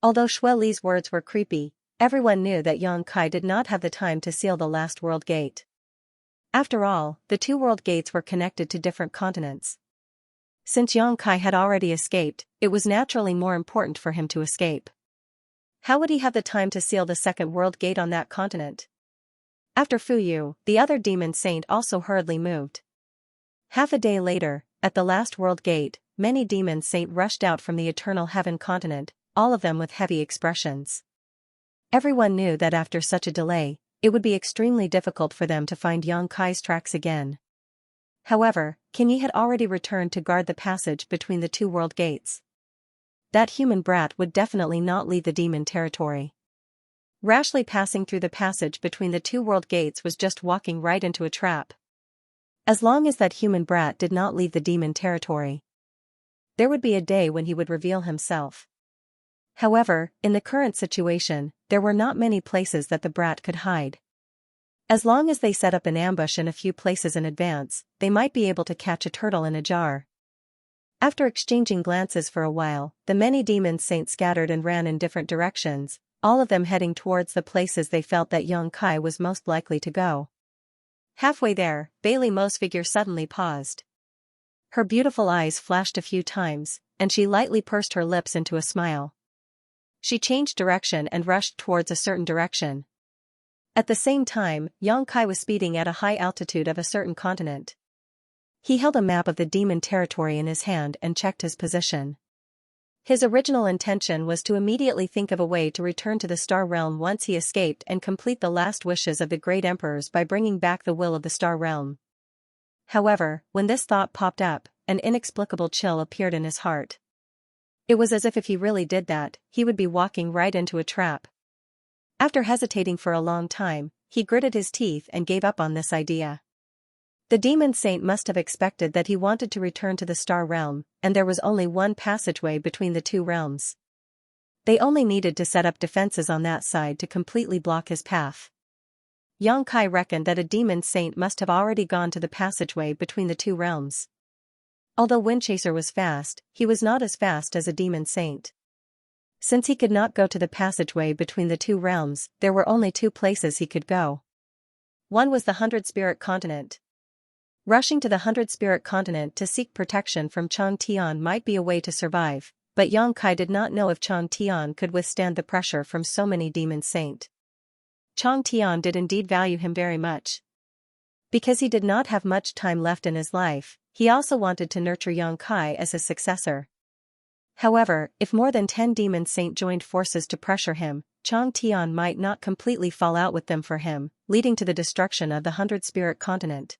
Although Xueli's words were creepy, Everyone knew that Xianxia did not have the time to seal the last world gate. After all, the two world gates were connected to different continents. Since Xianxia had already escaped, it was naturally more important for him to escape. How would he have the time to seal the second world gate on that continent? After Fuyu, the other demon saint also hurriedly moved. Half a day later, at the last world gate, many demon saints rushed out from the eternal heaven continent, all of them with heavy expressions. Everyone knew that after such a delay, it would be extremely difficult for them to find Xianxia's tracks again. However, Qin Yi had already returned to guard the passage between the two world gates. That human brat would definitely not leave the demon territory. Rashly passing through the passage between the two world gates was just walking right into a trap. As long as that human brat did not leave the demon territory, there would be a day when he would reveal himself. However, in the current situation, there were not many places that the brat could hide. As long as they set up an ambush in a few places in advance, they might be able to catch a turtle in a jar. After exchanging glances for a while, the many demon saints scattered and ran in different directions, all of them heading towards the places they felt that Xianxia was most likely to go. Halfway there, Bailey Mo's figure suddenly paused. Her beautiful eyes flashed a few times, and she lightly pursed her lips into a smile. She changed direction and rushed towards a certain direction. At the same time, Xianxia was speeding at a high altitude of a certain continent. He held a map of the demon territory in his hand and checked his position. His original intention was to immediately think of a way to return to the Star Realm once he escaped and complete the last wishes of the great emperors by bringing back the will of the Star Realm. However, when this thought popped up, an inexplicable chill appeared in his heart. It was as if he really did that, he would be walking right into a trap. After hesitating for a long time, he gritted his teeth and gave up on this idea. The demon saint must have expected that he wanted to return to the Star Realm, and there was only one passageway between the two realms. They only needed to set up defenses on that side to completely block his path. Xianxia reckoned that a demon saint must have already gone to the passageway between the two realms. Although Windchaser was fast, he was not as fast as a demon saint. Since he could not go to the passageway between the two realms, there were only two places he could go. One was the Hundred Spirit Continent. Rushing to the Hundred Spirit Continent to seek protection from Chang Tian might be a way to survive, but Xianxia did not know if Chang Tian could withstand the pressure from so many demon saints. Chang Tian did indeed value him very much. Because he did not have much time left in his life, he also wanted to nurture Xianxia as his successor. However, if more than 10 demon saints joined forces to pressure him, Chang Tian might not completely fall out with them for him, leading to the destruction of the Hundred Spirit Continent.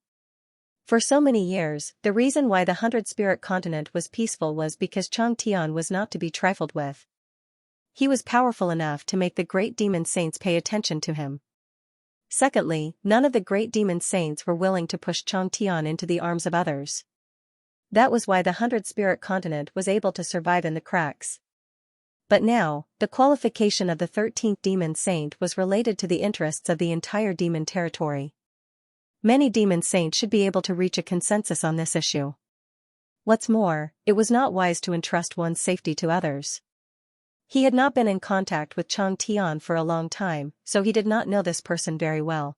For so many years, the reason why the Hundred Spirit Continent was peaceful was because Chang Tian was not to be trifled with. He was powerful enough to make the great demon saints pay attention to him. Secondly, none of the great demon saints were willing to push Chang Tian into the arms of others. That was why the Hundred Spirit Continent was able to survive in the cracks. But now, the qualification of the 13th demon saint was related to the interests of the entire demon territory. Many demon saints should be able to reach a consensus on this issue. What's more, it was not wise to entrust one's safety to others. He had not been in contact with Chang Tian for a long time, so he did not know this person very well.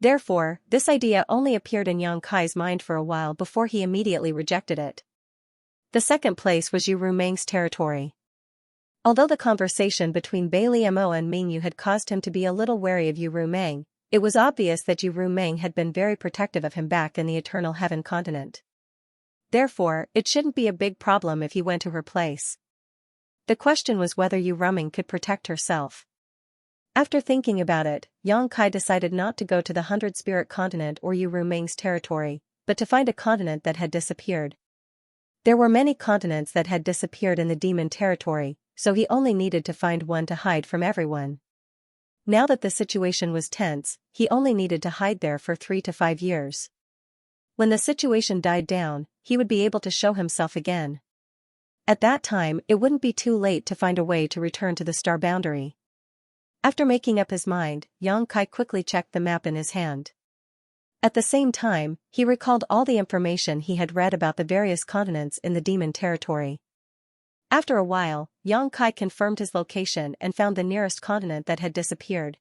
Therefore, this idea only appeared in Xianxia's mind for a while before he immediately rejected it. The second place was Yu Rumeng's territory. Although the conversation between Bailey Mo and Mingyu had caused him to be a little wary of Yu Rumeng, it was obvious that Yu Rumeng had been very protective of him back in the Eternal Heaven continent. Therefore, it shouldn't be a big problem if he went to her place. The question was whether Yu Rumeng could protect herself. After thinking about it, Xianxia decided not to go to the Hundred Spirit Continent or Yu Rumeng's territory, but to find a continent that had disappeared. There were many continents that had disappeared in the demon territory, so he only needed to find one to hide from everyone. Now that the situation was tense, he only needed to hide there for 3 to 5 years. When the situation died down, he would be able to show himself again. At that time, it wouldn't be too late to find a way to return to the star boundary. After making up his mind, Xianxia quickly checked the map in his hand. At the same time, he recalled all the information he had read about the various continents in the demon territory. After a while, Xianxia confirmed his location and found the nearest continent that had disappeared.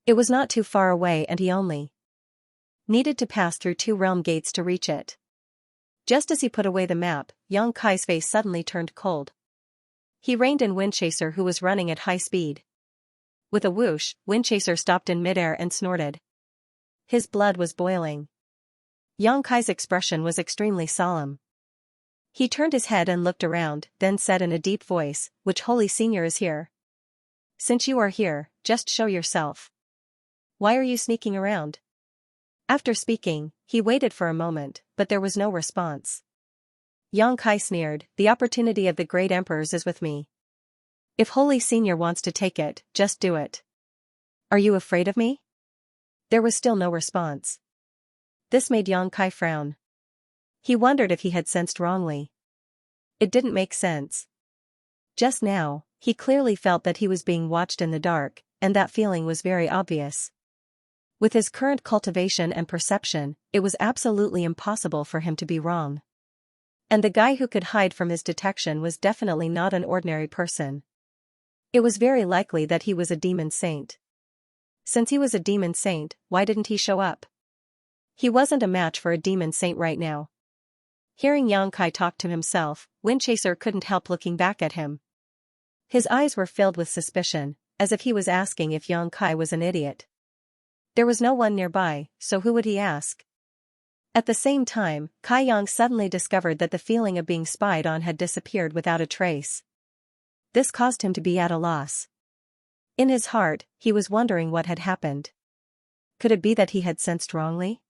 It was not too far away and he only needed to pass through 2 realm gates to reach it. Just as he put away the map, Xianxia's face suddenly turned cold. He reined in Windchaser, who was running at high speed. With a whoosh, Windchaser stopped in midair and snorted. His blood was boiling. Xianxia's expression was extremely solemn. He turned his head and looked around, then said in a deep voice, "Which holy senior is here? Since you are here, just show yourself. Why are you sneaking around?" After speaking, he waited for a moment, but there was no response. Xianxia sneered, "The opportunity of the great emperors is with me. If Holy Senior wants to take it, just do it. Are you afraid of me?" There was still no response. This made Xianxia frown. He wondered if he had sensed wrongly. It didn't make sense. Just now, he clearly felt that he was being watched in the dark, and that feeling was very obvious. With his current cultivation and perception, it was absolutely impossible for him to be wrong. And the guy who could hide from his detection was definitely not an ordinary person. It was very likely that he was a demon saint. Since he was a demon saint, why didn't he show up? He wasn't a match for a demon saint right now. Hearing Xianxia talk to himself, Windchaser couldn't help looking back at him. His eyes were filled with suspicion, as if he was asking if Xianxia was an idiot. There was no one nearby, so who would he ask? At the same time, Kaiyang suddenly discovered that the feeling of being spied on had disappeared without a trace. This caused him to be at a loss. In his heart, he was wondering what had happened. Could it be that he had sensed wrongly?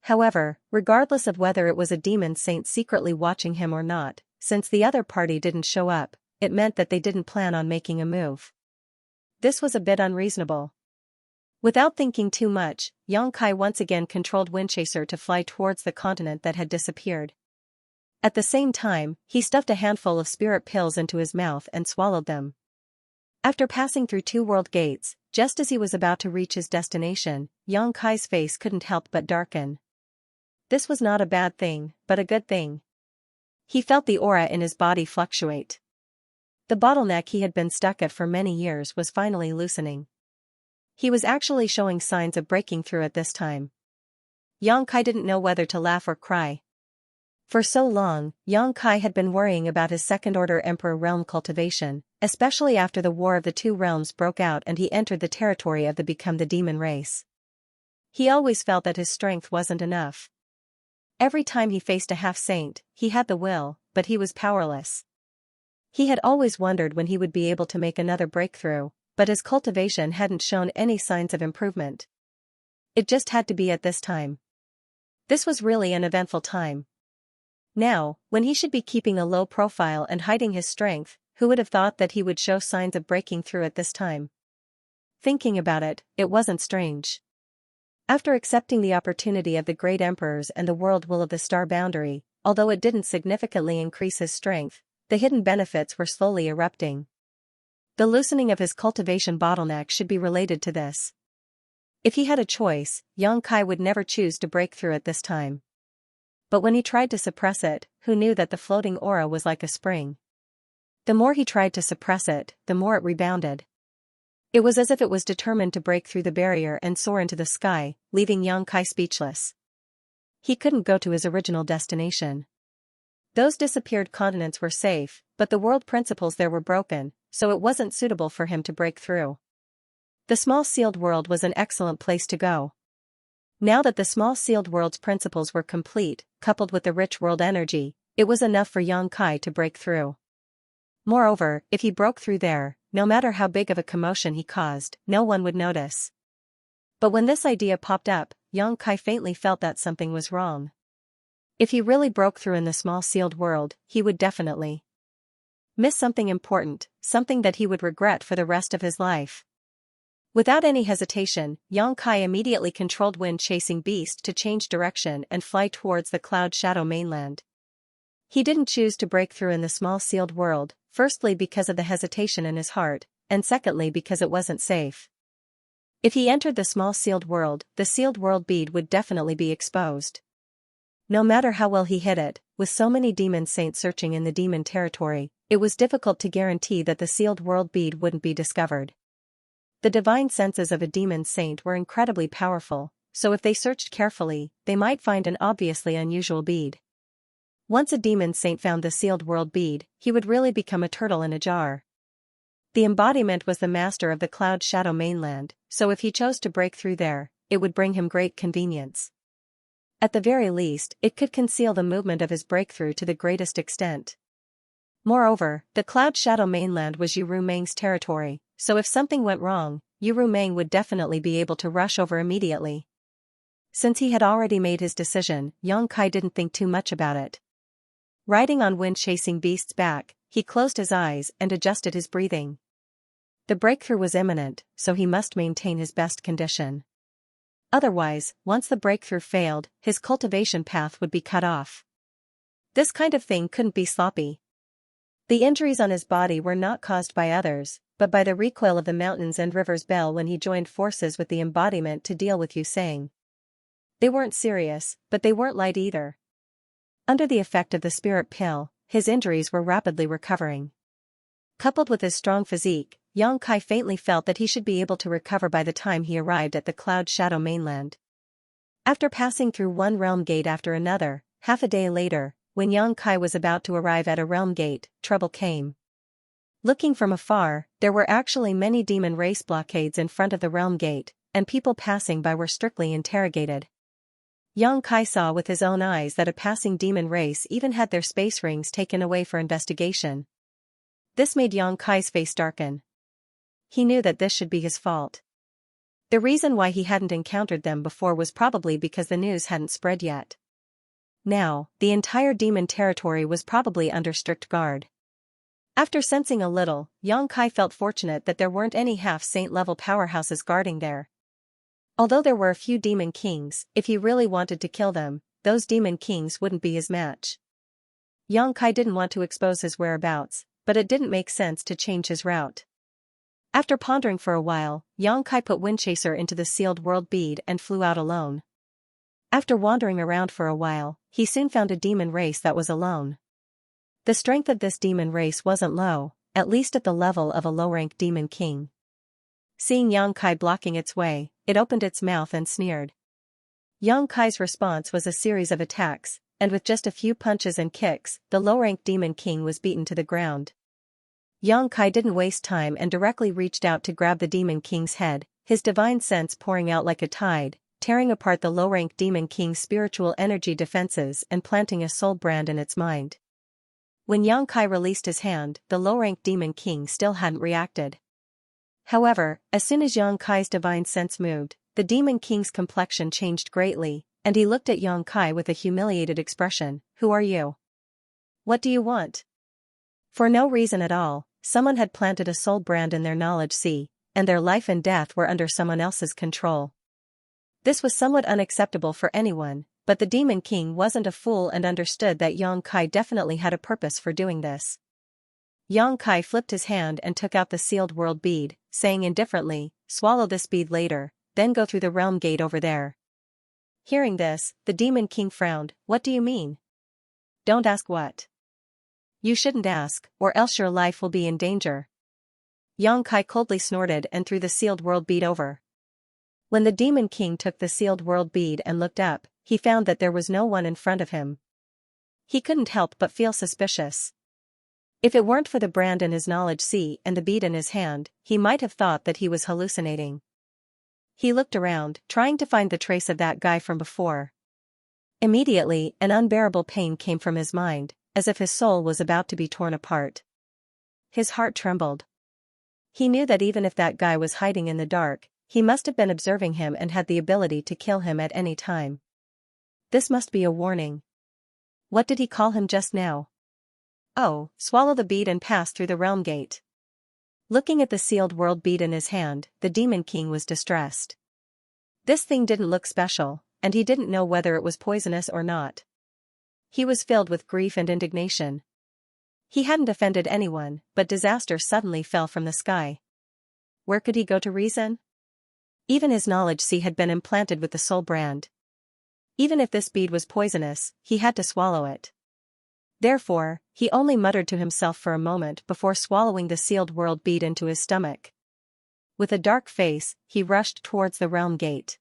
However, regardless of whether it was a demon saint secretly watching him or not, since the other party didn't show up, it meant that they didn't plan on making a move. This was a bit unreasonable. Without thinking too much, Xianxia once again controlled Windchaser to fly towards the continent that had disappeared. At the same time, he stuffed a handful of spirit pills into his mouth and swallowed them. After passing through 2 world gates, just as he was about to reach his destination, Xianxia's face couldn't help but darken. This was not a bad thing, but a good thing. He felt the aura in his body fluctuate. The bottleneck he had been stuck at for many years was finally loosening. He was actually showing signs of breaking through at this time. Xianxia didn't know whether to laugh or cry. For so long, Xianxia had been worrying about his second-order Emperor realm cultivation, especially after the War of the Two Realms broke out and he entered the territory of the Become the Demon race. He always felt that his strength wasn't enough. Every time he faced a half-saint, he had the will, but he was powerless. He had always wondered when he would be able to make another breakthrough, but his cultivation hadn't shown any signs of improvement. It just had to be at this time. This was really an eventful time. Now, when he should be keeping a low profile and hiding his strength, who would have thought that he would show signs of breaking through at this time? Thinking about it, it wasn't strange. After accepting the opportunity of the great emperors and the world will of the star boundary, although it didn't significantly increase his strength, the hidden benefits were slowly erupting. The loosening of his cultivation bottleneck should be related to this. If he had a choice, Xianxia would never choose to break through at this time. But when he tried to suppress it, who knew that the floating aura was like a spring? The more he tried to suppress it, the more it rebounded. It was as if it was determined to break through the barrier and soar into the sky, leaving Xianxia speechless. He couldn't go to his original destination. Those disappeared continents were safe, but the world principles there were broken, so it wasn't suitable for him to break through. The small sealed world was an excellent place to go. Now that the small sealed world's principles were complete, coupled with the rich world energy, it was enough for Xianxia to break through. Moreover, if he broke through there, no matter how big of a commotion he caused, no one would notice. But when this idea popped up, Xianxia faintly felt that something was wrong. If he really broke through in the small sealed world, he would definitely miss something important, something that he would regret for the rest of his life. Without any hesitation, Xianxia immediately controlled wind-chasing beast to change direction and fly towards the Cloud Shadow mainland. He didn't choose to break through in the small sealed world, firstly because of the hesitation in his heart, and secondly because it wasn't safe. If he entered the small sealed world, the sealed world bead would definitely be exposed. No matter how well he hid it, with so many demon saints searching in the demon territory, it was difficult to guarantee that the sealed world bead wouldn't be discovered. The divine senses of a demon saint were incredibly powerful, so if they searched carefully, they might find an obviously unusual bead. Once a demon saint found the sealed world bead, he would really become a turtle in a jar. The embodiment was the master of the cloud shadow mainland, so if he chose to break through there, it would bring him great convenience. At the very least, it could conceal the movement of his breakthrough to the greatest extent. Moreover, the cloud shadow mainland was Yu Rumeng's territory, so if something went wrong, Yu Rumeng would definitely be able to rush over immediately. Since he had already made his decision, Yang Kai didn't think too much about it. Riding on wind-chasing beast's back, he closed his eyes and adjusted his breathing. The breakthrough was imminent, so he must maintain his best condition. Otherwise, once the breakthrough failed, his cultivation path would be cut off. This kind of thing couldn't be sloppy. The injuries on his body were not caused by others, but by the recoil of the mountains and river's bell when he joined forces with the embodiment to deal with Yu Sang. They weren't serious, but they weren't light either. Under the effect of the spirit pill, his injuries were rapidly recovering. Coupled with his strong physique, Yang Kai faintly felt that he should be able to recover by the time he arrived at the cloud shadow mainland. After passing through one realm gate after another, half a day later, when Yang Kai was about to arrive at a realm gate, trouble came. Looking from afar, there were actually many demon race blockades in front of the realm gate, and people passing by were strictly interrogated. Yang Kai saw with his own eyes that a passing demon race even had their space rings taken away for investigation. This made Yang Kai's face darken. He knew that this should be his fault. The reason why he hadn't encountered them before was probably because the news hadn't spread yet. Now, the entire demon territory was probably under strict guard. After sensing a little, Yang Kai felt fortunate that there weren't any half-saint level powerhouses guarding there. Although there were a few demon kings, if he really wanted to kill them, those demon kings wouldn't be his match. Yang Kai didn't want to expose his whereabouts, but it didn't make sense to change his route. After pondering for a while, Yang Kai put Windchaser into the sealed world bead and flew out alone. After wandering around for a while, he soon found a demon race that was alone. The strength of this demon race wasn't low, at least at the level of a low-ranked demon king. Seeing Yang Kai blocking its way, it opened its mouth and sneered. Yang Kai's response was a series of attacks, and with just a few punches and kicks, the low-ranked demon king was beaten to the ground. Yang Kai didn't waste time and directly reached out to grab the demon king's head, his divine sense pouring out like a tide, tearing apart the low-ranked demon king's spiritual energy defenses and planting a soul brand in its mind. When Yang Kai released his hand, the low-ranked demon king still hadn't reacted. However, as soon as Yang Kai's divine sense moved, the demon king's complexion changed greatly, and he looked at Yang Kai with a humiliated expression. "Who are you? What do you want?" For no reason at all, someone had planted a soul brand in their knowledge sea, and their life and death were under someone else's control. This was somewhat unacceptable for anyone, but the demon king wasn't a fool and understood that Yang Kai definitely had a purpose for doing this. Yang Kai flipped his hand and took out the sealed world bead, saying indifferently, "Swallow this bead later, then go through the realm gate over there." Hearing this, the demon king frowned. "What do you mean?" "Don't ask what." "You shouldn't ask, or else your life will be in danger." Yang Kai coldly snorted and threw the sealed world bead over. When the demon king took the sealed world bead and looked up, he found that there was no one in front of him. He couldn't help but feel suspicious. If it weren't for the brand in his knowledge sea and the bead in his hand, he might have thought that he was hallucinating. He looked around, trying to find the trace of that guy from before. Immediately, an unbearable pain came from his mind, as if his soul was about to be torn apart. His heart trembled. He knew that even if that guy was hiding in the dark, he must have been observing him and had the ability to kill him at any time. This must be a warning. What did he call him just now? Oh, swallow the bead and pass through the realm gate. Looking at the sealed world bead in his hand, the demon king was distressed. This thing didn't look special, and he didn't know whether it was poisonous or not. He was filled with grief and indignation. He hadn't offended anyone, but disaster suddenly fell from the sky. Where could he go to reason? Even his knowledge sea had been implanted with the soul brand. Even if this bead was poisonous, he had to swallow it. Therefore, he only muttered to himself for a moment before swallowing the sealed world bead into his stomach. With a dark face, he rushed towards the realm gate.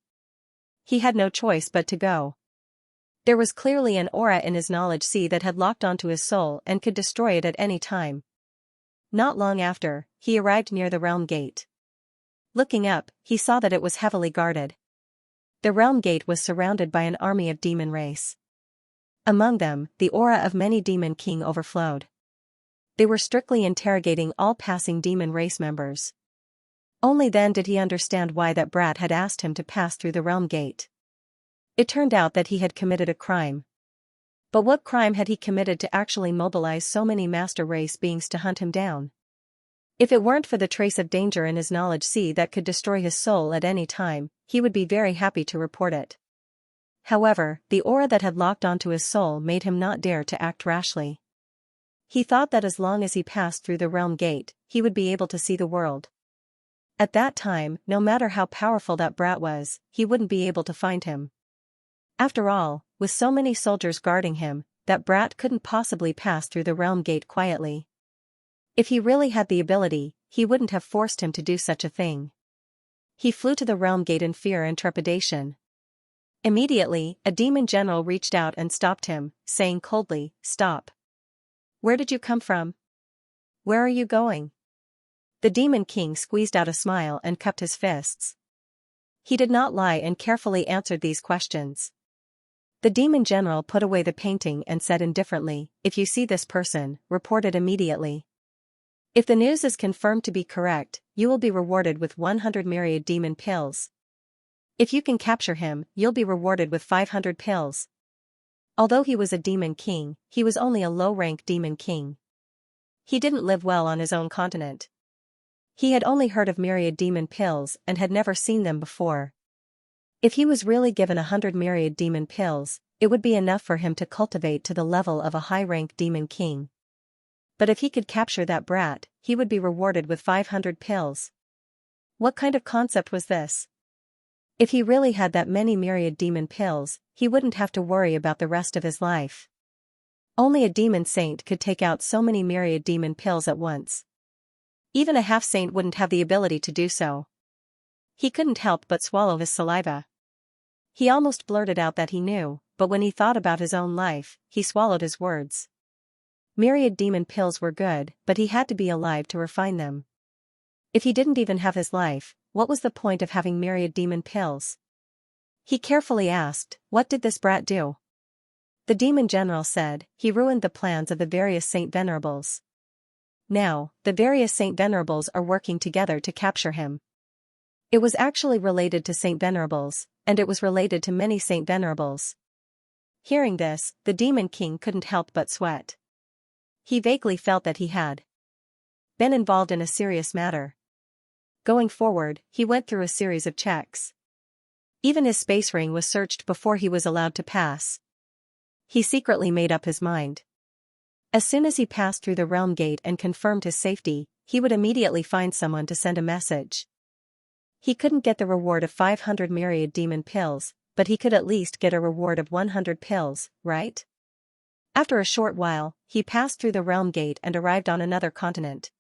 He had no choice but to go. There was clearly an aura in his knowledge sea that had locked onto his soul and could destroy it at any time. Not long after, he arrived near the realm gate. Looking up, he saw that it was heavily guarded. The realm gate was surrounded by an army of demon race. Among them, the aura of many demon king overflowed. They were strictly interrogating all passing demon race members. Only then did he understand why that brat had asked him to pass through the realm gate. It turned out that he had committed a crime. But what crime had he committed to actually mobilize so many master race beings to hunt him down? If it weren't for the trace of danger in his knowledge sea that could destroy his soul at any time, he would be very happy to report it. However, the aura that had locked onto his soul made him not dare to act rashly. He thought that as long as he passed through the realm gate, he would be able to see the world. At that time, no matter how powerful that brat was, he wouldn't be able to find him. After all, with so many soldiers guarding him, that brat couldn't possibly pass through the realm gate quietly. If he really had the ability, he wouldn't have forced him to do such a thing. He flew to the realm gate in fear and trepidation. Immediately, a demon general reached out and stopped him, saying coldly, "Stop. Where did you come from? Where are you going?" The demon king squeezed out a smile and cupped his fists. He did not lie and carefully answered these questions. The demon general put away the painting and said indifferently, "If you see this person, report it immediately. If the news is confirmed to be correct, you will be rewarded with 100 myriad demon pills. If you can capture him, you'll be rewarded with 500 pills." Although he was a demon king, he was only a low-rank demon king. He didn't live well on his own continent. He had only heard of myriad demon pills and had never seen them before. If he was really given 100 myriad demon pills, it would be enough for him to cultivate to the level of a high-rank demon king. But if he could capture that brat, he would be rewarded with 500 pills. What kind of concept was this? If he really had that many myriad demon pills, he wouldn't have to worry about the rest of his life. Only a demon saint could take out so many myriad demon pills at once. Even a half-saint wouldn't have the ability to do so. He couldn't help but swallow his saliva. He almost blurted out that he knew, but when he thought about his own life, he swallowed his words. Myriad demon pills were good, but he had to be alive to refine them. If he didn't even have his life, what was the point of having myriad demon pills? He carefully asked, "What did this brat do?" The demon general said, "He ruined the plans of the various Saint Venerables. Now, the various Saint Venerables are working together to capture him." It was actually related to Saint Venerables, and it was related to many Saint Venerables. Hearing this, the demon king couldn't help but sweat. He vaguely felt that he had been involved in a serious matter. Going forward, he went through a series of checks. Even his space ring was searched before he was allowed to pass. He secretly made up his mind. As soon as he passed through the realm gate and confirmed his safety, he would immediately find someone to send a message. He couldn't get the reward of 500 myriad demon pills, but he could at least get a reward of 100 pills, right? After a short while, he passed through the realm gate and arrived on another continent.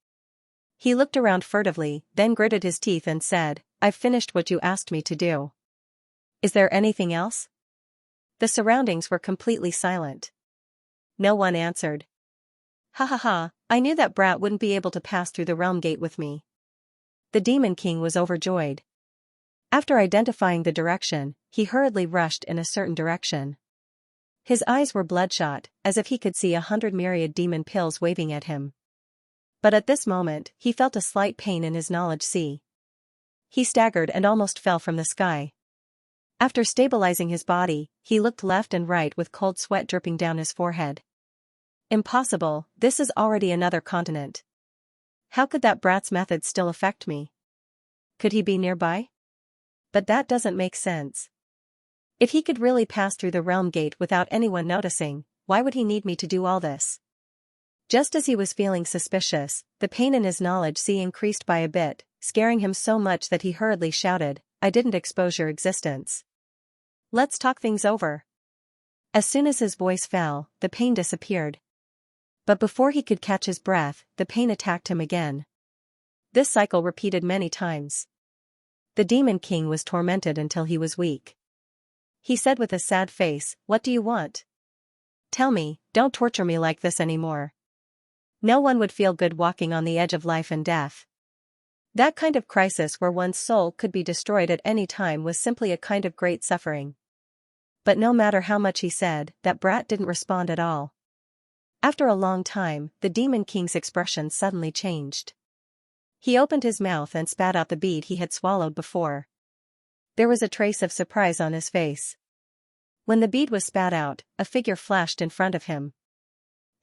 He looked around furtively, then gritted his teeth and said, "I've finished what you asked me to do. Is there anything else?" The surroundings were completely silent. No one answered. "Ha ha ha, I knew that brat wouldn't be able to pass through the realm gate with me." The demon king was overjoyed. After identifying the direction, he hurriedly rushed in a certain direction. His eyes were bloodshot, as if he could see 100 myriad demon pills waving at him. But at this moment, he felt a slight pain in his knowledge sea. He staggered and almost fell from the sky. After stabilizing his body, he looked left and right with cold sweat dripping down his forehead. Impossible, this is already another continent. How could that brat's methods still affect me? Could he be nearby? But that doesn't make sense. If he could really pass through the realm gate without anyone noticing, why would he need me to do all this? Just as he was feeling suspicious, the pain in his knowledge sea increased by a bit, scaring him so much that he hurriedly shouted, "I didn't expose your existence. Let's talk things over." As soon as his voice fell, the pain disappeared. But before he could catch his breath, the pain attacked him again. This cycle repeated many times. The Demon King was tormented until he was weak. He said with a sad face, "What do you want? Tell me, don't torture me like this anymore." No one would feel good walking on the edge of life and death. That kind of crisis where one's soul could be destroyed at any time was simply a kind of great suffering. But no matter how much he said, that brat didn't respond at all. After a long time, the Demon King's expression suddenly changed. He opened his mouth and spat out the bead he had swallowed before. There was a trace of surprise on his face. When the bead was spat out, a figure flashed in front of him.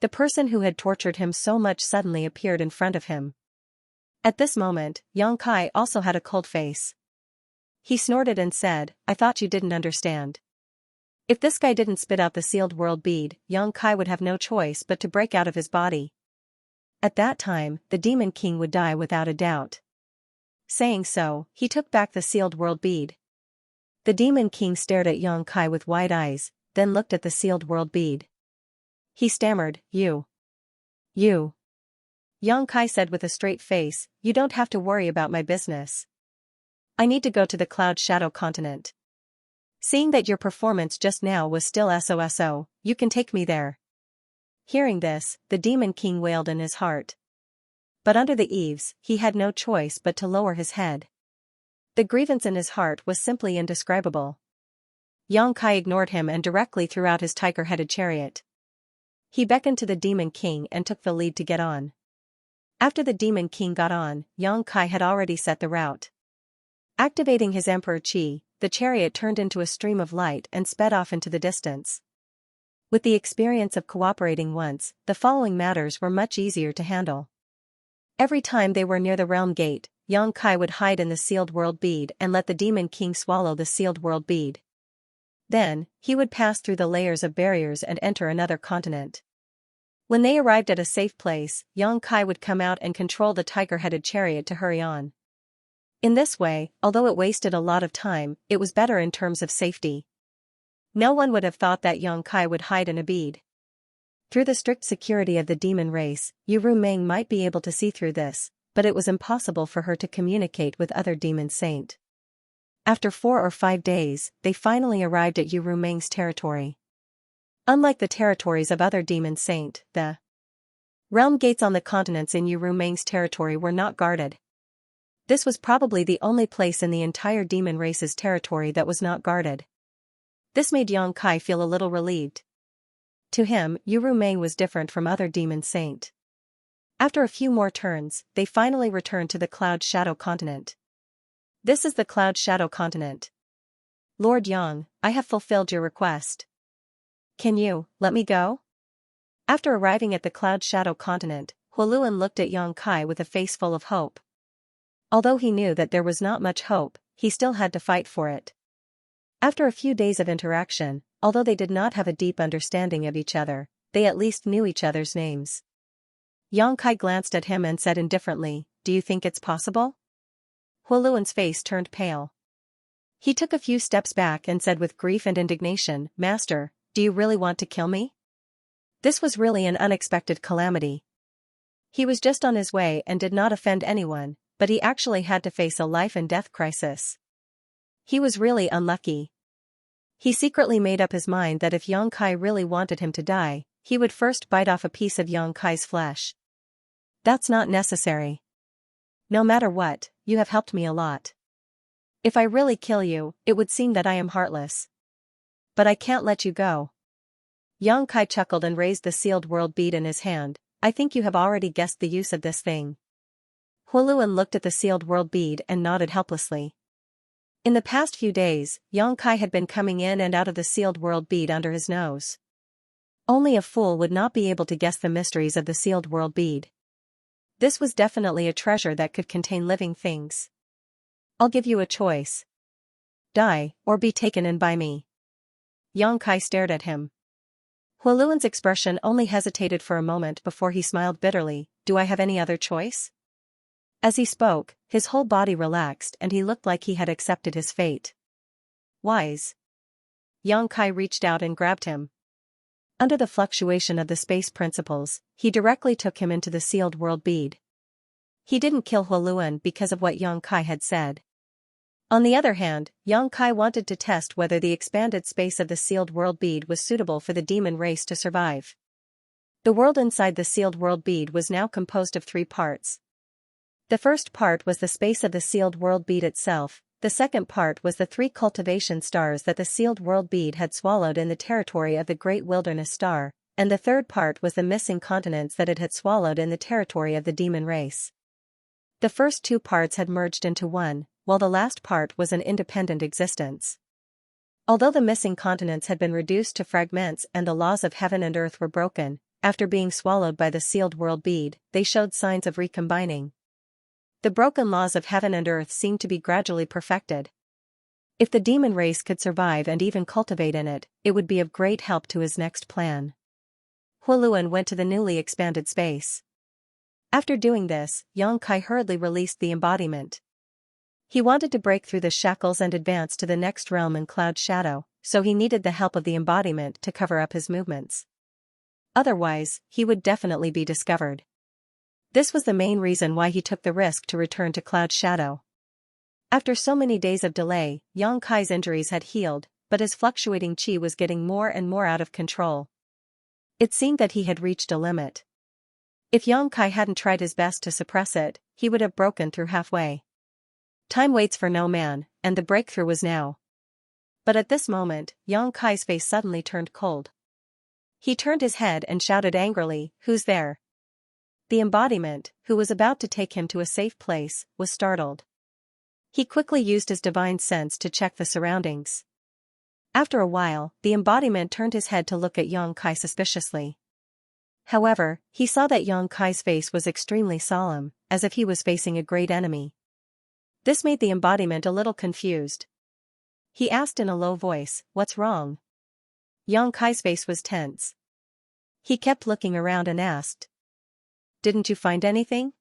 The person who had tortured him so much suddenly appeared in front of him. At this moment, Xianxia also had a cold face. He snorted and said, "I thought you didn't understand." If this guy didn't spit out the sealed world bead, Xianxia would have no choice but to break out of his body. At that time, the Demon King would die without a doubt. Saying so, he took back the sealed world bead. The Demon King stared at Xianxia with wide eyes, then looked at the sealed world bead. He stammered, You. Xianxia said with a straight face, "You don't have to worry about my business. I need to go to the Cloud Shadow continent. Seeing that your performance just now was still SOSO, you can take me there." Hearing this, the Demon King wailed in his heart. But under the eaves, he had no choice but to lower his head. The grievance in his heart was simply indescribable. Xianxia ignored him and directly threw out his tiger-headed chariot. He beckoned to the Demon King and took the lead to get on. After the Demon King got on, Xianxia had already set the route. Activating his Emperor Qi, the chariot turned into a stream of light and sped off into the distance. With the experience of cooperating once, the following matters were much easier to handle. Every time they were near the realm gate, Xianxia would hide in the sealed world bead and let the Demon King swallow the sealed world bead. Then, he would pass through the layers of barriers and enter another continent. When they arrived at a safe place, Xianxia would come out and control the tiger-headed chariot to hurry on. In this way, although it wasted a lot of time, it was better in terms of safety. No one would have thought that Xianxia would hide in a bead. Through the strict security of the demon race, Yu Meng might be able to see through this, but it was impossible for her to communicate with other demon saint. After 4 or 5 days, they finally arrived at Yu Meng's territory. Unlike the territories of other demon saint, the realm gates on the continents in Yu Meng's territory were not guarded. This was probably the only place in the entire demon race's territory that was not guarded. This made Xianxia feel a little relieved. To him, Yu Meng was different from other demon saint. After a few more turns, they finally returned to the Cloud Shadow continent. This is the Cloud Shadow continent. Lord Yang, I have fulfilled your request. Can you let me go? After arriving at the Cloud Shadow continent, Huoluan looked at Xianxia with a face full of hope. Although he knew that there was not much hope, he still had to fight for it. After a few days of interaction, although they did not have a deep understanding of each other, they at least knew each other's names. Xianxia glanced at him and said indifferently, "Do you think it's possible?" Huoluan's face turned pale. He took a few steps back and said with grief and indignation, "Master, do you really want to kill me?" This was really an unexpected calamity. He was just on his way and did not offend anyone, but he actually had to face a life and death crisis. He was really unlucky. He secretly made up his mind that if Xianxia really wanted him to die, he would first bite off a piece of Xianxia's flesh. That's not necessary. No matter what, you have helped me a lot. If I really kill you, it would seem that I am heartless. But I can't let you go. Xianxia chuckled and raised the sealed world bead in his hand. I think you have already guessed the use of this thing. Huoluan looked at the sealed world bead and nodded helplessly. In the past few days, Xianxia had been coming in and out of the sealed world bead under his nose. Only a fool would not be able to guess the mysteries of the sealed world bead. This was definitely a treasure that could contain living things. I'll give you a choice. Die, or be taken in by me. Xianxia stared at him. Huoluan's expression only hesitated for a moment before he smiled bitterly. Do I have any other choice? As he spoke, his whole body relaxed and he looked like he had accepted his fate. Wise. Xianxia reached out and grabbed him. Under the fluctuation of the space principles, he directly took him into the sealed world bead. He didn't kill Huoluan because of what Yang Kai had said. On the other hand, Yang Kai wanted to test whether the expanded space of the sealed world bead was suitable for the demon race to survive. The world inside the sealed world bead was now composed of 3 parts. The first part was the space of the sealed world bead itself, the second part was the 3 cultivation stars that the sealed world bead had swallowed in the territory of the Great Wilderness Star, and the third part was the missing continents that it had swallowed in the territory of the demon race. The first 2 parts had merged into one, while the last part was an independent existence. Although the missing continents had been reduced to fragments and the laws of heaven and earth were broken, after being swallowed by the sealed world bead, they showed signs of recombining. The broken laws of heaven and earth seemed to be gradually perfected. If the demon race could survive and even cultivate in it, it would be of great help to his next plan. Huoluan went to the newly expanded space. After doing this, Yang Kai hurriedly released the embodiment. He wanted to break through the shackles and advance to the next realm in Cloud Shadow, so he needed the help of the embodiment to cover up his movements. Otherwise, he would definitely be discovered. This was the main reason why he took the risk to return to Cloud Shadow. After so many days of delay, Yang Kai's injuries had healed, but his fluctuating qi was getting more and more out of control. It seemed that he had reached a limit. If Yang Kai hadn't tried his best to suppress it, he would have broken through halfway. Time waits for no man, and the breakthrough was now. But at this moment, Yang Kai's face suddenly turned cold. He turned his head and shouted angrily, "Who's there?" The embodiment, who was about to take him to a safe place, was startled. He quickly used his divine sense to check the surroundings. After a while, the embodiment turned his head to look at Yang Kai suspiciously. However, he saw that Yang Kai's face was extremely solemn, as if he was facing a great enemy. This made the embodiment a little confused. He asked in a low voice, "What's wrong?" Yang Kai's face was tense. He kept looking around and asked, "Didn't you find anything?"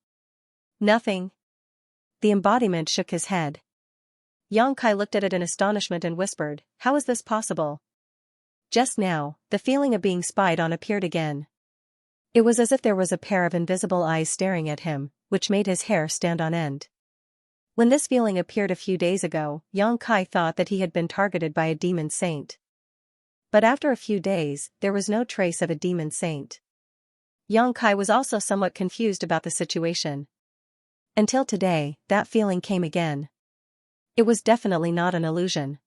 "Nothing." The embodiment shook his head. Yang Kai looked at it in astonishment and whispered, "How is this possible?" Just now, the feeling of being spied on appeared again. It was as if there was a pair of invisible eyes staring at him, which made his hair stand on end. When this feeling appeared a few days ago, Yang Kai thought that he had been targeted by a demon saint. But after a few days, there was no trace of a demon saint. Yang Kai was also somewhat confused about the situation. Until today, that feeling came again. It was definitely not an illusion.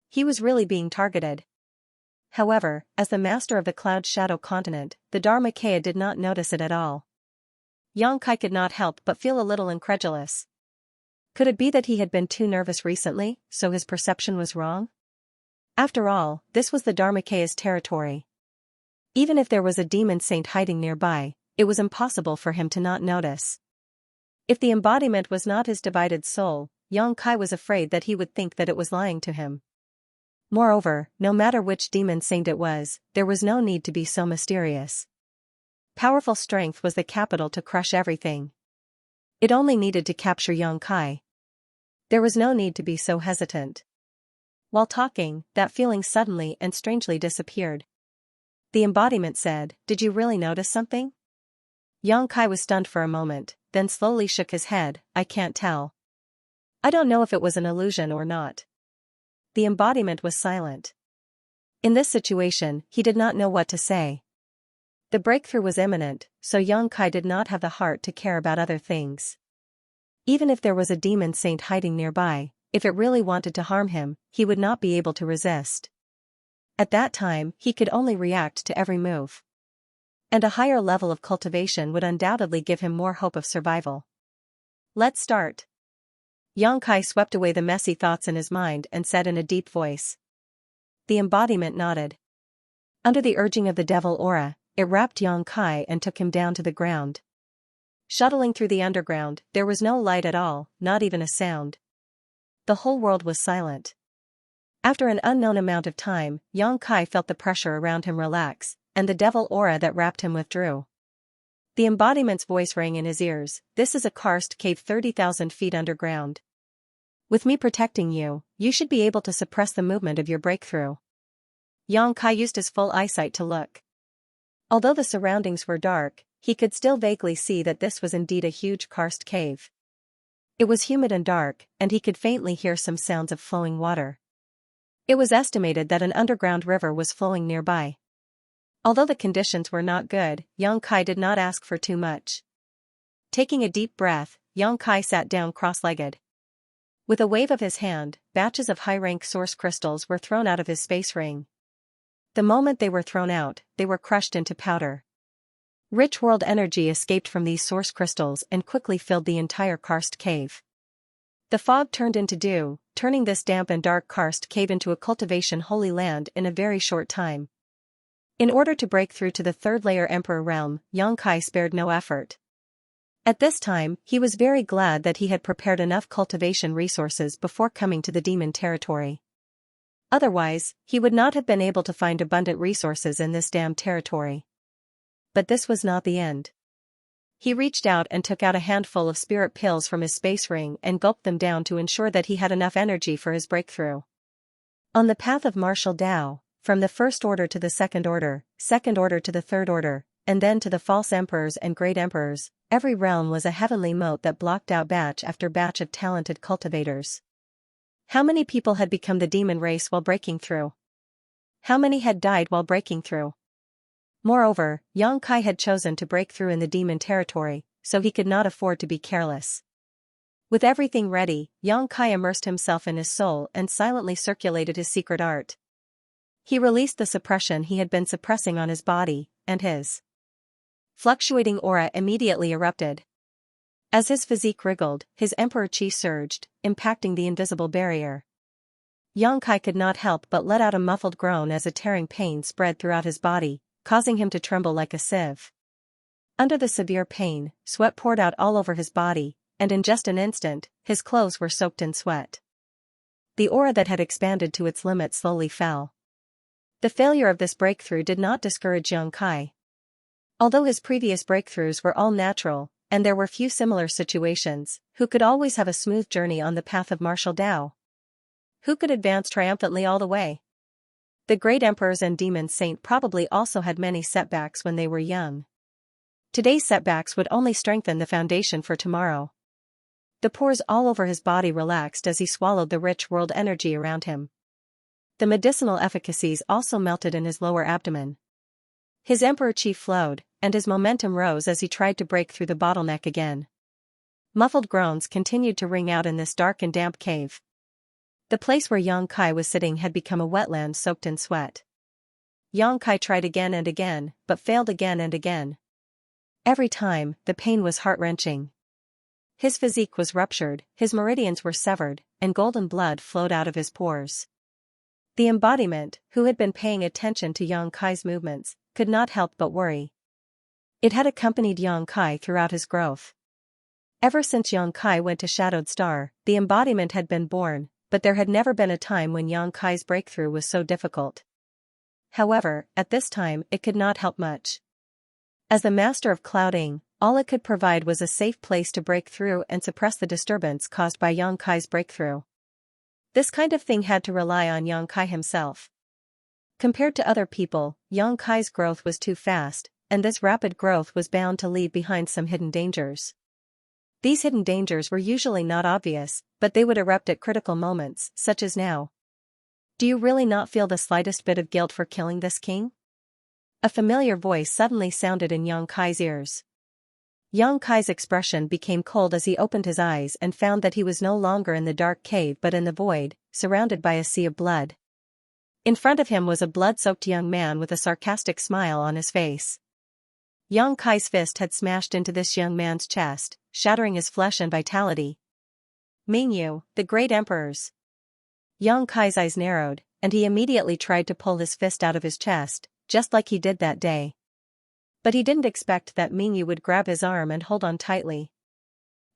He was really being targeted. However, as the master of the Cloud Shadow continent, the Dharmakaya did not notice it at all. Yang Kai could not help but feel a little incredulous. Could it be that he had been too nervous recently, so his perception was wrong? After all, this was the Dharmakaya's territory. Even if there was a demon saint hiding nearby, it was impossible for him to not notice. If the embodiment was not his divided soul, Yang Kai was afraid that he would think that it was lying to him. Moreover, no matter which demon saint it was, there was no need to be so mysterious. Powerful strength was the capital to crush everything. It only needed to capture Yang Kai. There was no need to be so hesitant. While talking, that feeling suddenly and strangely disappeared. The embodiment said, "Did you really notice something?" Yang Kai was stunned for a moment, then slowly shook his head, "I can't tell. I don't know if it was an illusion or not." The embodiment was silent. In this situation, he did not know what to say. The breakthrough was imminent, so Yang Kai did not have the heart to care about other things. Even if there was a demon saint hiding nearby, if it really wanted to harm him, he would not be able to resist. At that time, he could only react to every move. And a higher level of cultivation would undoubtedly give him more hope of survival. "Let's start." Yang Kai swept away the messy thoughts in his mind and said in a deep voice. The embodiment nodded. Under the urging of the devil aura, it wrapped Yang Kai and took him down to the ground. Shuttling through the underground, there was no light at all, not even a sound. The whole world was silent. After an unknown amount of time, Yang Kai felt the pressure around him relax, and the devil aura that wrapped him withdrew. The embodiment's voice rang in his ears, "This is a karst cave 30,000 feet underground. With me protecting you, you should be able to suppress the movement of your breakthrough." Yang Kai used his full eyesight to look. Although the surroundings were dark, he could still vaguely see that this was indeed a huge karst cave. It was humid and dark, and he could faintly hear some sounds of flowing water. It was estimated that an underground river was flowing nearby. Although the conditions were not good, Yang Kai did not ask for too much. Taking a deep breath, Yang Kai sat down cross-legged. With a wave of his hand, batches of high-rank source crystals were thrown out of his space ring. The moment they were thrown out, they were crushed into powder. Rich world energy escaped from these source crystals and quickly filled the entire karst cave. The fog turned into dew, turning this damp and dark karst cave into a cultivation holy land in a very short time. In order to break through to the third layer Emperor realm, Yang Kai spared no effort. At this time, he was very glad that he had prepared enough cultivation resources before coming to the demon territory. Otherwise, he would not have been able to find abundant resources in this damned territory. But this was not the end. He reached out and took out a handful of spirit pills from his space ring and gulped them down to ensure that he had enough energy for his breakthrough. On the path of martial Tao, from the first order to the second order to the third order, and then to the false emperors and great emperors, every realm was a heavenly moat that blocked out batch after batch of talented cultivators. How many people had become the demon race while breaking through? How many had died while breaking through? Moreover, Yang Kai had chosen to break through in the demon territory, so he could not afford to be careless. With everything ready, Yang Kai immersed himself in his soul and silently circulated his secret art. He released the suppression he had been suppressing on his body, and his fluctuating aura immediately erupted. As his physique wriggled, his emperor chi surged, impacting the invisible barrier. Yang Kai could not help but let out a muffled groan as a tearing pain spread throughout his body, causing him to tremble like a sieve. Under the severe pain, sweat poured out all over his body, and in just an instant, his clothes were soaked in sweat. The aura that had expanded to its limit slowly fell. The failure of this breakthrough did not discourage Yang Kai. Although his previous breakthroughs were all natural, and there were few similar situations, who could always have a smooth journey on the path of martial Tao? Who could advance triumphantly all the way? The great emperors and demon saint probably also had many setbacks when they were young. Today's setbacks would only strengthen the foundation for tomorrow. The pores all over his body relaxed as he swallowed the rich world energy around him. The medicinal efficacies also melted in his lower abdomen. His emperor chi flowed, and his momentum rose as he tried to break through the bottleneck again. Muffled groans continued to ring out in this dark and damp cave. The place where Yang Kai was sitting had become a wetland soaked in sweat. Yang Kai tried again and again, but failed again and again. Every time, the pain was heart-wrenching. His physique was ruptured, his meridians were severed, and golden blood flowed out of his pores. The embodiment, who had been paying attention to Yang Kai's movements, could not help but worry. It had accompanied Yang Kai throughout his growth. Ever since Yang Kai went to Shadowed Star, the embodiment had been born, but there had never been a time when Yang Kai's breakthrough was so difficult. However, at this time it could not help much. As the master of clouding, all it could provide was a safe place to break through and suppress the disturbance caused by Yang Kai's breakthrough. This kind of thing had to rely on Yang Kai himself. Compared to other people, Yang Kai's growth was too fast, and this rapid growth was bound to leave behind some hidden dangers. These hidden dangers were usually not obvious, but they would erupt at critical moments, such as now. Do you really not feel the slightest bit of guilt for killing this king? A familiar voice suddenly sounded in Yang Kai's ears. Yang Kai's expression became cold as he opened his eyes and found that he was no longer in the dark cave but in the void, surrounded by a sea of blood. In front of him was a blood-soaked young man with a sarcastic smile on his face. Yang Kai's fist had smashed into this young man's chest, shattering his flesh and vitality. Mingyu, the great emperors. Yang Kai's eyes narrowed, and he immediately tried to pull his fist out of his chest, just like he did that day. But he didn't expect that Mingyu would grab his arm and hold on tightly.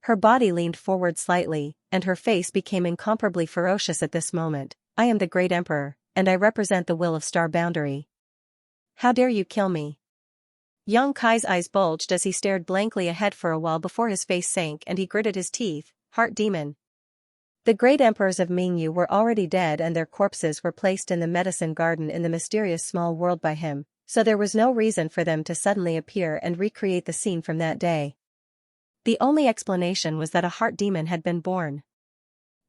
Her body leaned forward slightly, and her face became incomparably ferocious at this moment. I am the great emperor, and I represent the will of Star Boundary. How dare you kill me? Yang Kai's eyes bulged as he stared blankly ahead for a while before his face sank and he gritted his teeth. Heart demon. The great emperors of Mingyu were already dead and their corpses were placed in the medicine garden in the mysterious small world by him, so there was no reason for them to suddenly appear and recreate the scene from that day. The only explanation was that a heart demon had been born.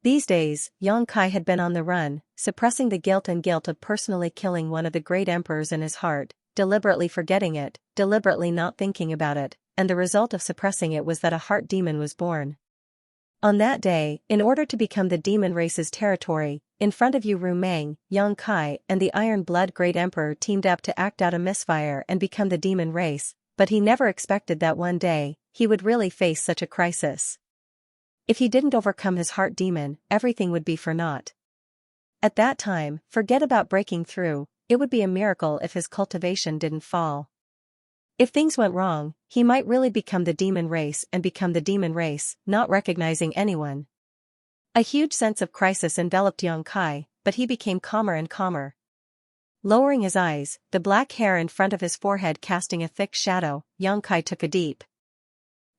These days, Xianxia had been on the run, suppressing the guilt of personally killing one of the great emperors in his heart, deliberately forgetting it, deliberately not thinking about it, and the result of suppressing it was that a heart demon was born. On that day, in order to become the demon race's territory, in front of Yu Rumeng, Xianxia and the Iron Blood Great Emperor teamed up to act out a misfire and become the demon race, but he never expected that one day, he would really face such a crisis. If he didn't overcome his heart demon, everything would be for naught. At that time, forget about breaking through, it would be a miracle if his cultivation didn't fall. If things went wrong, he might really become the demon race and become the demon race, not recognizing anyone. A huge sense of crisis enveloped Xianxia, but he became calmer and calmer. Lowering his eyes, the black hair in front of his forehead casting a thick shadow, Xianxia took a deep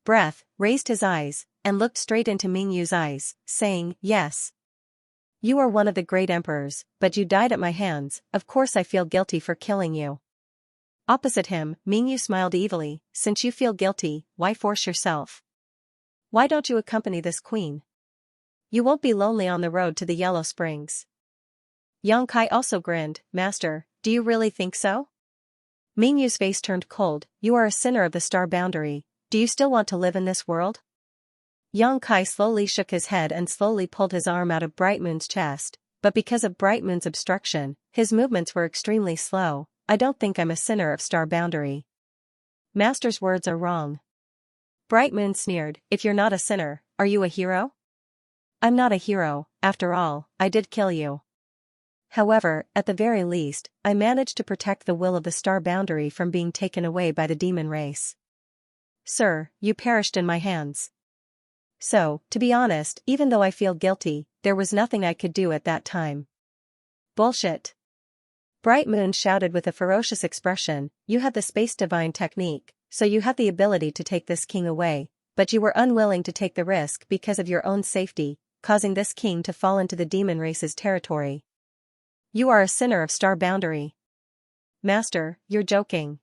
breath, raised his eyes, and looked straight into Mingyu's eyes, saying, "Yes. You are one of the great emperors, but you died at my hands, of course I feel guilty for killing you." Opposite him, Mingyu smiled evilly, "Since you feel guilty, why force yourself? Why don't you accompany this queen? You won't be lonely on the road to the Yellow Springs." Xianxia also grinned, "Master, do you really think so?" Mingyu's face turned cold, "You are a sinner of the star boundary, do you still want to live in this world?" Xianxia slowly shook his head and slowly pulled his arm out of Bright Moon's chest, but because of Bright Moon's obstruction, his movements were extremely slow. "I don't think I'm a sinner of star boundary." "Master's words are wrong." Bright Moon sneered, "If you're not a sinner, are you a hero?" "I'm not a hero, after all, I did kill you. However, at the very least, I managed to protect the will of the star boundary from being taken away by the demon race. Sir, you perished in my hands. So, to be honest, even though I feel guilty, there was nothing I could do at that time." "Bullshit." Bright Moon shouted with a ferocious expression, "You have the space divine technique, so you have the ability to take this king away, but you were unwilling to take the risk because of your own safety, causing this king to fall into the demon race's territory. You are a sinner of star boundary." "Master, you're joking."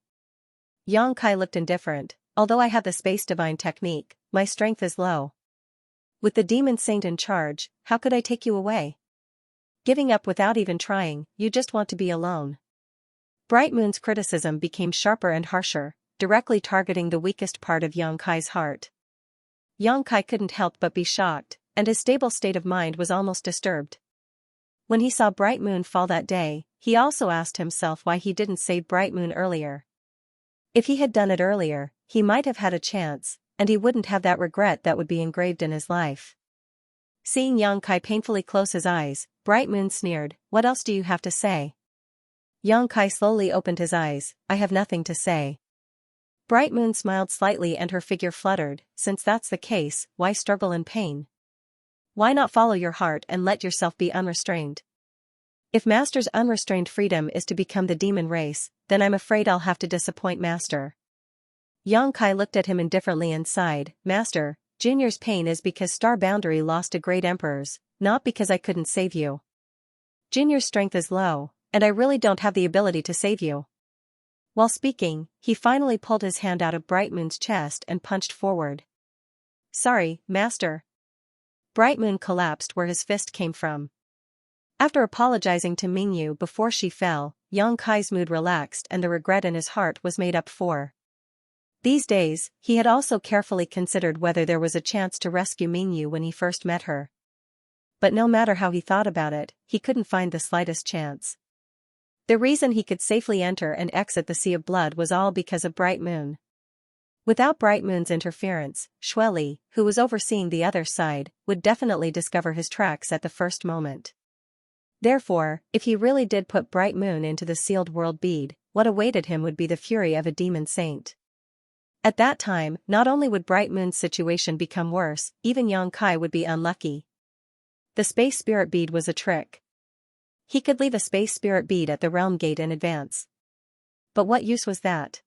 Xianxia looked indifferent, "Although I have the space divine technique, my strength is low. With the demon saint in charge, how could I take you away? Giving up without even trying, you just want to be alone." Bright Moon's criticism became sharper and harsher, directly targeting the weakest part of Xianxia's heart. Xianxia couldn't help but be shocked, and his stable state of mind was almost disturbed. When he saw Bright Moon fall that day, he also asked himself why he didn't save Bright Moon earlier. If he had done it earlier, he might have had a chance, and he wouldn't have that regret that would be engraved in his life. Seeing Xianxia painfully close his eyes, Bright Moon sneered, "What else do you have to say?" Xianxia slowly opened his eyes, "I have nothing to say." Bright Moon smiled slightly and her figure fluttered, "Since that's the case, why struggle in pain? Why not follow your heart and let yourself be unrestrained? If Master's unrestrained freedom is to become the demon race, then I'm afraid I'll have to disappoint Master." Xianxia looked at him indifferently and sighed, "Master, Junior's pain is because Star Boundary lost to great emperors, not because I couldn't save you. Junior's strength is low, and I really don't have the ability to save you." While speaking, he finally pulled his hand out of Bright Moon's chest and punched forward. "Sorry, Master." Bright Moon collapsed where his fist came from. After apologizing to Mingyu before she fell, Xianxia's mood relaxed and the regret in his heart was made up for. These days, he had also carefully considered whether there was a chance to rescue Mingyu when he first met her. But no matter how he thought about it, he couldn't find the slightest chance. The reason he could safely enter and exit the Sea of Blood was all because of Bright Moon. Without Bright Moon's interference, Xueli, who was overseeing the other side, would definitely discover his tracks at the first moment. Therefore, if he really did put Bright Moon into the sealed world bead, what awaited him would be the fury of a demon saint. At that time, not only would Bright Moon's situation become worse, even Xianxia would be unlucky. The space spirit bead was a trick. He could leave a space spirit bead at the realm gate in advance. But what use was that?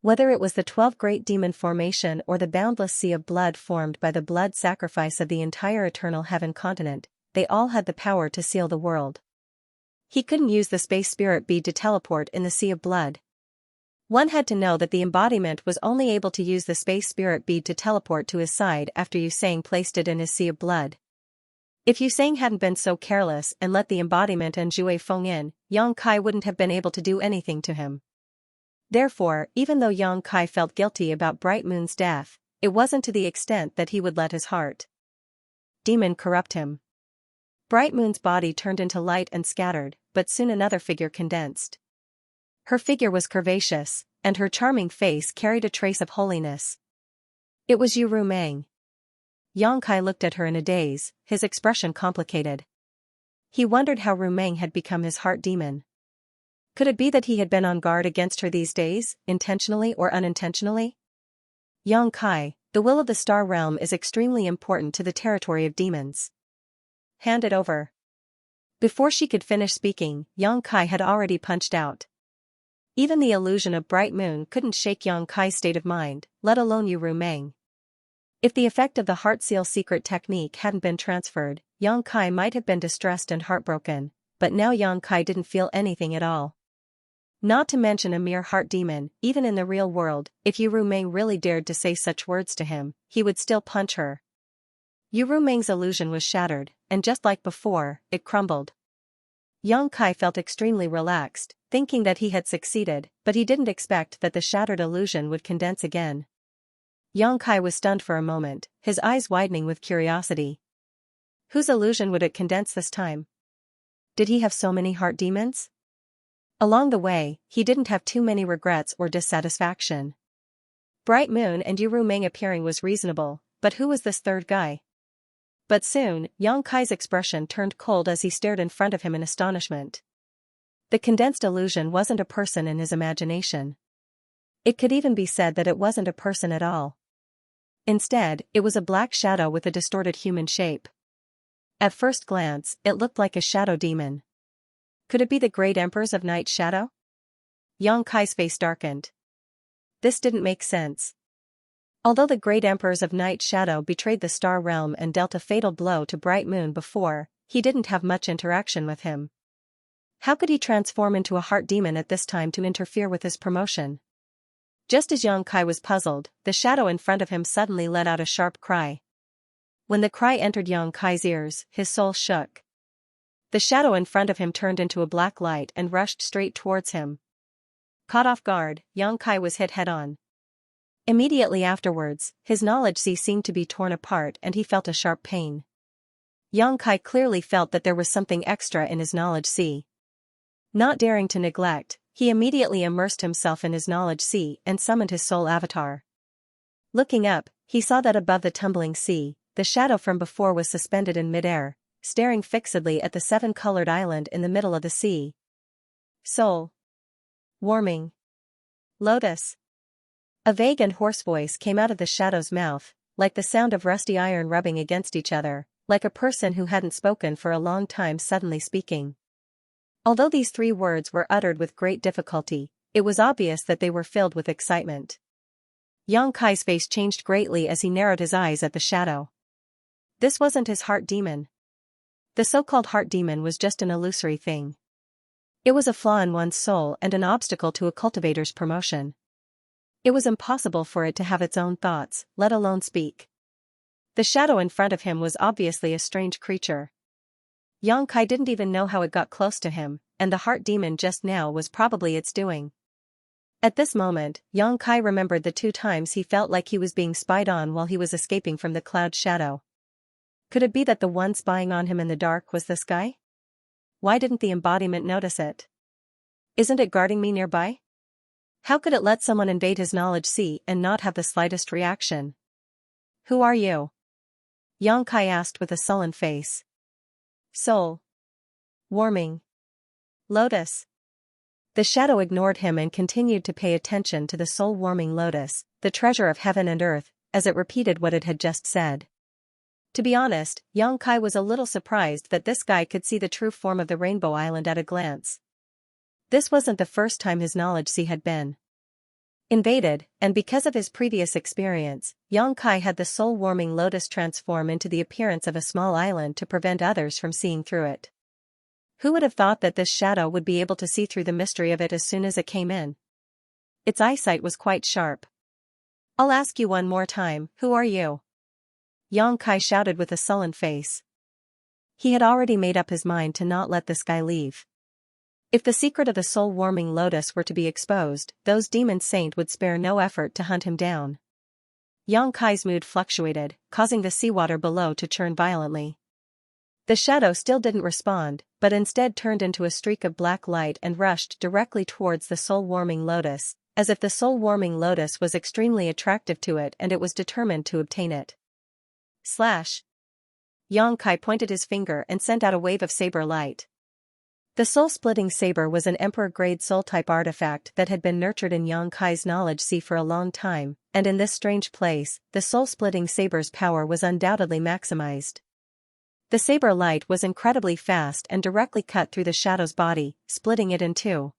Whether it was the 12 great demon formation or the boundless sea of blood formed by the blood sacrifice of the entire eternal heaven continent, they all had the power to seal the world. He couldn't use the space spirit bead to teleport in the sea of blood. One had to know that the embodiment was only able to use the space spirit bead to teleport to his side after Yusang placed it in his sea of blood. If Yusang hadn't been so careless and let the embodiment and Jue Feng in, Yang Kai wouldn't have been able to do anything to him. Therefore, even though Yang Kai felt guilty about Bright Moon's death, it wasn't to the extent that he would let his heart demon corrupt him. Bright Moon's body turned into light and scattered, but soon another figure condensed. Her figure was curvaceous, and her charming face carried a trace of holiness. It was Yu Rumeng. Yang Kai looked at her in a daze, his expression complicated. He wondered how Rumeng had become his heart demon. Could it be that he had been on guard against her these days, intentionally or unintentionally? Yang Kai, the will of the star realm is extremely important to the territory of demons. Hand it over. Before she could finish speaking, Yang Kai had already punched out. Even the illusion of Bright Moon couldn't shake Yang Kai's state of mind, let alone Yu Rumeng. If the effect of the Heart Seal secret technique hadn't been transferred, Yang Kai might have been distressed and heartbroken, but now Yang Kai didn't feel anything at all. Not to mention a mere heart demon, even in the real world, if Yu Rumeng really dared to say such words to him, he would still punch her. Yu Rumeng's illusion was shattered, and just like before, it crumbled. Yang Kai felt extremely relaxed, thinking that he had succeeded, but he didn't expect that the shattered illusion would condense again. Yang Kai was stunned for a moment, his eyes widening with curiosity. Whose illusion would it condense this time? Did he have so many heart demons? Along the way, he didn't have too many regrets or dissatisfaction. Bright Moon and Yu Rumeng appearing was reasonable, but who was this third guy? But soon, Yang Kai's expression turned cold as he stared in front of him in astonishment. The condensed illusion wasn't a person in his imagination. It could even be said that it wasn't a person at all. Instead, it was a black shadow with a distorted human shape. At first glance, it looked like a shadow demon. Could it be the great emperors of Night Shadow? Yang Kai's face darkened. This didn't make sense. Although the great emperors of Night Shadow betrayed the star realm and dealt a fatal blow to Bright Moon before, he didn't have much interaction with him. How could he transform into a heart demon at this time to interfere with his promotion? Just as Yang Kai was puzzled, the shadow in front of him suddenly let out a sharp cry. When the cry entered Yang Kai's ears, his soul shook. The shadow in front of him turned into a black light and rushed straight towards him. Caught off guard, Yang Kai was hit head-on. Immediately afterwards, his knowledge sea seemed to be torn apart and he felt a sharp pain. Yang Kai clearly felt that there was something extra in his knowledge sea. Not daring to neglect, he immediately immersed himself in his knowledge sea and summoned his soul avatar. Looking up, he saw that above the tumbling sea, the shadow from before was suspended in midair, staring fixedly at the seven-colored island in the middle of the sea. Soul. Warming. Lotus. A vague and hoarse voice came out of the shadow's mouth, like the sound of rusty iron rubbing against each other, like a person who hadn't spoken for a long time suddenly speaking. Although these three words were uttered with great difficulty, it was obvious that they were filled with excitement. Yang Kai's face changed greatly as he narrowed his eyes at the shadow. This wasn't his heart demon. The so-called heart demon was just an illusory thing. It was a flaw in one's soul and an obstacle to a cultivator's promotion. It was impossible for it to have its own thoughts, let alone speak. The shadow in front of him was obviously a strange creature. Yang Kai didn't even know how it got close to him, and the heart demon just now was probably its doing. At this moment, Yang Kai remembered the 2 times he felt like he was being spied on while he was escaping from the cloud shadow. Could it be that the one spying on him in the dark was this guy? Why didn't the embodiment notice it? Isn't it guarding me nearby? How could it let someone invade his knowledge sea and not have the slightest reaction? Who are you? Yang Kai asked with a sullen face. Soul. Warming. Lotus. The shadow ignored him and continued to pay attention to the soul-warming lotus, the treasure of heaven and earth, as it repeated what it had just said. To be honest, Yang Kai was a little surprised that this guy could see the true form of the Rainbow Island at a glance. This wasn't the first time his knowledge sea had been. invaded, and because of his previous experience, Xianxia had the soul-warming lotus transform into the appearance of a small island to prevent others from seeing through it. Who would have thought that this shadow would be able to see through the mystery of it as soon as it came in? Its eyesight was quite sharp. "I'll ask you one more time, who are you?" Xianxia shouted with a sullen face. He had already made up his mind to not let this guy leave. If the secret of the soul-warming lotus were to be exposed, those demon saints would spare no effort to hunt him down. Xianxia's mood fluctuated, causing the seawater below to churn violently. The shadow still didn't respond, but instead turned into a streak of black light and rushed directly towards the soul-warming lotus, as if the soul-warming lotus was extremely attractive to it and it was determined to obtain it. Slash! Xianxia pointed his finger and sent out a wave of saber light. The soul-splitting saber was an emperor-grade soul-type artifact that had been nurtured in Xianxia's knowledge sea for a long time, and in this strange place, the soul-splitting saber's power was undoubtedly maximized. The saber light was incredibly fast and directly cut through the shadow's body, splitting it in two.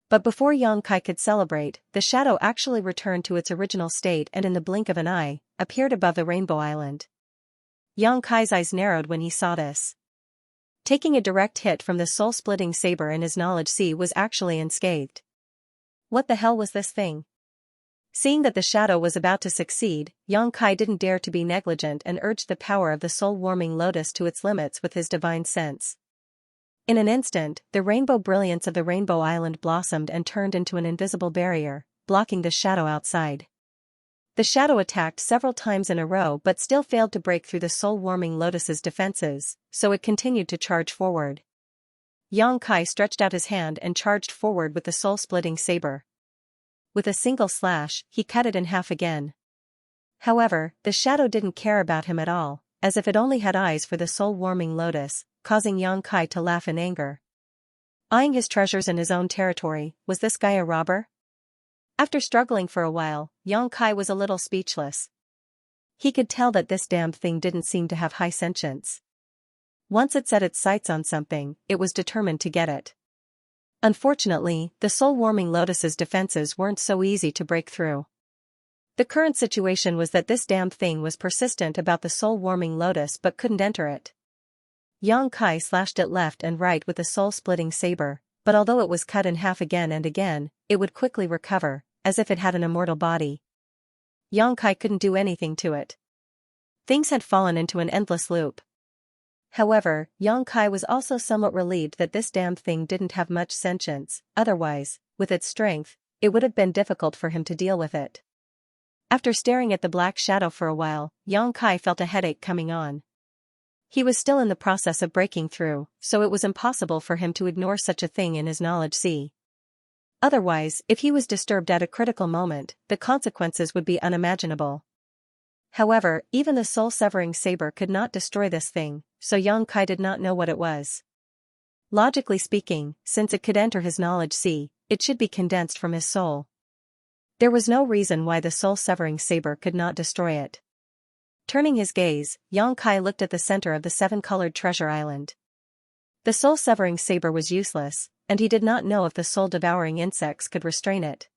But before Xianxia could celebrate, the shadow actually returned to its original state and in the blink of an eye, appeared above the Rainbow Island. Xianxia's eyes narrowed when he saw this. Taking a direct hit from the soul-splitting saber in his knowledge sea was actually unscathed. What the hell was this thing? Seeing that the shadow was about to succeed, Xianxia didn't dare to be negligent and urged the power of the soul-warming lotus to its limits with his divine sense. In an instant, the rainbow brilliance of the Rainbow Island blossomed and turned into an invisible barrier, blocking the shadow outside. The shadow attacked several times in a row but still failed to break through the soul-warming lotus's defenses, so it continued to charge forward. Xianxia stretched out his hand and charged forward with the soul-splitting saber. With a single slash, he cut it in half again. However, the shadow didn't care about him at all, as if it only had eyes for the soul-warming lotus, causing Xianxia to laugh in anger. Eyeing his treasures in his own territory, was this guy a robber? After struggling for a while, Xianxia was a little speechless. He could tell that this damned thing didn't seem to have high sentience. Once it set its sights on something, it was determined to get it. Unfortunately, the soul-warming lotus's defenses weren't so easy to break through. The current situation was that this damned thing was persistent about the soul-warming lotus but couldn't enter it. Xianxia slashed it left and right with the soul-splitting saber, but although it was cut in half again and again, it would quickly recover, as if it had an immortal body. Xianxia couldn't do anything to it. Things had fallen into an endless loop. However, Xianxia was also somewhat relieved that this damned thing didn't have much sentience, otherwise, with its strength, it would have been difficult for him to deal with it. After staring at the black shadow for a while, Xianxia felt a headache coming on. He was still in the process of breaking through, so it was impossible for him to ignore such a thing in his knowledge sea. Otherwise, if he was disturbed at a critical moment, the consequences would be unimaginable. However, even the soul-severing saber could not destroy this thing, so Xianxia did not know what it was. Logically speaking, since it could enter his knowledge sea, it should be condensed from his soul. There was no reason why the soul-severing saber could not destroy it. Turning his gaze, Xianxia looked at the center of the seven-colored treasure island. The soul-severing saber was useless, and he did not know if the soul-devouring insects could restrain it.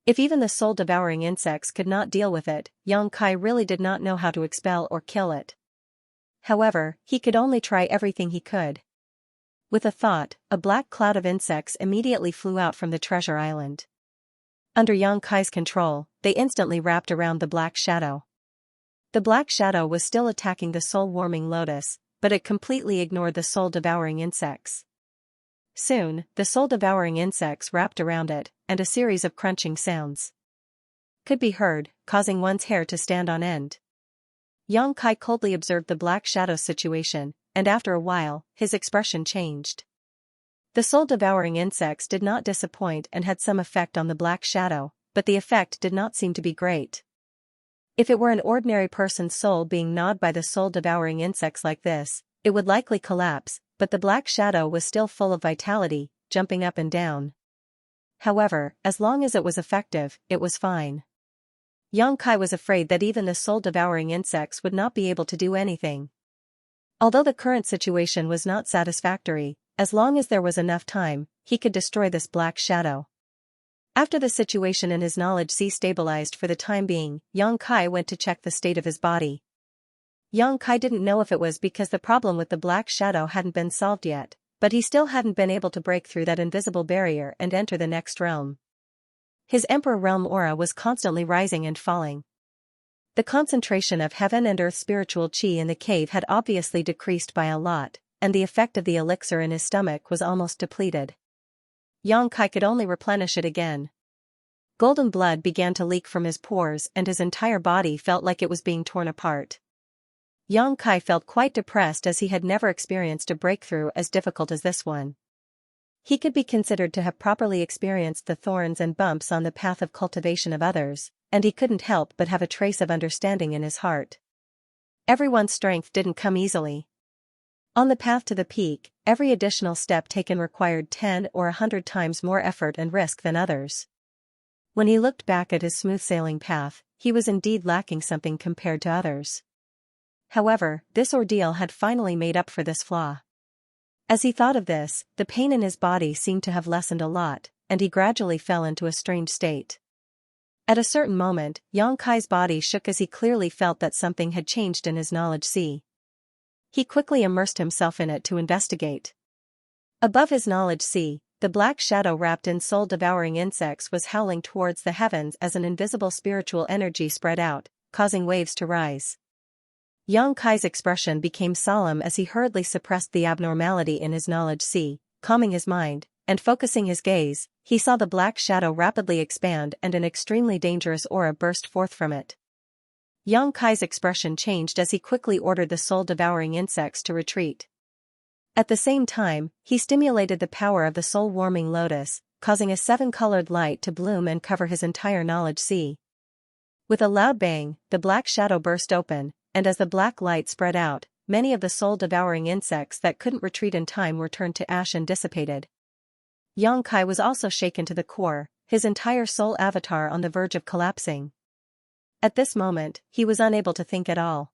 If even the soul-devouring insects could not deal with it, Xianxia really did not know how to expel or kill it. However, he could only try everything he could. With a thought, a black cloud of insects immediately flew out from the treasure island. Under Xianxia's control, they instantly wrapped around the black shadow. The black shadow was still attacking the soul-warming lotus, but it completely ignored the soul-devouring insects. Soon, the soul-devouring insects wrapped around it, and a series of crunching sounds could be heard, causing one's hair to stand on end. Xianxia coldly observed the black shadow's situation, and after a while, his expression changed. The soul-devouring insects did not disappoint and had some effect on the black shadow, but the effect did not seem to be great. If it were an ordinary person's soul being gnawed by the soul-devouring insects like this, it would likely collapse, but the black shadow was still full of vitality, jumping up and down. However, as long as it was effective, it was fine. Xianxia was afraid that even the soul-devouring insects would not be able to do anything. Although the current situation was not satisfactory, as long as there was enough time, he could destroy this black shadow. After the situation in his knowledge sea stabilized for the time being, Xianxia went to check the state of his body. Xianxia didn't know if it was because the problem with the black shadow hadn't been solved yet, but he still hadn't been able to break through that invisible barrier and enter the next realm. His Emperor Realm aura was constantly rising and falling. The concentration of heaven and earth spiritual chi in the cave had obviously decreased by a lot, and the effect of the elixir in his stomach was almost depleted. Xianxia could only replenish it again. Golden blood began to leak from his pores and his entire body felt like it was being torn apart. Xianxia felt quite depressed as he had never experienced a breakthrough as difficult as this one. He could be considered to have properly experienced the thorns and bumps on the path of cultivation of others, and he couldn't help but have a trace of understanding in his heart. Everyone's strength didn't come easily. On the path to the peak, every additional step taken required 10 or 100 times more effort and risk than others. When he looked back at his smooth-sailing path, he was indeed lacking something compared to others. However, this ordeal had finally made up for this flaw. As he thought of this, the pain in his body seemed to have lessened a lot, and he gradually fell into a strange state. At a certain moment, Xianxia's body shook as he clearly felt that something had changed in his knowledge sea. He quickly immersed himself in it to investigate. Above his knowledge sea, the black shadow wrapped in soul-devouring insects was howling towards the heavens as an invisible spiritual energy spread out, causing waves to rise. Xianxia's expression became solemn as he hurriedly suppressed the abnormality in his knowledge sea, calming his mind, and focusing his gaze, he saw the black shadow rapidly expand and an extremely dangerous aura burst forth from it. Xianxia's expression changed as he quickly ordered the soul-devouring insects to retreat. At the same time, he stimulated the power of the soul-warming lotus, causing a 7-colored light to bloom and cover his entire knowledge sea. With a loud bang, the black shadow burst open, and as the black light spread out, many of the soul-devouring insects that couldn't retreat in time were turned to ash and dissipated. Xianxia was also shaken to the core, his entire soul avatar on the verge of collapsing. At this moment, he was unable to think at all.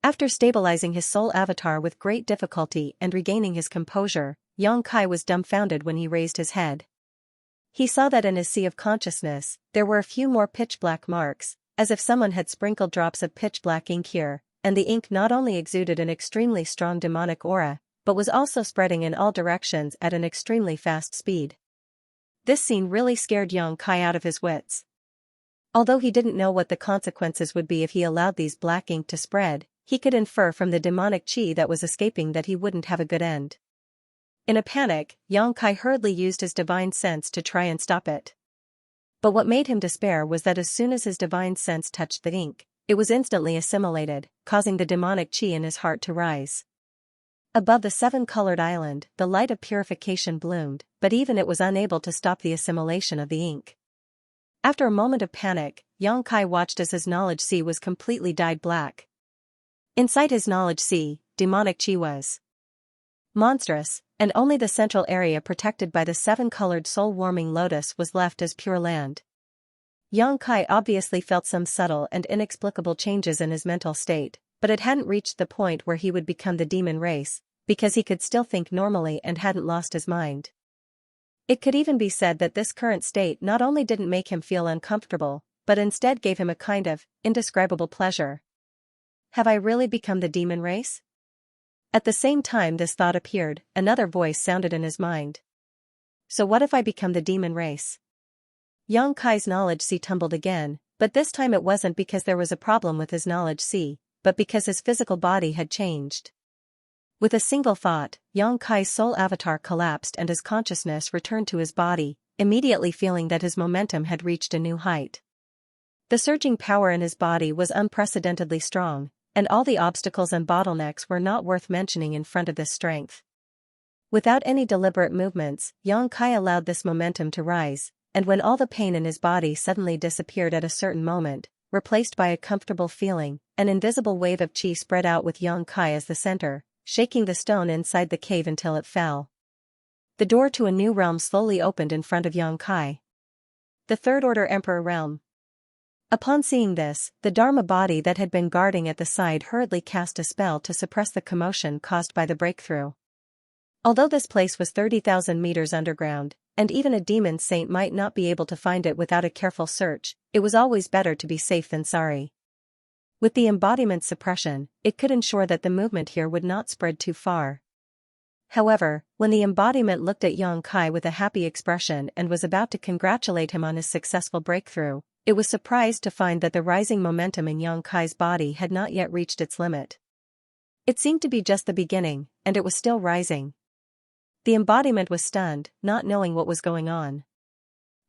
After stabilizing his soul avatar with great difficulty and regaining his composure, Xianxia was dumbfounded when he raised his head. He saw that in his sea of consciousness, there were a few more pitch-black marks, as if someone had sprinkled drops of pitch-black ink here, and the ink not only exuded an extremely strong demonic aura, but was also spreading in all directions at an extremely fast speed. This scene really scared Xianxia out of his wits. Although he didn't know what the consequences would be if he allowed these black ink to spread, he could infer from the demonic chi that was escaping that he wouldn't have a good end. In a panic, Xianxia hurriedly used his divine sense to try and stop it. But what made him despair was that as soon as his divine sense touched the ink, it was instantly assimilated, causing the demonic chi in his heart to rise. Above the 7-colored island, the light of purification bloomed, but even it was unable to stop the assimilation of the ink. After a moment of panic, Xianxia watched as his knowledge sea was completely dyed black. Inside his knowledge sea, demonic chi was monstrous, and only the central area protected by the 7-colored soul-warming lotus was left as pure land. Xianxia obviously felt some subtle and inexplicable changes in his mental state, but it hadn't reached the point where he would become the demon race, because he could still think normally and hadn't lost his mind. It could even be said that this current state not only didn't make him feel uncomfortable, but instead gave him a kind of indescribable pleasure. Have I really become the demon race? At the same time this thought appeared, another voice sounded in his mind. So what if I become the demon race? Xianxia's knowledge sea tumbled again, but this time it wasn't because there was a problem with his knowledge sea, but because his physical body had changed. With a single thought, Xianxia's soul avatar collapsed and his consciousness returned to his body, immediately feeling that his momentum had reached a new height. The surging power in his body was unprecedentedly strong, and all the obstacles and bottlenecks were not worth mentioning in front of this strength. Without any deliberate movements, Xianxia allowed this momentum to rise, and when all the pain in his body suddenly disappeared at a certain moment, replaced by a comfortable feeling, an invisible wave of chi spread out with Xianxia as the center, shaking the stone inside the cave until it fell. The door to a new realm slowly opened in front of Xianxia. The Third Order Emperor Realm. Upon seeing this, the Dharma body that had been guarding at the side hurriedly cast a spell to suppress the commotion caused by the breakthrough. Although this place was 30,000 meters underground, and even a demon saint might not be able to find it without a careful search. It was always better to be safe than sorry. With the embodiment's suppression, it could ensure that the movement here would not spread too far. However, when the embodiment looked at Xianxia with a happy expression and was about to congratulate him on his successful breakthrough, it was surprised to find that the rising momentum in Xianxia's body had not yet reached its limit. It seemed to be just the beginning, and it was still rising. The embodiment was stunned, not knowing what was going on.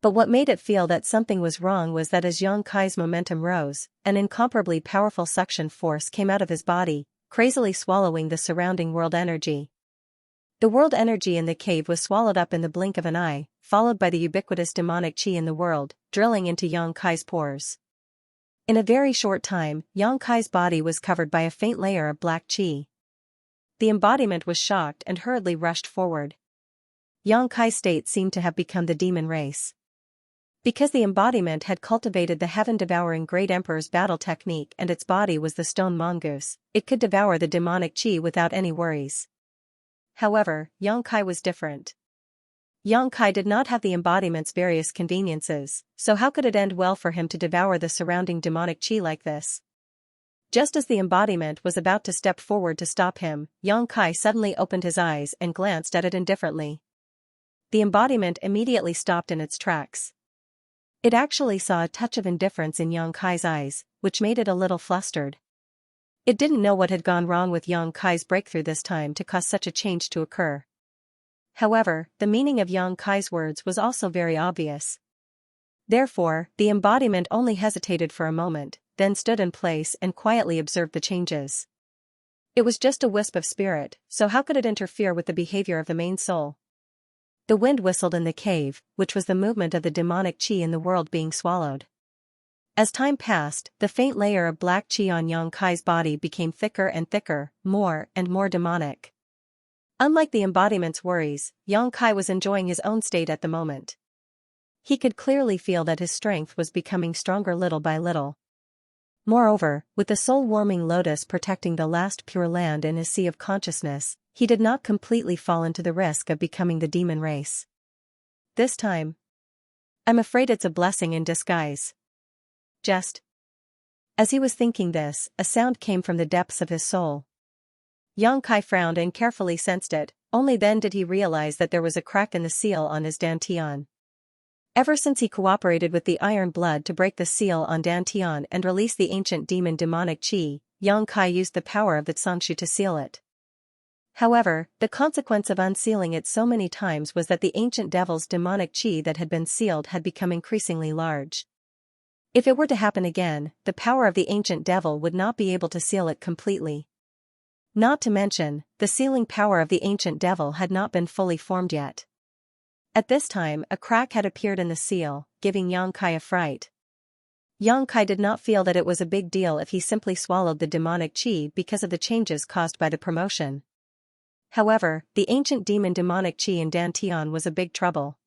But what made it feel that something was wrong was that as Xianxia's momentum rose, an incomparably powerful suction force came out of his body, crazily swallowing the surrounding world energy. The world energy in the cave was swallowed up in the blink of an eye, followed by the ubiquitous demonic chi in the world, drilling into Xianxia's pores. In a very short time, Xianxia's body was covered by a faint layer of black chi. The embodiment was shocked and hurriedly rushed forward. Xianxia's state seemed to have become the demon race. Because the embodiment had cultivated the heaven-devouring Great Emperor's battle technique and its body was the stone mongoose, it could devour the demonic chi without any worries. However, Xianxia was different. Xianxia did not have the embodiment's various conveniences, so how could it end well for him to devour the surrounding demonic chi like this? Just as the embodiment was about to step forward to stop him, Xianxia suddenly opened his eyes and glanced at it indifferently. The embodiment immediately stopped in its tracks. It actually saw a touch of indifference in Xianxia's eyes, which made it a little flustered. It didn't know what had gone wrong with Xianxia's breakthrough this time to cause such a change to occur. However, the meaning of Xianxia's words was also very obvious. Therefore, the embodiment only hesitated for a moment, then stood in place and quietly observed the changes. It was just a wisp of spirit, so how could it interfere with the behavior of the main soul? The wind whistled in the cave, which was the movement of the demonic chi in the world being swallowed. As time passed, the faint layer of black chi on Xianxia's body became thicker and thicker, more and more demonic. Unlike the embodiment's worries, Xianxia was enjoying his own state at the moment. He could clearly feel that his strength was becoming stronger little by little. Moreover, with the soul-warming lotus protecting the last pure land in his sea of consciousness, he did not completely fall into the risk of becoming the demon race. This time, I'm afraid it's a blessing in disguise. Just. As he was thinking this, a sound came from the depths of his soul. Xianxia frowned and carefully sensed it, only then did he realize that there was a crack in the seal on his dantian. Ever since he cooperated with the iron blood to break the seal on dantian and release the ancient demon demonic chi, Xianxia used the power of the Xianxia to seal it. However, the consequence of unsealing it so many times was that the ancient devil's demonic chi that had been sealed had become increasingly large. If it were to happen again, the power of the ancient devil would not be able to seal it completely. Not to mention, the sealing power of the ancient devil had not been fully formed yet. At this time, a crack had appeared in the seal, giving Xianxia a fright. Xianxia did not feel that it was a big deal if he simply swallowed the demonic chi because of the changes caused by the promotion. However, the ancient demon demonic chi in dantian was a big trouble.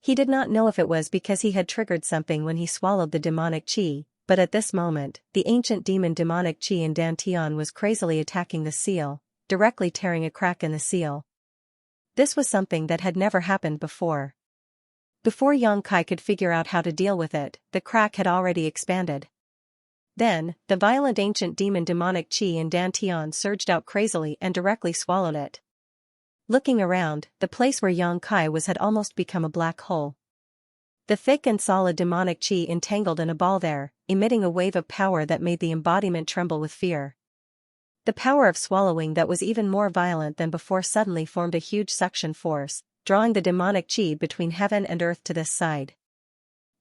He did not know if it was because he had triggered something when he swallowed the demonic chi, but at this moment, the ancient demon demonic chi in dantian was crazily attacking the seal, directly tearing a crack in the seal. This was something that had never happened before. Before Xianxia could figure out how to deal with it, the crack had already expanded. Then, the violent ancient demon demonic chi in dantian surged out crazily and directly swallowed it. Looking around, the place where Xianxia was had almost become a black hole. The thick and solid demonic chi entangled in a ball there, emitting a wave of power that made the embodiment tremble with fear. The power of swallowing that was even more violent than before suddenly formed a huge suction force, drawing the demonic chi between heaven and earth to this side.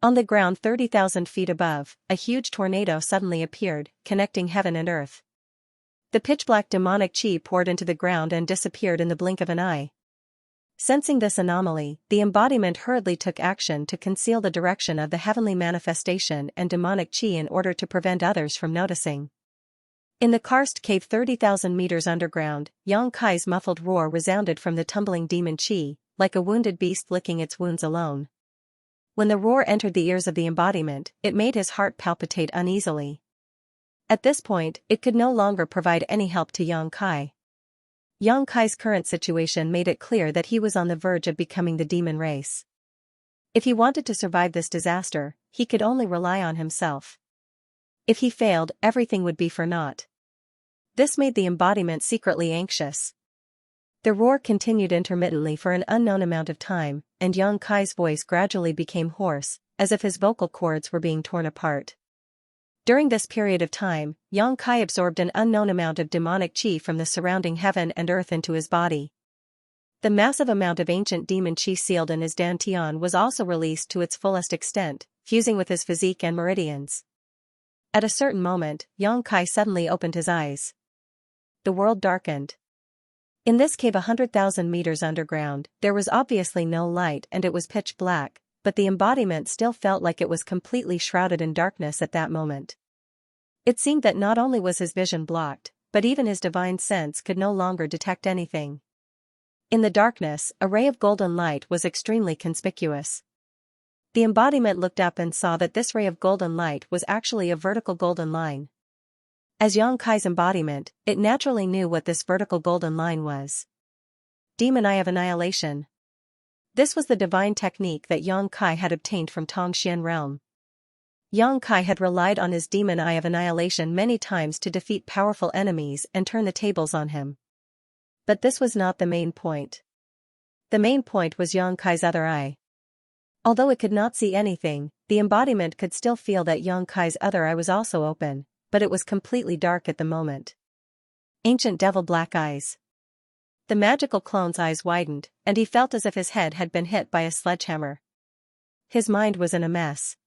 On the ground 30,000 feet above, a huge tornado suddenly appeared, connecting heaven and earth. The pitch-black demonic chi poured into the ground and disappeared in the blink of an eye. Sensing this anomaly, the embodiment hurriedly took action to conceal the direction of the heavenly manifestation and demonic chi in order to prevent others from noticing. In the karst cave 30,000 meters underground, Xianxia's muffled roar resounded from the tumbling demon chi, like a wounded beast licking its wounds alone. When the roar entered the ears of the embodiment, it made his heart palpitate uneasily. At this point, it could no longer provide any help to Xianxia. Yang Kai's current situation made it clear that he was on the verge of becoming the demon race. If he wanted to survive this disaster, he could only rely on himself. If he failed, everything would be for naught. This made the embodiment secretly anxious. The roar continued intermittently for an unknown amount of time, and Yang Kai's voice gradually became hoarse, as if his vocal cords were being torn apart. During this period of time, Yang Kai absorbed an unknown amount of demonic qi from the surrounding heaven and earth into his body. The massive amount of ancient demon qi sealed in his dantian was also released to its fullest extent, fusing with his physique and meridians. At a certain moment, Yang Kai suddenly opened his eyes. The world darkened. In this cave 100,000 meters underground, there was obviously no light and it was pitch black, but the embodiment still felt like it was completely shrouded in darkness at that moment. It seemed that not only was his vision blocked, but even his divine sense could no longer detect anything. In the darkness, a ray of golden light was extremely conspicuous. The embodiment looked up and saw that this ray of golden light was actually a vertical golden line. As Yang Kai's embodiment, it naturally knew what this vertical golden line was. Demon Eye of Annihilation. This was the divine technique that Yang Kai had obtained from Tongxian realm. Yang Kai had relied on his Demon Eye of Annihilation many times to defeat powerful enemies and turn the tables on him. But this was not the main point. The main point was Yang Kai's other eye. Although it could not see anything, the embodiment could still feel that Yang Kai's other eye was also open, but it was completely dark at the moment. Ancient Devil Black Eyes. The magical clone's eyes widened, and he felt as if his head had been hit by a sledgehammer. His mind was in a mess.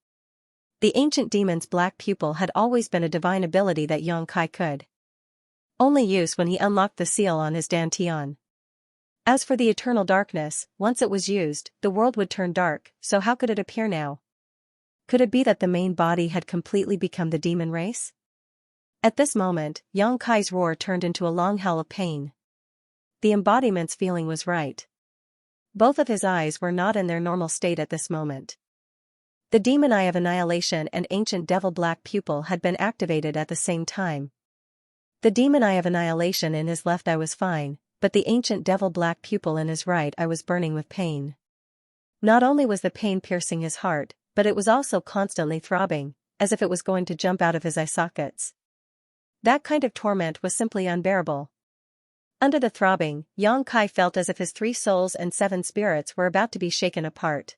The ancient demon's black pupil had always been a divine ability that Yang Kai could only use when he unlocked the seal on his dantian. As for the eternal darkness, once it was used, the world would turn dark, so how could it appear now? Could it be that the main body had completely become the demon race? At this moment, Yang Kai's roar turned into a long howl of pain. The embodiment's feeling was right. Both of his eyes were not in their normal state at this moment. The Demon Eye of Annihilation and Ancient Devil Black Pupil had been activated at the same time. The Demon Eye of Annihilation in his left eye was fine, but the Ancient Devil Black Pupil in his right eye was burning with pain. Not only was the pain piercing his heart, but it was also constantly throbbing, as if it was going to jump out of his eye sockets. That kind of torment was simply unbearable. Under the throbbing, Yang Kai felt as if his 3 souls and 7 spirits were about to be shaken apart.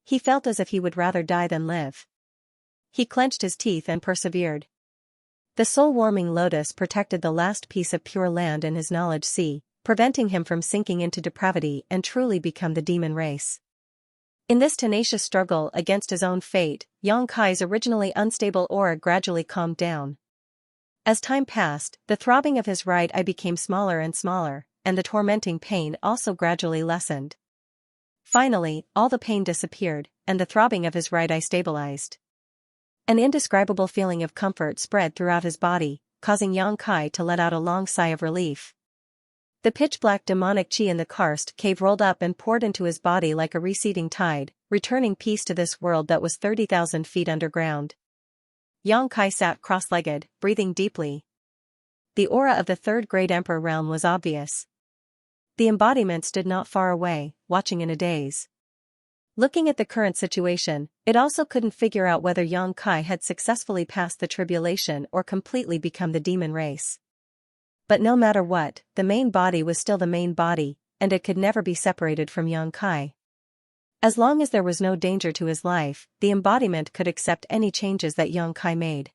He felt as if he would rather die than live. He clenched his teeth and persevered. The soul-warming lotus protected the last piece of pure land in his knowledge sea, preventing him from sinking into depravity and truly become the demon race. In this tenacious struggle against his own fate, Yang Kai's originally unstable aura gradually calmed down. As time passed, the throbbing of his right eye became smaller and smaller, and the tormenting pain also gradually lessened. Finally, all the pain disappeared, and the throbbing of his right eye stabilized. An indescribable feeling of comfort spread throughout his body, causing Yang Kai to let out a long sigh of relief. The pitch-black demonic qi in the karst cave rolled up and poured into his body like a receding tide, returning peace to this world that was 30,000 feet underground. Yang Kai sat cross-legged, breathing deeply. The aura of the third great emperor realm was obvious. The embodiment stood not far away, watching in a daze. Looking at the current situation, it also couldn't figure out whether Yang Kai had successfully passed the tribulation or completely become the demon race. But no matter what, the main body was still the main body, and it could never be separated from Yang Kai. As long as there was no danger to his life, the embodiment could accept any changes that Yang Kai made.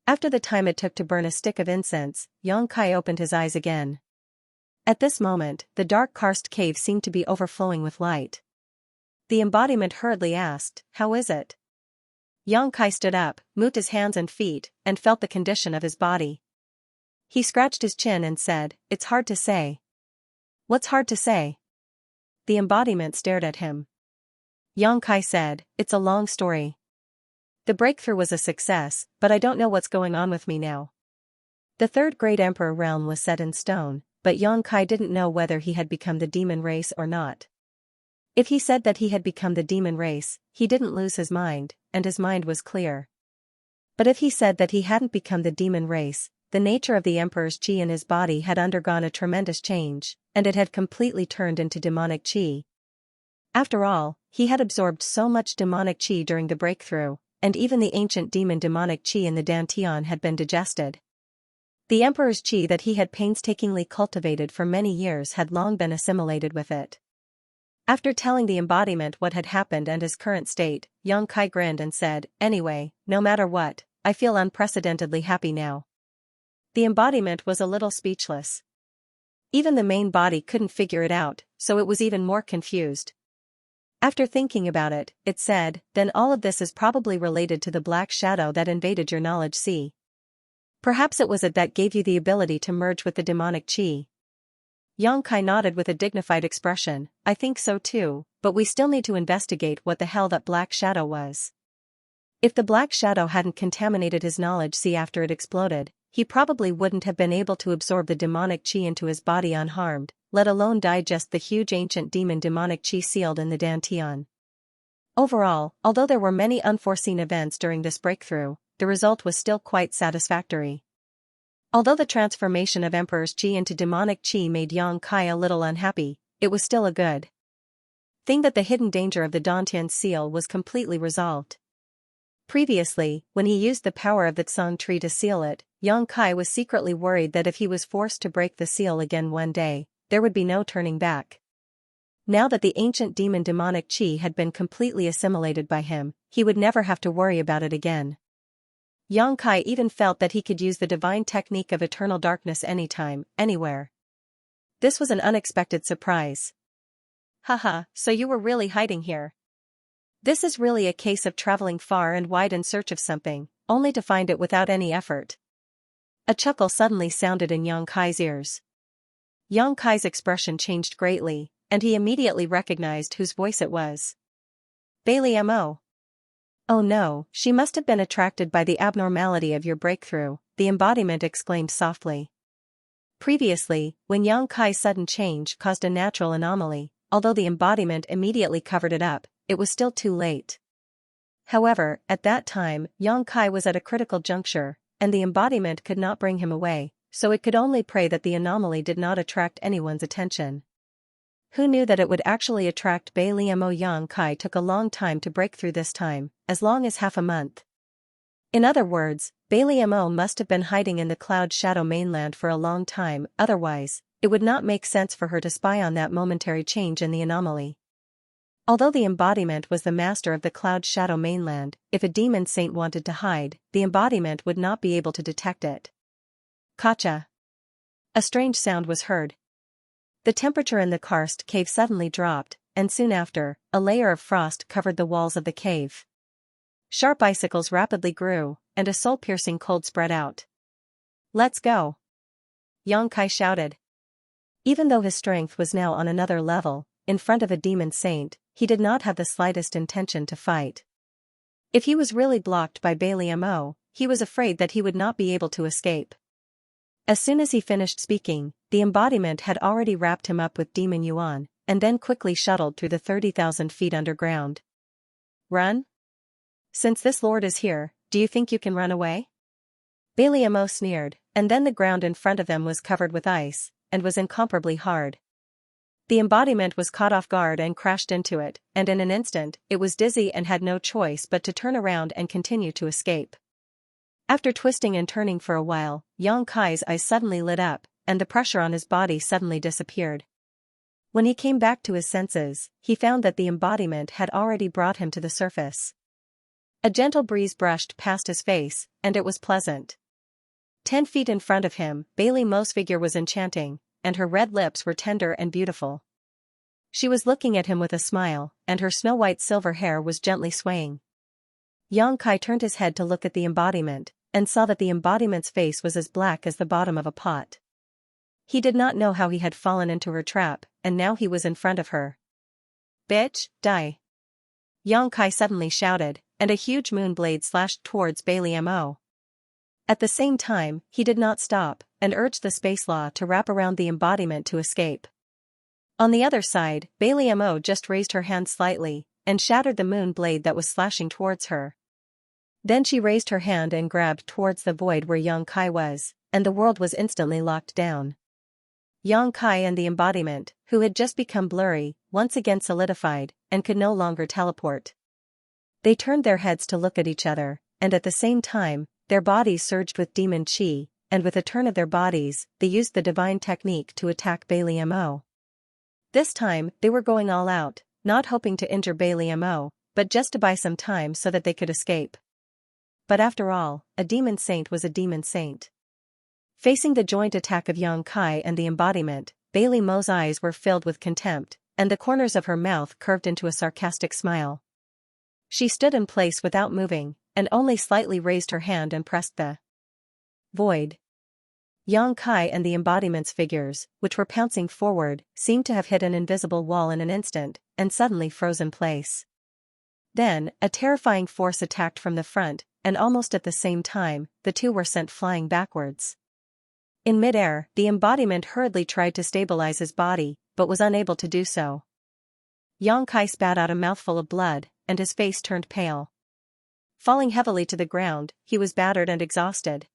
After the time it took to burn a stick of incense, Yang Kai opened his eyes again. At this moment, the dark karst cave seemed to be overflowing with light. The embodiment hurriedly asked, "How is it?" Yang Kai stood up, moved his hands and feet, and felt the condition of his body. He scratched his chin and said, "It's hard to say." "What's hard to say?" The embodiment stared at him. Yang Kai said, "It's a long story. The breakthrough was a success, but I don't know what's going on with me now." The third great emperor realm was set in stone, but Yang Kai didn't know whether he had become the demon race or not. If he said that he had become the demon race, he didn't lose his mind, and his mind was clear. But if he said that he hadn't become the demon race, the nature of the Emperor's chi in his body had undergone a tremendous change, and it had completely turned into demonic chi. After all, he had absorbed so much demonic chi during the breakthrough, and even the ancient demon demonic chi in the Dantian had been digested. The Emperor's chi that he had painstakingly cultivated for many years had long been assimilated with it. After telling the embodiment what had happened and his current state, Xianxia grinned and said, "Anyway, no matter what, I feel unprecedentedly happy now." The embodiment was a little speechless. Even the main body couldn't figure it out, so it was even more confused. After thinking about it, it said, "Then all of this is probably related to the black shadow that invaded your knowledge sea. Perhaps it was it that gave you the ability to merge with the demonic chi." Xianxia nodded with a dignified expression. "I think so too, but we still need to investigate what the hell that black shadow was." If the black shadow hadn't contaminated his knowledge sea after it exploded, he probably wouldn't have been able to absorb the demonic chi into his body unharmed, let alone digest the huge ancient demon demonic chi sealed in the Dantian. Overall, although there were many unforeseen events during this breakthrough, the result was still quite satisfactory. Although the transformation of Emperor's chi into demonic chi made Xianxia a little unhappy, it was still a good thing that the hidden danger of the Dantian seal was completely resolved. Previously, when he used the power of the Tsang tree to seal it, Xianxia was secretly worried that if he was forced to break the seal again one day, there would be no turning back. Now that the ancient demon demonic chi had been completely assimilated by him, he would never have to worry about it again. Xianxia even felt that he could use the divine technique of eternal darkness anytime, anywhere. This was an unexpected surprise. "Haha, so you were really hiding here. This is really a case of traveling far and wide in search of something, only to find it without any effort." A chuckle suddenly sounded in Xianxia's ears. Xianxia's expression changed greatly, and he immediately recognized whose voice it was. "Bailey Mo. Oh no, she must have been attracted by the abnormality of your breakthrough," the embodiment exclaimed softly. Previously, when Xianxia's sudden change caused a natural anomaly, although the embodiment immediately covered it up, it was still too late. However, at that time, Xianxia was at a critical juncture, and the embodiment could not bring him away, so it could only pray that the anomaly did not attract anyone's attention. Who knew that it would actually attract Bailey Mo? Xianxia took a long time to break through this time, as long as half a month. In other words, Bailey Mo must have been hiding in the Cloud Shadow mainland for a long time, otherwise, it would not make sense for her to spy on that momentary change in the anomaly. Although the embodiment was the master of the Cloud Shadow mainland, if a demon saint wanted to hide, the embodiment would not be able to detect it. Kacha. A strange sound was heard. The temperature in the karst cave suddenly dropped, and soon after, a layer of frost covered the walls of the cave. Sharp icicles rapidly grew, and a soul-piercing cold spread out. "Let's go!" Xianxia shouted. Even though his strength was now on another level, in front of a demon saint, he did not have the slightest intention to fight. If he was really blocked by Bailey Mo, he was afraid that he would not be able to escape. As soon as he finished speaking, the embodiment had already wrapped him up with demon yuan, and then quickly shuttled through the 30,000 feet underground. "Run? Since this lord is here, do you think you can run away?" Bailey Mo sneered, and then the ground in front of them was covered with ice, and was incomparably hard. The embodiment was caught off guard and crashed into it, and in an instant, it was dizzy and had no choice but to turn around and continue to escape. After twisting and turning for a while, Xianxia's eyes suddenly lit up, and the pressure on his body suddenly disappeared. When he came back to his senses, he found that the embodiment had already brought him to the surface. A gentle breeze brushed past his face, and it was pleasant. 10 feet in front of him, Bailey Mo's figure was enchanting, and her red lips were tender and beautiful. She was looking at him with a smile, and her snow-white silver hair was gently swaying. Xianxia turned his head to look at the embodiment, and saw that the embodiment's face was as black as the bottom of a pot. He did not know how he had fallen into her trap, and now he was in front of her. "Bitch, die!" Xianxia suddenly shouted, and a huge moon blade slashed towards Bailey Mo. At the same time, he did not stop, and urged the space law to wrap around the embodiment to escape. On the other side, Bailey Mo just raised her hand slightly, and shattered the moon blade that was slashing towards her. Then she raised her hand and grabbed towards the void where Xianxia was, and the world was instantly locked down. Xianxia and the embodiment, who had just become blurry, once again solidified, and could no longer teleport. They turned their heads to look at each other, and at the same time, their bodies surged with demon chi, and with a turn of their bodies, they used the divine technique to attack Bailey Mo. This time, they were going all out, not hoping to injure Bailey Mo, but just to buy some time so that they could escape. But after all, a demon saint was a demon saint. Facing the joint attack of Xianxia and the embodiment, Bailey Mo's eyes were filled with contempt, and the corners of her mouth curved into a sarcastic smile. She stood in place without moving, and only slightly raised her hand and pressed the void. Xianxia and the embodiment's figures, which were pouncing forward, seemed to have hit an invisible wall in an instant, and suddenly froze in place. Then, a terrifying force attacked from the front, and almost at the same time, the two were sent flying backwards. In midair, the embodiment hurriedly tried to stabilize his body, but was unable to do so. Xianxia spat out a mouthful of blood, and his face turned pale. Falling heavily to the ground, he was battered and exhausted.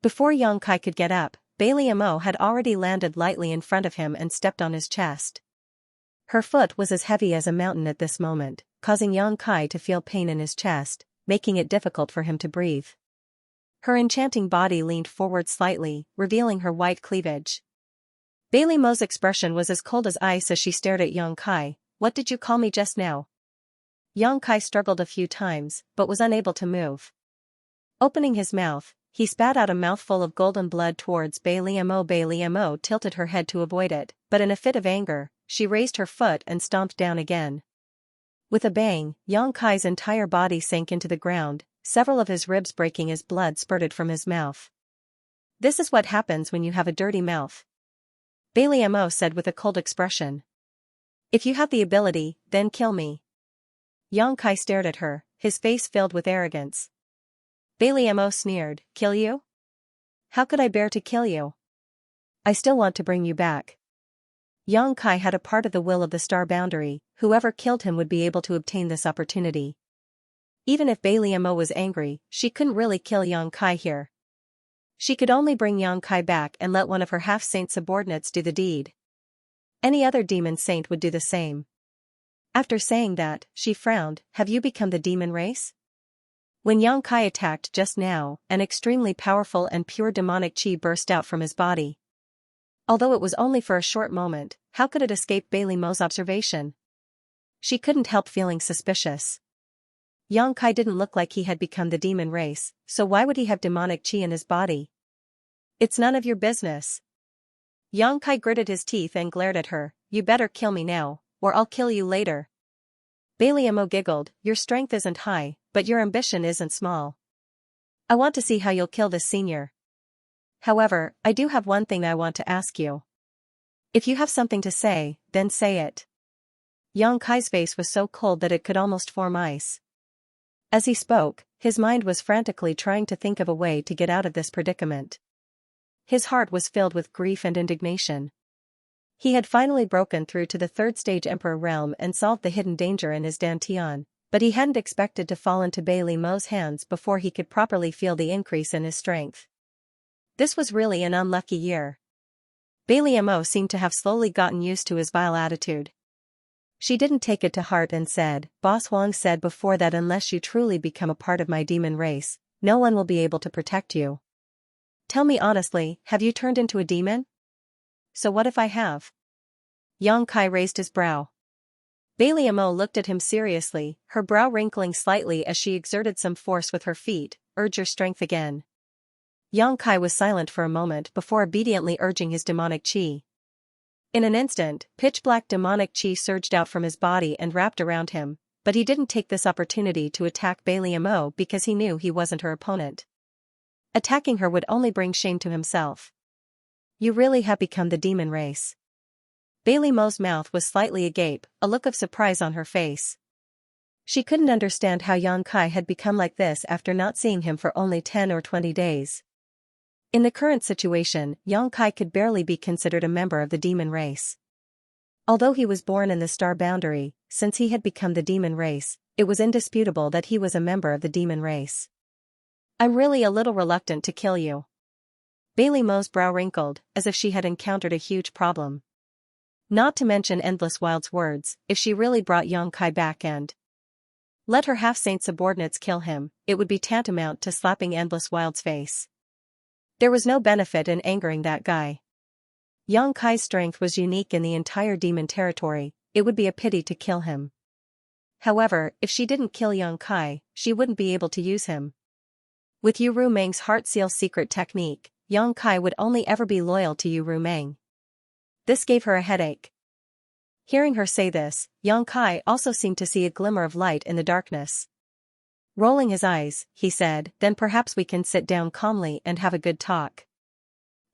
Before Xianxia could get up, Bailey Mo had already landed lightly in front of him and stepped on his chest. Her foot was as heavy as a mountain at this moment, causing Xianxia to feel pain in his chest, making it difficult for him to breathe. Her enchanting body leaned forward slightly, revealing her white cleavage. Bailey Mo's expression was as cold as ice as she stared at Xianxia. "What did you call me just now?" Xianxia struggled a few times, but was unable to move. Opening his mouth, he spat out a mouthful of golden blood towards Bailey Mo. Bailey Mo tilted her head to avoid it, but in a fit of anger, she raised her foot and stomped down again. With a bang, Xianxia's entire body sank into the ground, several of his ribs breaking as blood spurted from his mouth. "This is what happens when you have a dirty mouth," Bailey Mo said with a cold expression. "If you have the ability, then kill me." Xianxia stared at her, his face filled with arrogance. Bailey Mo sneered, "Kill you? How could I bear to kill you? I still want to bring you back." Xianxia had a part of the will of the star boundary, whoever killed him would be able to obtain this opportunity. Even if Bailey Mo was angry, she couldn't really kill Xianxia here. She could only bring Xianxia back and let one of her half-saint subordinates do the deed. Any other demon saint would do the same. After saying that, she frowned. "Have you become the demon race?" When Xianxia attacked just now, an extremely powerful and pure demonic chi burst out from his body. Although it was only for a short moment, how could it escape Bailey Mo's observation? She couldn't help feeling suspicious. Xianxia didn't look like he had become the demon race, so why would he have demonic chi in his body? "It's none of your business." Xianxia gritted his teeth and glared at her. "You better kill me now, or I'll kill you later." Bailey Mo giggled. "Your strength isn't high, but your ambition isn't small. I want to see how you'll kill this senior. However, I do have one thing I want to ask you. If you have something to say, then say it." Xianxia's face was so cold that it could almost form ice. As he spoke, his mind was frantically trying to think of a way to get out of this predicament. His heart was filled with grief and indignation. He had finally broken through to the third stage Emperor realm and solved the hidden danger in his Dantian, but he hadn't expected to fall into Bailey Mo's hands before he could properly feel the increase in his strength. This was really an unlucky year. Bailey Mo seemed to have slowly gotten used to his vile attitude. She didn't take it to heart and said, "Boss Huang said before that unless you truly become a part of my demon race, no one will be able to protect you. Tell me honestly, have you turned into a demon?" "So what if I have?" Xianxia raised his brow. Bailey Mo looked at him seriously, her brow wrinkling slightly as she exerted some force with her feet. "Urge your strength again." Xianxia was silent for a moment before obediently urging his demonic chi. In an instant, pitch-black demonic chi surged out from his body and wrapped around him, but he didn't take this opportunity to attack Bailey Mo because he knew he wasn't her opponent. Attacking her would only bring shame to himself. "You really have become the demon race." Bailey Mo's mouth was slightly agape, a look of surprise on her face. She couldn't understand how Xianxia had become like this after not seeing him for only 10 or 20 days. In the current situation, Xianxia could barely be considered a member of the demon race. Although he was born in the star boundary, since he had become the demon race, it was indisputable that he was a member of the demon race. "I'm really a little reluctant to kill you." Bailey Mo's brow wrinkled, as if she had encountered a huge problem. Not to mention Endless Wild's words, if she really brought Xianxia back and let her half-saint subordinates kill him, it would be tantamount to slapping Endless Wild's face. There was no benefit in angering that guy. Xianxia's strength was unique in the entire demon territory, it would be a pity to kill him. However, if she didn't kill Xianxia, she wouldn't be able to use him. With Yu Rumeng's heart seal secret technique, Xianxia would only ever be loyal to Yu Rumeng. This gave her a headache. Hearing her say this, Xianxia also seemed to see a glimmer of light in the darkness. Rolling his eyes, he said, "Then perhaps we can sit down calmly and have a good talk."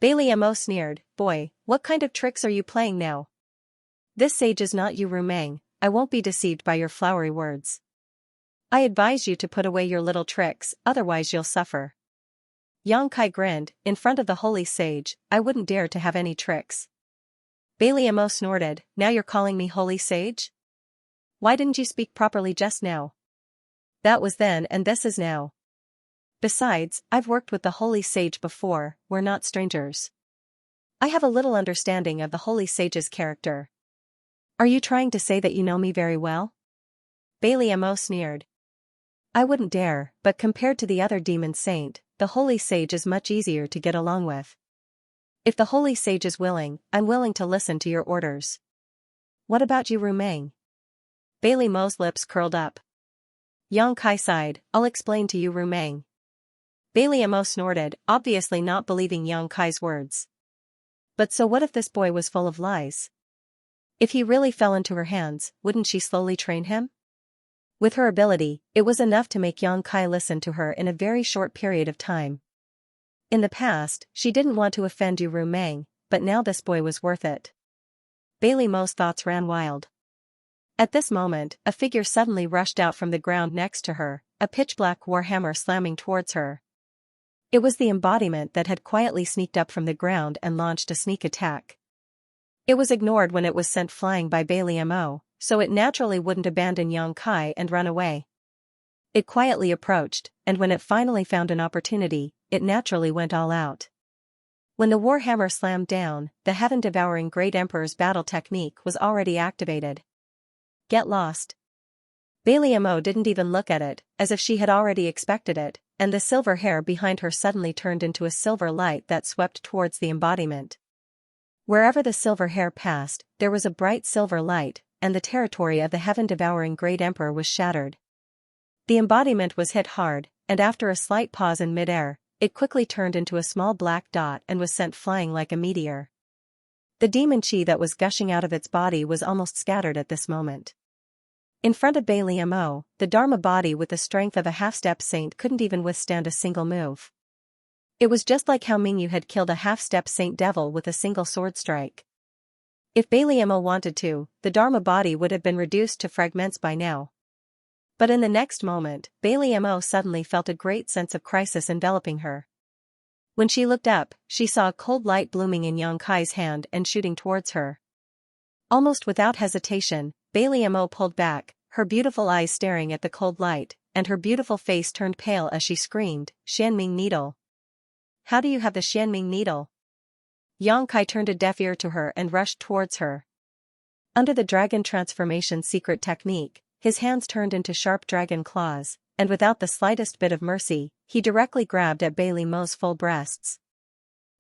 Bailey Mo sneered, "Boy, what kind of tricks are you playing now? This sage is not Yu Rumeng, I won't be deceived by your flowery words. I advise you to put away your little tricks, otherwise you'll suffer." Xianxia grinned, "In front of the holy sage, I wouldn't dare to have any tricks." Bailey Mo snorted, "Now you're calling me holy sage? Why didn't you speak properly just now? That was then and this is now. Besides, I've worked with the holy sage before, we're not strangers. I have a little understanding of the holy sage's character." "Are you trying to say that you know me very well?" Bailey Mo sneered. "I wouldn't dare, but compared to the other demon saint, the holy sage is much easier to get along with. If the holy sage is willing, I'm willing to listen to your orders." "What about Yu Rumeng?" Bailey Mo's lips curled up. Xianxia sighed, "I'll explain to Yu Rumeng." Bailey Mo snorted, obviously not believing Xianxia's words. But so what if this boy was full of lies? If he really fell into her hands, wouldn't she slowly train him? With her ability, it was enough to make Xianxia listen to her in a very short period of time. In the past, she didn't want to offend Yu Rumeng, but now this boy was worth it. Bailey Mo's thoughts ran wild. At this moment, a figure suddenly rushed out from the ground next to her, a pitch-black warhammer slamming towards her. It was the embodiment that had quietly sneaked up from the ground and launched a sneak attack. It was ignored when it was sent flying by Bailey Mo, so it naturally wouldn't abandon Xianxia and run away. It quietly approached, and when it finally found an opportunity, it naturally went all out. When the warhammer slammed down, the heaven-devouring Great Emperor's battle technique was already activated. "Get lost." Bailey Mo didn't even look at it, as if she had already expected it, and the silver hair behind her suddenly turned into a silver light that swept towards the embodiment. Wherever the silver hair passed, there was a bright silver light, and the territory of the heaven-devouring Great Emperor was shattered. The embodiment was hit hard, and after a slight pause in midair, it quickly turned into a small black dot and was sent flying like a meteor. The demon chi that was gushing out of its body was almost scattered at this moment. In front of Bailey Mo, the Dharma body with the strength of a half-step saint couldn't even withstand a single move. It was just like how Mingyu had killed a half-step saint devil with a single sword strike. If Bailey Mo wanted to, the Dharma body would have been reduced to fragments by now. But in the next moment, Bailey Mo suddenly felt a great sense of crisis enveloping her. When she looked up, she saw a cold light blooming in Xianxia's hand and shooting towards her. Almost without hesitation, Bailey Mo pulled back, her beautiful eyes staring at the cold light, and her beautiful face turned pale as she screamed, "Xianming needle! How do you have the Xianming needle?" Xianxia turned a deaf ear to her and rushed towards her. Under the dragon transformation secret technique, his hands turned into sharp dragon claws, and without the slightest bit of mercy, he directly grabbed at Bailey Mo's full breasts.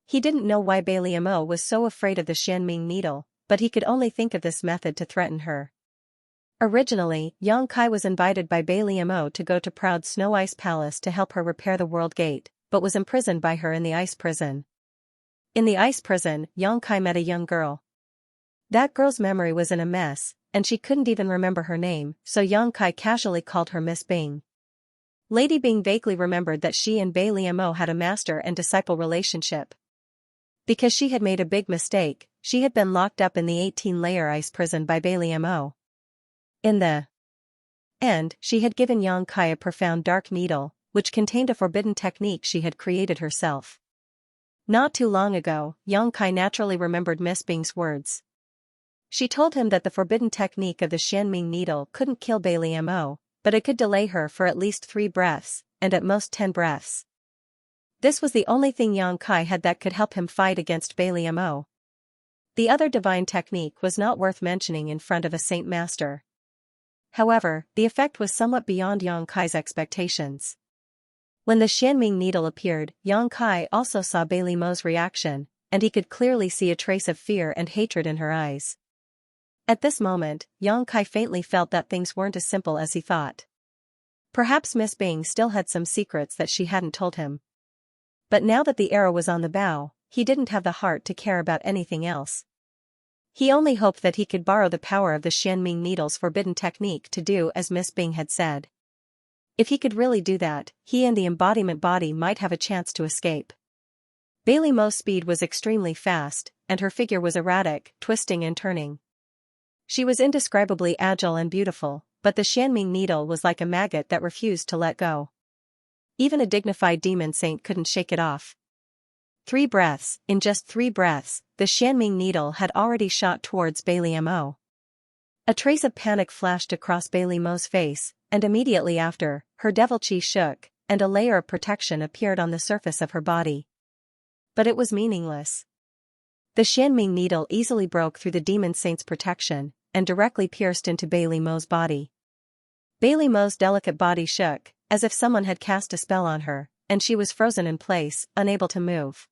He didn't know why Bailey Mo was so afraid of the Xianming needle, but he could only think of this method to threaten her. Originally, Xianxia was invited by Bailey Mo to go to proud Snow Ice Palace to help her repair the World Gate, but was imprisoned by her in the ice prison. In the ice prison, Xianxia met a young girl. That girl's memory was in a mess, and she couldn't even remember her name, so Xianxia casually called her Miss Bing. Lady Bing vaguely remembered that she and Bailey Mo had a master and disciple relationship. Because she had made a big mistake, she had been locked up in the 18-layer ice prison by Bailey Mo. In the end, she had given Xianxia a profound dark needle, which contained a forbidden technique she had created herself. Not too long ago, Xianxia naturally remembered Miss Bing's words. She told him that the forbidden technique of the Xianming needle couldn't kill Bailey Mo, but it could delay her for at least 3 breaths, and at most 10 breaths. This was the only thing Yang Kai had that could help him fight against Bailey Mo. The other divine technique was not worth mentioning in front of a saint master. However, the effect was somewhat beyond Yang Kai's expectations. When the Xianming needle appeared, Yang Kai also saw Bailey Mo's reaction, and he could clearly see a trace of fear and hatred in her eyes. At this moment, Yang Kai faintly felt that things weren't as simple as he thought. Perhaps Miss Bing still had some secrets that she hadn't told him. But now that the arrow was on the bow, he didn't have the heart to care about anything else. He only hoped that he could borrow the power of the Xianming needle's forbidden technique to do as Miss Bing had said. If he could really do that, he and the embodiment body might have a chance to escape. Bailey Mo's speed was extremely fast, and her figure was erratic, twisting and turning. She was indescribably agile and beautiful, but the Xianming needle was like a maggot that refused to let go. Even a dignified demon saint couldn't shake it off. 3 breaths, in just 3 breaths, the Xianming needle had already shot towards Bailey Mo. A trace of panic flashed across Bailey Mo's face, and immediately after, her devil chi shook, and a layer of protection appeared on the surface of her body. But it was meaningless. The Xianming needle easily broke through the demon saint's protection, and directly pierced into Bailey Mo's body. Bailey Mo's delicate body shook, as if someone had cast a spell on her, and she was frozen in place, unable to move.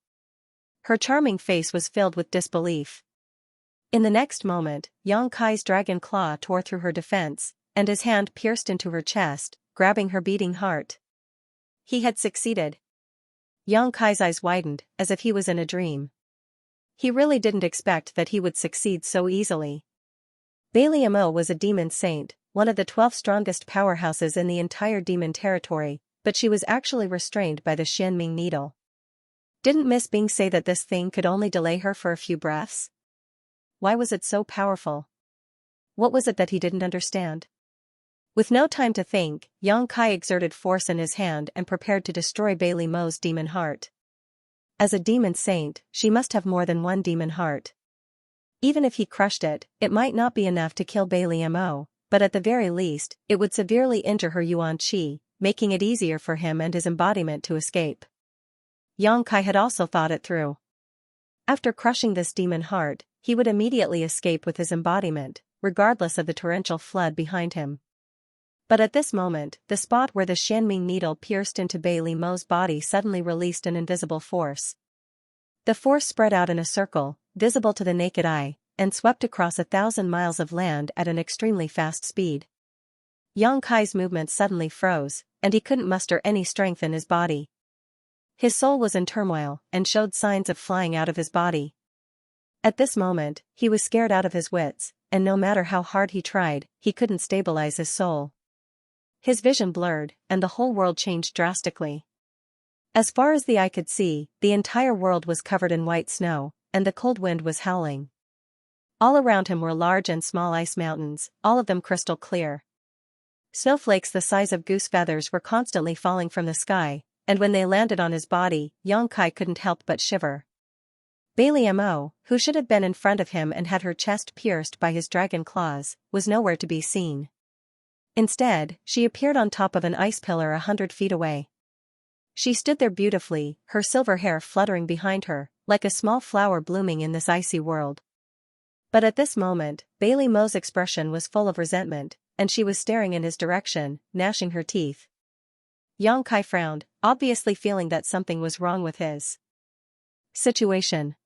Her charming face was filled with disbelief. In the next moment, Yang Kai's dragon claw tore through her defense, and his hand pierced into her chest, grabbing her beating heart. He had succeeded. Yang Kai's eyes widened, as if he was in a dream. He really didn't expect that he would succeed so easily. Bailey Mo was a demon saint, one of the 12 strongest powerhouses in the entire demon territory, but she was actually restrained by the Xianming needle. Didn't Miss Bing say that this thing could only delay her for a few breaths? Why was it so powerful? What was it that he didn't understand? With no time to think, Yang Kai exerted force in his hand and prepared to destroy Bailey Mo's demon heart. As a demon saint, she must have more than one demon heart. Even if he crushed it, it might not be enough to kill Bailey Mo, but at the very least, it would severely injure her yuan qi, making it easier for him and his embodiment to escape. Yang Kai had also thought it through. After crushing this demon heart, he would immediately escape with his embodiment, regardless of the torrential flood behind him. But at this moment, the spot where the Xianming needle pierced into Bailey Mo's body suddenly released an invisible force. The force spread out in a circle, visible to the naked eye, and swept across 1,000 miles of land at an extremely fast speed. Yang Kai's movement suddenly froze, and he couldn't muster any strength in his body. His soul was in turmoil, and showed signs of flying out of his body. At this moment, he was scared out of his wits, and no matter how hard he tried, he couldn't stabilize his soul. His vision blurred, and the whole world changed drastically. As far as the eye could see, the entire world was covered in white snow, and the cold wind was howling. All around him were large and small ice mountains, all of them crystal clear. Snowflakes the size of goose feathers were constantly falling from the sky, and when they landed on his body, Yang Kai couldn't help but shiver. Bailey Mo, who should have been in front of him and had her chest pierced by his dragon claws, was nowhere to be seen. Instead, she appeared on top of an ice pillar 100 feet away. She stood there beautifully, her silver hair fluttering behind her, like a small flower blooming in this icy world. But at this moment, Bailey Mo's expression was full of resentment, and she was staring in his direction, gnashing her teeth. Yang Kai frowned, obviously feeling that something was wrong with his situation.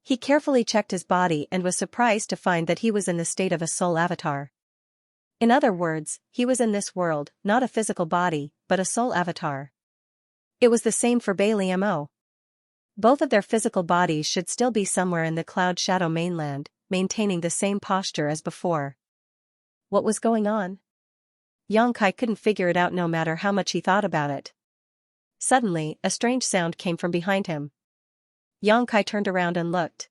He carefully checked his body and was surprised to find that he was in the state of a soul avatar. In other words, he was in this world, not a physical body, but a soul avatar. It was the same for Bailey Mo. Both of their physical bodies should still be somewhere in the Cloud Shadow mainland, maintaining the same posture as before. What was going on? Yang Kai couldn't figure it out no matter how much he thought about it. Suddenly, a strange sound came from behind him. Yang Kai turned around and looked.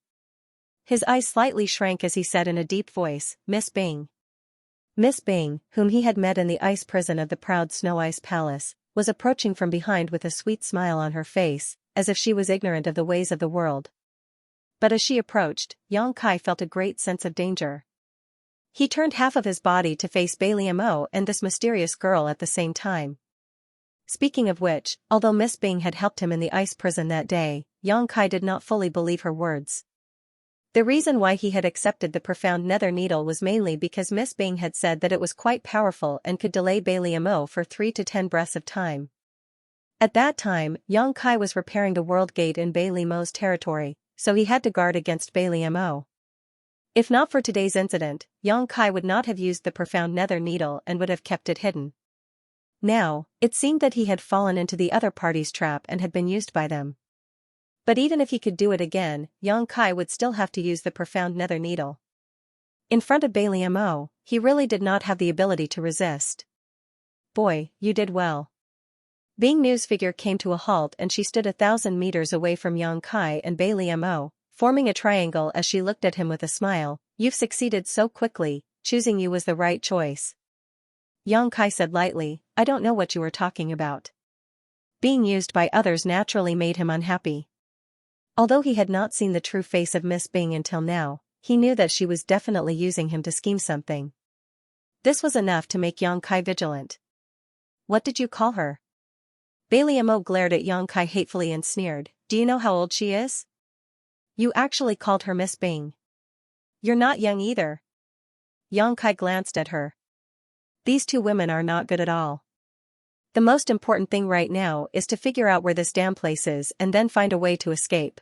His eyes slightly shrank as he said in a deep voice, "Miss Bing." Miss Bing, whom he had met in the ice prison of the proud Snow Ice Palace, was approaching from behind with a sweet smile on her face, as if she was ignorant of the ways of the world. But as she approached, Yang Kai felt a great sense of danger. He turned half of his body to face Bailey Mo and this mysterious girl at the same time. Speaking of which, although Miss Bing had helped him in the ice prison that day, Yang Kai did not fully believe her words. The reason why he had accepted the profound nether needle was mainly because Miss Bing had said that it was quite powerful and could delay Bailey Mo for 3 to 10 breaths of time. At that time, Yang Kai was repairing the world gate in Bailey Mo's territory, so he had to guard against Bailey Mo. If not for today's incident, Yang Kai would not have used the profound nether needle and would have kept it hidden. Now, it seemed that he had fallen into the other party's trap and had been used by them. But even if he could do it again, Yang Kai would still have to use the profound nether needle. In front of Bailey Mo, he really did not have the ability to resist. Boy, you did well. Bing Nu's figure came to a halt and she stood 1,000 meters away from Yang Kai and Bailey Mo, forming a triangle as she looked at him with a smile. You've succeeded so quickly, choosing you was the right choice. Yang Kai said lightly, I don't know what you were talking about. Being used by others naturally made him unhappy. Although he had not seen the true face of Miss Bing until now, he knew that she was definitely using him to scheme something. This was enough to make Yang Kai vigilant. What did you call her? Bailey Mo glared at Yang Kai hatefully and sneered, do you know how old she is? You actually called her Miss Bing. You're not young either. Yang Kai glanced at her. These two women are not good at all. The most important thing right now is to figure out where this damn place is and then find a way to escape.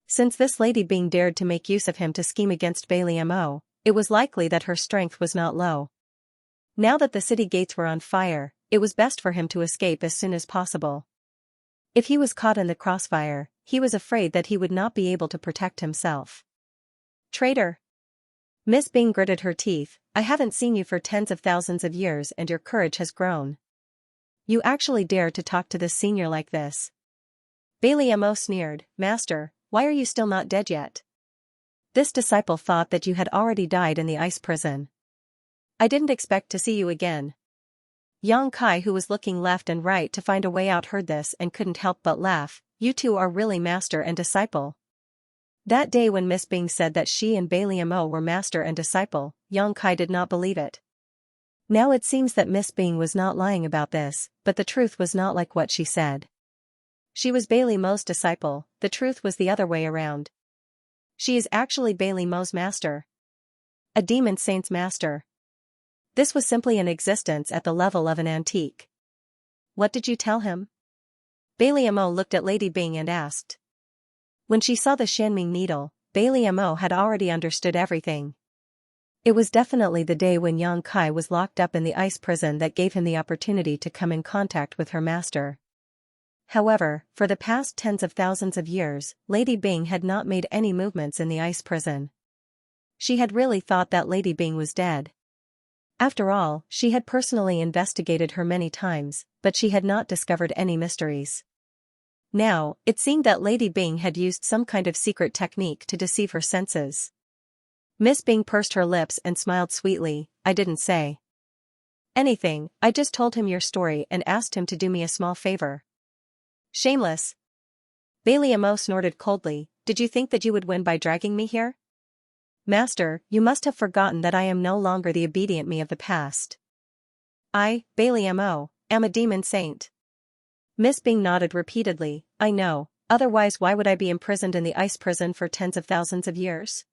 Since this lady Bing dared to make use of him to scheme against Bailey Mo, it was likely that her strength was not low. Now that the city gates were on fire, it was best for him to escape as soon as possible. If he was caught in the crossfire, he was afraid that he would not be able to protect himself. Traitor! Miss Bing gritted her teeth, I haven't seen you for tens of thousands of years and your courage has grown. You actually dare to talk to this senior like this. Bailey Mo sneered, Master, why are you still not dead yet? This disciple thought that you had already died in the ice prison. I didn't expect to see you again. Yang Kai, who was looking left and right to find a way out, heard this and couldn't help but laugh. You two are really master and disciple. That day when Miss Bing said that she and Bailey Mo were master and disciple, Yang Kai did not believe it. Now it seems that Miss Bing was not lying about this, but the truth was not like what she said. She was Bailey Mo's disciple, the truth was the other way around. She is actually Bailey Mo's master. A demon saint's master. This was simply an existence at the level of an antique. What did you tell him? Bailey Mo looked at Lady Bing and asked. When she saw the Xianming needle, Bailey Mo had already understood everything. It was definitely the day when Yang Kai was locked up in the ice prison that gave him the opportunity to come in contact with her master. However, for the past tens of thousands of years, Lady Bing had not made any movements in the ice prison. She had really thought that Lady Bing was dead. After all, she had personally investigated her many times, but she had not discovered any mysteries. Now, it seemed that Lady Bing had used some kind of secret technique to deceive her senses. Miss Bing pursed her lips and smiled sweetly, I didn't say anything, I just told him your story and asked him to do me a small favor. Shameless. Bailey Mo snorted coldly, did you think that you would win by dragging me here? Master, you must have forgotten that I am no longer the obedient me of the past. I, Bailey Mo, am a demon saint. Miss Bing nodded repeatedly, I know, otherwise why would I be imprisoned in the ice prison for tens of thousands of years?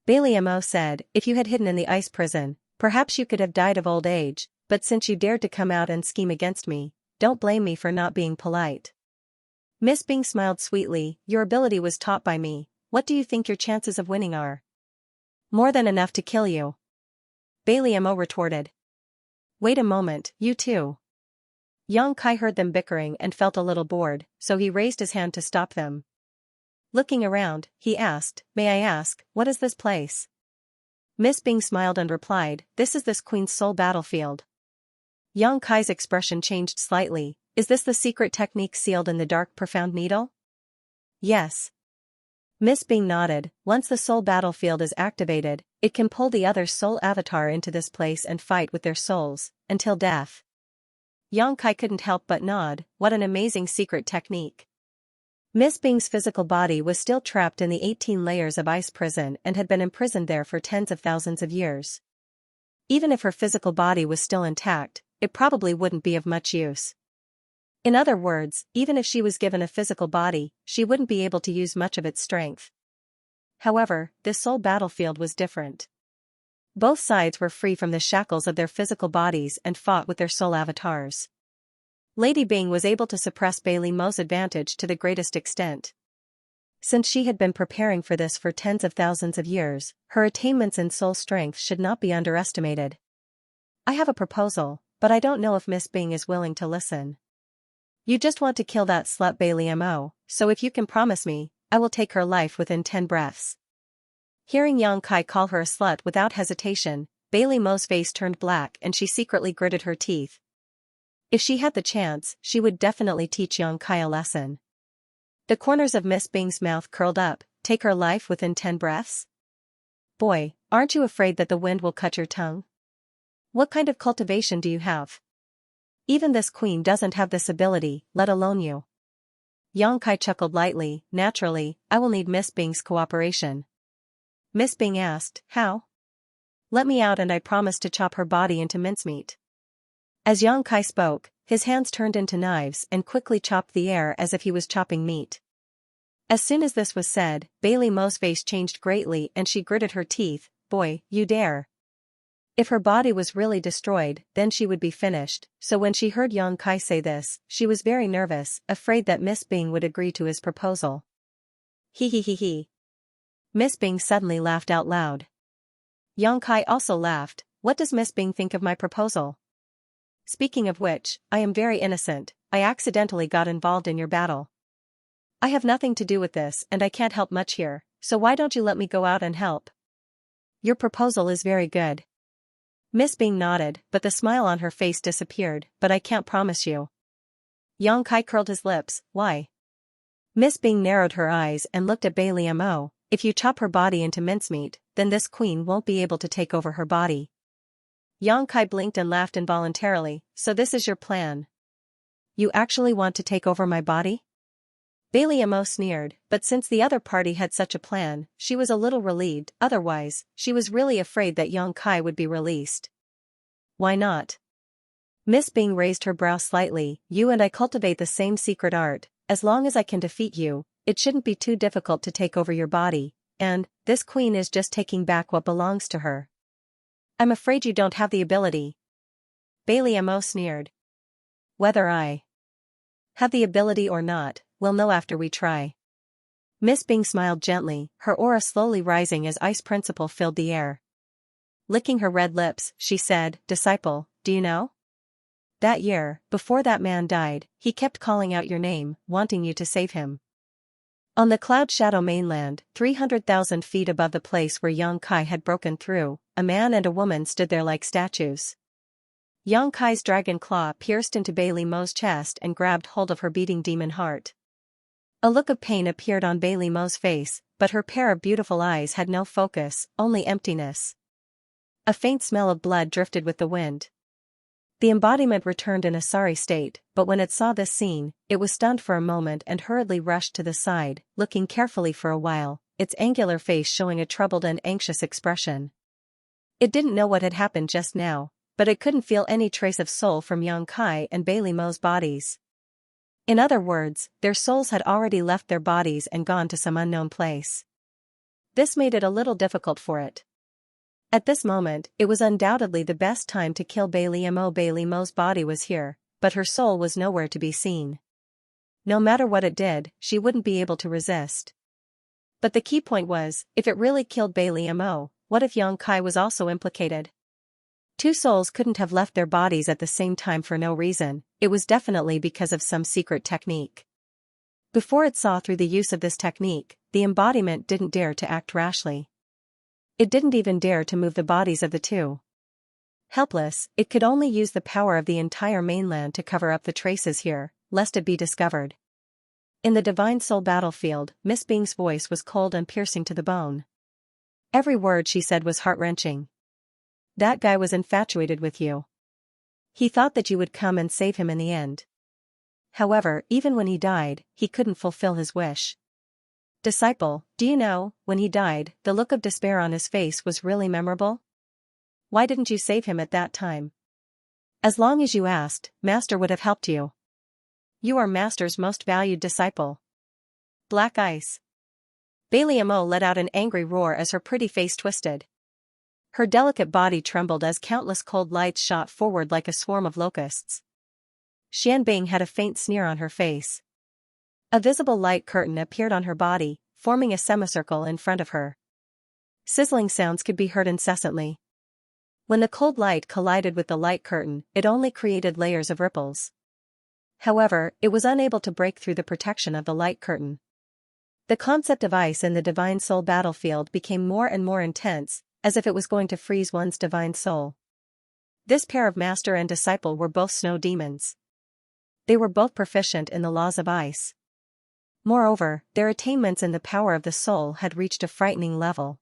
Bailey Mo said, if you had hidden in the ice prison, perhaps you could have died of old age, but since you dared to come out and scheme against me, don't blame me for not being polite. Miss Bing smiled sweetly, your ability was taught by me, what do you think your chances of winning are? More than enough to kill you. Bailey Mo retorted. Wait a moment, you too. Yang Kai heard them bickering and felt a little bored, so he raised his hand to stop them. Looking around, he asked, may I ask, what is this place? Miss Bing smiled and replied, this is this Queen's Soul battlefield. Yang Kai's expression changed slightly, is this the secret technique sealed in the dark profound needle? Yes. Miss Bing nodded, once the soul battlefield is activated, it can pull the other soul avatar into this place and fight with their souls, until death. Yang Kai couldn't help but nod, what an amazing secret technique. Miss Bing's physical body was still trapped in the 18 layers of ice prison and had been imprisoned there for tens of thousands of years. Even if her physical body was still intact, it probably wouldn't be of much use. In other words, even if she was given a physical body, she wouldn't be able to use much of its strength. However, this soul battlefield was different. Both sides were free from the shackles of their physical bodies and fought with their soul avatars. Lady Bing was able to suppress Bailey Mo's advantage to the greatest extent. Since she had been preparing for this for tens of thousands of years, her attainments in soul strength should not be underestimated. I have a proposal, but I don't know if Miss Bing is willing to listen. You just want to kill that slut Bailey Mo, so if you can promise me, I will take her life within 10 breaths. Hearing Yang Kai call her a slut without hesitation, Bailey Mo's face turned black and she secretly gritted her teeth. If she had the chance, she would definitely teach Yang Kai a lesson. The corners of Miss Bing's mouth curled up. Take her life within 10 breaths? Boy, aren't you afraid that the wind will cut your tongue? What kind of cultivation do you have? Even this queen doesn't have this ability, let alone you. Yang Kai chuckled lightly. Naturally, I will need Miss Bing's cooperation. Miss Bing asked, how? Let me out and I promise to chop her body into mincemeat. As Yang Kai spoke, his hands turned into knives and quickly chopped the air as if he was chopping meat. As soon as this was said, Bailey Mo's face changed greatly and she gritted her teeth. Boy, you dare. If her body was really destroyed, then she would be finished, so when she heard Yang Kai say this, she was very nervous, afraid that Miss Bing would agree to his proposal. He. Miss Bing suddenly laughed out loud. Yang Kai also laughed. What does Miss Bing think of my proposal? Speaking of which, I am very innocent, I accidentally got involved in your battle. I have nothing to do with this and I can't help much here, so why don't you let me go out and help? Your proposal is very good. Miss Bing nodded, but the smile on her face disappeared. But I can't promise you. Yang Kai curled his lips. Why? Miss Bing narrowed her eyes and looked at Bailey Mo. If you chop her body into mincemeat, then this queen won't be able to take over her body. Yang Kai blinked and laughed involuntarily. So this is your plan? You actually want to take over my body? Bailey Mo sneered, but since the other party had such a plan, she was a little relieved. Otherwise, she was really afraid that Yang Kai would be released. Why not? Miss Bing raised her brow slightly. You and I cultivate the same secret art. As long as I can defeat you, it shouldn't be too difficult to take over your body, and this queen is just taking back what belongs to her. I'm afraid you don't have the ability. Bailey Mo sneered. Whether I have the ability or not, we'll know after we try. Miss Bing smiled gently, her aura slowly rising as ice principle filled the air. Licking her red lips, she said, Disciple, do you know? That year, before that man died, he kept calling out your name, wanting you to save him. On the Cloud Shadow mainland, 300,000 feet above the place where Yang Kai had broken through, a man and a woman stood there like statues. Yang Kai's dragon claw pierced into Bailey Mo's chest and grabbed hold of her beating demon heart. A look of pain appeared on Bailey Mo's face, but her pair of beautiful eyes had no focus, only emptiness. A faint smell of blood drifted with the wind. The embodiment returned in a sorry state, but when it saw this scene, it was stunned for a moment and hurriedly rushed to the side, looking carefully for a while, its angular face showing a troubled and anxious expression. It didn't know what had happened just now, but it couldn't feel any trace of soul from Yang Kai and Bailey Mo's bodies. In other words, their souls had already left their bodies and gone to some unknown place. This made it a little difficult for it. At this moment, it was undoubtedly the best time to kill Bailey Mo. Bailey Mo's body was here, but her soul was nowhere to be seen. No matter what it did, she wouldn't be able to resist. But the key point was, if it really killed Bailey Mo, what if Yang Kai was also implicated? Two souls couldn't have left their bodies at the same time for no reason, it was definitely because of some secret technique. Before it saw through the use of this technique, the embodiment didn't dare to act rashly. It didn't even dare to move the bodies of the two. Helpless, it could only use the power of the entire mainland to cover up the traces here, lest it be discovered. In the Divine Soul battlefield, Miss Bing's voice was cold and piercing to the bone. Every word she said was heart-wrenching. That guy was infatuated with you. He thought that you would come and save him in the end. However, even when he died, he couldn't fulfill his wish. Disciple, do you know, when he died, the look of despair on his face was really memorable? Why didn't you save him at that time? As long as you asked, Master would have helped you. you are Master's most valued disciple. Black ice. Bailey Mo let out an angry roar as her pretty face twisted. Her delicate body trembled as countless cold lights shot forward like a swarm of locusts. Xianbing had a faint sneer on her face. A visible light curtain appeared on her body, forming a semicircle in front of her. Sizzling sounds could be heard incessantly. When the cold light collided with the light curtain, it only created layers of ripples. However, it was unable to break through the protection of the light curtain. The concept of ice in the divine soul battlefield became more and more intense, as if it was going to freeze one's divine soul. This pair of master and disciple were both snow demons. They were both proficient in the laws of ice. Moreover, their attainments in the power of the soul had reached a frightening level.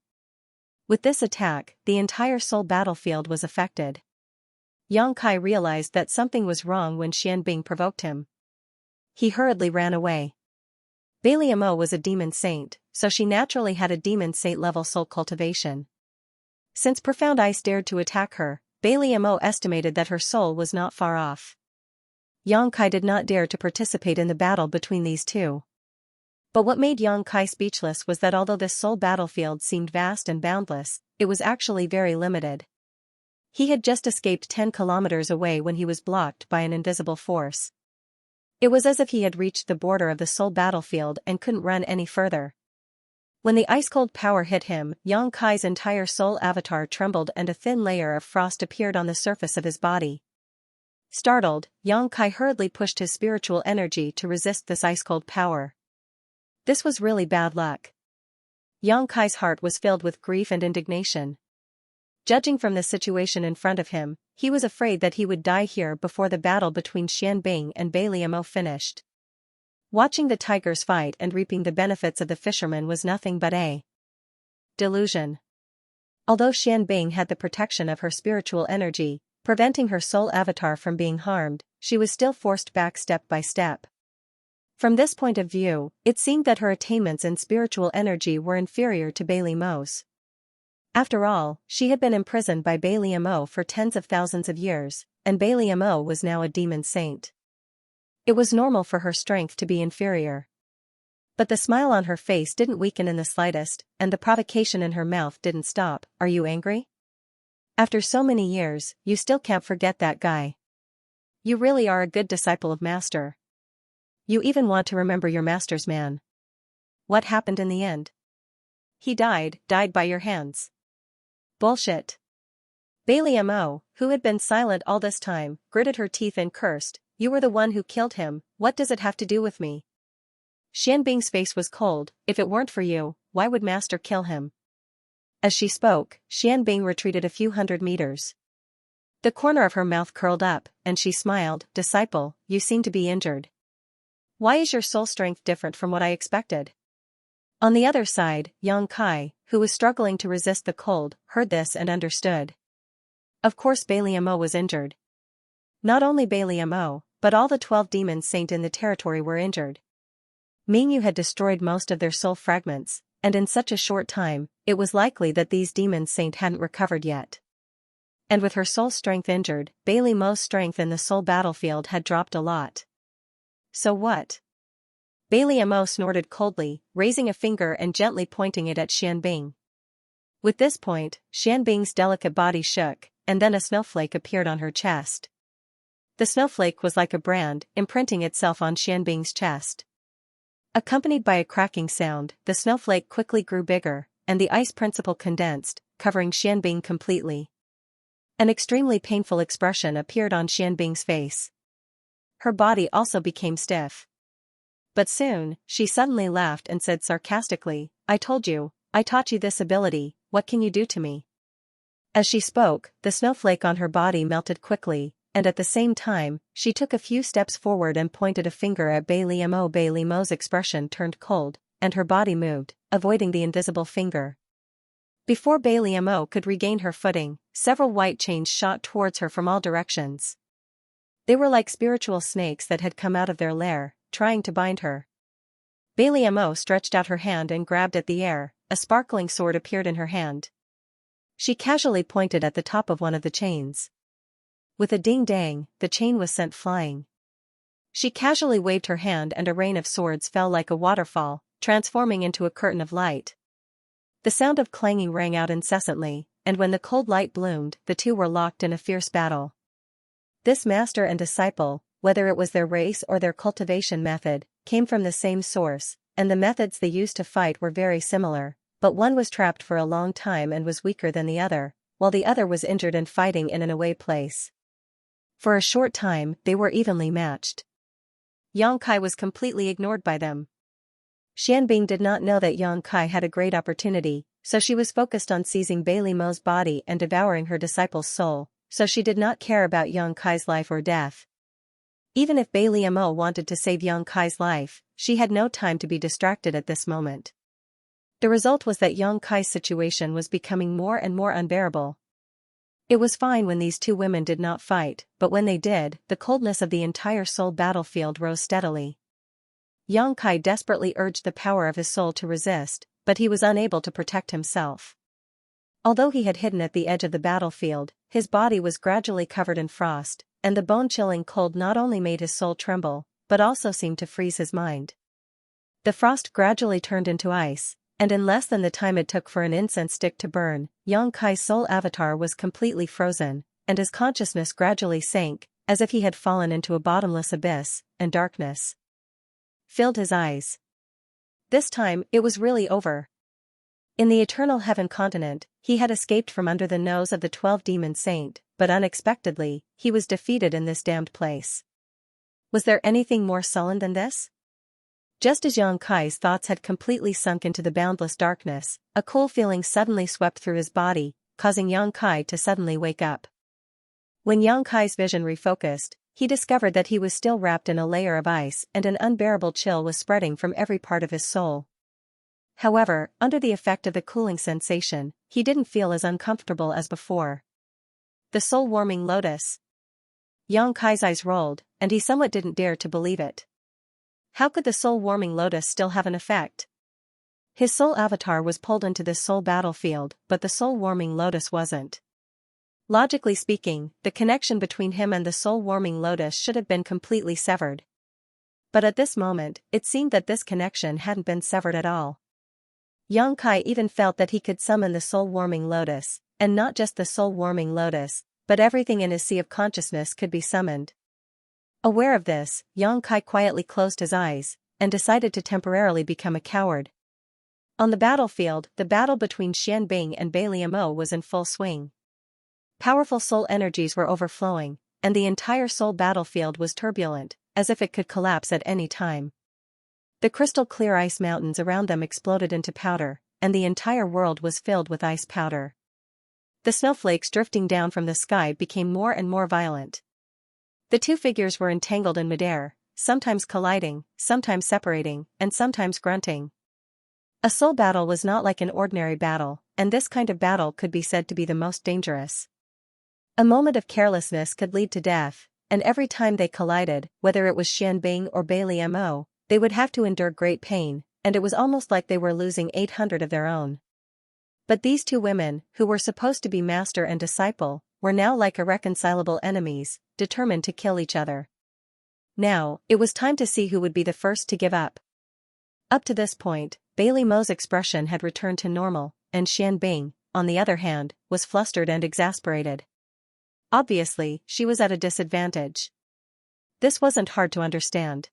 With this attack, the entire soul battlefield was affected. Yang Kai realized that something was wrong when Xianbing provoked him. He hurriedly ran away. Bailey Mo was a demon saint, so she naturally had a demon saint-level soul cultivation. Since profound ice dared to attack her, Bailey Mo estimated that her soul was not far off. Yang Kai did not dare to participate in the battle between these two. But what made Yang Kai speechless was that although this soul battlefield seemed vast and boundless, it was actually very limited. He had just escaped 10 kilometers away when he was blocked by an invisible force. It was as if he had reached the border of the soul battlefield and couldn't run any further. When the ice-cold power hit him, Yang Kai's entire soul avatar trembled and a thin layer of frost appeared on the surface of his body. Startled, Yang Kai hurriedly pushed his spiritual energy to resist this ice-cold power. This was really bad luck. Yang Kai's heart was filled with grief and indignation. Judging from the situation in front of him, he was afraid that he would die here before the battle between Xianbing and Bailey Mo finished. Watching the tigers fight and reaping the benefits of the fisherman was nothing but a delusion. Although Xianbing had the protection of her spiritual energy, preventing her soul avatar from being harmed, she was still forced back step by step. From this point of view, it seemed that her attainments in spiritual energy were inferior to Bailey Mo's. After all, she had been imprisoned by Bailey Mo for tens of thousands of years, and Bailey Mo was now a demon saint. It was normal for her strength to be inferior. But the smile on her face didn't weaken in the slightest, and the provocation in her mouth didn't stop. Are you angry? After so many years, you still can't forget that guy. You really are a good disciple of Master. You even want to remember your master's man. What happened in the end? He died by your hands. Bullshit. Bailey Mo, who had been silent all this time, gritted her teeth and cursed, you were the one who killed him, what does it have to do with me? Xianbing's face was cold, if it weren't for you, why would Master kill him? As she spoke, Xianbing retreated a few hundred meters. The corner of her mouth curled up, and she smiled, disciple, you seem to be injured. Why is your soul strength different from what I expected? On the other side, Yang Kai, who was struggling to resist the cold, heard this and understood. Of course Bailey Mo was injured. Not only Bailey Mo, but all the 12 demons saint in the territory were injured. Mingyu had destroyed most of their soul fragments, and in such a short time, it was likely that these demons saint hadn't recovered yet. And with her soul strength injured, Bailey Mo's strength in the soul battlefield had dropped a lot. So what? Bailey Mo snorted coldly, raising a finger and gently pointing it at Xianbing. With this point, Xianbing's delicate body shook, and then a snowflake appeared on her chest. The snowflake was like a brand, imprinting itself on Xianbing's chest. Accompanied by a cracking sound, the snowflake quickly grew bigger, and the ice principle condensed, covering Xianbing completely. An extremely painful expression appeared on Xianbing's face. Her body also became stiff. But soon, she suddenly laughed and said sarcastically, I told you, I taught you this ability, what can you do to me? As she spoke, the snowflake on her body melted quickly, and at the same time, she took a few steps forward and pointed a finger at Bailey Mo. Bailey Mo's expression turned cold, and her body moved, avoiding the invisible finger. Before Bailey Mo could regain her footing, several white chains shot towards her from all directions. They were like spiritual snakes that had come out of their lair, trying to bind her. Bailey Mo stretched out her hand and grabbed at the air, a sparkling sword appeared in her hand. She casually pointed at the top of one of the chains. With a ding-dang, the chain was sent flying. She casually waved her hand and a rain of swords fell like a waterfall, transforming into a curtain of light. The sound of clanging rang out incessantly, and when the cold light bloomed, the two were locked in a fierce battle. This master and disciple, whether it was their race or their cultivation method, came from the same source, and the methods they used to fight were very similar, but one was trapped for a long time and was weaker than the other, while the other was injured and fighting in an away place. For a short time, they were evenly matched. Yang Kai was completely ignored by them. Xianbing did not know that Yang Kai had a great opportunity, so she was focused on seizing Bai Li Mo's body and devouring her disciple's soul, so she did not care about Yang Kai's life or death. Even if Bai Li Mo wanted to save Yang Kai's life, she had no time to be distracted at this moment. The result was that Yang Kai's situation was becoming more and more unbearable. It was fine when these two women did not fight, but when they did, the coldness of the entire soul battlefield rose steadily. Yang Kai desperately urged the power of his soul to resist, but he was unable to protect himself. Although he had hidden at the edge of the battlefield, his body was gradually covered in frost, and the bone-chilling cold not only made his soul tremble, but also seemed to freeze his mind. The frost gradually turned into ice, and in less than the time it took for an incense stick to burn, Yang Kai's soul avatar was completely frozen, and his consciousness gradually sank, as if he had fallen into a bottomless abyss, and darkness filled his eyes. This time, it was really over. In the eternal heaven continent, he had escaped from under the nose of the 12-demon saint, but unexpectedly, he was defeated in this damned place. Was there anything more sullen than this? Just as Yang Kai's thoughts had completely sunk into the boundless darkness, a cool feeling suddenly swept through his body, causing Yang Kai to suddenly wake up. When Yang Kai's vision refocused, he discovered that he was still wrapped in a layer of ice and an unbearable chill was spreading from every part of his soul. However, under the effect of the cooling sensation, he didn't feel as uncomfortable as before. The soul-warming lotus. Yang Kai's eyes rolled, and he somewhat didn't dare to believe it. How could the soul-warming lotus still have an effect? His soul avatar was pulled into this soul battlefield, but the soul-warming lotus wasn't. Logically speaking, the connection between him and the soul-warming lotus should have been completely severed. But at this moment, it seemed that this connection hadn't been severed at all. Yang Kai even felt that he could summon the soul-warming lotus, and not just the soul-warming lotus, but everything in his sea of consciousness could be summoned. Aware of this, Yang Kai quietly closed his eyes, and decided to temporarily become a coward. On the battlefield, the battle between Xianbing and Bai Li Mo was in full swing. Powerful soul energies were overflowing, and the entire soul battlefield was turbulent, as if it could collapse at any time. The crystal-clear ice mountains around them exploded into powder, and the entire world was filled with ice powder. The snowflakes drifting down from the sky became more and more violent. The two figures were entangled in midair, sometimes colliding, sometimes separating, and sometimes grunting. A soul battle was not like an ordinary battle, and this kind of battle could be said to be the most dangerous. A moment of carelessness could lead to death, and every time they collided, whether it was Xianbing or Bai Li Mo, they would have to endure great pain, and it was almost like they were losing 800 of their own. But these two women, who were supposed to be master and disciple, were now like irreconcilable enemies, determined to kill each other. Now, it was time to see who would be the first to give up. Up to this point, Bai Li Mo's expression had returned to normal, and Xianbing, on the other hand, was flustered and exasperated. Obviously, she was at a disadvantage. This wasn't hard to understand.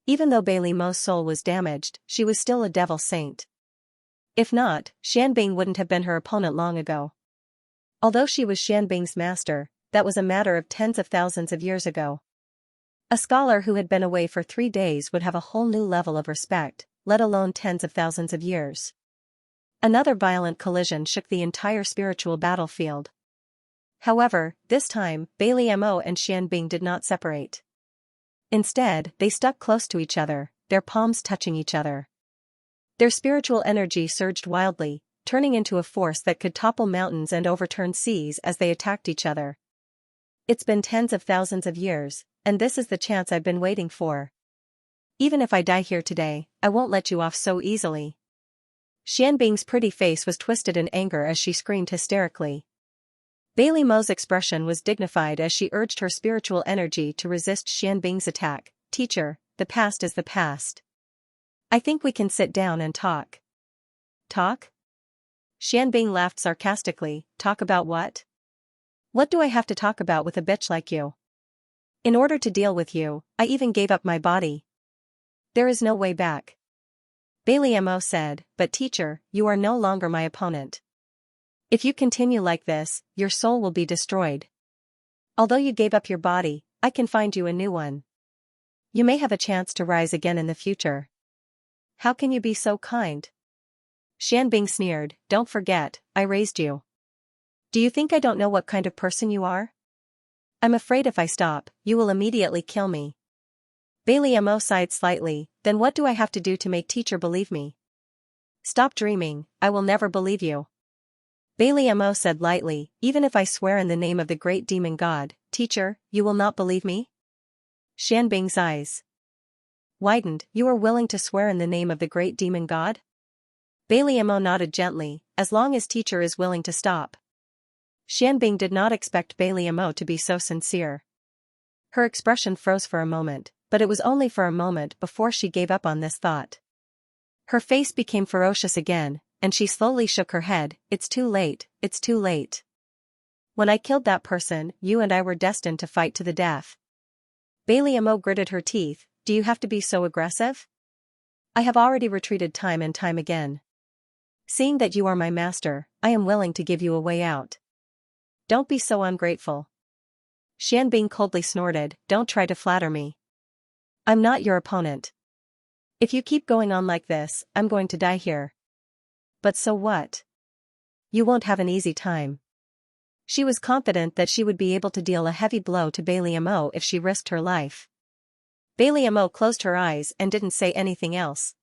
Even though Bai Li Mo's soul was damaged, she was still a devil saint. If not, Xianbing wouldn't have been her opponent long ago. Although she was Xianbing's master, that was a matter of tens of thousands of years ago. A scholar who had been away for 3 days would have a whole new level of respect, let alone tens of thousands of years. Another violent collision shook the entire spiritual battlefield. However, this time, Bai Li Mo and Xianbing did not separate. Instead, they stuck close to each other, their palms touching each other. Their spiritual energy surged wildly, turning into a force that could topple mountains and overturn seas as they attacked each other. It's been tens of thousands of years, and this is the chance I've been waiting for. Even if I die here today, I won't let you off so easily. Xianbing's pretty face was twisted in anger as she screamed hysterically. Bailey Mo's expression was dignified as she urged her spiritual energy to resist Xianbing's attack. Teacher, the past is the past. I think we can sit down and talk. Talk? Xianbing laughed sarcastically. Talk about what? What do I have to talk about with a bitch like you? In order to deal with you, I even gave up my body. There is no way back. Bailey Mo said, but teacher, you are no longer my opponent. If you continue like this, your soul will be destroyed. Although you gave up your body, I can find you a new one. You may have a chance to rise again in the future. How can you be so kind? Xianbing sneered, don't forget, I raised you. Do you think I don't know what kind of person you are? I'm afraid if I stop, you will immediately kill me. Bailey Mo sighed slightly, then what do I have to do to make teacher believe me? Stop dreaming, I will never believe you. Bailey Mo said lightly, even if I swear in the name of the great demon god, teacher, you will not believe me? Xianbing's eyes widened. You are willing to swear in the name of the great demon god? Bailey Mo nodded gently, as long as teacher is willing to stop. Xianbing did not expect Bailey Mo to be so sincere. Her expression froze for a moment, but it was only for a moment before she gave up on this thought. Her face became ferocious again, and she slowly shook her head. It's too late, it's too late. When I killed that person, you and I were destined to fight to the death. Bailey Mo gritted her teeth. Do you have to be so aggressive? I have already retreated time and time again. Seeing that you are my master, I am willing to give you a way out. Don't be so ungrateful. Xianbing coldly snorted, don't try to flatter me. I'm not your opponent. If you keep going on like this, I'm going to die here. But so what? You won't have an easy time. She was confident that she would be able to deal a heavy blow to Bailey Mo if she risked her life. Bailey Mo closed her eyes and didn't say anything else.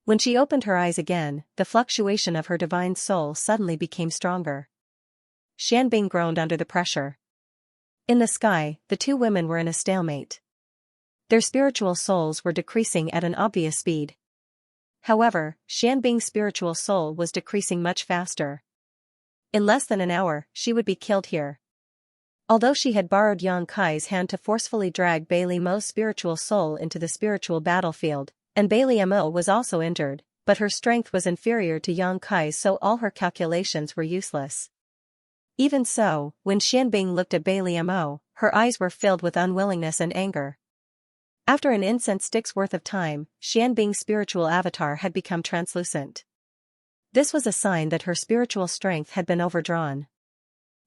When she opened her eyes again, the fluctuation of her divine soul suddenly became stronger. Xianbing groaned under the pressure. In the sky, the two women were in a stalemate. Their spiritual souls were decreasing at an obvious speed. However, Xianbing's spiritual soul was decreasing much faster. In less than an hour, she would be killed here. Although she had borrowed Yang Kai's hand to forcefully drag Bailey Mo's spiritual soul into the spiritual battlefield, and Bailey Mo was also injured, but her strength was inferior to Yang Kai's, so all her calculations were useless. Even so, when Xianbing looked at Bailey Mo, her eyes were filled with unwillingness and anger. After an incense stick's worth of time, Xianbing's spiritual avatar had become translucent. This was a sign that her spiritual strength had been overdrawn.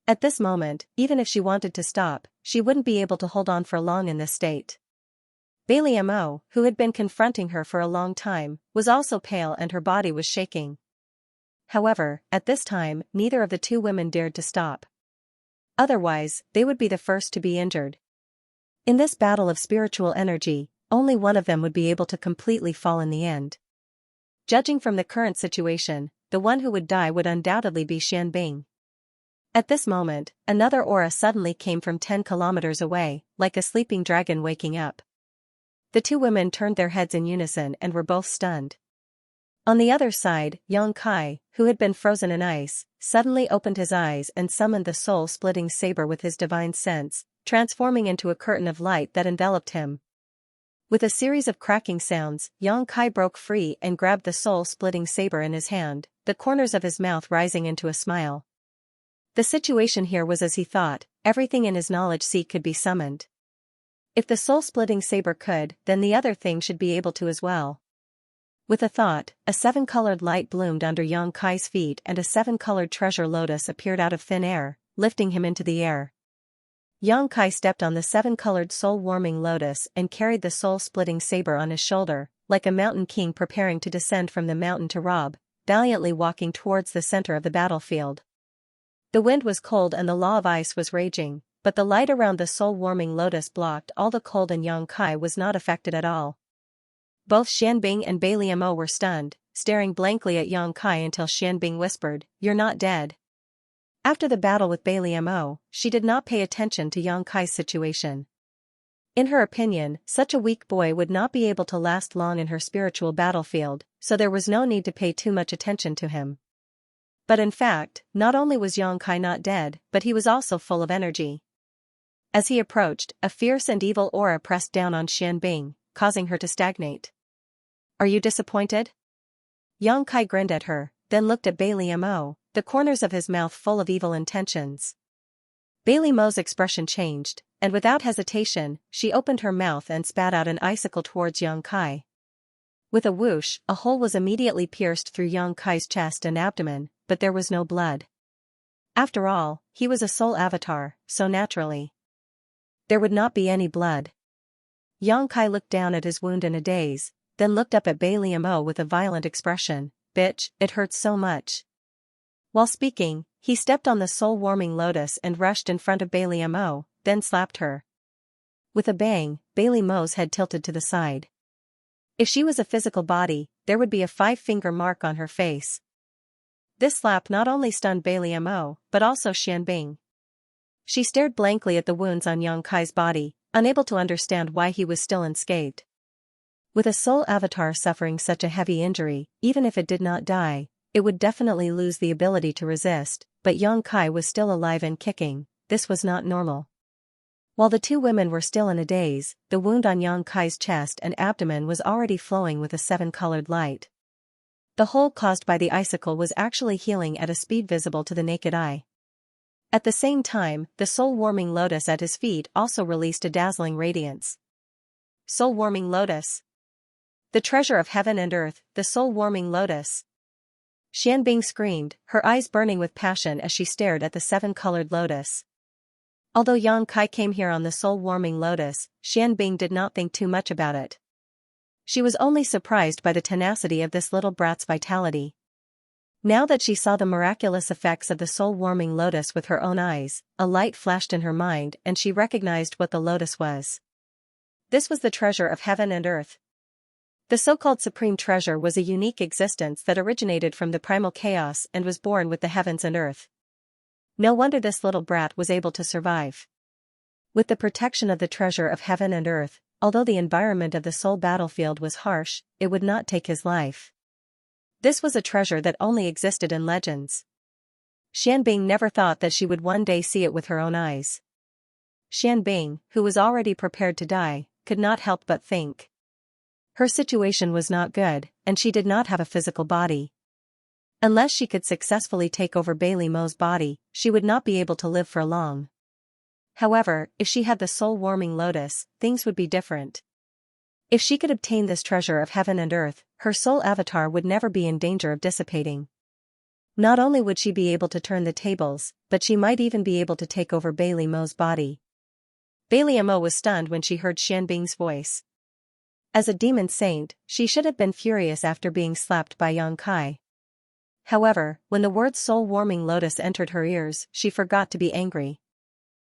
At this moment, even if she wanted to stop, she wouldn't be able to hold on for long in this state. Bailey Mo, who had been confronting her for a long time, was also pale and her body was shaking. However, at this time, neither of the two women dared to stop. Otherwise, they would be the first to be injured. In this battle of spiritual energy, only one of them would be able to completely fall in the end. Judging from the current situation, the one who would die would undoubtedly be Xianbing. At this moment, another aura suddenly came from 10 kilometers away, like a sleeping dragon waking up. The two women turned their heads in unison and were both stunned. On the other side, Yang Kai, who had been frozen in ice, suddenly opened his eyes and summoned the soul-splitting saber with his divine sense, transforming into a curtain of light that enveloped him. With a series of cracking sounds, Yang Kai broke free and grabbed the soul-splitting saber in his hand, the corners of his mouth rising into a smile. The situation here was as he thought, everything in his knowledge seek could be summoned. If the soul-splitting saber could, then the other thing should be able to as well. With a thought, a 7-colored light bloomed under Yang Kai's feet and a 7-colored treasure lotus appeared out of thin air, lifting him into the air. Yang Kai stepped on the 7-colored soul-warming lotus and carried the soul-splitting saber on his shoulder, like a mountain king preparing to descend from the mountain to rob, valiantly walking towards the center of the battlefield. The wind was cold and the law of ice was raging, but the light around the soul-warming lotus blocked all the cold and Yang Kai was not affected at all. Both Xianbing and Bailey Mo were stunned, staring blankly at Yang Kai until Xianbing whispered, "You're not dead." After the battle with Bailey Mo, she did not pay attention to Yang Kai's situation. In her opinion, such a weak boy would not be able to last long in her spiritual battlefield, so there was no need to pay too much attention to him. But in fact, not only was Yang Kai not dead, but he was also full of energy. As he approached, a fierce and evil aura pressed down on Xianbing, causing her to stagnate. "Are you disappointed?" Yang Kai grinned at her, then looked at Bailey Mo, the corners of his mouth full of evil intentions. Bailey Mo's expression changed, and without hesitation, she opened her mouth and spat out an icicle towards Yang Kai. With a whoosh, a hole was immediately pierced through Yang Kai's chest and abdomen, but there was no blood. After all, he was a soul avatar, so naturally there would not be any blood. Yang Kai looked down at his wound in a daze, then looked up at Bailey Mo with a violent expression. "Bitch, it hurts so much." While speaking, he stepped on the soul-warming lotus and rushed in front of Bailey Mo, then slapped her. With a bang, Bailey Mo's head tilted to the side. If she was a physical body, there would be a 5-finger mark on her face. This slap not only stunned Bailey Mo, but also Xianbing. She stared blankly at the wounds on Yang Kai's body, unable to understand why he was still unscathed. With a soul avatar suffering such a heavy injury, even if it did not die, it would definitely lose the ability to resist, but Yang Kai was still alive and kicking. This was not normal. While the two women were still in a daze, the wound on Yang Kai's chest and abdomen was already flowing with a 7-colored light. The hole caused by the icicle was actually healing at a speed visible to the naked eye. At the same time, the soul-warming lotus at his feet also released a dazzling radiance. Soul-warming lotus. The treasure of heaven and earth, the soul-warming lotus. Xianbing screamed, her eyes burning with passion as she stared at the 7-colored lotus. Although Yang Kai came here on the soul-warming lotus, Xianbing did not think too much about it. She was only surprised by the tenacity of this little brat's vitality. Now that she saw the miraculous effects of the soul-warming lotus with her own eyes, a light flashed in her mind and she recognized what the lotus was. This was the treasure of heaven and earth. The so-called supreme treasure was a unique existence that originated from the primal chaos and was born with the heavens and earth. No wonder this little brat was able to survive. With the protection of the treasure of heaven and earth, although the environment of the soul battlefield was harsh, it would not take his life. This was a treasure that only existed in legends. Xianbing never thought that she would one day see it with her own eyes. Xianbing, who was already prepared to die, could not help but think. Her situation was not good, and she did not have a physical body. Unless she could successfully take over Bailey Mo's body, she would not be able to live for long. However, if she had the soul-warming lotus, things would be different. If she could obtain this treasure of heaven and earth, her soul avatar would never be in danger of dissipating. Not only would she be able to turn the tables, but she might even be able to take over Bailey Mo's body. Bailey Mo was stunned when she heard Xianbing's voice. As a demon saint, she should have been furious after being slapped by Yang Kai. However, when the word soul-warming lotus entered her ears, she forgot to be angry.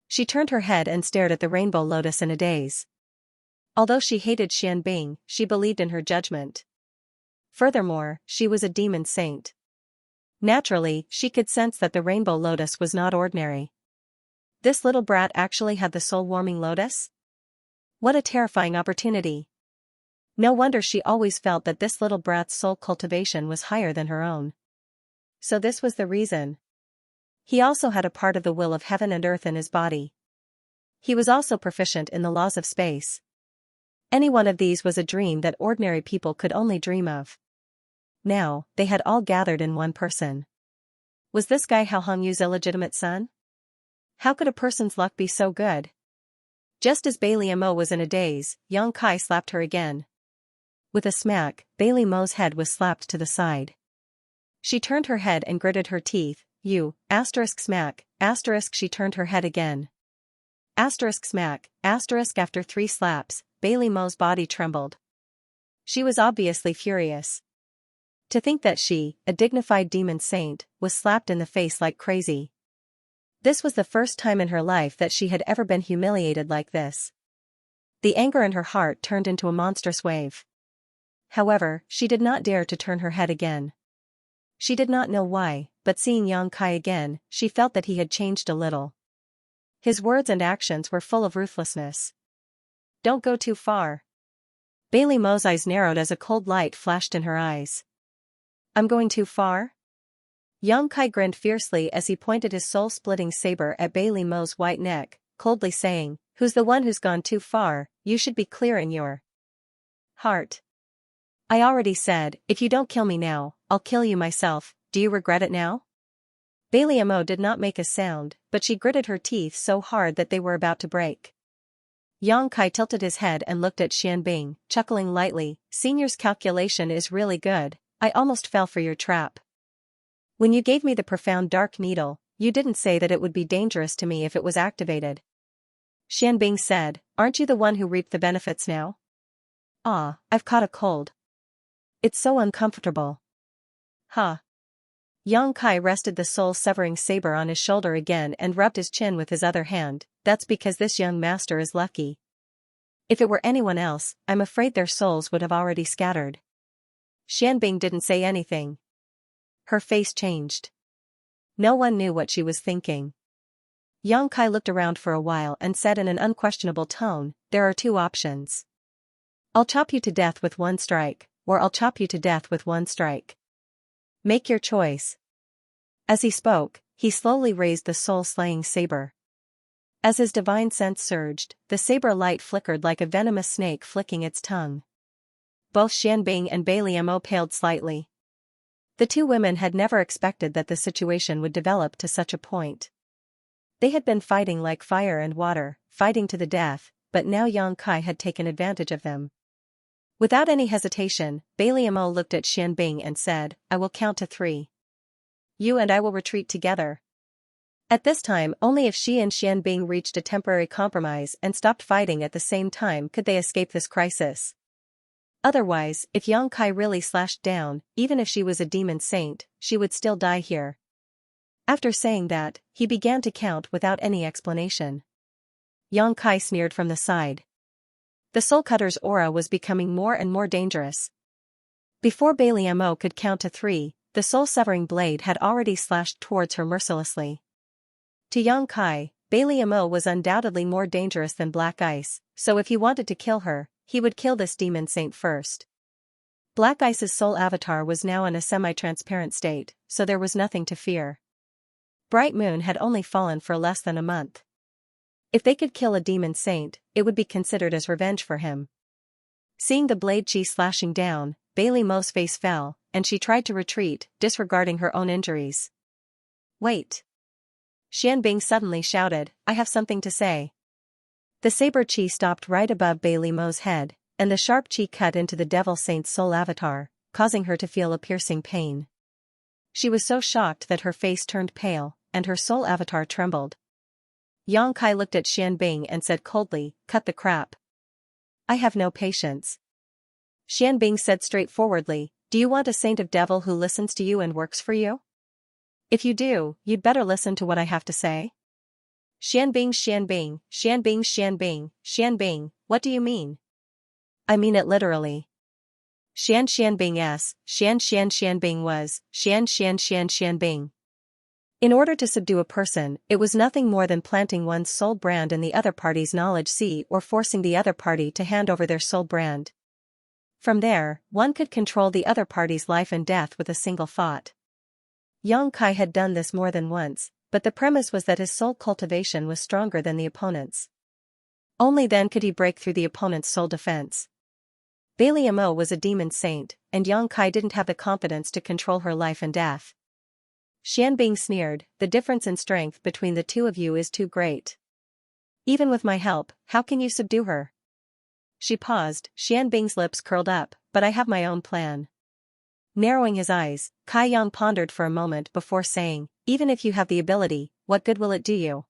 She turned her head and stared at the rainbow lotus in a daze. Although she hated Xianbing, she believed in her judgment. Furthermore, she was a demon saint. Naturally, she could sense that the rainbow lotus was not ordinary. This little brat actually had the soul-warming lotus? What a terrifying opportunity. No wonder she always felt that this little brat's soul cultivation was higher than her own. So this was the reason. He also had a part of the will of heaven and earth in his body. He was also proficient in the laws of space. Any one of these was a dream that ordinary people could only dream of. Now, they had all gathered in one person. Was this guy Hao Hongyu's illegitimate son? How could a person's luck be so good? Just as Bailey Mo was in a daze, Yang Kai slapped her again. With a smack, Bailey Mo's head was slapped to the side. She turned her head and gritted her teeth. Smack, she turned her head again. Smack, after 3 slaps, Bailey Mo's body trembled. She was obviously furious. To think that she, a dignified demon saint, was slapped in the face like crazy. This was the first time in her life that she had ever been humiliated like this. The anger in her heart turned into a monstrous wave. However, she did not dare to turn her head again. She did not know why, but seeing Yang Kai again, she felt that he had changed a little. His words and actions were full of ruthlessness. Don't go too far. Bailey Mo's eyes narrowed as a cold light flashed in her eyes. I'm going too far? Yang Kai grinned fiercely as he pointed his soul-splitting saber at Bailey Mo's white neck, coldly saying, "Who's the one who's gone too far? You should be clear in your heart. I already said, if you don't kill me now, I'll kill you myself. Do you regret it now?" Bailey Mo did not make a sound, but she gritted her teeth so hard that they were about to break. Yang Kai tilted his head and looked at Xianbing, chuckling lightly. "Senior's calculation is really good. I almost fell for your trap. When you gave me the profound dark needle, you didn't say that it would be dangerous to me if it was activated." Xianbing said, "Aren't you the one who reaped the benefits now?" "Ah, I've caught a cold. It's so uncomfortable." "Huh." Yang Kai rested the soul-severing saber on his shoulder again and rubbed his chin with his other hand. "That's because this young master is lucky. If it were anyone else, I'm afraid their souls would have already scattered." Xianbing didn't say anything. Her face changed. No one knew what she was thinking. Yang Kai looked around for a while and said in an unquestionable tone, "There are two options. I'll chop you to death with one strike, or I'll chop you to death with one strike. Make your choice." As he spoke, he slowly raised the soul-slaying saber. As his divine sense surged, the saber light flickered like a venomous snake flicking its tongue. Both Xianbing and Bailey Mo paled slightly. The two women had never expected that the situation would develop to such a point. They had been fighting like fire and water, fighting to the death, but now Yang Kai had taken advantage of them. Without any hesitation, Bailey Mo looked at Xianbing and said, "I will count to 3. You and I will retreat together." At this time, only if she and Xianbing reached a temporary compromise and stopped fighting at the same time could they escape this crisis. Otherwise, if Yang Kai really slashed down, even if she was a demon saint, she would still die here. After saying that, he began to count without any explanation. Yang Kai sneered from the side. The Soul Cutter's aura was becoming more and more dangerous. Before Bailey Mo could count to 3, the soul-severing blade had already slashed towards her mercilessly. To Yang Kai, Bailey Mo was undoubtedly more dangerous than Black Ice, so if he wanted to kill her, he would kill this demon saint first. Black Ice's soul avatar was now in a semi-transparent state, so there was nothing to fear. Bright Moon had only fallen for less than a month. If they could kill a demon saint, it would be considered as revenge for him. Seeing the blade chi slashing down, Bailey Mo's face fell, and she tried to retreat, disregarding her own injuries. "Wait!" Xianbing suddenly shouted, "I have something to say." The saber chi stopped right above Bailey Mo's head, and the sharp chi cut into the Devil Saint's soul avatar, causing her to feel a piercing pain. She was so shocked that her face turned pale, and her soul avatar trembled. Yang Kai looked at Xianbing and said coldly, "Cut the crap. I have no patience." Xianbing said straightforwardly, "Do you want a saint of devil who listens to you and works for you? If you do, you'd better listen to what I have to say." Xianbing, Xianbing, Xianbing, Xianbing, Xianbing, what do you mean? "I mean it literally." Xianbing was, Xianbing. In order to subdue a person, it was nothing more than planting one's soul brand in the other party's knowledge sea or forcing the other party to hand over their soul brand. From there, one could control the other party's life and death with a single thought. Yang Kai had done this more than once, but the premise was that his soul cultivation was stronger than the opponent's. Only then could he break through the opponent's soul defense. Bailey Mo was a demon saint, and Yang Kai didn't have the confidence to control her life and death. Xianbing sneered, "The difference in strength between the two of you is too great. Even with my help, how can you subdue her?" She paused, Xianbing's lips curled up, "But I have my own plan." Narrowing his eyes, Kai Yang pondered for a moment before saying, "Even if you have the ability, what good will it do you?"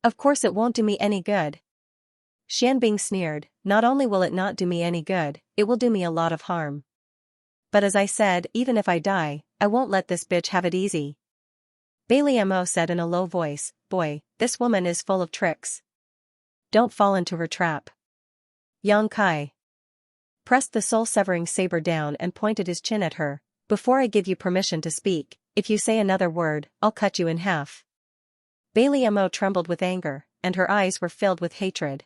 "Of course it won't do me any good." Xianbing sneered, "Not only will it not do me any good, it will do me a lot of harm. But as I said, even if I die, I won't let this bitch have it easy." Bailey Mo said in a low voice, "Boy, this woman is full of tricks. Don't fall into her trap." Yang Kai pressed the soul-severing saber down and pointed his chin at her. "Before I give you permission to speak, if you say another word, I'll cut you in half." Bailey Mo trembled with anger, and her eyes were filled with hatred.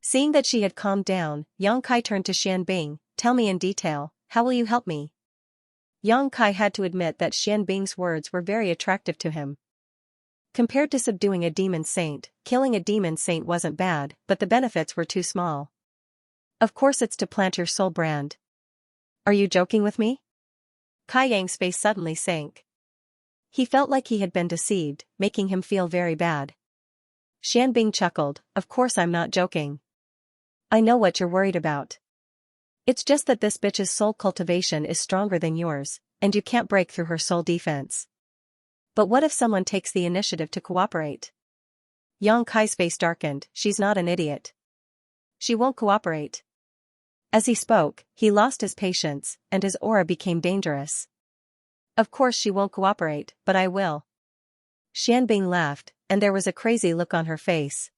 Seeing that she had calmed down, Yang Kai turned to Xianbing, "Tell me in detail, how will you help me?" Yang Kai had to admit that Xian Bing's words were very attractive to him. Compared to subduing a demon saint, killing a demon saint wasn't bad, but the benefits were too small. Of course it's to plant your soul brand. Are you joking with me? Kai Yang's face suddenly sank. He felt like he had been deceived, making him feel very bad. Xian Bing chuckled, of course I'm not joking. I know what you're worried about. It's just that this bitch's soul cultivation is stronger than yours, and you can't break through her soul defense. But what if someone takes the initiative to cooperate? Yang Kai's face darkened, she's not an idiot. She won't cooperate. As he spoke, he lost his patience, and his aura became dangerous. Of course she won't cooperate, but I will. Xian Bing laughed, and there was a crazy look on her face.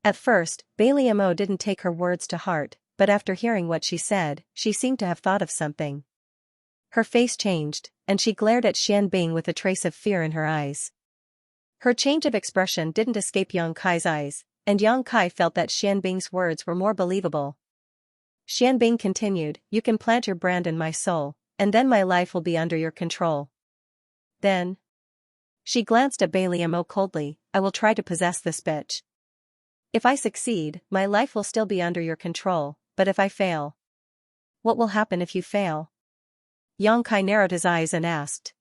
At first, Bailey Mo didn't take her words to heart, but after hearing what she said, she seemed to have thought of something. Her face changed, and she glared at Xian Bing with a trace of fear in her eyes. Her change of expression didn't escape Yang Kai's eyes, and Yang Kai felt that Xian Bing's words were more believable. Xian Bing continued, you can plant your brand in my soul, and then my life will be under your control. Then. She glanced at Bailey Mo coldly, I will try to possess this bitch. If I succeed, my life will still be under your control, but if I fail. What will happen if you fail? Yang Kai narrowed his eyes and asked.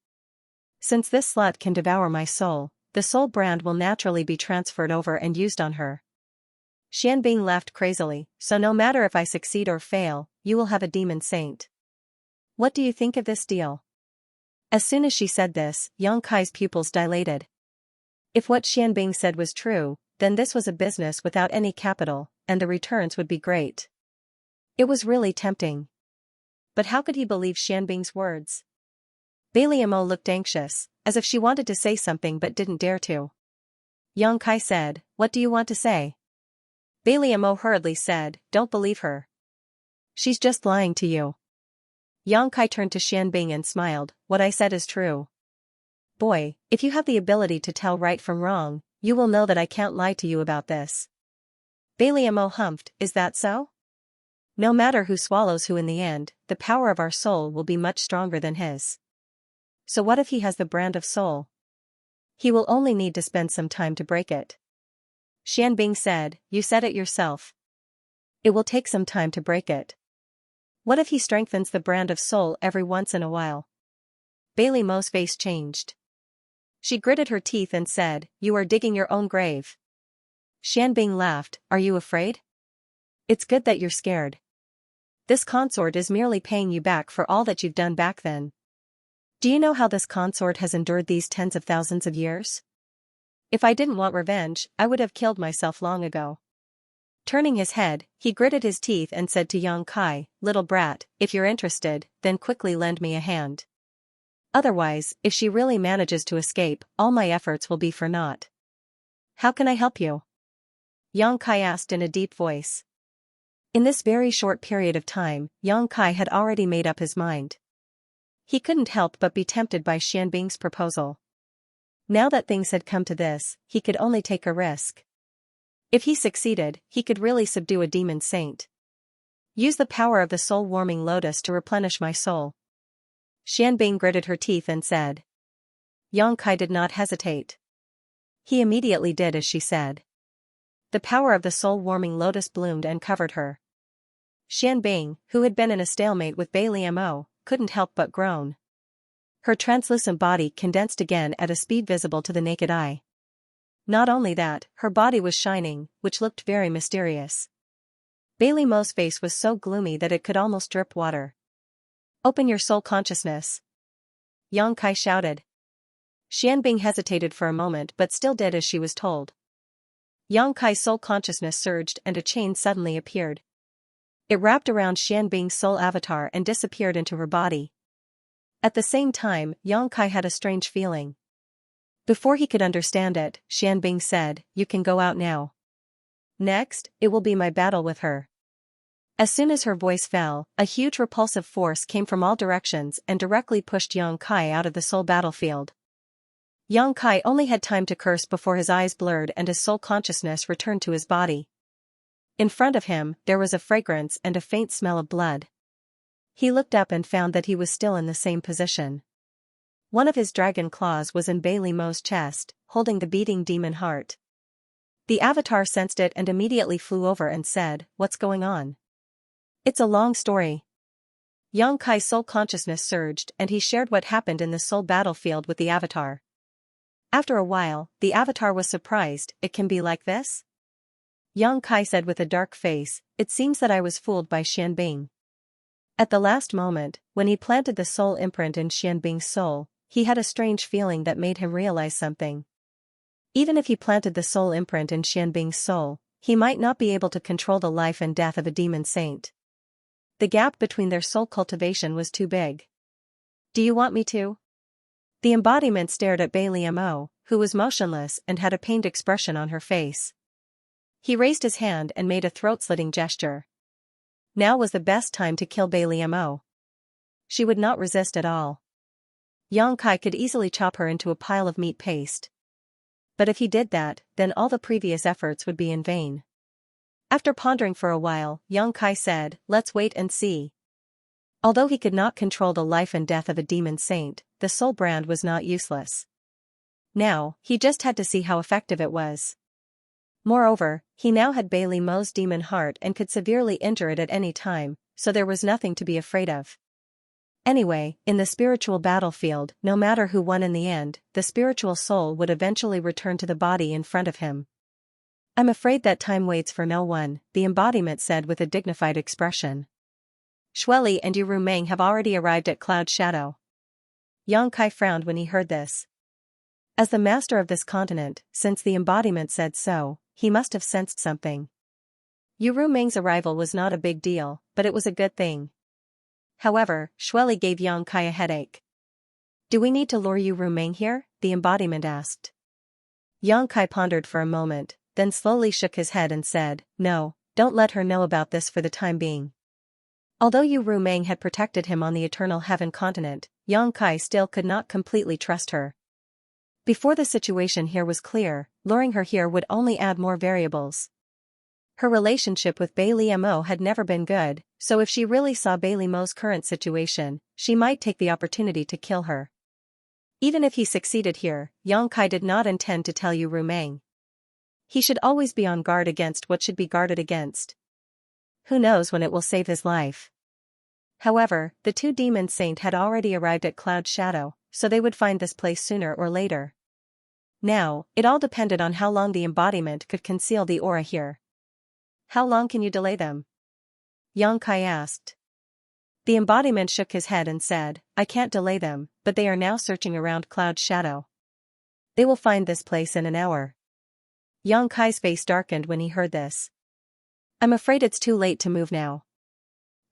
Since this slut can devour my soul, the soul brand will naturally be transferred over and used on her. Xian Bing laughed crazily, so no matter if I succeed or fail, you will have a demon saint. What do you think of this deal? As soon as she said this, Yang Kai's pupils dilated. If what Xian Bing said was true, then this was a business without any capital, and the returns would be great. It was really tempting. But how could he believe Xian Bing's words? Bailey Mo looked anxious, as if she wanted to say something but didn't dare to. Yang Kai said, what do you want to say? Bailey Mo hurriedly said, don't believe her. She's just lying to you. Yang Kai turned to Xian Bing and smiled, what I said is true. Boy, if you have the ability to tell right from wrong, you will know that I can't lie to you about this. Bailey Mo humphed, is that so? No matter who swallows who in the end, the power of our soul will be much stronger than his. So what if he has the brand of soul? He will only need to spend some time to break it. Xian Bing said, you said it yourself. It will take some time to break it. What if he strengthens the brand of soul every once in a while? Bailey Mo's face changed. She gritted her teeth and said, you are digging your own grave. Xian Bing laughed, are you afraid? It's good that you're scared. This consort is merely paying you back for all that you've done back then. Do you know how this consort has endured these tens of thousands of years? If I didn't want revenge, I would have killed myself long ago. Turning his head, he gritted his teeth and said to Yang Kai, little brat, if you're interested, then quickly lend me a hand. Otherwise, if she really manages to escape, all my efforts will be for naught. How can I help you? Yang Kai asked in a deep voice. In this very short period of time, Yang Kai had already made up his mind. He couldn't help but be tempted by Xian Bing's proposal. Now that things had come to this, he could only take a risk. If he succeeded, he could really subdue a demon saint. Use the power of the soul-warming lotus to replenish my soul. Xian Bing gritted her teeth and said. Yang Kai did not hesitate. He immediately did as she said. The power of the soul-warming lotus bloomed and covered her. Xian Bing, who had been in a stalemate with Bailey Mo, couldn't help but groan. Her translucent body condensed again at a speed visible to the naked eye. Not only that, her body was shining, which looked very mysterious. Bailey Mo's face was so gloomy that it could almost drip water. Open your soul consciousness. Yang Kai shouted. Xian Bing hesitated for a moment but still did as she was told. Yang Kai's soul consciousness surged and a chain suddenly appeared. It wrapped around Xian Bing's soul avatar and disappeared into her body. At the same time, Yang Kai had a strange feeling. Before he could understand it, Xian Bing said, you can go out now. Next, it will be my battle with her. As soon as her voice fell, a huge repulsive force came from all directions and directly pushed Yang Kai out of the soul battlefield. Yang Kai only had time to curse before his eyes blurred and his soul consciousness returned to his body. In front of him, there was a fragrance and a faint smell of blood. He looked up and found that he was still in the same position. One of his dragon claws was in Bailey Mo's chest, holding the beating demon heart. The avatar sensed it and immediately flew over and said, "What's going on?" "It's a long story." Yang Kai's soul consciousness surged and he shared what happened in the soul battlefield with the avatar. After a while, the avatar was surprised. "It can be like this?" Yang Kai said with a dark face, "It seems that I was fooled by Xianbing." At the last moment, when he planted the soul imprint in Xianbing's soul, he had a strange feeling that made him realize something. Even if he planted the soul imprint in Xianbing's soul, he might not be able to control the life and death of a demon saint. The gap between their soul cultivation was too big. "Do you want me to?" The embodiment stared at Bailey Mo, who was motionless and had a pained expression on her face. He raised his hand and made a throat-slitting gesture. Now was the best time to kill Bailey Mo. She would not resist at all. Yang Kai could easily chop her into a pile of meat paste. But if he did that, then all the previous efforts would be in vain. After pondering for a while, Yang Kai said, "Let's wait and see." Although he could not control the life and death of a demon saint, the soul brand was not useless. Now, he just had to see how effective it was. Moreover, he now had Bailey Mo's demon heart and could severely injure it at any time, so there was nothing to be afraid of. Anyway, in the spiritual battlefield, no matter who won in the end, the spiritual soul would eventually return to the body in front of him. "I'm afraid that time waits for no one," the embodiment said with a dignified expression. "Shueli and Yu Meng have already arrived at Cloud Shadow." Yang Kai frowned when he heard this. As the master of this continent, since the embodiment said so, he must have sensed something. Yu Meng's arrival was not a big deal, but it was a good thing. However, Shueli gave Yang Kai a headache. "Do we need to lure Yu Meng here?" the embodiment asked. Yang Kai pondered for a moment, then slowly shook his head and said, "No, don't let her know about this for the time being." Although Yu Meng had protected him on the Eternal Heaven continent, Yang Kai still could not completely trust her. Before the situation here was clear, luring her here would only add more variables. Her relationship with Bailey Mo had never been good, so if she really saw Bailey Mo's current situation, she might take the opportunity to kill her. Even if he succeeded here, Yang Kai did not intend to tell Yu Meng. He should always be on guard against what should be guarded against. Who knows when it will save his life. However, the two demon saints had already arrived at Cloud Shadow, so they would find this place sooner or later. Now, it all depended on how long the embodiment could conceal the aura here. "How long can you delay them?" Yang Kai asked. The embodiment shook his head and said, "I can't delay them, but they are now searching around Cloud Shadow. They will find this place in an hour." Yang Kai's face darkened when he heard this. "I'm afraid it's too late to move now."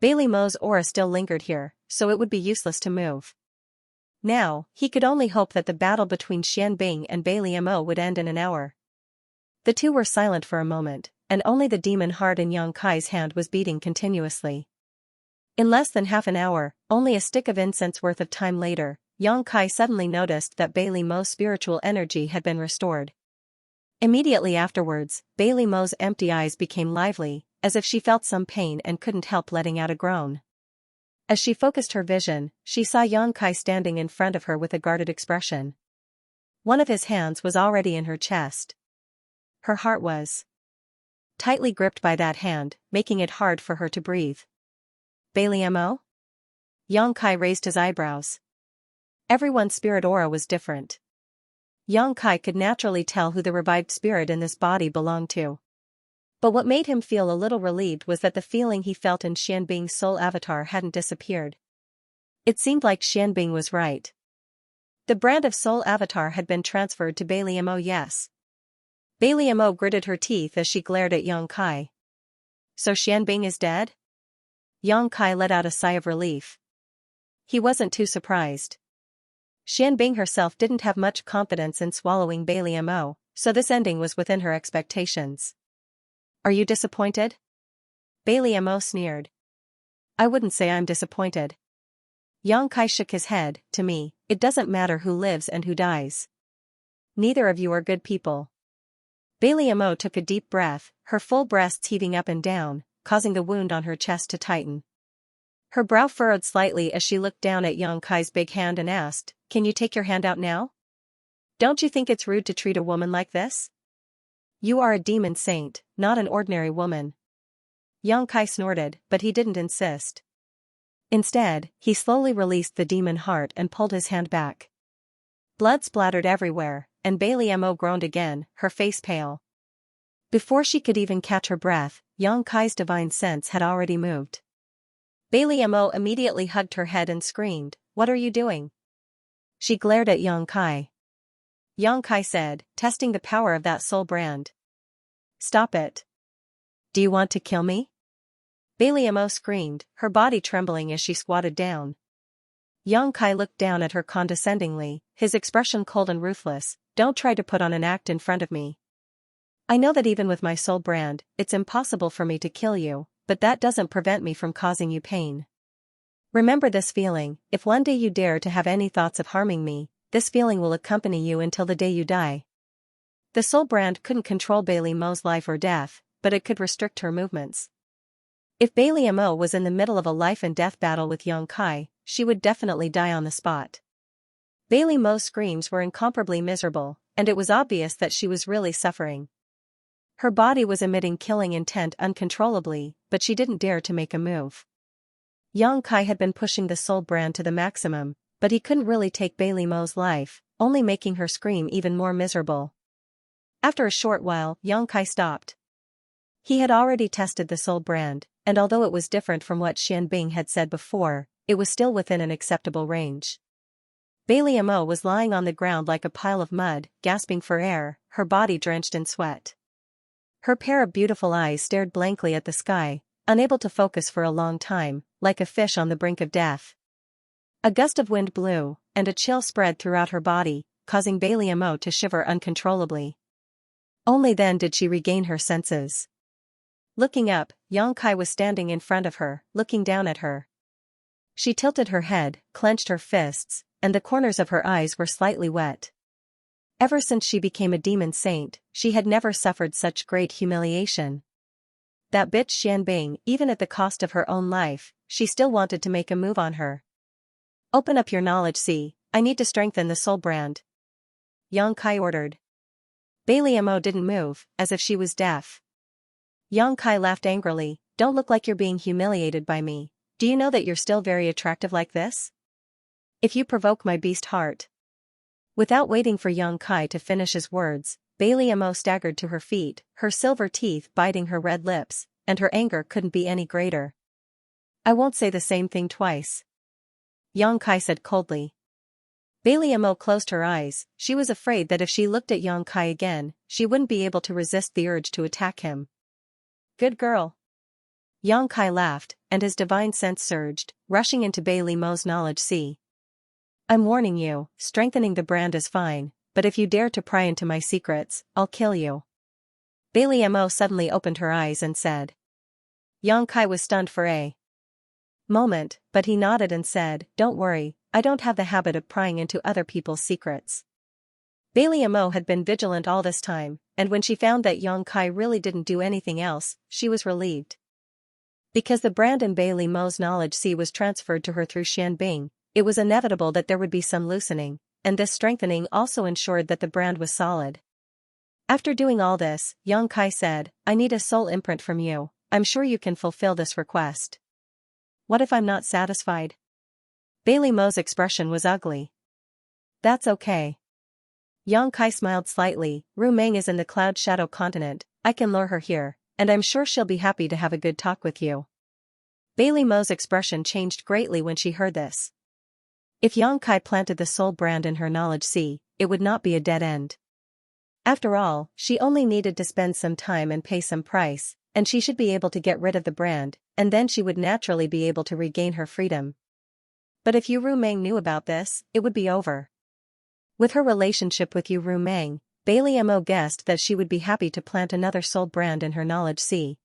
Bailey Mo's aura still lingered here, so it would be useless to move. Now, he could only hope that the battle between Xianbing and Bailey Mo would end in an hour. The two were silent for a moment, and only the demon heart in Yang Kai's hand was beating continuously. In less than half an hour, only a stick of incense worth of time later, Yang Kai suddenly noticed that Bailey Mo's spiritual energy had been restored. Immediately afterwards, Bailey Mo's empty eyes became lively, as if she felt some pain and couldn't help letting out a groan. As she focused her vision, she saw Yang Kai standing in front of her with a guarded expression. One of his hands was already in her chest. Her heart was tightly gripped by that hand, making it hard for her to breathe. "Bailey Mo?" Yang Kai raised his eyebrows. Everyone's spirit aura was different. Yang Kai could naturally tell who the revived spirit in this body belonged to. But what made him feel a little relieved was that the feeling he felt in Xianbing's soul avatar hadn't disappeared. It seemed like Xianbing was right. The brand of soul avatar had been transferred to Bailey Mo. Yes. Bailey Mo gritted her teeth as she glared at Yang Kai. "So Xianbing is dead?" Yang Kai let out a sigh of relief. He wasn't too surprised. Xianbing herself didn't have much confidence in swallowing Bailey Mo, so this ending was within her expectations. "Are you disappointed?" Bailey Mo sneered. "I wouldn't say I'm disappointed." Yang Kai shook his head. "To me, it doesn't matter who lives and who dies. Neither of you are good people." Bailey Mo took a deep breath, her full breasts heaving up and down, causing the wound on her chest to tighten. Her brow furrowed slightly as she looked down at Xianxia's big hand and asked, "Can you take your hand out now? Don't you think it's rude to treat a woman like this? You are a demon saint, not an ordinary woman." Xianxia snorted, but he didn't insist. Instead, he slowly released the demon heart and pulled his hand back. Blood splattered everywhere, and Bailey Mo groaned again, her face pale. Before she could even catch her breath, Xianxia's divine sense had already moved. Bailey Mo immediately hugged her head and screamed, "What are you doing?" She glared at Xianxia. Xianxia said, testing the power of that soul brand. "Stop it. Do you want to kill me?" Bailey Mo screamed, her body trembling as she squatted down. Xianxia looked down at her condescendingly, his expression cold and ruthless. "Don't try to put on an act in front of me. I know that even with my soul brand, it's impossible for me to kill you, but that doesn't prevent me from causing you pain. Remember this feeling, if one day you dare to have any thoughts of harming me, this feeling will accompany you until the day you die." The soul brand couldn't control Bailey Mo's life or death, but it could restrict her movements. If Bailey Mo was in the middle of a life and death battle with Xianxia, she would definitely die on the spot. Bailey Mo's screams were incomparably miserable, and it was obvious that she was really suffering. Her body was emitting killing intent uncontrollably, but she didn't dare to make a move. Xianxia had been pushing the soul brand to the maximum, but he couldn't really take Bailey Mo's life, only making her scream even more miserable. After a short while, Xianxia stopped. He had already tested the soul brand, and although it was different from what Xianbing had said before, it was still within an acceptable range. Bailey Mo was lying on the ground like a pile of mud, gasping for air, her body drenched in sweat. Her pair of beautiful eyes stared blankly at the sky, unable to focus for a long time, like a fish on the brink of death. A gust of wind blew, and a chill spread throughout her body, causing Bailey Mo to shiver uncontrollably. Only then did she regain her senses. Looking up, Xianxia was standing in front of her, looking down at her. She tilted her head, clenched her fists, and the corners of her eyes were slightly wet. Ever since she became a demon saint, she had never suffered such great humiliation. That bitch Xianbing, even at the cost of her own life, she still wanted to make a move on her. "Open up your knowledge, see, I need to strengthen the soul brand," Xianxia ordered. Bailey Mo didn't move, as if she was deaf. Xianxia laughed angrily, "Don't look like you're being humiliated by me. Do you know that you're still very attractive like this? If you provoke my beast heart." Without waiting for Xianxia to finish his words, Bailey Mo staggered to her feet, her silver teeth biting her red lips, and her anger couldn't be any greater. "I won't say the same thing twice," Xianxia said coldly. Bailey Mo closed her eyes. She was afraid that if she looked at Xianxia again, she wouldn't be able to resist the urge to attack him. "Good girl." Xianxia laughed, and his divine sense surged, rushing into Bailey Mo's knowledge sea. "I'm warning you, strengthening the brand is fine, but if you dare to pry into my secrets, I'll kill you." Bailey Mo suddenly opened her eyes and said. Xianxia was stunned for a moment, but he nodded and said, "Don't worry, I don't have the habit of prying into other people's secrets." Bailey Mo had been vigilant all this time, and when she found that Xianxia really didn't do anything else, she was relieved. Because the brand in Bailey Mo's knowledge sea was transferred to her through Xianbing, it was inevitable that there would be some loosening, and this strengthening also ensured that the brand was solid. After doing all this, Xianxia said, "I need a soul imprint from you. I'm sure you can fulfill this request." "What if I'm not satisfied?" Bailey Mo's expression was ugly. "That's okay." Xianxia smiled slightly. "Ru Meng is in the Cloud Shadow continent, I can lure her here, and I'm sure she'll be happy to have a good talk with you." Bailey Mo's expression changed greatly when she heard this. If Xianxia planted the soul brand in her knowledge sea, it would not be a dead end. After all, she only needed to spend some time and pay some price, and she should be able to get rid of the brand, and then she would naturally be able to regain her freedom. But if Ru Meng knew about this, it would be over. With her relationship with Ru Meng, Bailey Mo guessed that she would be happy to plant another soul brand in her knowledge sea.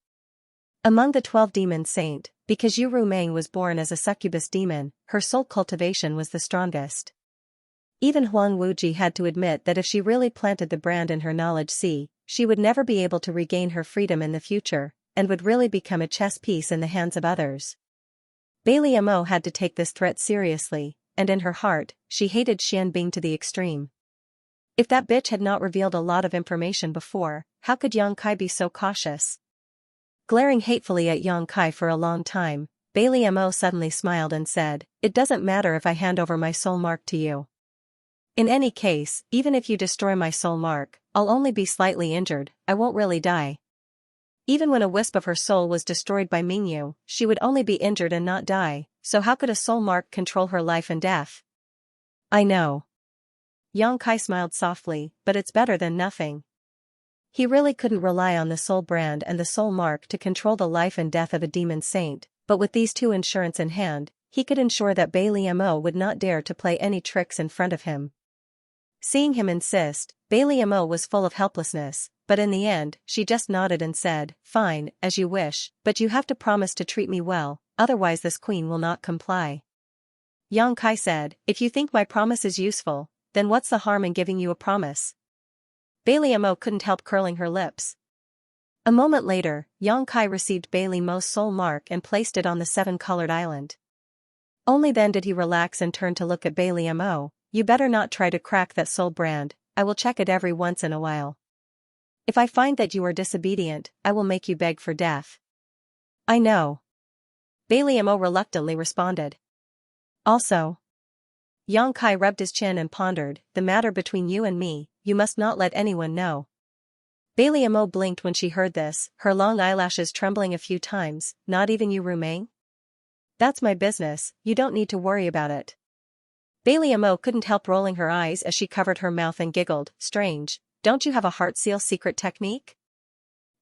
Among the 12 demon saint, because Ru Meng was born as a succubus demon, her soul cultivation was the strongest. Even Huang Wuji had to admit that if she really planted the brand in her knowledge sea, she would never be able to regain her freedom in the future, and would really become a chess piece in the hands of others. Bailey Mo had to take this threat seriously, and in her heart, she hated Xianbing to the extreme. If that bitch had not revealed a lot of information before, how could Yang Kai be so cautious? Glaring hatefully at Yang Kai for a long time, Bailey Mo suddenly smiled and said, "It doesn't matter if I hand over my soul mark to you. In any case, even if you destroy my soul mark, I'll only be slightly injured, I won't really die." Even when a wisp of her soul was destroyed by Mingyu, she would only be injured and not die, so how could a soul mark control her life and death? I know. Yang Kai smiled softly, but it's better than nothing. He really couldn't rely on the soul brand and the soul mark to control the life and death of a demon saint, but with these two insurance in hand, he could ensure that Bailey Mo would not dare to play any tricks in front of him. Seeing him insist, Bailey Mo was full of helplessness, but in the end, she just nodded and said, "Fine, as you wish, but you have to promise to treat me well, otherwise this queen will not comply." Yang Kai said, "If you think my promise is useful, then what's the harm in giving you a promise?" Bailey Mo couldn't help curling her lips. A moment later, Yang Kai received Bailey Mo's soul mark and placed it on the seven-colored island. Only then did he relax and turn to look at Bailey Mo. "You better not try to crack that soul brand, I will check it every once in a while. If I find that you are disobedient, I will make you beg for death." "I know." Bailey Mo reluctantly responded. "Also." Yang Kai rubbed his chin and pondered, "The matter between you and me, you must not let anyone know." Bailey Mo blinked when she heard this, her long eyelashes trembling a few times. "Not even you, Rumeng?" "That's my business, you don't need to worry about it." Bailey Mo couldn't help rolling her eyes as she covered her mouth and giggled, "Strange, don't you have a heart seal secret technique?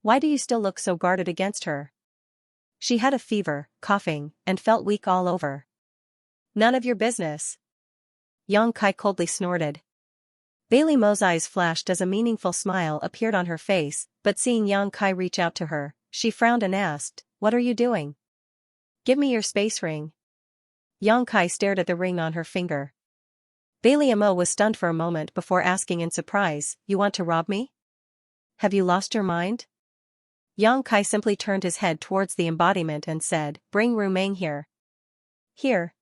Why do you still look so guarded against her?" She had a fever, coughing, and felt weak all over. "None of your business." Yang Kai coldly snorted. Bailey Mo's eyes flashed as a meaningful smile appeared on her face, but seeing Yang Kai reach out to her, she frowned and asked, "What are you doing?" "Give me your space ring." Yang Kai stared at the ring on her finger. Bailey Mo was stunned for a moment before asking in surprise, "You want to rob me? Have you lost your mind?" Yang Kai simply turned his head towards the embodiment and said, "Bring Rumeng here." "Here."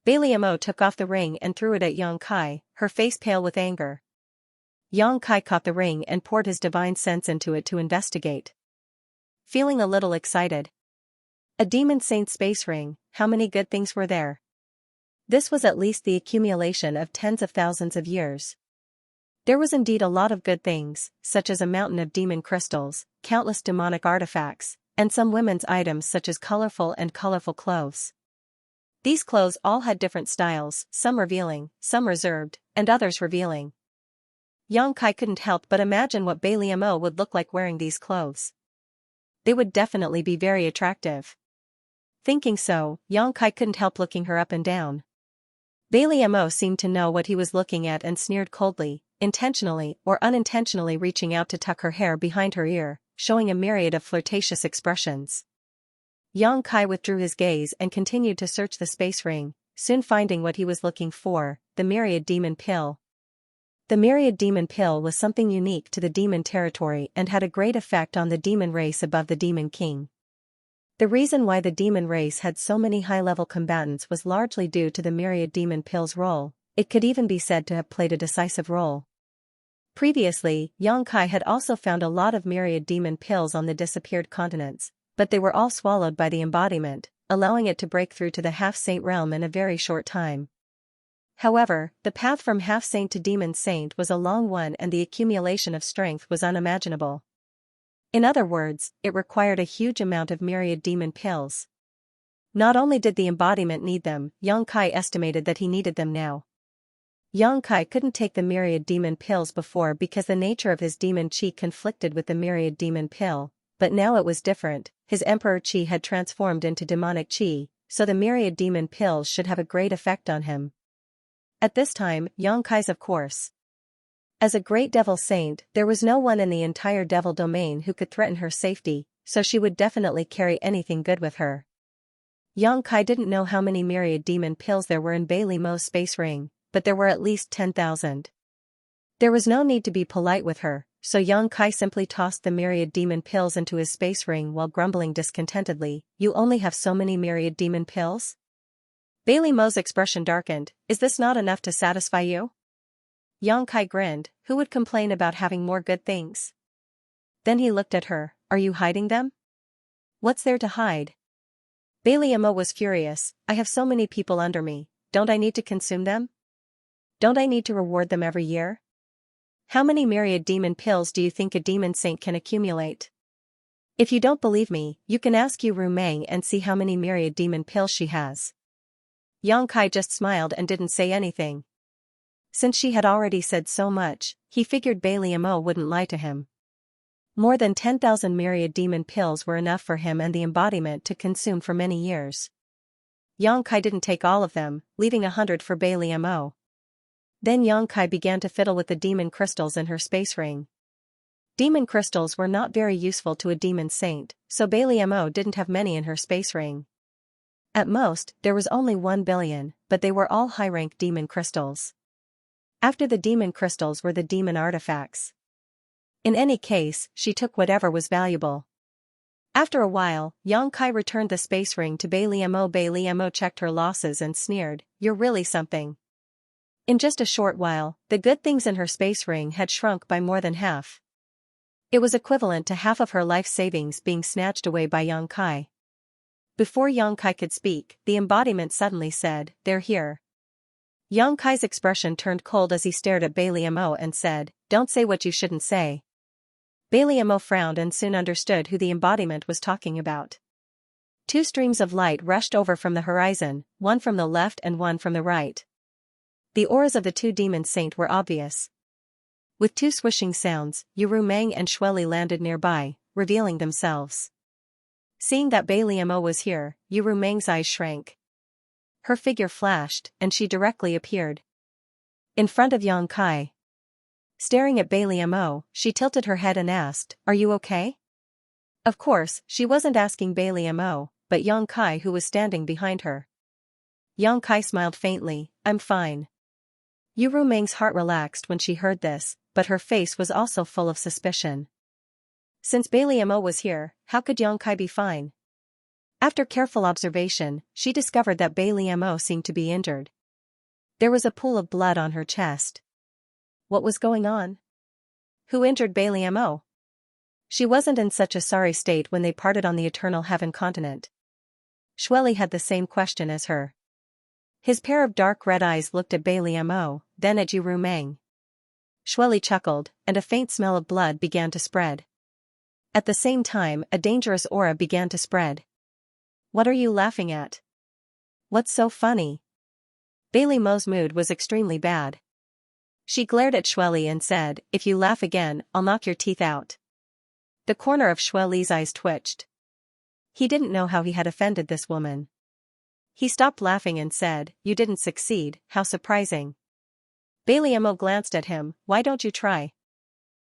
Bailey Mo took off the ring and threw it at Yang Kai, her face pale with anger. Yang Kai caught the ring and poured his divine sense into it to investigate. Feeling a little excited. A demon saint space ring, how many good things were there? This was at least the accumulation of tens of thousands of years. There was indeed a lot of good things, such as a mountain of demon crystals, countless demonic artifacts, and some women's items such as colorful clothes. These clothes all had different styles, some revealing, some reserved, and others revealing. Yang Kai couldn't help but imagine what Bailey Mo would look like wearing these clothes. They would definitely be very attractive. Thinking so, Yang Kai couldn't help looking her up and down. Bailey Mo seemed to know what he was looking at and sneered coldly, intentionally or unintentionally reaching out to tuck her hair behind her ear, showing a myriad of flirtatious expressions. Yang Kai withdrew his gaze and continued to search the space ring, soon finding what he was looking for, the myriad demon pill. The myriad demon pill was something unique to the demon territory and had a great effect on the demon race above the demon king. The reason why the demon race had so many high-level combatants was largely due to the myriad demon pill's role. It could even be said to have played a decisive role. Previously, Yang Kai had also found a lot of myriad demon pills on the disappeared continents, but they were all swallowed by the embodiment, allowing it to break through to the half-saint realm in a very short time. However, the path from half-saint to demon saint was a long one and the accumulation of strength was unimaginable. In other words, it required a huge amount of myriad demon pills. Not only did the embodiment need them, Yang Kai estimated that he needed them now. Yang Kai couldn't take the myriad demon pills before because the nature of his demon chi conflicted with the myriad demon pill, but now it was different. His emperor chi had transformed into demonic chi, so the myriad demon pills should have a great effect on him. At this time, Yang Kai's of course. As a great devil saint, there was no one in the entire devil domain who could threaten her safety, so she would definitely carry anything good with her. Yang Kai didn't know how many myriad demon pills there were in Bailey Mo's space ring, but there were at least 10,000. There was no need to be polite with her, so Yang Kai simply tossed the myriad demon pills into his space ring while grumbling discontentedly, "You only have so many myriad demon pills?" Bailey Mo's expression darkened. "Is this not enough to satisfy you?" Yang Kai grinned. Who would complain about having more good things? Then he looked at her. "Are you hiding them?" "What's there to hide?" Bailey Mo was furious. "I have so many people under me, don't I need to consume them? Don't I need to reward them every year? How many myriad demon pills do you think a demon saint can accumulate? If you don't believe me, you can ask Yu Rumeng and see how many myriad demon pills she has." Yang Kai just smiled and didn't say anything. Since she had already said so much, he figured Bailey Mo wouldn't lie to him. More than 10,000 myriad demon pills were enough for him and the embodiment to consume for many years. Yang Kai didn't take all of them, leaving 100 for Bailey Mo. Then Yang Kai began to fiddle with the demon crystals in her space ring. Demon crystals were not very useful to a demon saint, so Bailey Mo didn't have many in her space ring. At most, there was only 1 billion, but they were all high-rank demon crystals. After the demon crystals were the demon artifacts. In any case, she took whatever was valuable. After a while, Yang Kai returned the space ring to Bailey Mo. Bailey Mo checked her losses and sneered, "You're really something." In just a short while, the good things in her space ring had shrunk by more than half. It was equivalent to half of her life savings being snatched away by Yang Kai. Before Yang Kai could speak, the embodiment suddenly said, "They're here." Yang Kai's expression turned cold as he stared at Bailey Mo and said, "Don't say what you shouldn't say." Bailey Mo frowned and soon understood who the embodiment was talking about. 2 streams of light rushed over from the horizon, one from the left and one from the right. The auras of the 2 demon saint were obvious. With 2 swishing sounds, Yu Rumeng and Shueli landed nearby, revealing themselves. Seeing that Bailey Mo was here, Yu Rumeng's eyes shrank. Her figure flashed, and she directly appeared in front of Yang Kai. Staring at Bailey Mo, she tilted her head and asked, "Are you okay?" Of course, she wasn't asking Bailey Mo, but Yang Kai, who was standing behind her. Yang Kai smiled faintly. "I'm fine." Yu Rumeng's heart relaxed when she heard this, but her face was also full of suspicion. Since Bailey Mo was here, how could Yang Kai be fine? After careful observation, she discovered that Bailey Mo seemed to be injured. There was a pool of blood on her chest. What was going on? Who injured Bailey Mo? She wasn't in such a sorry state when they parted on the Eternal Heaven continent. Shueli had the same question as her. His pair of dark red eyes looked at Bailey Mo, then at Yu Rumeng. Shueli chuckled, and a faint smell of blood began to spread. At the same time, a dangerous aura began to spread. "What are you laughing at? What's so funny?" Bailey Mo's mood was extremely bad. She glared at Shueli and said, "If you laugh again, I'll knock your teeth out." The corner of Shueli's eyes twitched. He didn't know how he had offended this woman. He stopped laughing and said, "You didn't succeed, how surprising." Bailey Mo glanced at him. "Why don't you try?"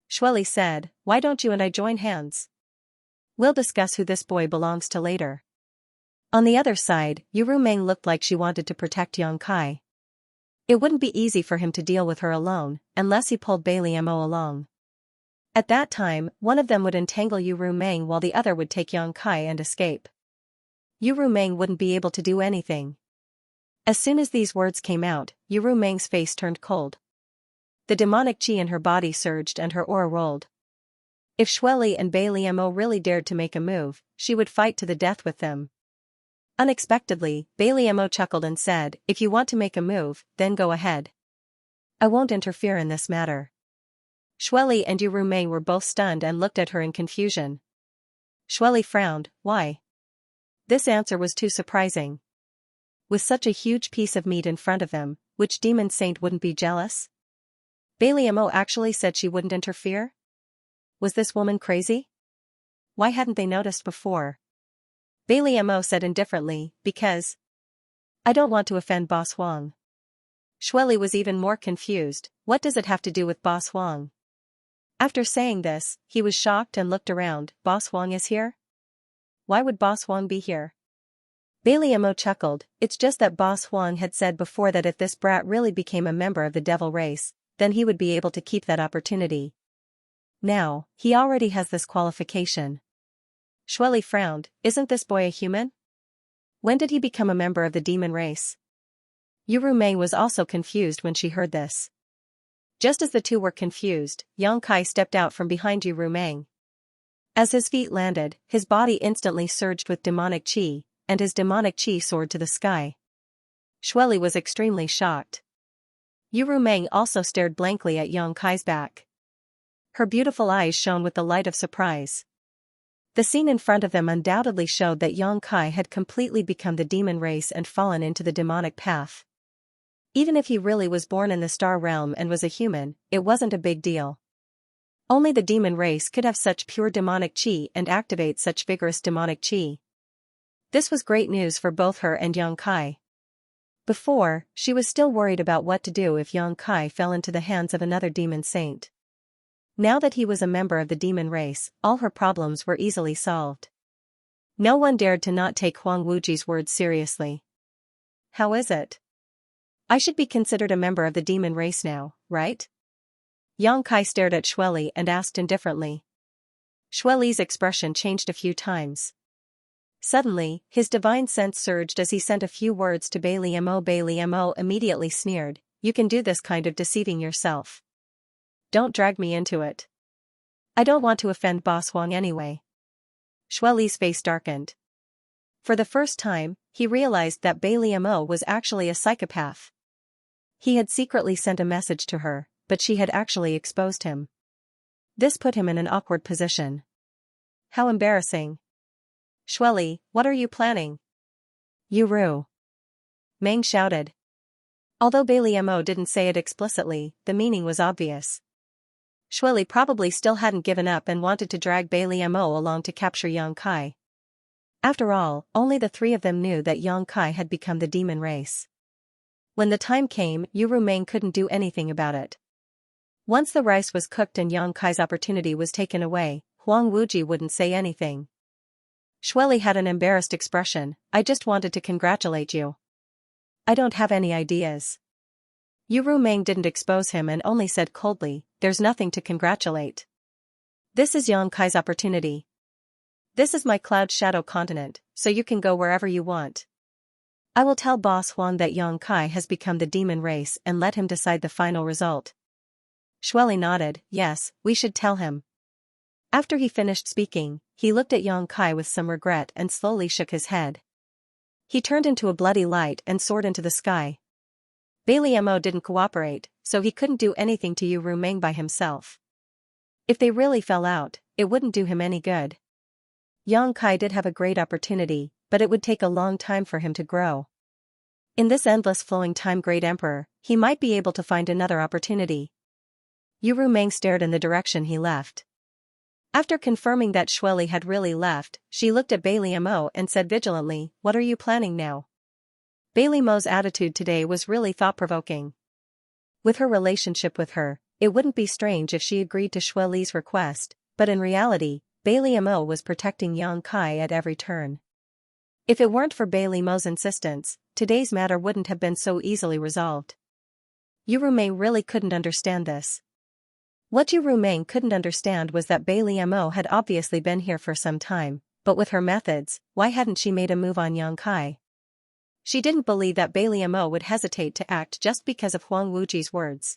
Shueli said, "Why don't you and I join hands? We'll discuss who this boy belongs to later." On the other side, Yu Rumeng looked like she wanted to protect Yang Kai. It wouldn't be easy for him to deal with her alone, unless he pulled Bailey Mo along. At that time, one of them would entangle Yu Rumeng while the other would take Yang Kai and escape. Yu Rumeng wouldn't be able to do anything. As soon as these words came out, Yu Rumeng's face turned cold. The demonic chi in her body surged and her aura rolled. If Shueli and Bailey Mo really dared to make a move, she would fight to the death with them. Unexpectedly, Bailey Mo chuckled and said, "If you want to make a move, then go ahead. I won't interfere in this matter." Shueli and Yu Rumeng were both stunned and looked at her in confusion. Shueli frowned. Why? This answer was too surprising. With such a huge piece of meat in front of them, which demon saint wouldn't be jealous? Bailey Mo actually said she wouldn't interfere? Was this woman crazy? Why hadn't they noticed before? Bailey Mo said indifferently, "Because I don't want to offend Boss Huang." Shueli was even more confused. What does it have to do with Boss Huang? After saying this, he was shocked and looked around. Boss Huang is here? Why would Boss Huang be here? Bailey Mo chuckled. It's just that Boss Huang had said before that if this brat really became a member of the devil race, then he would be able to keep that opportunity. Now, he already has this qualification. Shueli frowned, isn't this boy a human? When did he become a member of the demon race? Yu Meng was also confused when she heard this. Just as the two were confused, Yang Kai stepped out from behind Yu Meng. As his feet landed, his body instantly surged with demonic qi, and his demonic qi soared to the sky. Shueli was extremely shocked. Yu Meng also stared blankly at Yang Kai's back. Her beautiful eyes shone with the light of surprise. The scene in front of them undoubtedly showed that Yang Kai had completely become the demon race and fallen into the demonic path. Even if he really was born in the star realm and was a human, it wasn't a big deal. Only the demon race could have such pure demonic qi and activate such vigorous demonic qi. This was great news for both her and Yang Kai. Before, she was still worried about what to do if Yang Kai fell into the hands of another demon saint. Now that he was a member of the demon race, all her problems were easily solved. No one dared to not take Huang Wuji's words seriously. How is it? I should be considered a member of the demon race now, right? Yang Kai stared at Shueli and asked indifferently. Shueli's expression changed a few times. Suddenly, his divine sense surged as he sent a few words to Bailey Mo. Bailey Mo immediately sneered, you can do this kind of deceiving yourself. Don't drag me into it. I don't want to offend Boss Huang anyway. Shueli's face darkened. For the first time, he realized that Bailey Mo was actually a psychopath. He had secretly sent a message to her, but she had actually exposed him. This put him in an awkward position. How embarrassing. Shueli, what are you planning? Yu Meng shouted. Although Bailey Mo didn't say it explicitly, the meaning was obvious. Shueli probably still hadn't given up and wanted to drag Bailey Mo along to capture Yang Kai. After all, only the three of them knew that Yang Kai had become the demon race. When the time came, Yu Meng couldn't do anything about it. Once the rice was cooked and Yang Kai's opportunity was taken away, Huang Wuji wouldn't say anything. Shueli had an embarrassed expression, I just wanted to congratulate you. I don't have any ideas. Yu Meng didn't expose him and only said coldly, there's nothing to congratulate. This is Yang Kai's opportunity. This is my cloud shadow continent, so you can go wherever you want. I will tell Boss Huang that Yang Kai has become the demon race and let him decide the final result. Shueli nodded, yes, we should tell him. After he finished speaking, he looked at Yang Kai with some regret and slowly shook his head. He turned into a bloody light and soared into the sky. Bailey Mo didn't cooperate, so he couldn't do anything to Yu Meng by himself. If they really fell out, it wouldn't do him any good. Yang Kai did have a great opportunity, but it would take a long time for him to grow. In this endless flowing time, Great Emperor, he might be able to find another opportunity. Yu Meng stared in the direction he left. After confirming that Shueli had really left, she looked at Bailey Mo and said vigilantly, what are you planning now? Bailey Mo's attitude today was really thought-provoking. With her relationship with her, it wouldn't be strange if she agreed to Shueli's request, but in reality, Bailey Mo was protecting Yang Kai at every turn. If it weren't for Bailey Mo's insistence, today's matter wouldn't have been so easily resolved. Yu Meng really couldn't understand this. What Yu Meng couldn't understand was that Bailey Mo had obviously been here for some time, but with her methods, why hadn't she made a move on Yang Kai? She didn't believe that Bailey Mo would hesitate to act just because of Huang Wuji's words.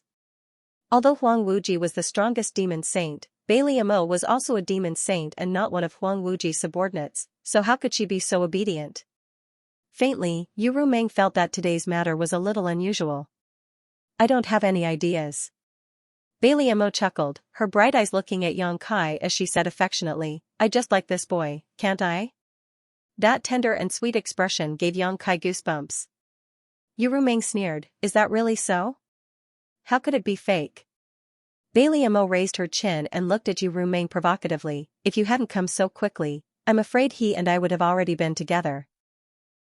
Although Huang Wuji was the strongest demon saint, Bailey Mo was also a demon saint and not one of Huang Wuji's subordinates, so how could she be so obedient? Faintly, Yu Meng felt that today's matter was a little unusual. I don't have any ideas. Bailey Mo chuckled, her bright eyes looking at Yang Kai as she said affectionately, I just like this boy, can't I? That tender and sweet expression gave Yang Kai goosebumps. Yu Meng sneered, is that really so? How could it be fake? Bailey Mo raised her chin and looked at Yu Meng provocatively, if you hadn't come so quickly, I'm afraid he and I would have already been together.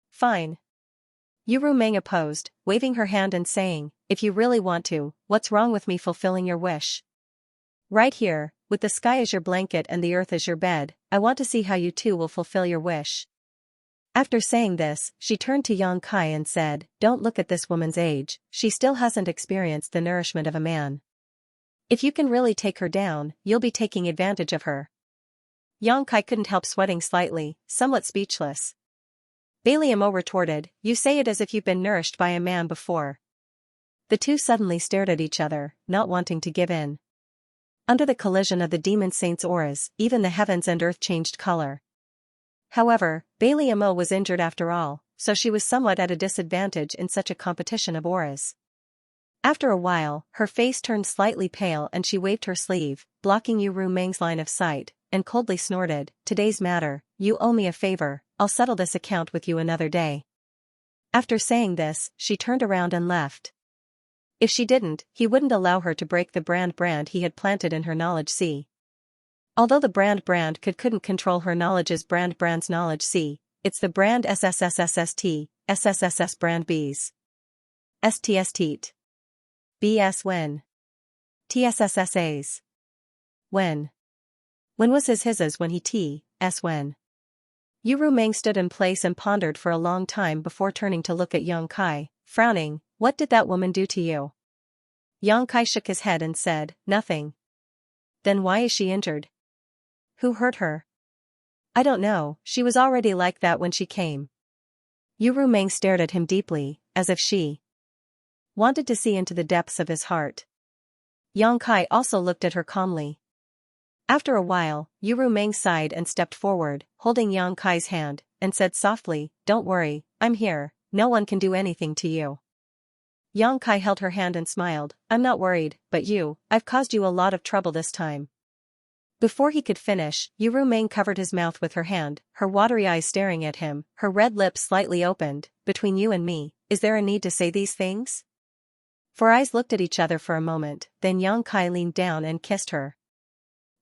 Fine. Yu Meng opposed, waving her hand and saying, if you really want to, what's wrong with me fulfilling your wish? Right here, with the sky as your blanket and the earth as your bed, I want to see how you two will fulfill your wish. After saying this, she turned to Yang Kai and said, don't look at this woman's age, she still hasn't experienced the nourishment of a man. If you can really take her down, you'll be taking advantage of her. Yang Kai couldn't help sweating slightly, somewhat speechless. Bailey Mo retorted, you say it as if you've been nourished by a man before. The two suddenly stared at each other, not wanting to give in. Under the collision of the demon saint's auras, even the heavens and earth changed color. However, Bailey Mo was injured after all, so she was somewhat at a disadvantage in such a competition of auras. After a while, her face turned slightly pale and she waved her sleeve, blocking Yu Rumeng's line of sight, and coldly snorted, today's matter, you owe me a favor, I'll settle this account with you another day. After saying this, she turned around and left. If she didn't, he wouldn't allow her to break the brand he had planted in her knowledge sea. Although the brand couldn't control her knowledge's brand's knowledge sea, it's the brand SSSST brand B's. STST. BS when. TSSSA's. When. When was his's when he T.S. when. Yu Rumeng stood in place and pondered for a long time before turning to look at Yang Kai, frowning, what did that woman do to you? Yang Kai shook his head and said, nothing. Then why is she injured? Who hurt her? I don't know, she was already like that when she came. Yu Rumeng stared at him deeply, as if she wanted to see into the depths of his heart. Yang Kai also looked at her calmly. After a while, Yu Rumeng sighed and stepped forward, holding Yang Kai's hand, and said softly, don't worry, I'm here, no one can do anything to you. Yang Kai held her hand and smiled, I'm not worried, but I've caused you a lot of trouble this time. Before he could finish, Yu Rumeng covered his mouth with her hand, her watery eyes staring at him, her red lips slightly opened, between you and me, is there a need to say these things? Four eyes looked at each other for a moment, then Yang Kai leaned down and kissed her.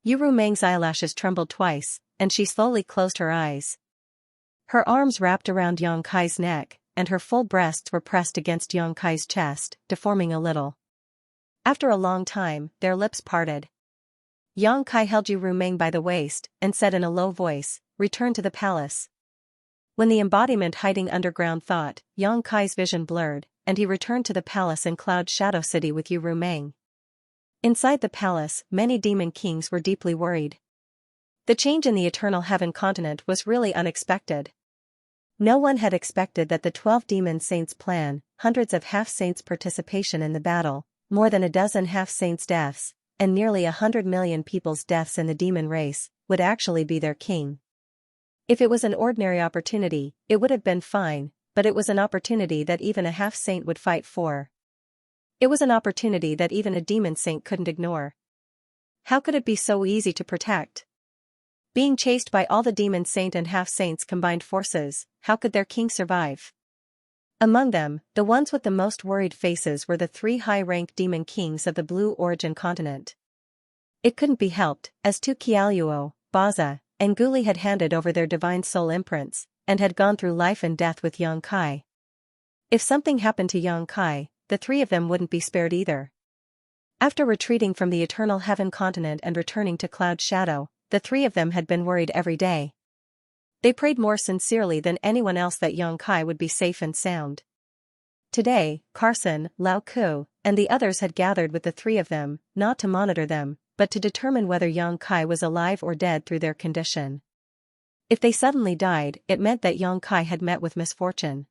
Yu Rumeng's eyelashes trembled twice, and she slowly closed her eyes. Her arms wrapped around Yang Kai's neck, and her full breasts were pressed against Yang Kai's chest, deforming a little. After a long time, their lips parted. Yang Kai held Yu Rumeng by the waist, and said in a low voice, return to the palace. When the embodiment hiding underground thought, Yang Kai's vision blurred, and he returned to the palace in Cloud Shadow City with Yu Rumeng. Inside the palace, many demon kings were deeply worried. The change in the Eternal Heaven continent was really unexpected. No one had expected that the 12 demon saints' plan, hundreds of half-saints' participation in the battle, more than a dozen half-saints' deaths, and nearly 100 million people's deaths in the demon race, would actually be their king. If it was an ordinary opportunity, it would have been fine, but it was an opportunity that even a half-saint would fight for. It was an opportunity that even a demon saint couldn't ignore. How could it be so easy to protect? Being chased by all the demon saint and half-saints combined forces, how could their king survive? Among them, the ones with the most worried faces were the 3 high-ranked demon kings of the Blue Origin continent. It couldn't be helped, as Tu Qiaoluo, Baza, and Guli had handed over their divine soul imprints, and had gone through life and death with Yang Kai. If something happened to Yang Kai, the 3 of them wouldn't be spared either. After retreating from the Eternal Heaven continent and returning to Cloud Shadow, the 3 of them had been worried every day. They prayed more sincerely than anyone else that Yang Kai would be safe and sound. Today, Carson, Lao Ku, and the others had gathered with the 3 of them, not to monitor them, but to determine whether Yang Kai was alive or dead through their condition. If they suddenly died, it meant that Yang Kai had met with misfortune.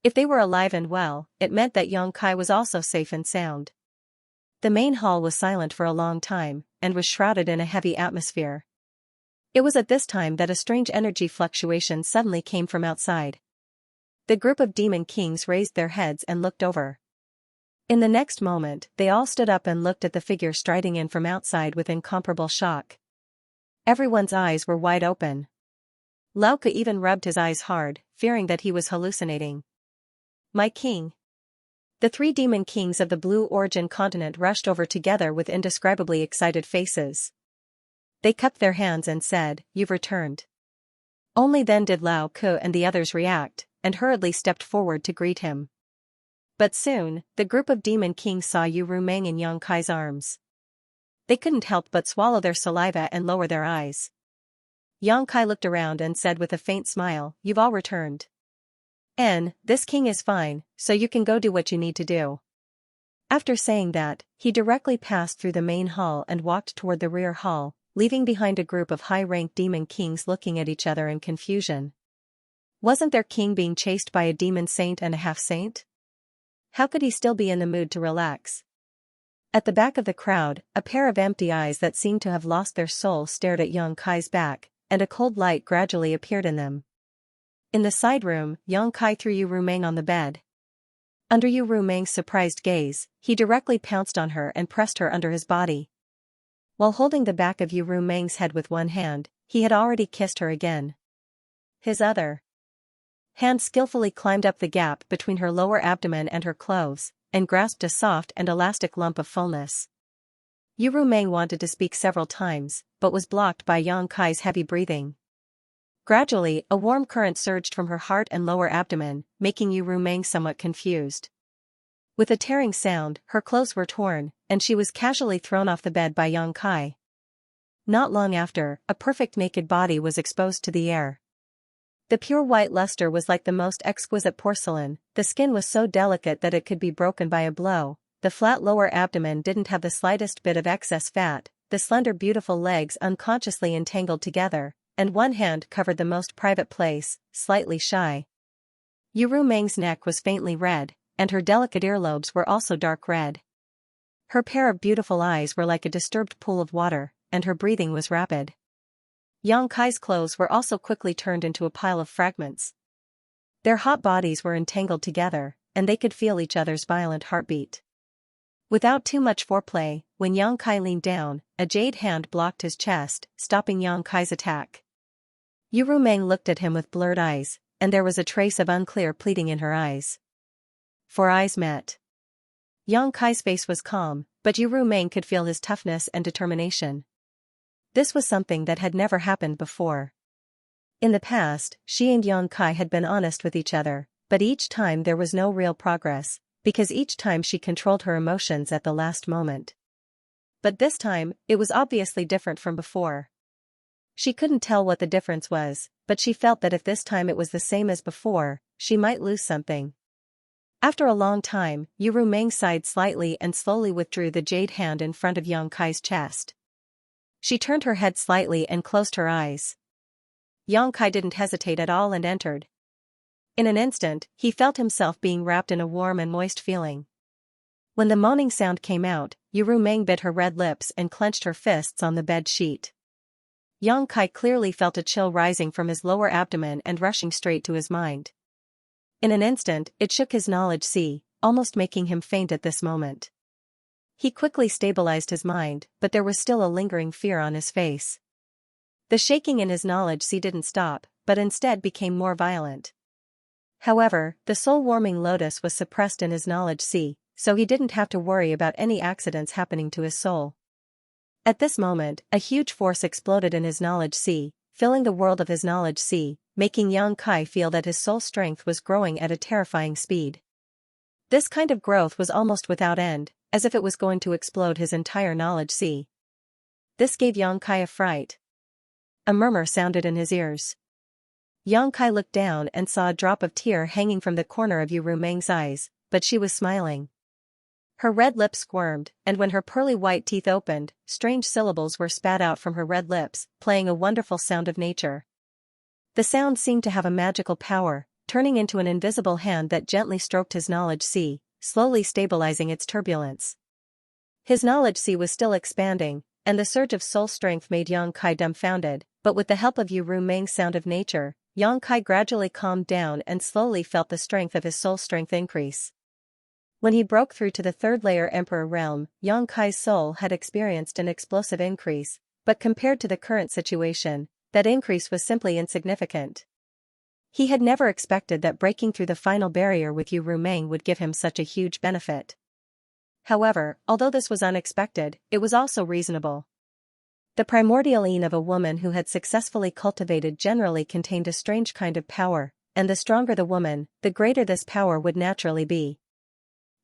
If they were alive and well, it meant that Yang Kai was also safe and sound. The main hall was silent for a long time, and was shrouded in a heavy atmosphere. It was at this time that a strange energy fluctuation suddenly came from outside. The group of demon kings raised their heads and looked over. In the next moment, they all stood up and looked at the figure striding in from outside with incomparable shock. Everyone's eyes were wide open. Lao Ke even rubbed his eyes hard, fearing that he was hallucinating. My king. The 3 demon kings of the Blue Origin continent rushed over together with indescribably excited faces. They cupped their hands and said, you've returned. Only then did Lao Ke and the others react, and hurriedly stepped forward to greet him. But soon, the group of demon kings saw Yu Rumeng in Yang Kai's arms. They couldn't help but swallow their saliva and lower their eyes. Yang Kai looked around and said with a faint smile, you've all returned. This king is fine, so you can go do what you need to do. After saying that, he directly passed through the main hall and walked toward the rear hall, leaving behind a group of high-ranked demon kings looking at each other in confusion. Wasn't their king being chased by a demon saint and a half-saint? How could he still be in the mood to relax? At the back of the crowd, a pair of empty eyes that seemed to have lost their soul stared at Yang Kai's back, and a cold light gradually appeared in them. In the side room, Yang Kai threw Yu Rumeng on the bed. Under Yu Rumeng's surprised gaze, he directly pounced on her and pressed her under his body. While holding the back of Yu Rumeng's head with one hand, he had already kissed her again. His other hand skillfully climbed up the gap between her lower abdomen and her clothes, and grasped a soft and elastic lump of fullness. Yu Rumeng wanted to speak several times, but was blocked by Yang Kai's heavy breathing. Gradually, a warm current surged from her heart and lower abdomen, making Yu Rumeng somewhat confused. With a tearing sound, her clothes were torn, and she was casually thrown off the bed by Yang Kai. Not long after, a perfect naked body was exposed to the air. The pure white luster was like the most exquisite porcelain, the skin was so delicate that it could be broken by a blow, the flat lower abdomen didn't have the slightest bit of excess fat, the slender beautiful legs unconsciously entangled together, and one hand covered the most private place, slightly shy. Yu Rumeng's neck was faintly red, and her delicate earlobes were also dark red. Her pair of beautiful eyes were like a disturbed pool of water, and her breathing was rapid. Yang Kai's clothes were also quickly turned into a pile of fragments. Their hot bodies were entangled together, and they could feel each other's violent heartbeat. Without too much foreplay, when Yang Kai leaned down, a jade hand blocked his chest, stopping Yang Kai's attack. Yu Rumeng looked at him with blurred eyes, and there was a trace of unclear pleading in her eyes. For eyes met. Yang Kai's face was calm, but Yu Rumeng could feel his toughness and determination. This was something that had never happened before. In the past, she and Yang Kai had been honest with each other, but each time there was no real progress, because each time she controlled her emotions at the last moment. But this time, it was obviously different from before. She couldn't tell what the difference was, but she felt that if this time it was the same as before, she might lose something. After a long time, Yu Rumeng sighed slightly and slowly withdrew the jade hand in front of Yang Kai's chest. She turned her head slightly and closed her eyes. Yang Kai didn't hesitate at all and entered. In an instant, he felt himself being wrapped in a warm and moist feeling. When the moaning sound came out, Yu Rumeng bit her red lips and clenched her fists on the bed sheet. Yang Kai clearly felt a chill rising from his lower abdomen and rushing straight to his mind. In an instant, it shook his knowledge sea, almost making him faint at this moment. He quickly stabilized his mind, but there was still a lingering fear on his face. The shaking in his knowledge sea didn't stop, but instead became more violent. However, the soul-warming lotus was suppressed in his knowledge sea, so he didn't have to worry about any accidents happening to his soul. At this moment, a huge force exploded in his knowledge sea, filling the world of his knowledge sea, making Yang Kai feel that his soul strength was growing at a terrifying speed. This kind of growth was almost without end, as if it was going to explode his entire knowledge sea. This gave Yang Kai a fright. A murmur sounded in his ears. Yang Kai looked down and saw a drop of tear hanging from the corner of Yu Rumeng's eyes, but she was smiling. Her red lips squirmed, and when her pearly white teeth opened, strange syllables were spat out from her red lips, playing a wonderful sound of nature. The sound seemed to have a magical power, turning into an invisible hand that gently stroked his knowledge sea, slowly stabilizing its turbulence. His knowledge sea was still expanding, and the surge of soul strength made Yang Kai dumbfounded, but with the help of Yu Rumeng's sound of nature, Yang Kai gradually calmed down and slowly felt the strength of his soul strength increase. When he broke through to the third layer Emperor realm, Yang Kai's soul had experienced an explosive increase, but compared to the current situation, that increase was simply insignificant. He had never expected that breaking through the final barrier with Yu Rumeng would give him such a huge benefit. However, although this was unexpected, it was also reasonable. The primordial yin of a woman who had successfully cultivated generally contained a strange kind of power, and the stronger the woman, the greater this power would naturally be.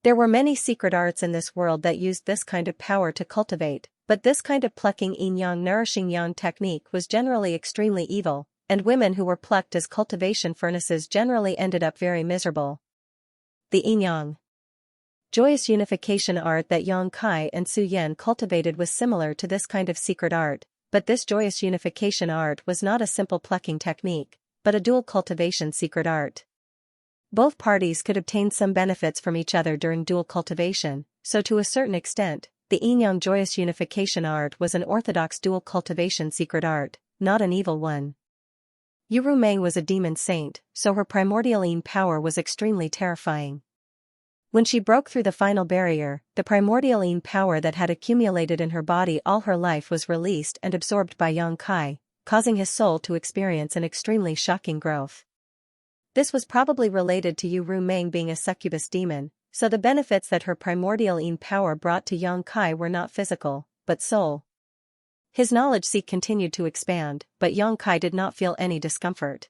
There were many secret arts in this world that used this kind of power to cultivate, but this kind of plucking yin-yang nourishing yang technique was generally extremely evil, and women who were plucked as cultivation furnaces generally ended up very miserable. The yin-yang Joyous unification art that Yang Kai and Su Yan cultivated was similar to this kind of secret art, but this joyous unification art was not a simple plucking technique, but a dual cultivation secret art. Both parties could obtain some benefits from each other during dual cultivation, so to a certain extent, the yin-yang joyous unification art was an orthodox dual cultivation secret art, not an evil one. Yu Rumeng was a demon saint, so her primordial yin power was extremely terrifying. When she broke through the final barrier, the primordial yin power that had accumulated in her body all her life was released and absorbed by Yang Kai, causing his soul to experience an extremely shocking growth. This was probably related to Yu Rumeng being a succubus demon, so the benefits that her primordial yin power brought to Yang Kai were not physical, but soul. His knowledge seek continued to expand, but Yang Kai did not feel any discomfort.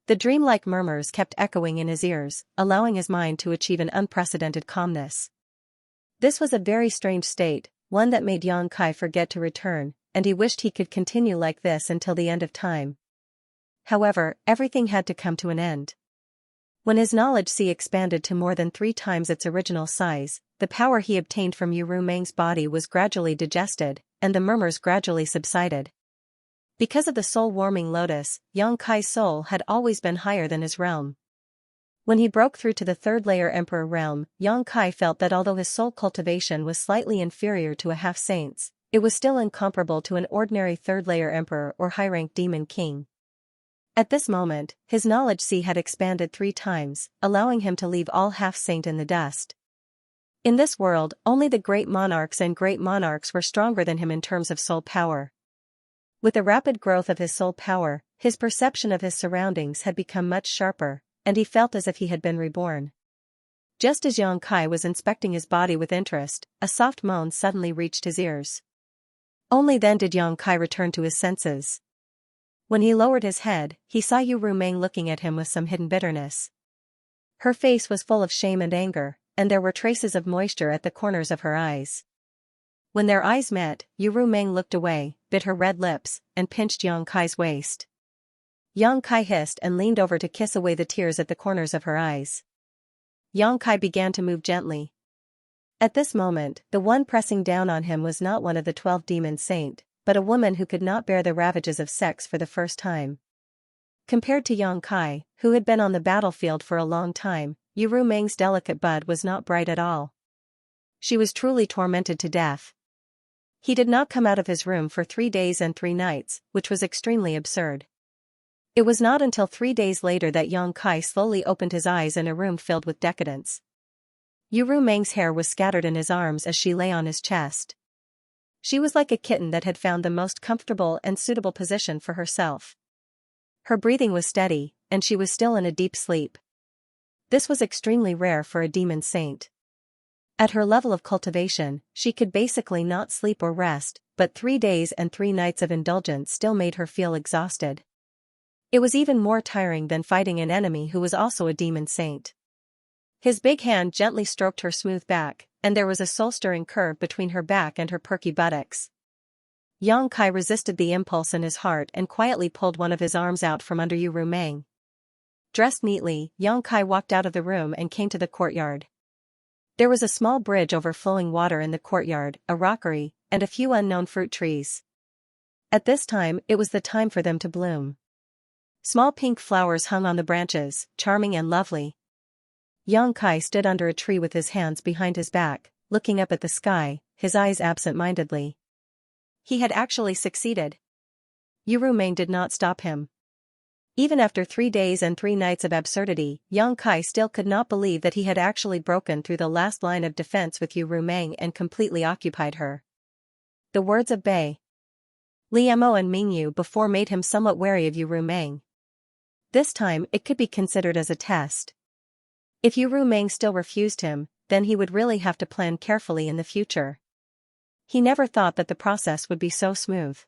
The dreamlike murmurs kept echoing in his ears, allowing his mind to achieve an unprecedented calmness. This was a very strange state, one that made Yang Kai forget to return, and he wished he could continue like this until the end of time. However, everything had to come to an end. When his knowledge sea expanded to more than 3 times its original size, the power he obtained from Yu Rumeng's body was gradually digested, and the murmurs gradually subsided. Because of the soul-warming lotus, Yang Kai's soul had always been higher than his realm. When he broke through to the 3rd layer Emperor realm, Yang Kai felt that although his soul cultivation was slightly inferior to a half-saint's, it was still incomparable to an ordinary 3rd layer Emperor or high-ranked demon king. At this moment, his knowledge sea had expanded 3 times, allowing him to leave all half-saint in the dust. In this world, only the great monarchs and great monarchs were stronger than him in terms of soul power. With the rapid growth of his soul power, his perception of his surroundings had become much sharper, and he felt as if he had been reborn. Just as Yang Kai was inspecting his body with interest, a soft moan suddenly reached his ears. Only then did Yang Kai return to his senses. When he lowered his head, he saw Yu Rumeng looking at him with some hidden bitterness. Her face was full of shame and anger, and there were traces of moisture at the corners of her eyes. When their eyes met, Yu Rumeng looked away, bit her red lips, and pinched Yang Kai's waist. Yang Kai hissed and leaned over to kiss away the tears at the corners of her eyes. Yang Kai began to move gently. At this moment, the one pressing down on him was not one of the 12 demon saint, but a woman who could not bear the ravages of sex for the first time. Compared to Yang Kai, who had been on the battlefield for a long time, Yu Rumeng's delicate bud was not bright at all. She was truly tormented to death. He did not come out of his room for 3 days and 3 nights, which was extremely absurd. It was not until 3 days later that Yang Kai slowly opened his eyes in a room filled with decadence. Yu Rumeng's hair was scattered in his arms as she lay on his chest. She was like a kitten that had found the most comfortable and suitable position for herself. Her breathing was steady, and she was still in a deep sleep. This was extremely rare for a demon saint. At her level of cultivation, she could basically not sleep or rest, but 3 days and 3 nights of indulgence still made her feel exhausted. It was even more tiring than fighting an enemy who was also a demon saint. His big hand gently stroked her smooth back, and there was a soul-stirring curve between her back and her perky buttocks. Yang Kai resisted the impulse in his heart and quietly pulled one of his arms out from under Yu Rumeng. Dressed neatly, Yang Kai walked out of the room and came to the courtyard. There was a small bridge over flowing water in the courtyard, a rockery, and a few unknown fruit trees. At this time, it was the time for them to bloom. Small pink flowers hung on the branches, charming and lovely. Yang Kai stood under a tree with his hands behind his back, looking up at the sky, his eyes absent-mindedly. He had actually succeeded. Yu Rumeng did not stop him. Even after 3 days and 3 nights of absurdity, Yang Kai still could not believe that he had actually broken through the last line of defense with Yu Rumeng and completely occupied her. The words of Bei Liemo and Mingyu before made him somewhat wary of Yu Rumeng. This time it could be considered as a test. If Yu Rumeng still refused him, then he would really have to plan carefully in the future. He never thought that the process would be so smooth.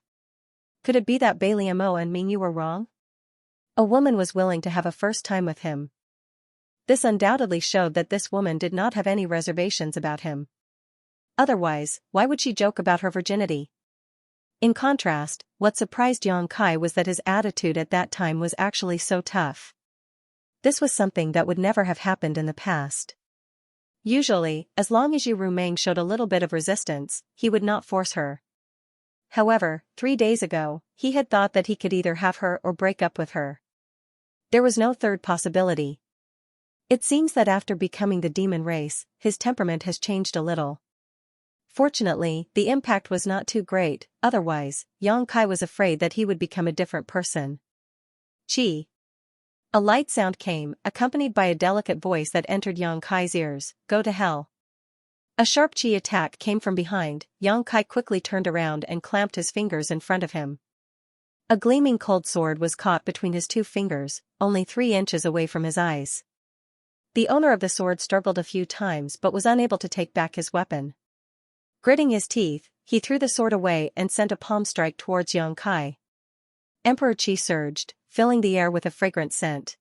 Could it be that Bei Liemo and Mingyu were wrong? A woman was willing to have a first time with him. This undoubtedly showed that this woman did not have any reservations about him. Otherwise, why would she joke about her virginity? In contrast, what surprised Yang Kai was that his attitude at that time was actually so tough. This was something that would never have happened in the past. Usually, as long as Yu Rumeng showed a little bit of resistance, he would not force her. However, 3 days ago, he had thought that he could either have her or break up with her. There was no third possibility. It seems that after becoming the demon race, his temperament has changed a little. Fortunately, the impact was not too great, otherwise, Yang Kai was afraid that he would become a different person. Chi. A light sound came, accompanied by a delicate voice that entered Yang Kai's ears, "Go to hell." A sharp chi attack came from behind. Yang Kai quickly turned around and clamped his fingers in front of him. A gleaming cold sword was caught between his 2 fingers, only 3 inches away from his eyes. The owner of the sword struggled a few times but was unable to take back his weapon. Gritting his teeth, he threw the sword away and sent a palm strike towards Yang Kai. Emperor Qi surged, filling the air with a fragrant scent.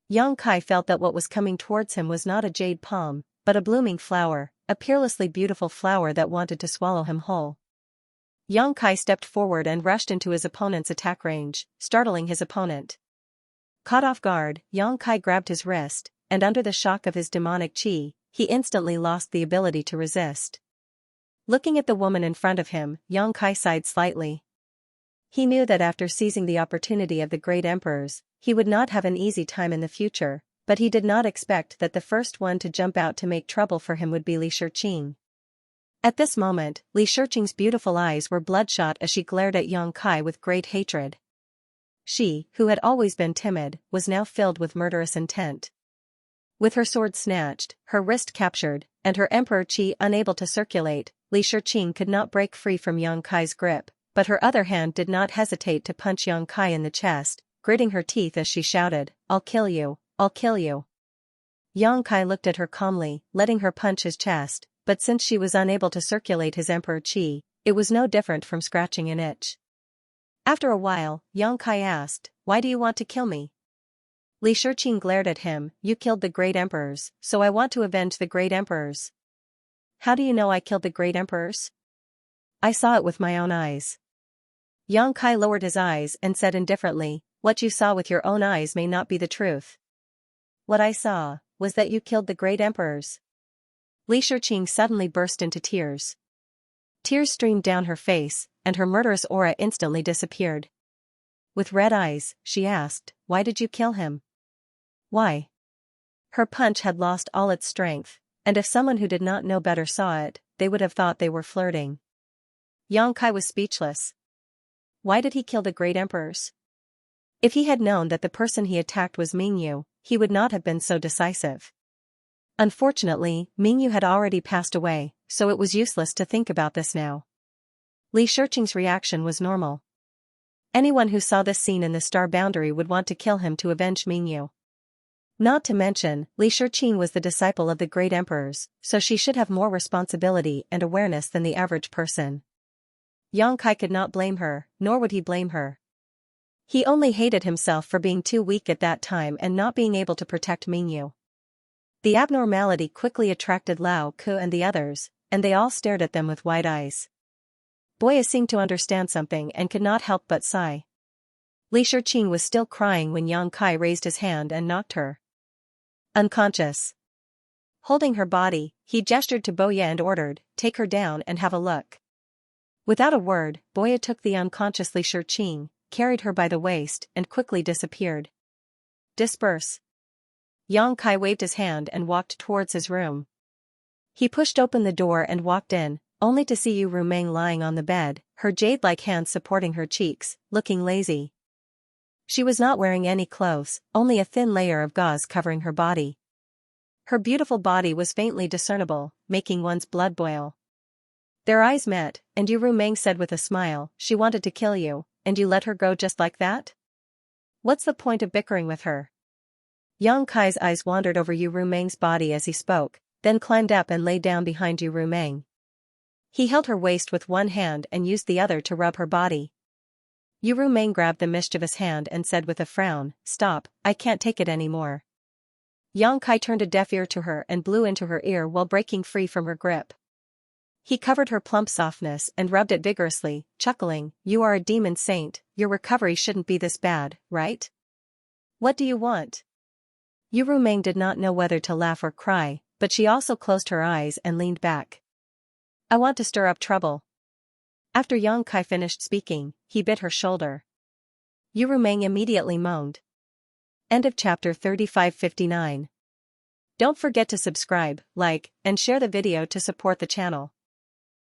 Yang Kai felt that what was coming towards him was not a jade palm, but a blooming flower, a peerlessly beautiful flower that wanted to swallow him whole. Yang Kai stepped forward and rushed into his opponent's attack range, startling his opponent. Caught off guard, Yang Kai grabbed his wrist, and under the shock of his demonic chi, he instantly lost the ability to resist. Looking at the woman in front of him, Yang Kai sighed slightly. He knew that after seizing the opportunity of the great emperors, he would not have an easy time in the future, but he did not expect that the first one to jump out to make trouble for him would be Li Shiqing. At this moment, Li Shiqing's beautiful eyes were bloodshot as she glared at Yang Kai with great hatred. She, who had always been timid, was now filled with murderous intent. With her sword snatched, her wrist captured, and her emperor chi unable to circulate, Li Shiqing could not break free from Yang Kai's grip, but her other hand did not hesitate to punch Yang Kai in the chest, gritting her teeth as she shouted, "I'll kill you, I'll kill you." Yang Kai looked at her calmly, letting her punch his chest, but since she was unable to circulate his emperor chi, it was no different from scratching an itch. After a while, Yang Kai asked, "Why do you want to kill me?" Li Shiqing glared at him, "You killed the great emperors, so I want to avenge the great emperors." "How do you know I killed the great emperors?" "I saw it with my own eyes." Yang Kai lowered his eyes and said indifferently, "What you saw with your own eyes may not be the truth." "What I saw was that you killed the great emperors." Li Shiqing suddenly burst into tears. Tears streamed down her face, and her murderous aura instantly disappeared. With red eyes, she asked, "Why did you kill him?" "Why?" Her punch had lost all its strength, and if someone who did not know better saw it, they would have thought they were flirting. Yang Kai was speechless. Why did he kill the great emperors? If he had known that the person he attacked was Mingyu, he would not have been so decisive. Unfortunately, Mingyu had already passed away, so it was useless to think about this now. Li Shiqing's reaction was normal. Anyone who saw this scene in the star boundary would want to kill him to avenge Mingyu. Not to mention, Li Shiqing was the disciple of the great emperors, so she should have more responsibility and awareness than the average person. Yang Kai could not blame her, nor would he blame her. He only hated himself for being too weak at that time and not being able to protect Mingyu. The abnormality quickly attracted Lao Ku and the others, and they all stared at them with wide eyes. Boya seemed to understand something and could not help but sigh. Li Shiqing was still crying when Yang Kai raised his hand and knocked her unconscious. Holding her body, he gestured to Boya and ordered, "Take her down and have a look." Without a word, Boya took the unconscious Li Shiqing, carried her by the waist and quickly disappeared. "Disperse." Yang Kai waved his hand and walked towards his room. He pushed open the door and walked in, only to see Yu Rumeng lying on the bed, her jade-like hands supporting her cheeks, looking lazy. She was not wearing any clothes, only a thin layer of gauze covering her body. Her beautiful body was faintly discernible, making one's blood boil. Their eyes met, and Yu Rumeng said with a smile, "She wanted to kill you, and you let her go just like that? What's the point of bickering with her?" Yang Kai's eyes wandered over Yu Rumeng's body as he spoke, then climbed up and lay down behind Yu Rumeng. He held her waist with one hand and used the other to rub her body. Yu Rumeng grabbed the mischievous hand and said with a frown, "Stop, I can't take it anymore." Yang Kai turned a deaf ear to her and blew into her ear while breaking free from her grip. He covered her plump softness and rubbed it vigorously, chuckling, "You are a demon saint, your recovery shouldn't be this bad, right? What do you want?" Yu Rumeng did not know whether to laugh or cry, but she also closed her eyes and leaned back. I want to stir up trouble. After Yang Kai finished speaking, he bit her shoulder. Yu Rumeng immediately moaned. End of chapter 3559. Don't forget to subscribe, like, and share the video to support the channel.